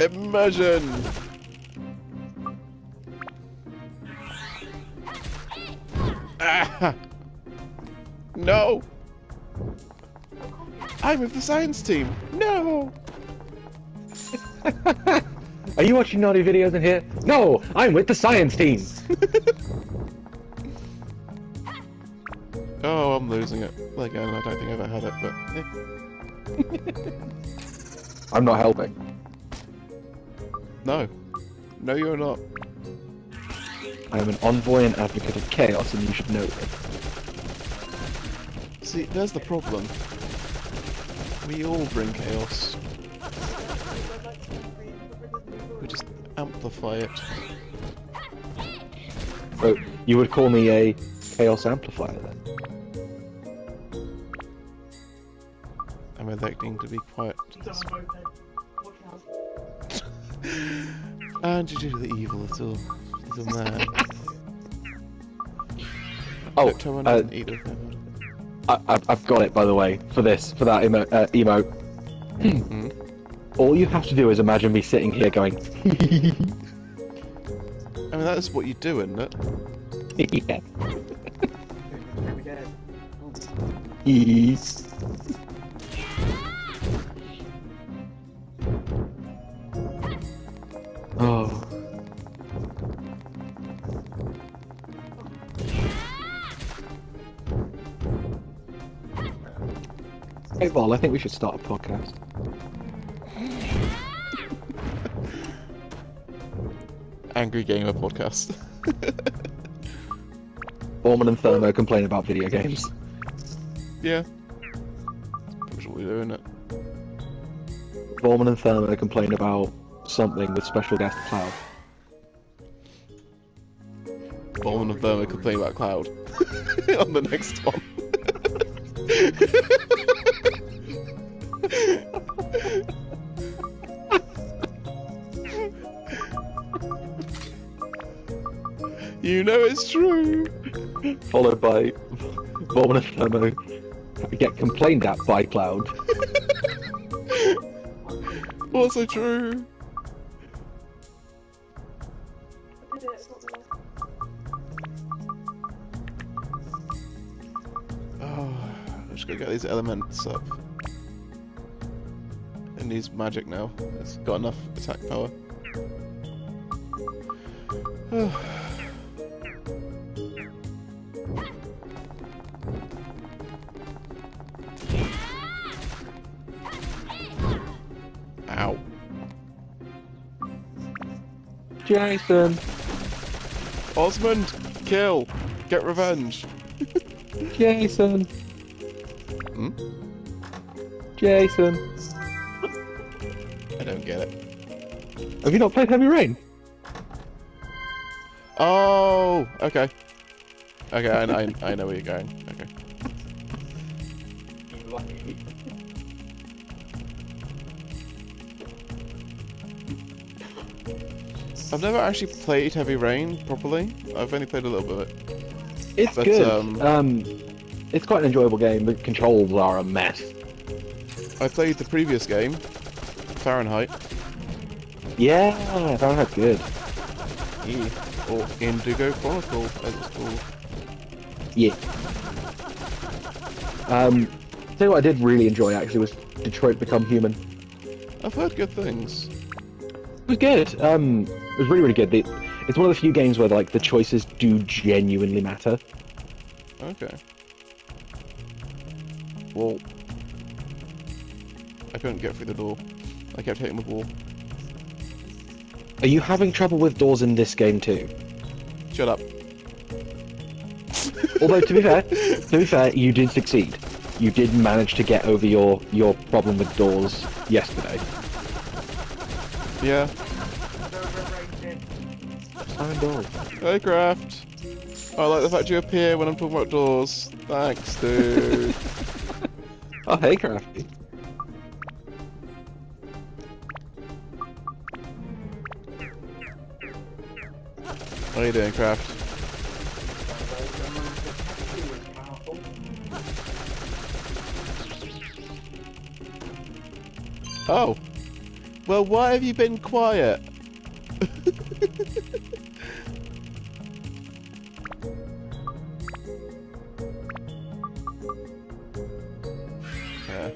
Immersion! Ah! No! I'm with the science team! No! Are you watching naughty videos in here? No! I'm with the science team! Oh, I'm losing it. Again, I don't think I've ever had it, but... I'm not helping. No. No, you're not. I am an envoy and advocate of chaos, and you should know it. See, there's the problem. We all bring chaos. We just amplify it. So, you would call me a chaos amplifier then? I'm electing to be quiet. Don't have a moped. Watch out. And you do the evil little man. Oh, Turn on either. I've got it, by the way, for that emote. Hmm? All you have to do is imagine me sitting here going, I mean, that is what you do, isn't it? yeah. Oh. Hey, Vol, I think we should start a podcast. Angry Gamer Podcast. Orman and Thermo complain about video games. Yeah. Pretty much what we're doing it. Orman and Thermo complain about something with special guest Cloud. Ballman and Thermo complain about Cloud. On the next one. You know it's true. Followed by Orman and Thermo get complained at by Cloud. Also true. Oh, I'm just gonna get these elements up. It needs magic now. It's got enough attack power. Ow. Jason! Osmond, kill! Get revenge! Jason! Hmm? Jason! I don't get it. Have you not played Heavy Rain? Oh, okay. Okay, I know where you're going. Okay. I've never actually played Heavy Rain properly. I've only played a little bit of it. It's But, good. It's quite an enjoyable game. The controls are a mess. I played the previous game, Fahrenheit. Yeah, Fahrenheit's good. E, or Indigo Chronicle, as it's called. Yeah. Tell you what I did really enjoy actually was Detroit Become Human. I've heard good things. It was good. It was really, really good. It's one of the few games where like the choices do genuinely matter. Okay. Well, I couldn't get through the door. I kept hitting the wall. Are you having trouble with doors in this game too? Shut up. Although to be fair, you did succeed. You did manage to get over your problem with doors yesterday. Yeah. Iron doors. Hey, Craft. I like the fact you appear when I'm talking about doors. Thanks, dude. Oh, hey, Crafty. What are you doing, Craft? Oh. Well, why have you been quiet? Yeah.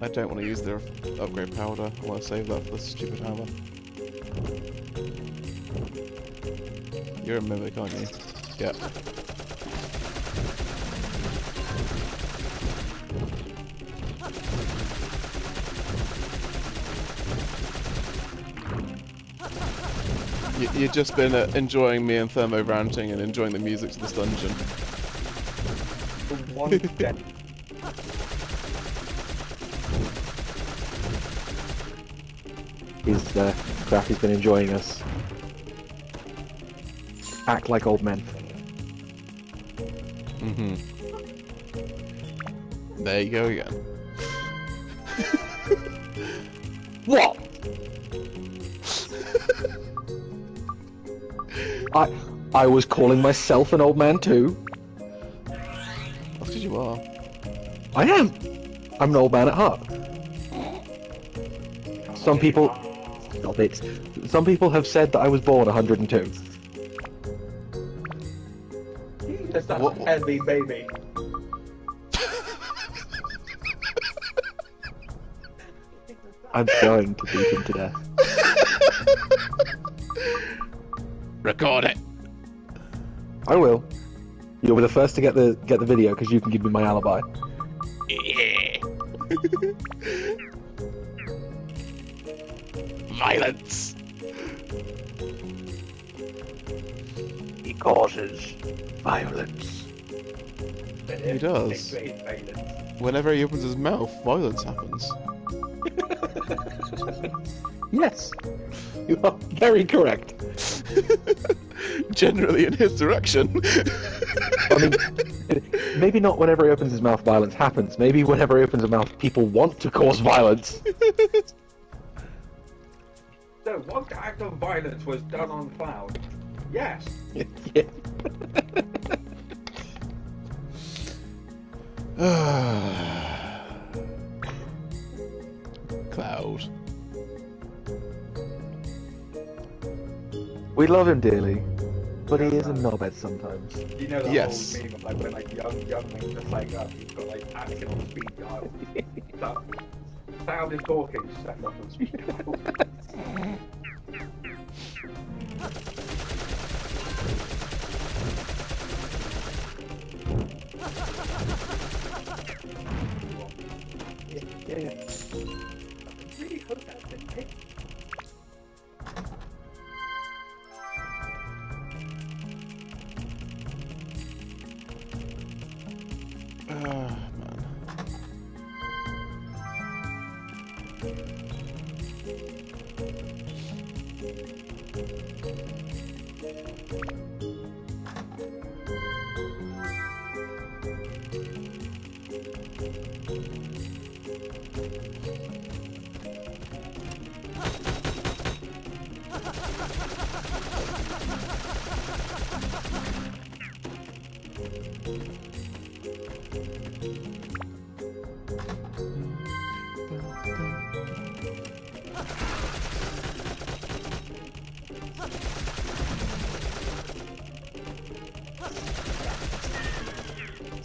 I don't want to use the upgrade powder. I want to save that for the stupid hammer. You're a mimic, aren't you? Yeah. You've just been enjoying me and Thermo ranting and enjoying the music to this dungeon. One step. Crafty's been enjoying us. Act like old men. Mm-hmm. There you go again. What? I was calling myself an old man too. That's because you are. I am. I'm an old man at heart. Some people... Stop it. Some people have said that I was born 102. That's not What? heavy, baby. I'm going to beat him to death. Record it. I will. You'll be the first to get the video because you can give me my alibi. Violence. He causes violence. He does. Whenever he opens his mouth, violence happens. Yes, you are very correct. Generally in his direction. I mean, maybe not whenever he opens his mouth, violence happens. Maybe whenever he opens his mouth, people want to cause violence. So, what act of violence was done on Cloud? Yes. Yeah. Cloud. We love him dearly, but he is a knobhead sometimes. You know the Yes. whole meme of like when like young men just like he's got like action on speed dial. So, Cloud is talking, set up on speed dial. Yeah. I really hope that didn't hit. Man.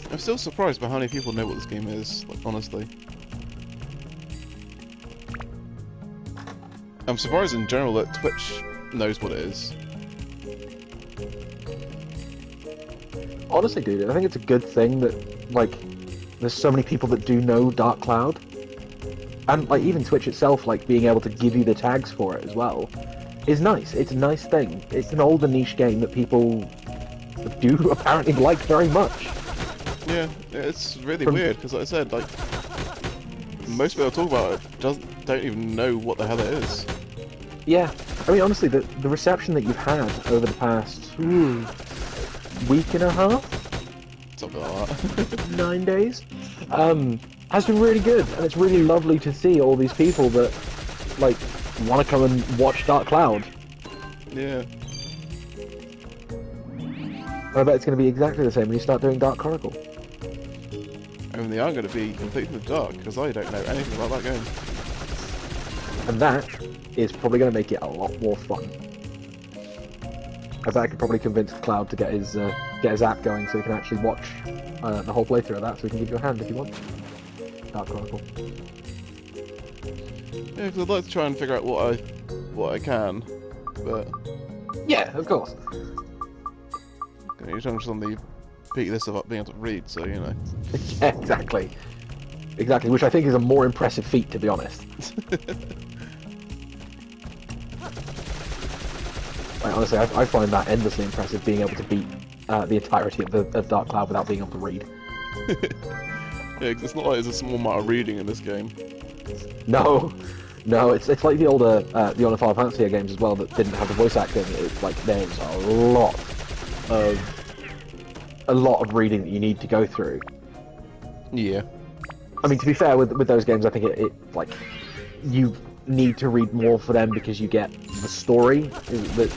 I'm still surprised by how many people know what this game is, like, honestly. I'm surprised in general that Twitch knows what it is. Honestly, dude, I think it's a good thing that, like, there's so many people that do know Dark Cloud. And, like, even Twitch itself, like, being able to give you the tags for it as well, is nice. It's a nice thing. It's an older niche game that people do apparently like very much. Yeah, it's really weird, because like I said, like, most people talk about it don't even know what the hell it is. Yeah. I mean, honestly, the reception that you've had over the past week and a half, Something like that. 9 days, has been really good, and it's really lovely to see all these people that, like, want to come and watch Dark Cloud. Yeah. I bet it's going to be exactly the same when you start doing Dark Chronicle. I mean, they are going to be completely in the dark, because I don't know anything about that game. And that is probably going to make it a lot more fun. I bet I could probably convince Cloud to get his app going so he can actually watch the whole playthrough of that, so he can give you a hand if you want. Dark Chronicle. Yeah, because I'd like to try and figure out what I can, but Yeah, of course. you're just on the peak this about being able to read, so you know. Yeah, exactly. Exactly, which I think is a more impressive feat, to be honest. Like, honestly, I find that endlessly impressive, being able to beat the entirety of Dark Cloud without being able to read. Yeah, 'cause it's not like there's a small amount of reading in this game. No, no, it's like the older Final Fantasy games as well that didn't have the voice acting. It's like there's a lot of reading that you need to go through. Yeah. I mean, to be fair, with those games, I think it like you need to read more for them because you get the story. That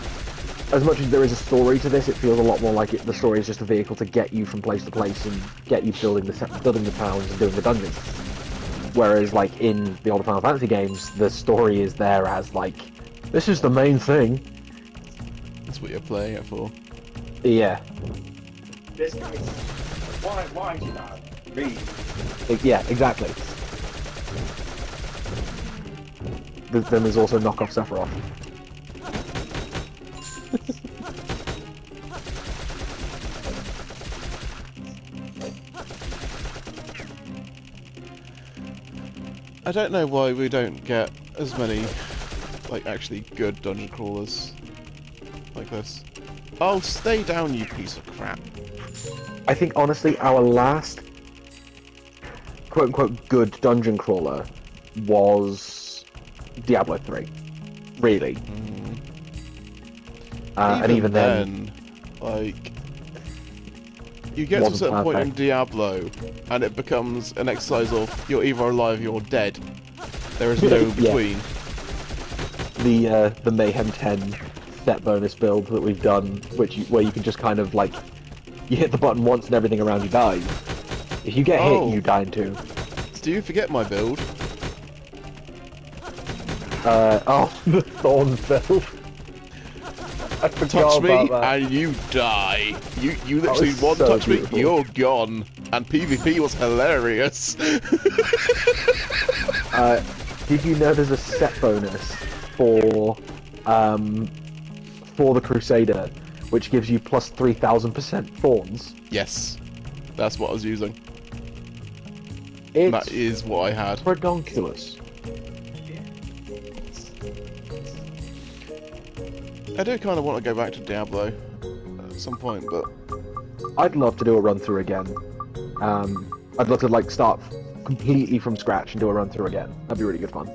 as much as there is a story to this, it feels a lot more like the story is just a vehicle to get you from place to place and get you building the towns and doing the dungeons. Whereas, like in the older Final Fantasy games, the story is there as like this is the main thing. That's what you're playing it for. Yeah, This guy, why did I read? yeah, exactly. Then there's also knockoff Sephiroth. I don't know why we don't get as many, like, actually good dungeon crawlers like this. Oh, stay down, you piece of crap. I think honestly, our last quote-unquote good dungeon crawler was Diablo 3. Really. And even then, like, you get to a wasn't certain point in perfect. Diablo, and it becomes an exercise of you're either alive or you're dead. There is no Yeah. between. The Mayhem 10 set bonus build that we've done, where you can just kind of like, you hit the button once and everything around you dies. If you get Oh. hit, you die in two. Do you forget my build? The Thorns build. I forgot Touch me about that. and you die. You That literally was one so touch beautiful. me, you're gone. And PvP was hilarious. Did you know there's a set bonus for the Crusader, which gives you plus 3,000% Thorns? Yes, that's what I was using. It's That is what I had. redonkulous. I do kind of want to go back to Diablo at some point, but I'd love to do a run through again. I'd love to like start completely from scratch and do a run through again. That'd be really good fun.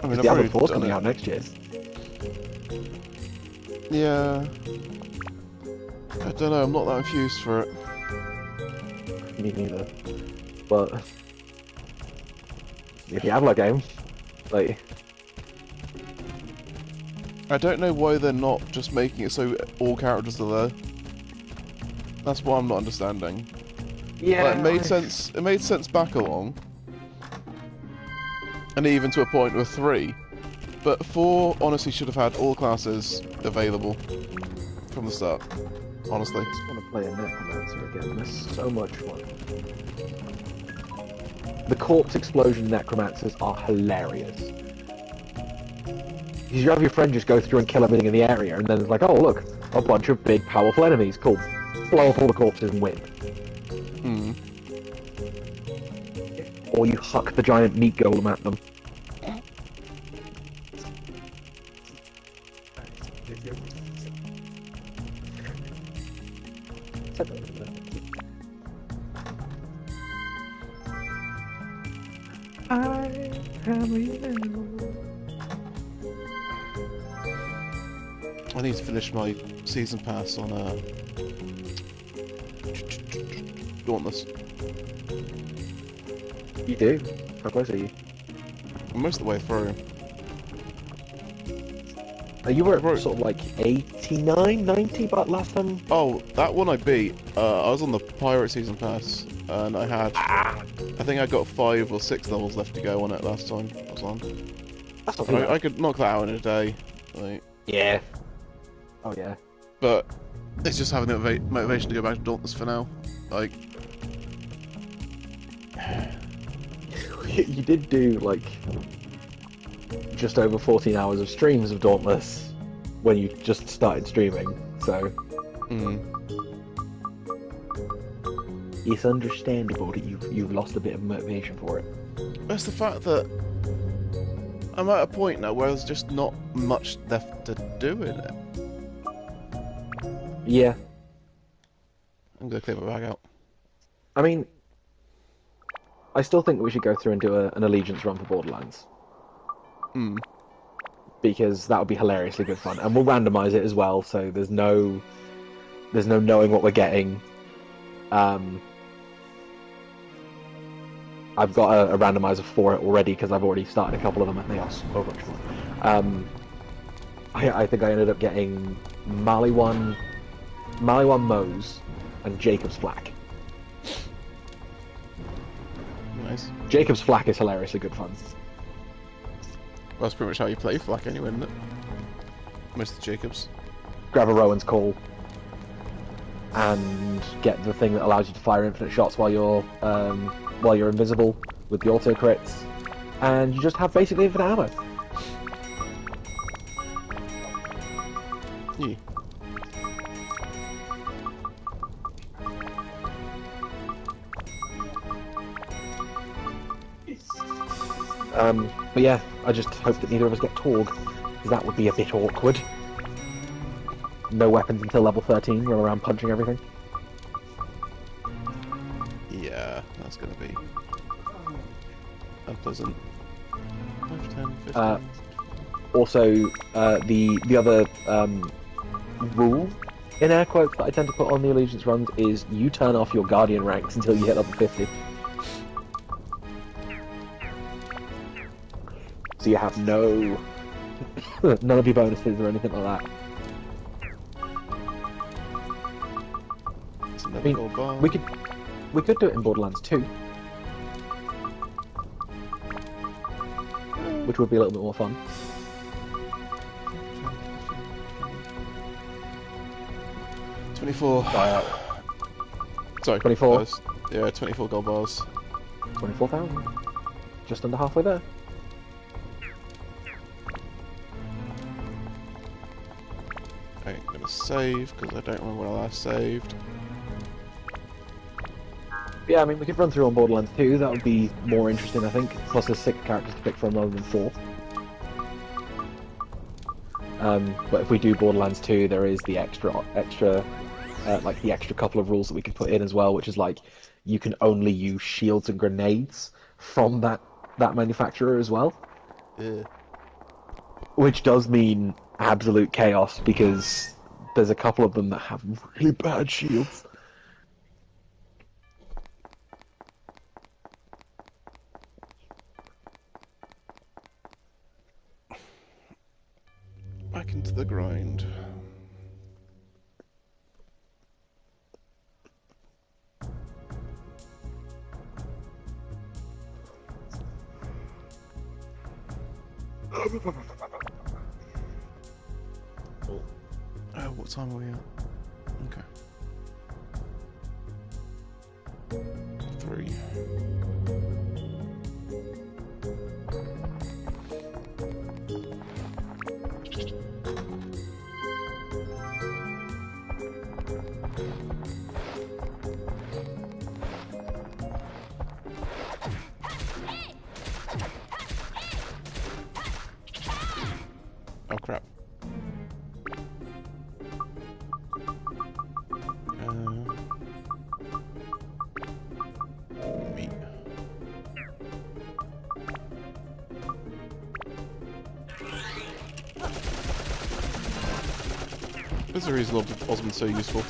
I mean, I've Diablo already 4's done coming it. out next year. Yeah. I don't know, I'm not that infused for it. Me neither. But the Diablo game, like, I don't know why they're not just making it so all characters are there. That's what I'm not understanding. yeah, Like, it made sense. It made sense back along, and even to a point with 3. But 4 honestly should have had all classes available from the start. Honestly. I just want to play a Necromancer again. There's so much fun. The corpse explosion Necromancers are hilarious. Because you have your friend just go through and kill everything in the area, and then it's like, oh look, a bunch of big, powerful enemies. Cool. Blow up all the corpses and win. Hmm. Or you huck the giant meat golem at them. I I need to finish my season pass on Dauntless. You do? How close are you? I'm most of the way through. You were Right. at sort of like 89, 90 but last time? Oh, that one I beat. I was on the Pirate season pass, and I had. I think I got 5 or 6 levels left to go on it last time I was on. That's not too bad. I could knock that out in a day, like, Yeah. Oh yeah. but it's just having the motivation to go back to Dauntless for now. Like, You did do like just over 14 hours of streams of Dauntless when you just started streaming, so it's understandable that you've lost a bit of motivation for it. it's the fact that I'm at a point now where there's just not much left to do in it. Yeah. I'm gonna clear my bag out. I mean, I still think we should go through and do an Allegiance run for Borderlands. Because that would be hilariously good fun. And we'll randomize it as well, so there's no knowing what we're getting. I've got a randomizer for it already because I've already started a couple of them and they are so much fun. I think I ended up getting Maliwan Mose and Jacob's Flak. Nice. Jacob's Flak is hilariously good fun. Well, that's pretty much how you play Flak anyway, isn't it? Mr. Jacobs. Grab a Rowan's Call and get the thing that allows you to fire infinite shots while you're invisible with the auto crits, and you just have basically infinite ammo. Yeah. But yeah, I just hope that neither of us get Torg, because that would be a bit awkward. No weapons until level 13, run around punching everything. Yeah, that's gonna be unpleasant. 5, 10, 15. Also, the other rule, in air quotes, that I tend to put on the Allegiance runs is you turn off your Guardian ranks until you hit level 50. So you have no... none of your bonuses or anything like that. It's another I mean, gold bar. we could do it in Borderlands 2. Which would be a little bit more fun. 24. Sorry. 24. Yeah, 24 gold bars. 24,000. Just under halfway there. I ain't gonna save because I don't remember when I last saved. Yeah, I mean, we could run through on Borderlands 2, that would be more interesting, I think. Plus there's 6 characters to pick from rather than 4. But if we do Borderlands 2, there is the extra, like the extra couple of rules that we could put in as well, which is like, you can only use shields and grenades from that manufacturer as well. Yeah. Which does mean absolute chaos, because there's a couple of them that have really bad shields. Back into the grind. What time are we at? Okay. 3. Oh crap. Meat. There's a reason Osmond's so useful.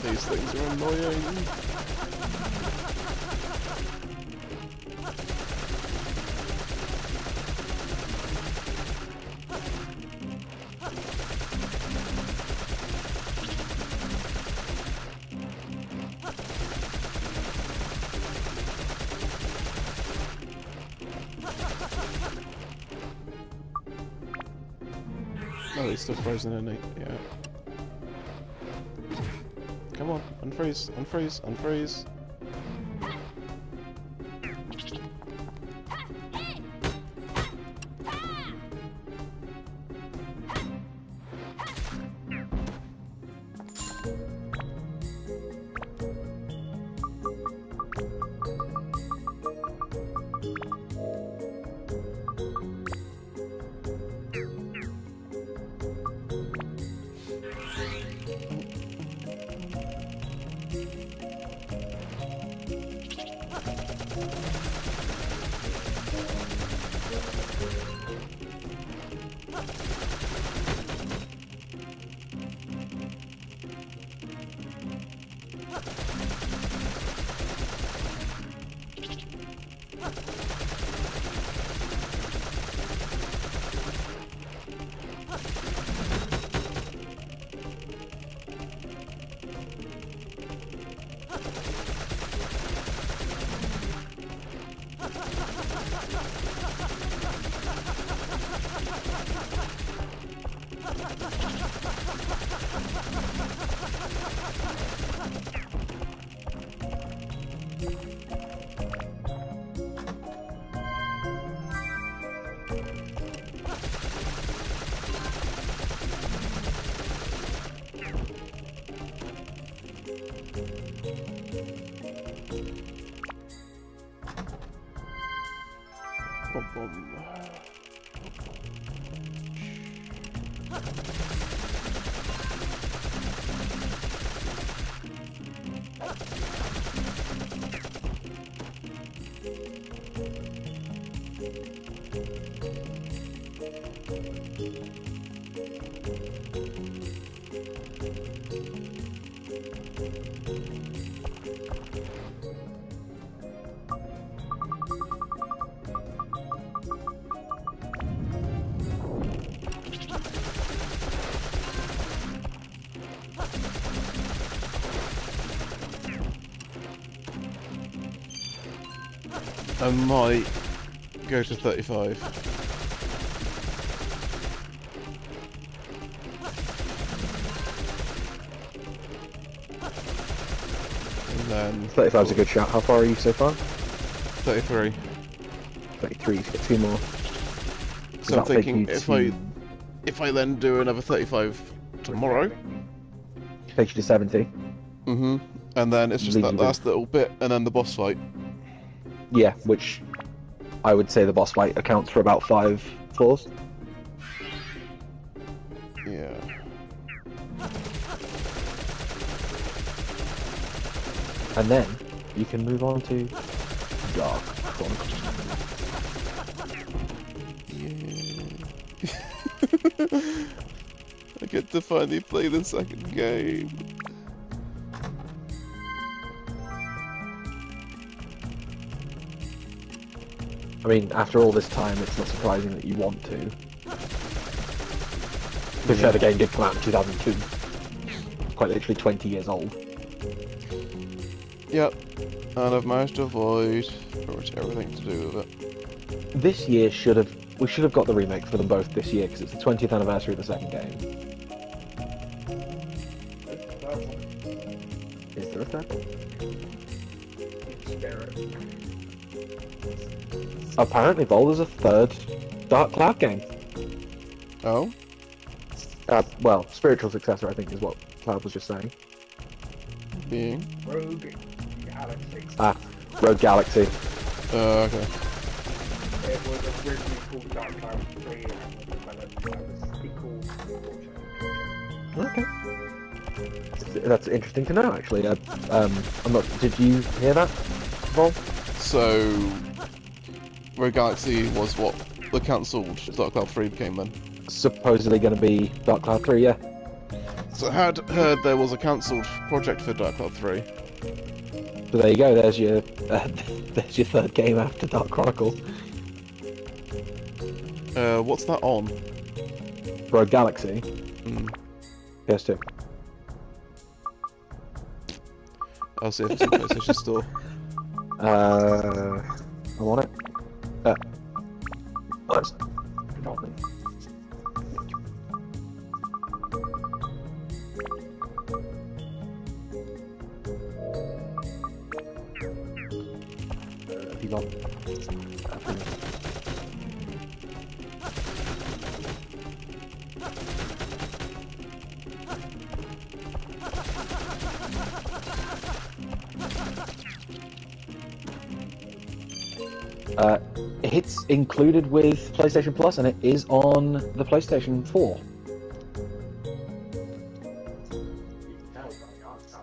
These things are annoying. Oh, he's still frozen, isn't he? Yeah. Come on, unfreeze, unfreeze, unfreeze. Bum, bum. I might go to 35. And then 35 is a good shot. How far are you so far? 33. 33, so get 2 more. So I'm that'll take thinking you if I then do another 35 tomorrow, takes you to 70. and then it's just Leave that you with- last little bit, and then the boss fight. Yeah, which I would say the boss fight accounts for about 5 floors. Yeah. And then you can move on to Dark Chronicles. I get to finally play the second game. I mean, after all this time, it's not surprising that you want to. To be fair, the game did come out in 2002. It's quite literally 20 years old. Yep. And I've managed to avoid pretty much everything to do with it. This year we should have got the remake for them both this year because it's the 20th anniversary of the second game. Is there a third one? Apparently, Boulder's a third Dark Cloud game. Oh? Well, spiritual successor, I think, is what Cloud was just saying. Being? Rogue Galaxy. Rogue Galaxy. Okay. It was originally called Dark Cloud 3 and was developed as a sequel project. Okay. That's interesting to know, actually. I'm not. Did you hear that, Vol? So, Rogue Galaxy was what the cancelled Dark Cloud 3 became then. Supposedly going to be Dark Cloud 3, yeah. So I had heard there was a cancelled project for Dark Cloud 3. So there you go. There's your there's your third game after Dark Chronicle. What's that on? Rogue Galaxy. PS2. I'll see if it's in the PlayStation Store. I'm on it. Nice. Have you got? It's included with PlayStation Plus, and it is on the PlayStation 4.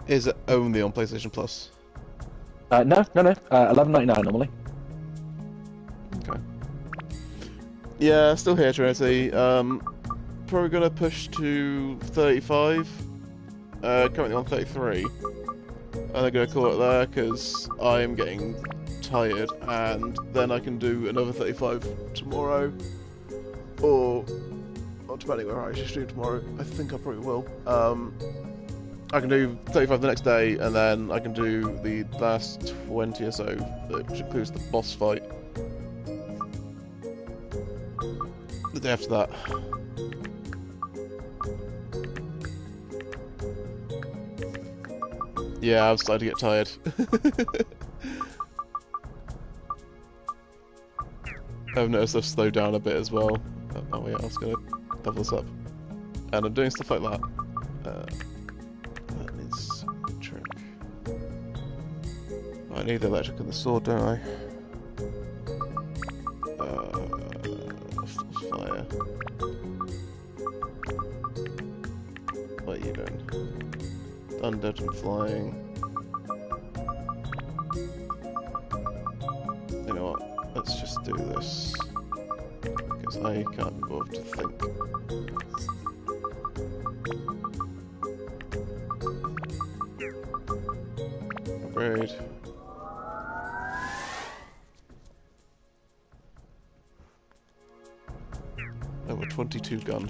Is it only on PlayStation Plus? No, $11.99 normally. Okay. Yeah, still here, Trinity. Probably gonna push to 35. Currently on 33. And I'm gonna call it there because I'm getting tired, and then I can do another 35 tomorrow, or depending where I actually stream tomorrow. I think I probably will. I can do 35 the next day, and then I can do the last 20 or so, which includes the boss fight, the day after that. Yeah, I'm starting to get tired. I've noticed I've slowed down a bit as well. Oh wait, I was gonna level this up. And I'm doing stuff like that. That needs a trick. I need the electric and the sword, don't I? Fire. What are you doing? Undead and flying. You know what? Let's just do this. Because I can't be bothered to think. Upgrade. Level 22 gun.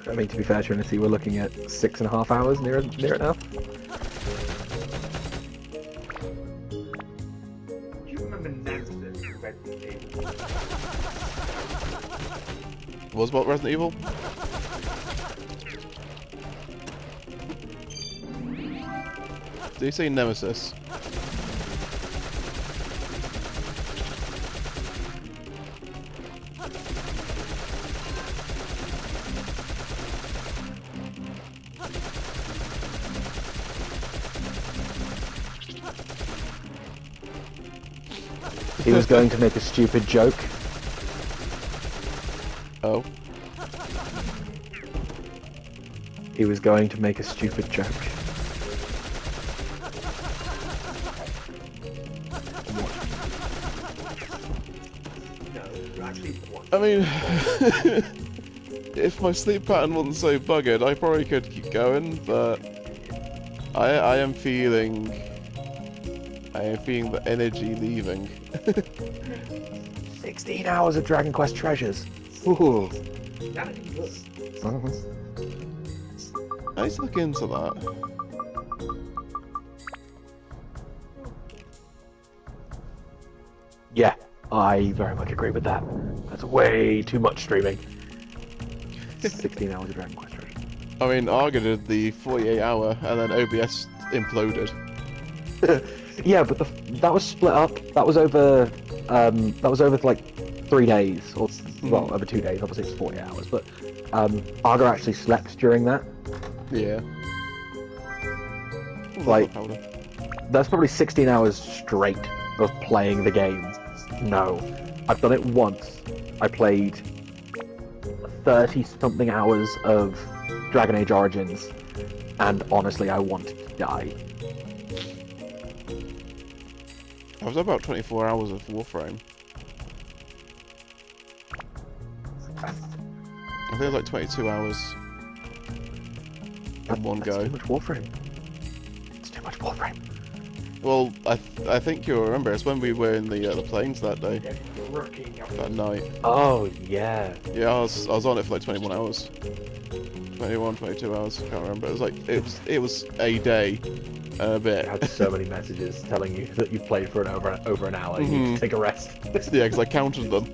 I mean, to be fair, Trinity, we're looking at 6.5 hours near it now. Do you remember No7 from Resident Evil? Was what Resident Evil? Did you say Nemesis? He was going to make a stupid joke. Oh. He was going to make a stupid joke. No, you actually want. I mean, if my sleep pattern wasn't so buggered, I probably could keep going, but I am feeling the energy leaving. 16 hours of Dragon Quest treasures. Ooh. That is good. I need to look into that. Yeah, I very much agree with that. That's way too much streaming. 16 hours of Dragon Quest treasures. I mean, Arga did the 48 hour and then OBS imploded. Yeah, but that was split up. That was over like 3 days, or well, over 2 days. Obviously, it's 40 hours, but Arga actually slept during that. Yeah. Like, Powder. that's probably 16 hours straight of playing the game. No, I've done it once. I played 30-something hours of Dragon Age Origins, and honestly, I wanted to die. I was about 24 hours of Warframe. I think it was like 22 hours in one That's go. too much Warframe. It's too much Warframe. Well, I think you'll remember, it's when we were in the plains that day, Working up. that night. Oh yeah. Yeah, I was on it for like 21 hours. 21, 22 hours, I can't remember. It was like, it was a day and a bit. I had so many messages telling you that you've played for over an hour. You need to take a rest. Yeah, because I counted them.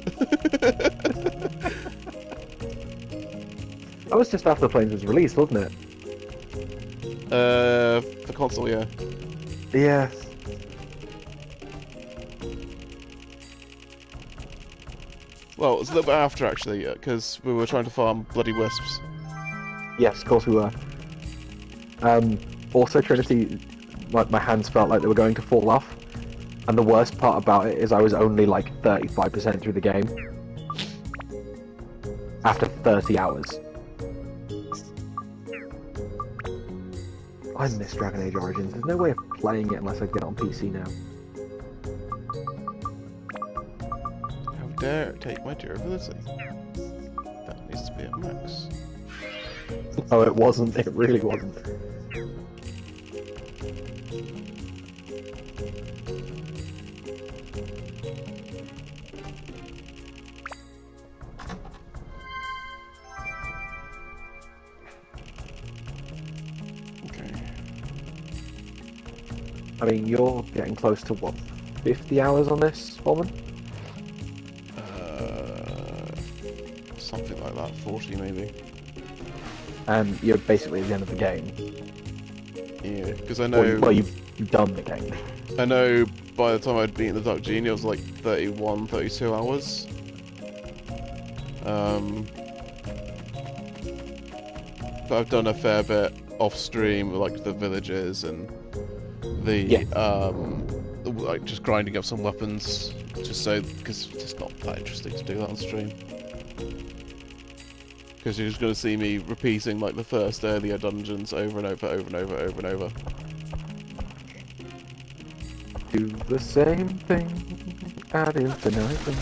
That was just after the Planes was released, wasn't it? For console, yeah. Yeah. Well, it was a little bit after actually, because we were trying to farm bloody wisps. Yes, of course we were. Also, Trinity, my hands felt like they were going to fall off. And the worst part about it is I was only like 35% through the game. After 30 hours. I miss Dragon Age Origins. There's no way of playing it unless I get it on PC now. How dare it take my durability? That needs to be at max. Oh, it wasn't. It really wasn't. Okay. I mean, you're getting close to what, 50 hours on this, Foreman? something like that, 40 maybe. And you're basically at the end of the game. Yeah, because I know. Well, you've done the game. I know by the time I'd beaten the Dark Genie, I was like 31, 32 hours. But I've done a fair bit off stream, like the villages and the like just grinding up some weapons, just so because it's just not that interesting to do that on stream. Because you're just going to see me repeating like the first earlier dungeons over and over. Do the same thing ad infinitum.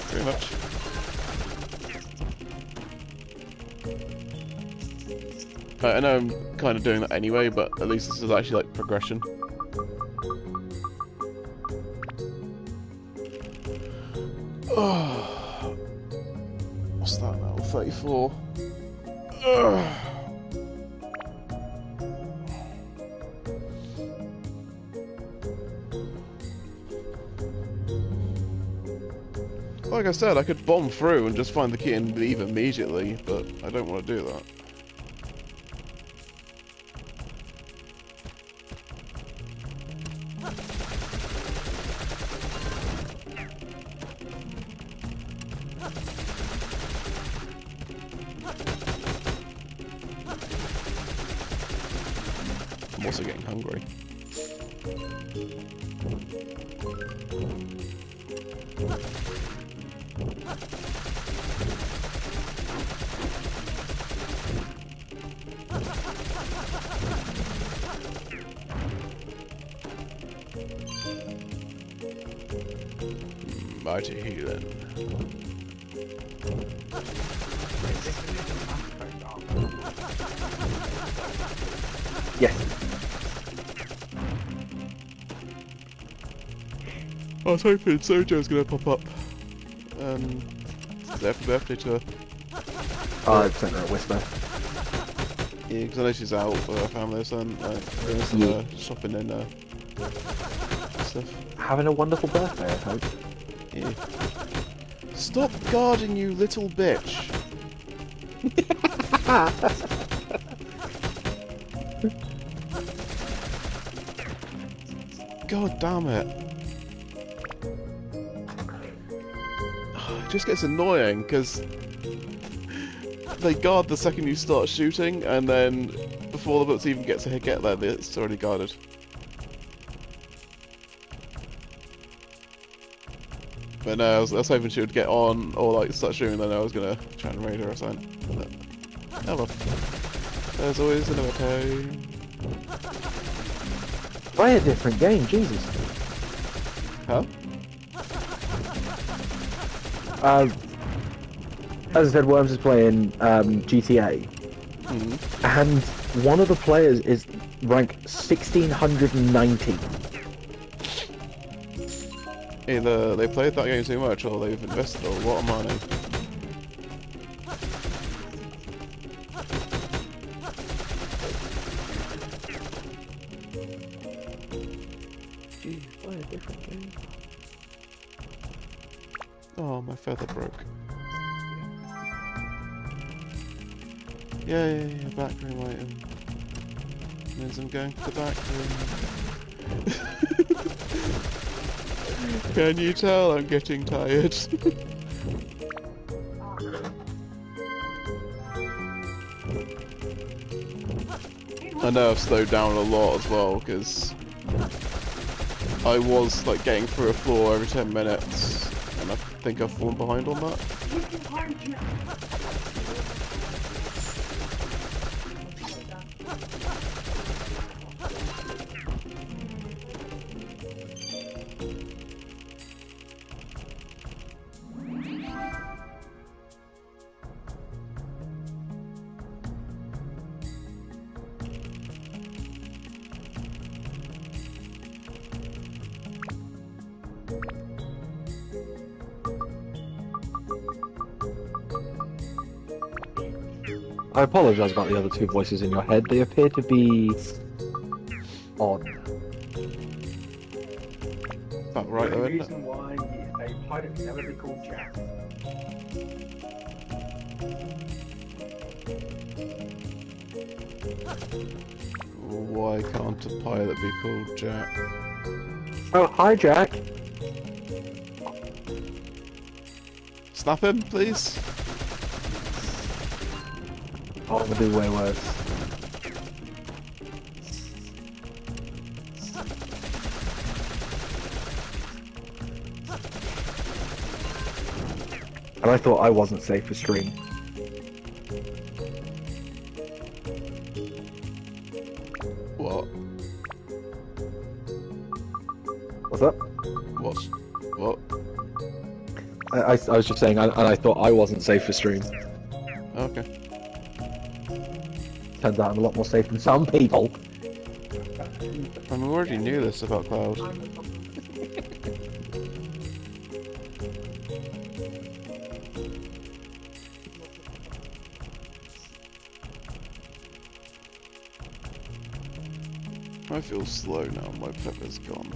Pretty much. I know I'm kind of doing that anyway, but at least this is actually like progression. Oh, what's that now? 34. Like I said, I could bomb through and just find the key and leave immediately, but I don't want to do that. I'm also getting hungry. Mighty healing. Yes. I was hoping Sojo's gonna pop up. Happy birthday to her. I've sent her a whisper. Yeah, because I know she's out with her family or something, like, doing some shopping and stuff. Having a wonderful birthday, I hope. Yeah. Stop guarding, you little bitch! God damn it. It just gets annoying, because they guard the second you start shooting, and then before the bullets even get there, it's already guarded. But no, I was hoping she would get on, or like start shooting, then I was gonna try and raid her or something. But, oh well. There's always another time. Try a different game, Jesus. Huh? As I said, Worms is playing GTA, and one of the players is rank 1690. Either they played that game too much, or they've invested a lot of money. Jeez, play a different game. Oh, my feather broke. Yeah, back room item. Means I'm going to the back room. Can you tell I'm getting tired? I know I've slowed down a lot as well, because I was like getting through a floor every 10 minutes, and I think I've fallen behind on that. I apologise about the other two voices in your head. They appear to be odd. About right though, only isn't it? reason why a pilot can never be called Jack. Why can't a pilot be called Jack? Oh, hi, Jack. Snap him, please. Oh, I'm gonna do way worse. And I thought I wasn't safe for stream. What? What's up? What? I was just saying, and I thought I wasn't safe for stream. Okay. Turns out I'm a lot more safe than some people. I mean, we already knew this about Cloud. I feel slow now, my pepper's gone.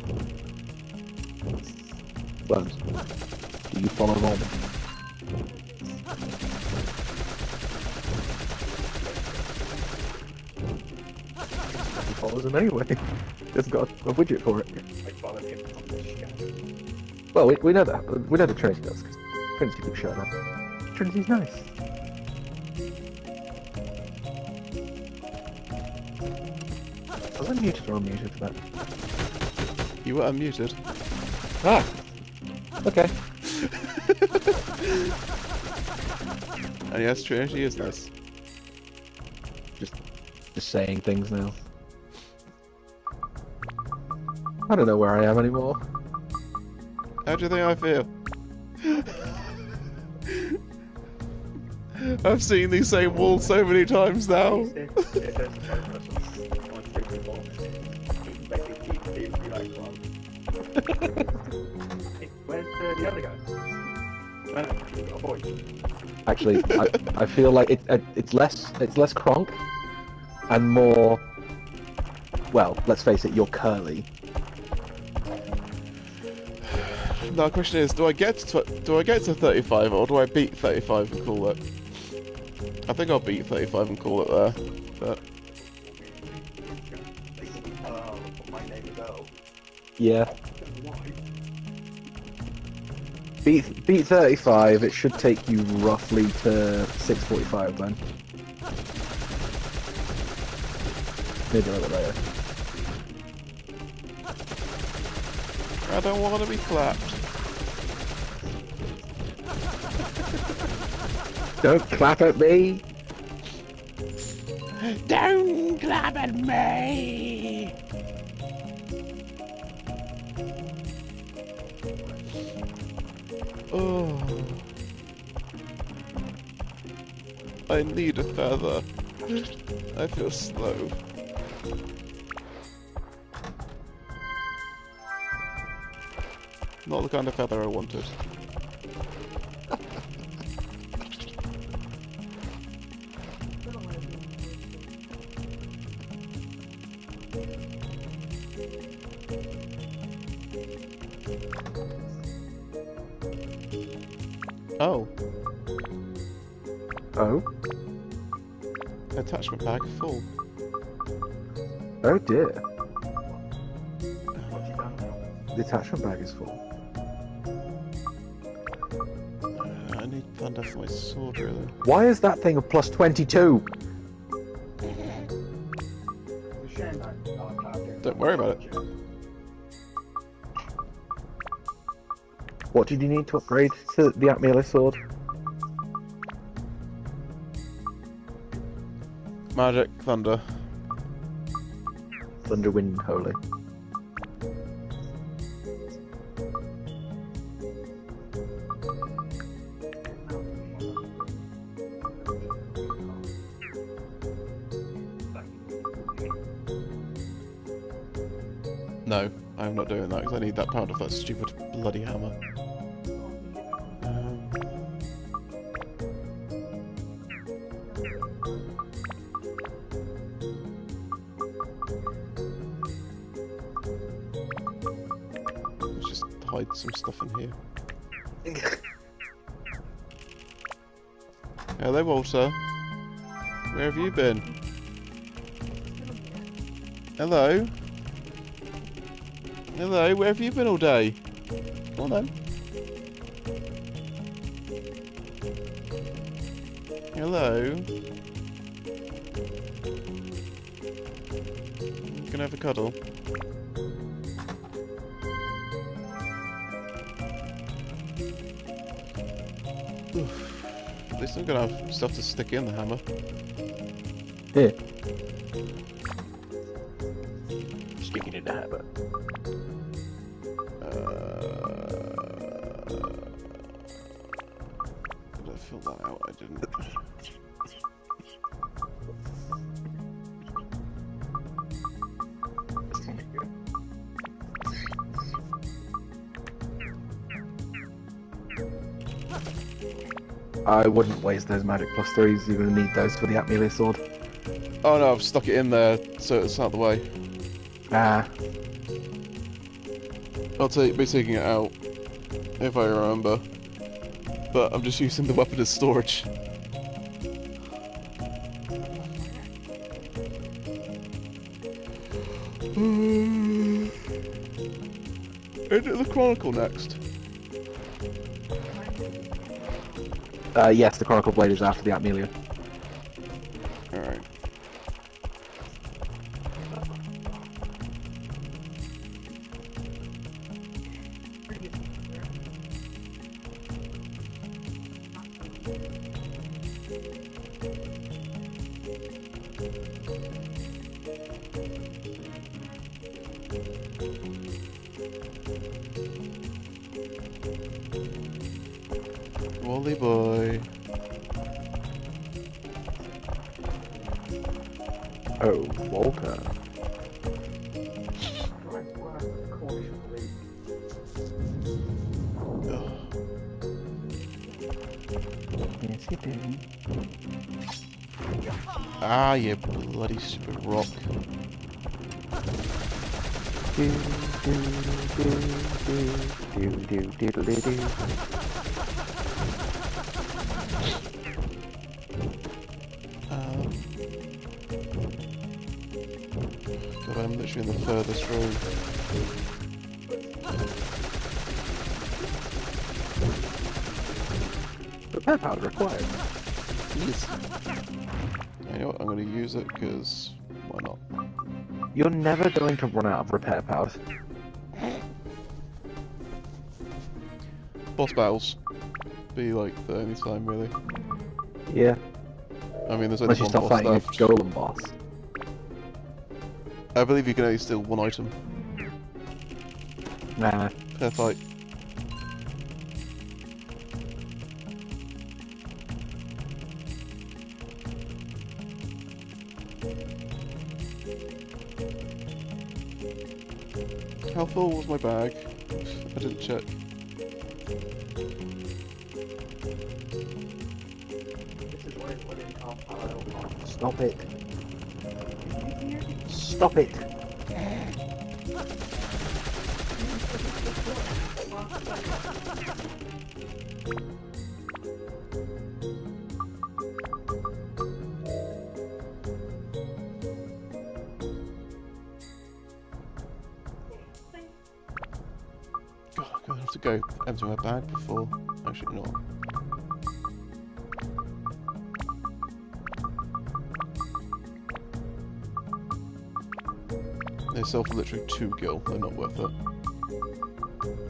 Worms, do you follow Norman? He follows him anyway. Just got a widget for it. I followed him on the ship. Well, we know that. We know that Trinity does, because Trinity keeps showing up. Trinity's nice. Was I muted or unmuted for that? You were unmuted. Ah! Okay. And yes, Trinity is nice. Just saying things now. I don't know where I am anymore. How do you think I feel? I've seen these same walls so many times now. Where's the other guy? We've got a boy. Actually, I feel like it's less Kronk and more. Well, let's face it, you're Curly. Now the question is, do I get to 35 or do I beat 35 and call it? I think I'll beat 35 and call it there. But My name is Earl. Yeah. Why? Beat 35. It should take you roughly to 6:45 then. Maybe a little bit later. I don't want to be clapped. Don't clap at me. Don't clap at me! Oh. I need a feather. I feel slow. Not the kind of feather I wanted. Oh. Oh. Attachment bag full. Oh dear. What's he done now? The attachment bag is full. I need thunder for my sword, really. Why is that thing a plus 22? Don't worry about it. What did you need to upgrade to the Atmealis sword? Magic, thunder. Thunderwind Holy. No, I'm not doing that because I need that pound of that stupid bloody hammer. Let's just hide hide some stuff in here. Hello, Walter. Where have you been? Hello? Hello, where have you been all day? Come on then. Hello? Gonna have a cuddle? Oof. At least I'm gonna have stuff to stick in the hammer. Here. Stick it in the hammer. Did I fill that out? I didn't. I wouldn't waste those magic plus 3s. You're going to need those for the Amelia sword. Oh no, I've stuck it in there so it's out of the way. Ah. I'll be taking it out if I remember. But I'm just using the weapon as storage. Into the Chronicle next. Yes, the Chronicle Blade is after the Amelia. Alright. Wally boy. Oh, Walter. Yes, you do. Ah, you bloody stupid rock. Do, do, do, do, do, do. God, I'm literally in the furthest room. Repair powder required. Yes. You know what? I'm going to use it because why not? You're never going to run out of repair powers. Boss battles be like the only time really. Yeah. I mean, there's only Unless you one start boss fighting a left. golem boss. I believe you can only steal one item Nah. per fight. How full was my bag? I didn't check. Stop it. Stop it. God, I'm gonna have to go empty my bag before. Actually, not. They sell for literally 2 gil. They're not worth it.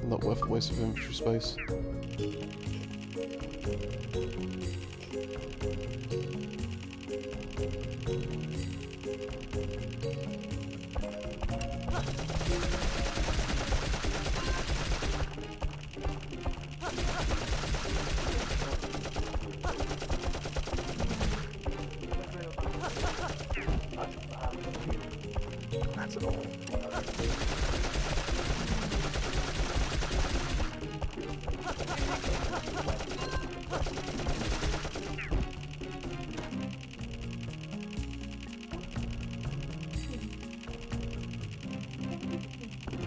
Not worth the waste of inventory space. That's all.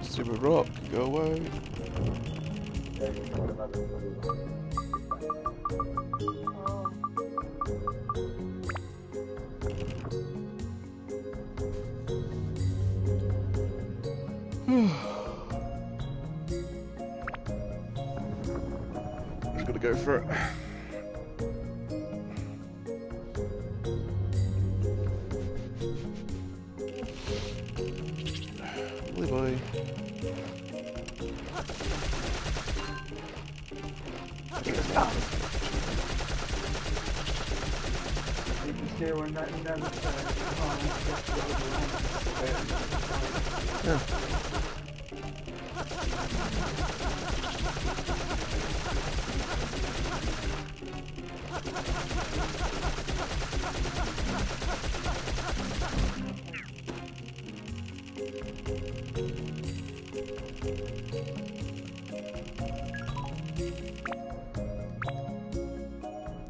Stupid rock, go away. Yeah, you can imagine I'm just gonna go for it. Really boy.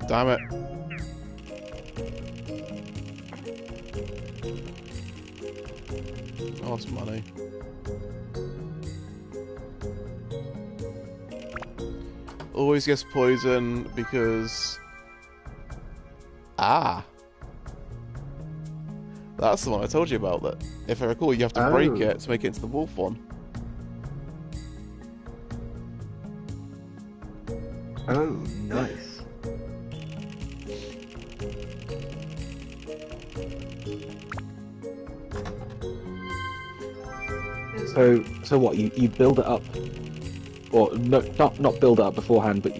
Damn it. Lost money. Always gets poison because... Ah! That's the one I told you about, that if I recall you have to break it to make it into the wolf one. Oh, nice. So what? You build it up, or no, not build it up beforehand, but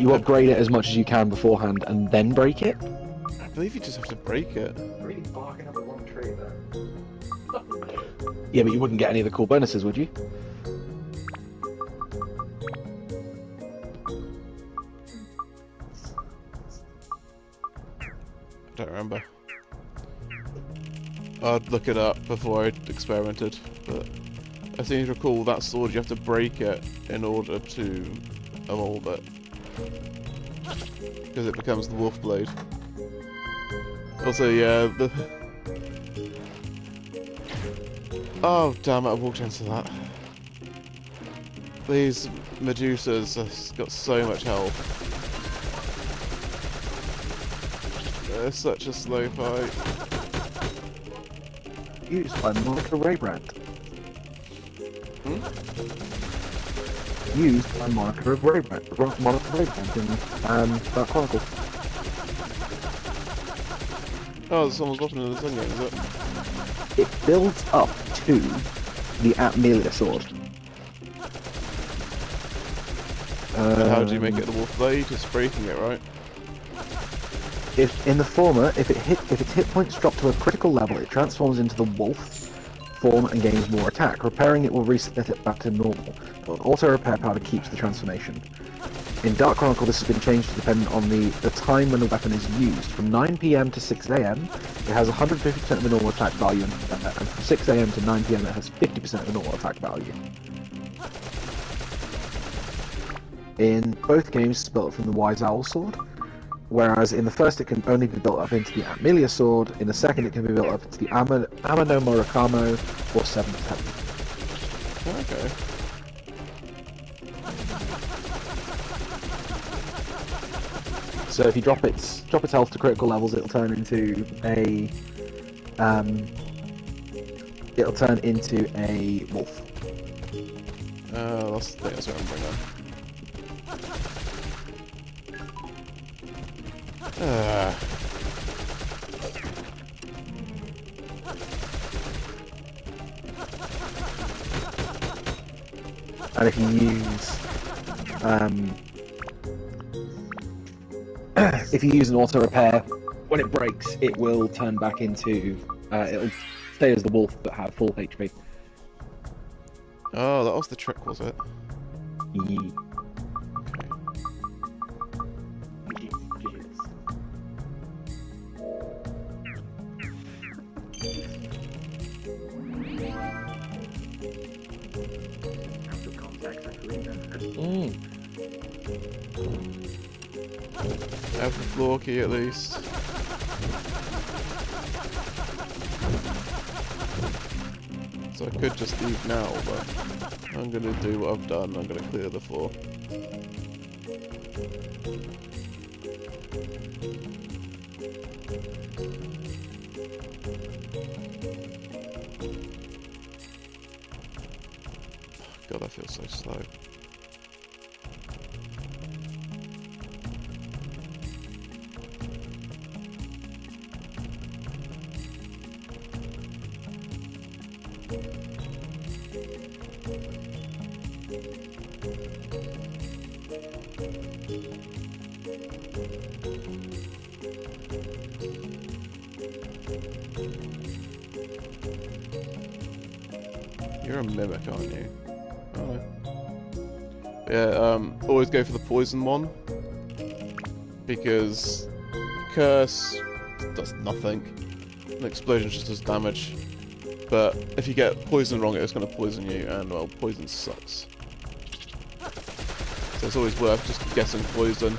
you upgrade it as much as you can beforehand and then break it. I believe you just have to break it. really barking up the wrong tree there. Yeah, but you wouldn't get any of the cool bonuses, would you? I don't remember. I'd look it up before I experimented, but I seem to recall that sword you have to break it in order to evolve it. Because it becomes the wolf blade. Also, yeah, the... Oh, damn it, I walked into that. These Medusas have got so much health. They're such a slow fight. Used by Monica Raybrand. Hmm? Used by Monica Raybrand. Monica Raybrand in Dark Chronicle. Oh, someone's weapon in the sun game, is it? It builds up to the Atmelia sword. And how do you make it the wolf blade? Just breaking it, right? If in the former, if its hit points drop to a critical level, it transforms into the wolf form and gains more attack. Repairing it will reset it back to normal, but auto repair powder keeps the transformation. In Dark Chronicle, this has been changed to depend on the time when the weapon is used. From 9 PM to 6 AM, it has 150% of the normal attack value, and from 6 AM to 9 PM, it has 50% of the normal attack value. In both games, it's built up from the Wise Owl sword, whereas in the first it can only be built up into the Atmelia sword, in the second it can be built up into the Amano Murakamo or 7th Heaven. Okay. So if you drop its health to critical levels, it'll turn into a wolf. That's the thing I was remembering now. And if you use an auto repair, when it breaks, it will turn back into it'll stay as the wolf but have full HP. Oh, that was the trick, was it? Yee. Have the floor key at least. So I could just leave now, but I'm gonna do what I've done. I'm gonna clear the floor. God, I feel so slow. You're a mimic, aren't you? Oh. Yeah, always go for the poison one. Because Curse does nothing. An explosion just does damage. But if you get poison wrong, it's going to poison you, and well, poison sucks. So it's always worth just guessing poison.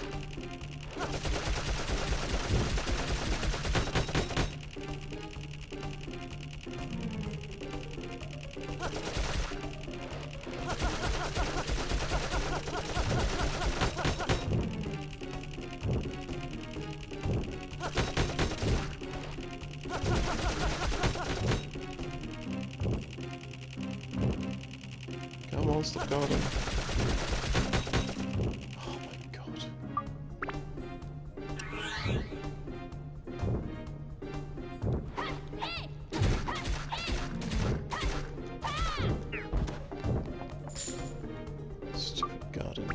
Come on, stop guarding. Oh my god. Stupid garden.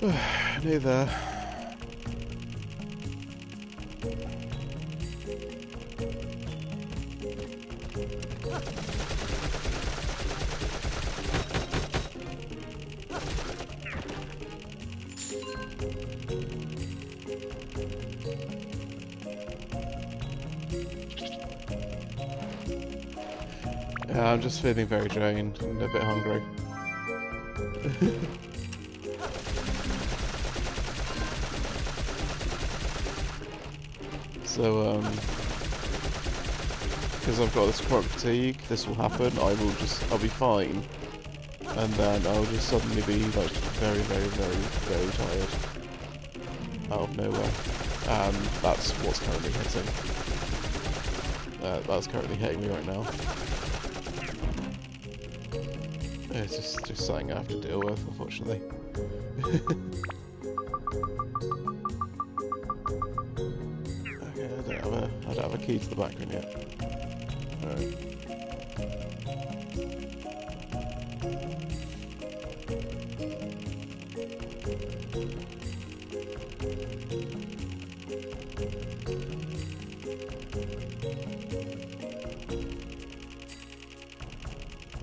Neither. Yeah, I'm just feeling very drained and a bit hungry. So, because I've got this chronic fatigue, this will happen, I'll be fine. And then I'll just suddenly be, like, very, very, very, very tired. Out of nowhere. And that's what's currently hitting. That's currently hitting me right now. It's just something I have to deal with, unfortunately. Okay, I don't have a key to the back room yet. Alright.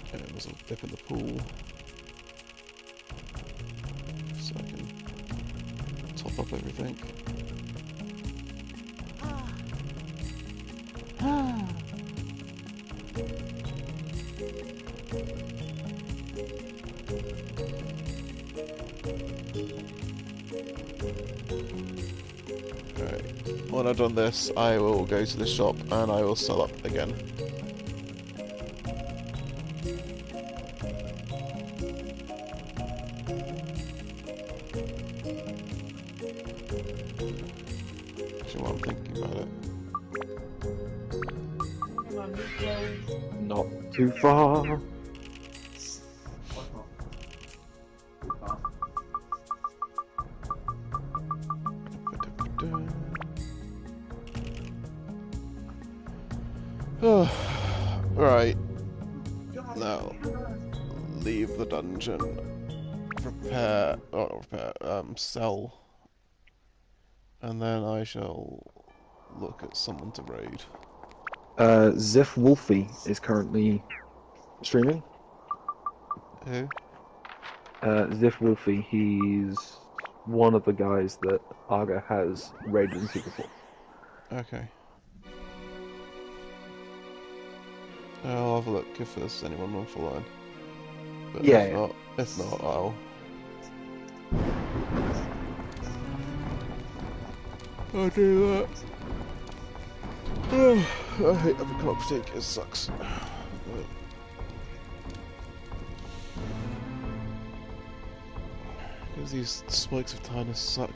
Okay, there's a dip in the pool. So I can top up everything. Alright, when I've done this, I will go to the shop and I will sell up again. Actually, while I'm thinking about it. Hang on, new clothes. Not too far. Right. Now, leave the dungeon. Sell. And then I shall look at someone to raid. Ziff Wolfie is currently streaming. Who? Ziff Wolfie, he's one of the guys that Arga has raided into before. Okay. I'll have a look if there's anyone on for line. But Yeah, if yeah. not, I'll do that. Oh, I hate having clock fatigue, it sucks. Because these spikes of tiredness suck.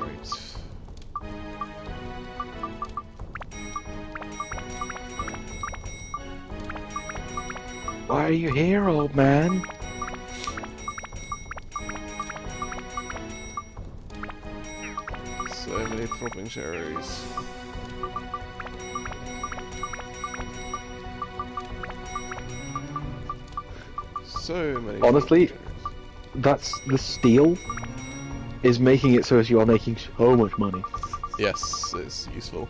Right. Why are you here, old man? So many throbbing cherries. So many. Honestly, throbbing that's the steel is making it so as you are making so much money. cherries. Yes, it's useful.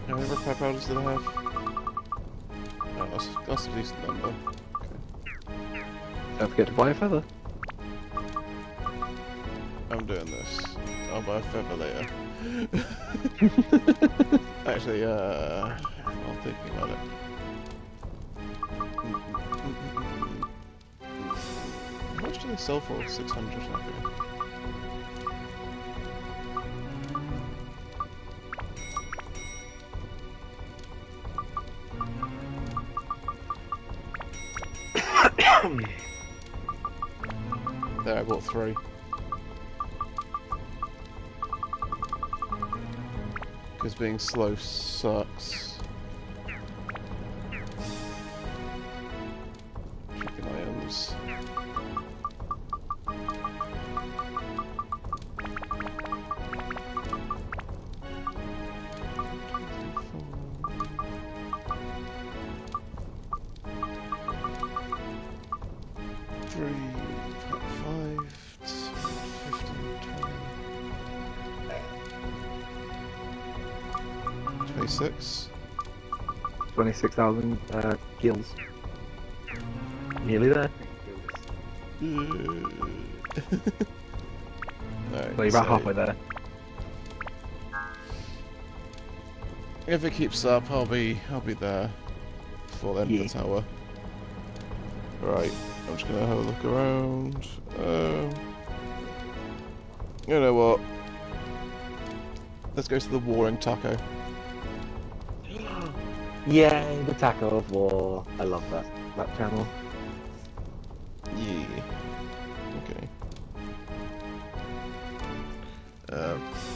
How many repair powders did I have? Oh, that's a decent number. Don't forget to buy a feather. I'm doing this. I'll buy a feather later. Actually, I'm thinking about it. How much do they sell for? 600, I think. There, I bought 3. Because being slow sucks. Chicken Nice. Three, 5, 15, 20. 26. 26,000 kills. Nearly there. No, Well, you're about halfway there. If it keeps up, I'll be there before the end of the tower. Right, I'm just gonna have a look around. You know what? Let's go to the Warring Taco. Yay, the Taco of War. I love that channel. Yeah. Okay.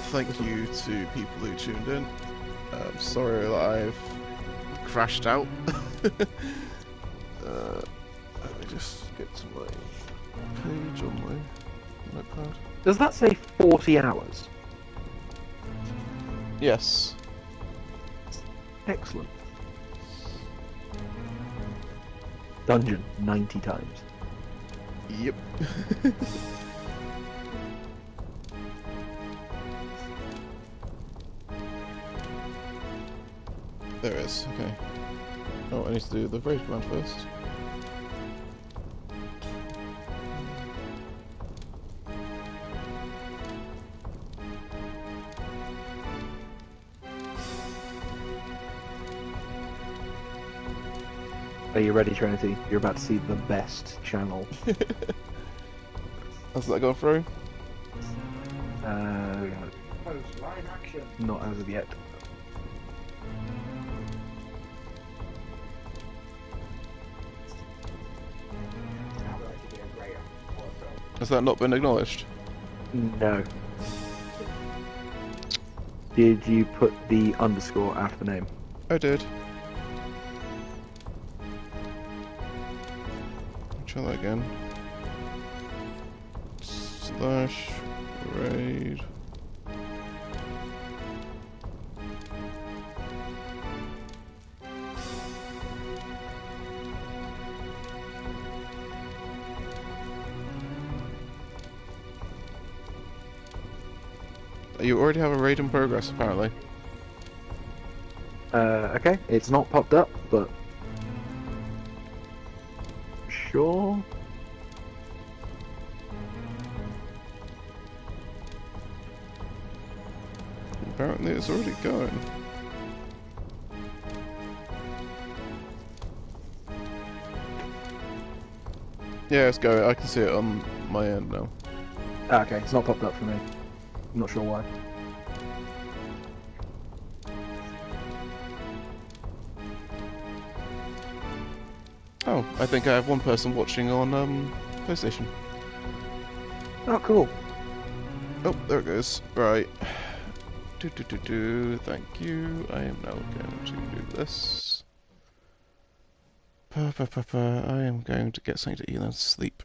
Thank you to people who tuned in. Sorry that I've crashed out. Let me just get to my page on my notepad. Does that say 40 hours? Yes. Excellent. Dungeon 90 times. Yep. There it is, okay. Oh, I need to do the raid command first. Are you ready, Trinity? You're about to see the best channel. Has that gone through? Post live action. Not as of yet. That would actually be a great also. Has that not been acknowledged? No. Did you put the underscore after the name? I did. Try that again. Slash raid. You already have a raid in progress, apparently. Okay, it's not popped up, but sure. Apparently it's already going. Yeah, it's going. I can see it on my end now. Okay, it's not popped up for me. I'm not sure why. Oh, I think I have one person watching on PlayStation. Oh, cool. Oh, there it goes. Right. Thank you. I am now going to do this. I am going to get something to eat and sleep.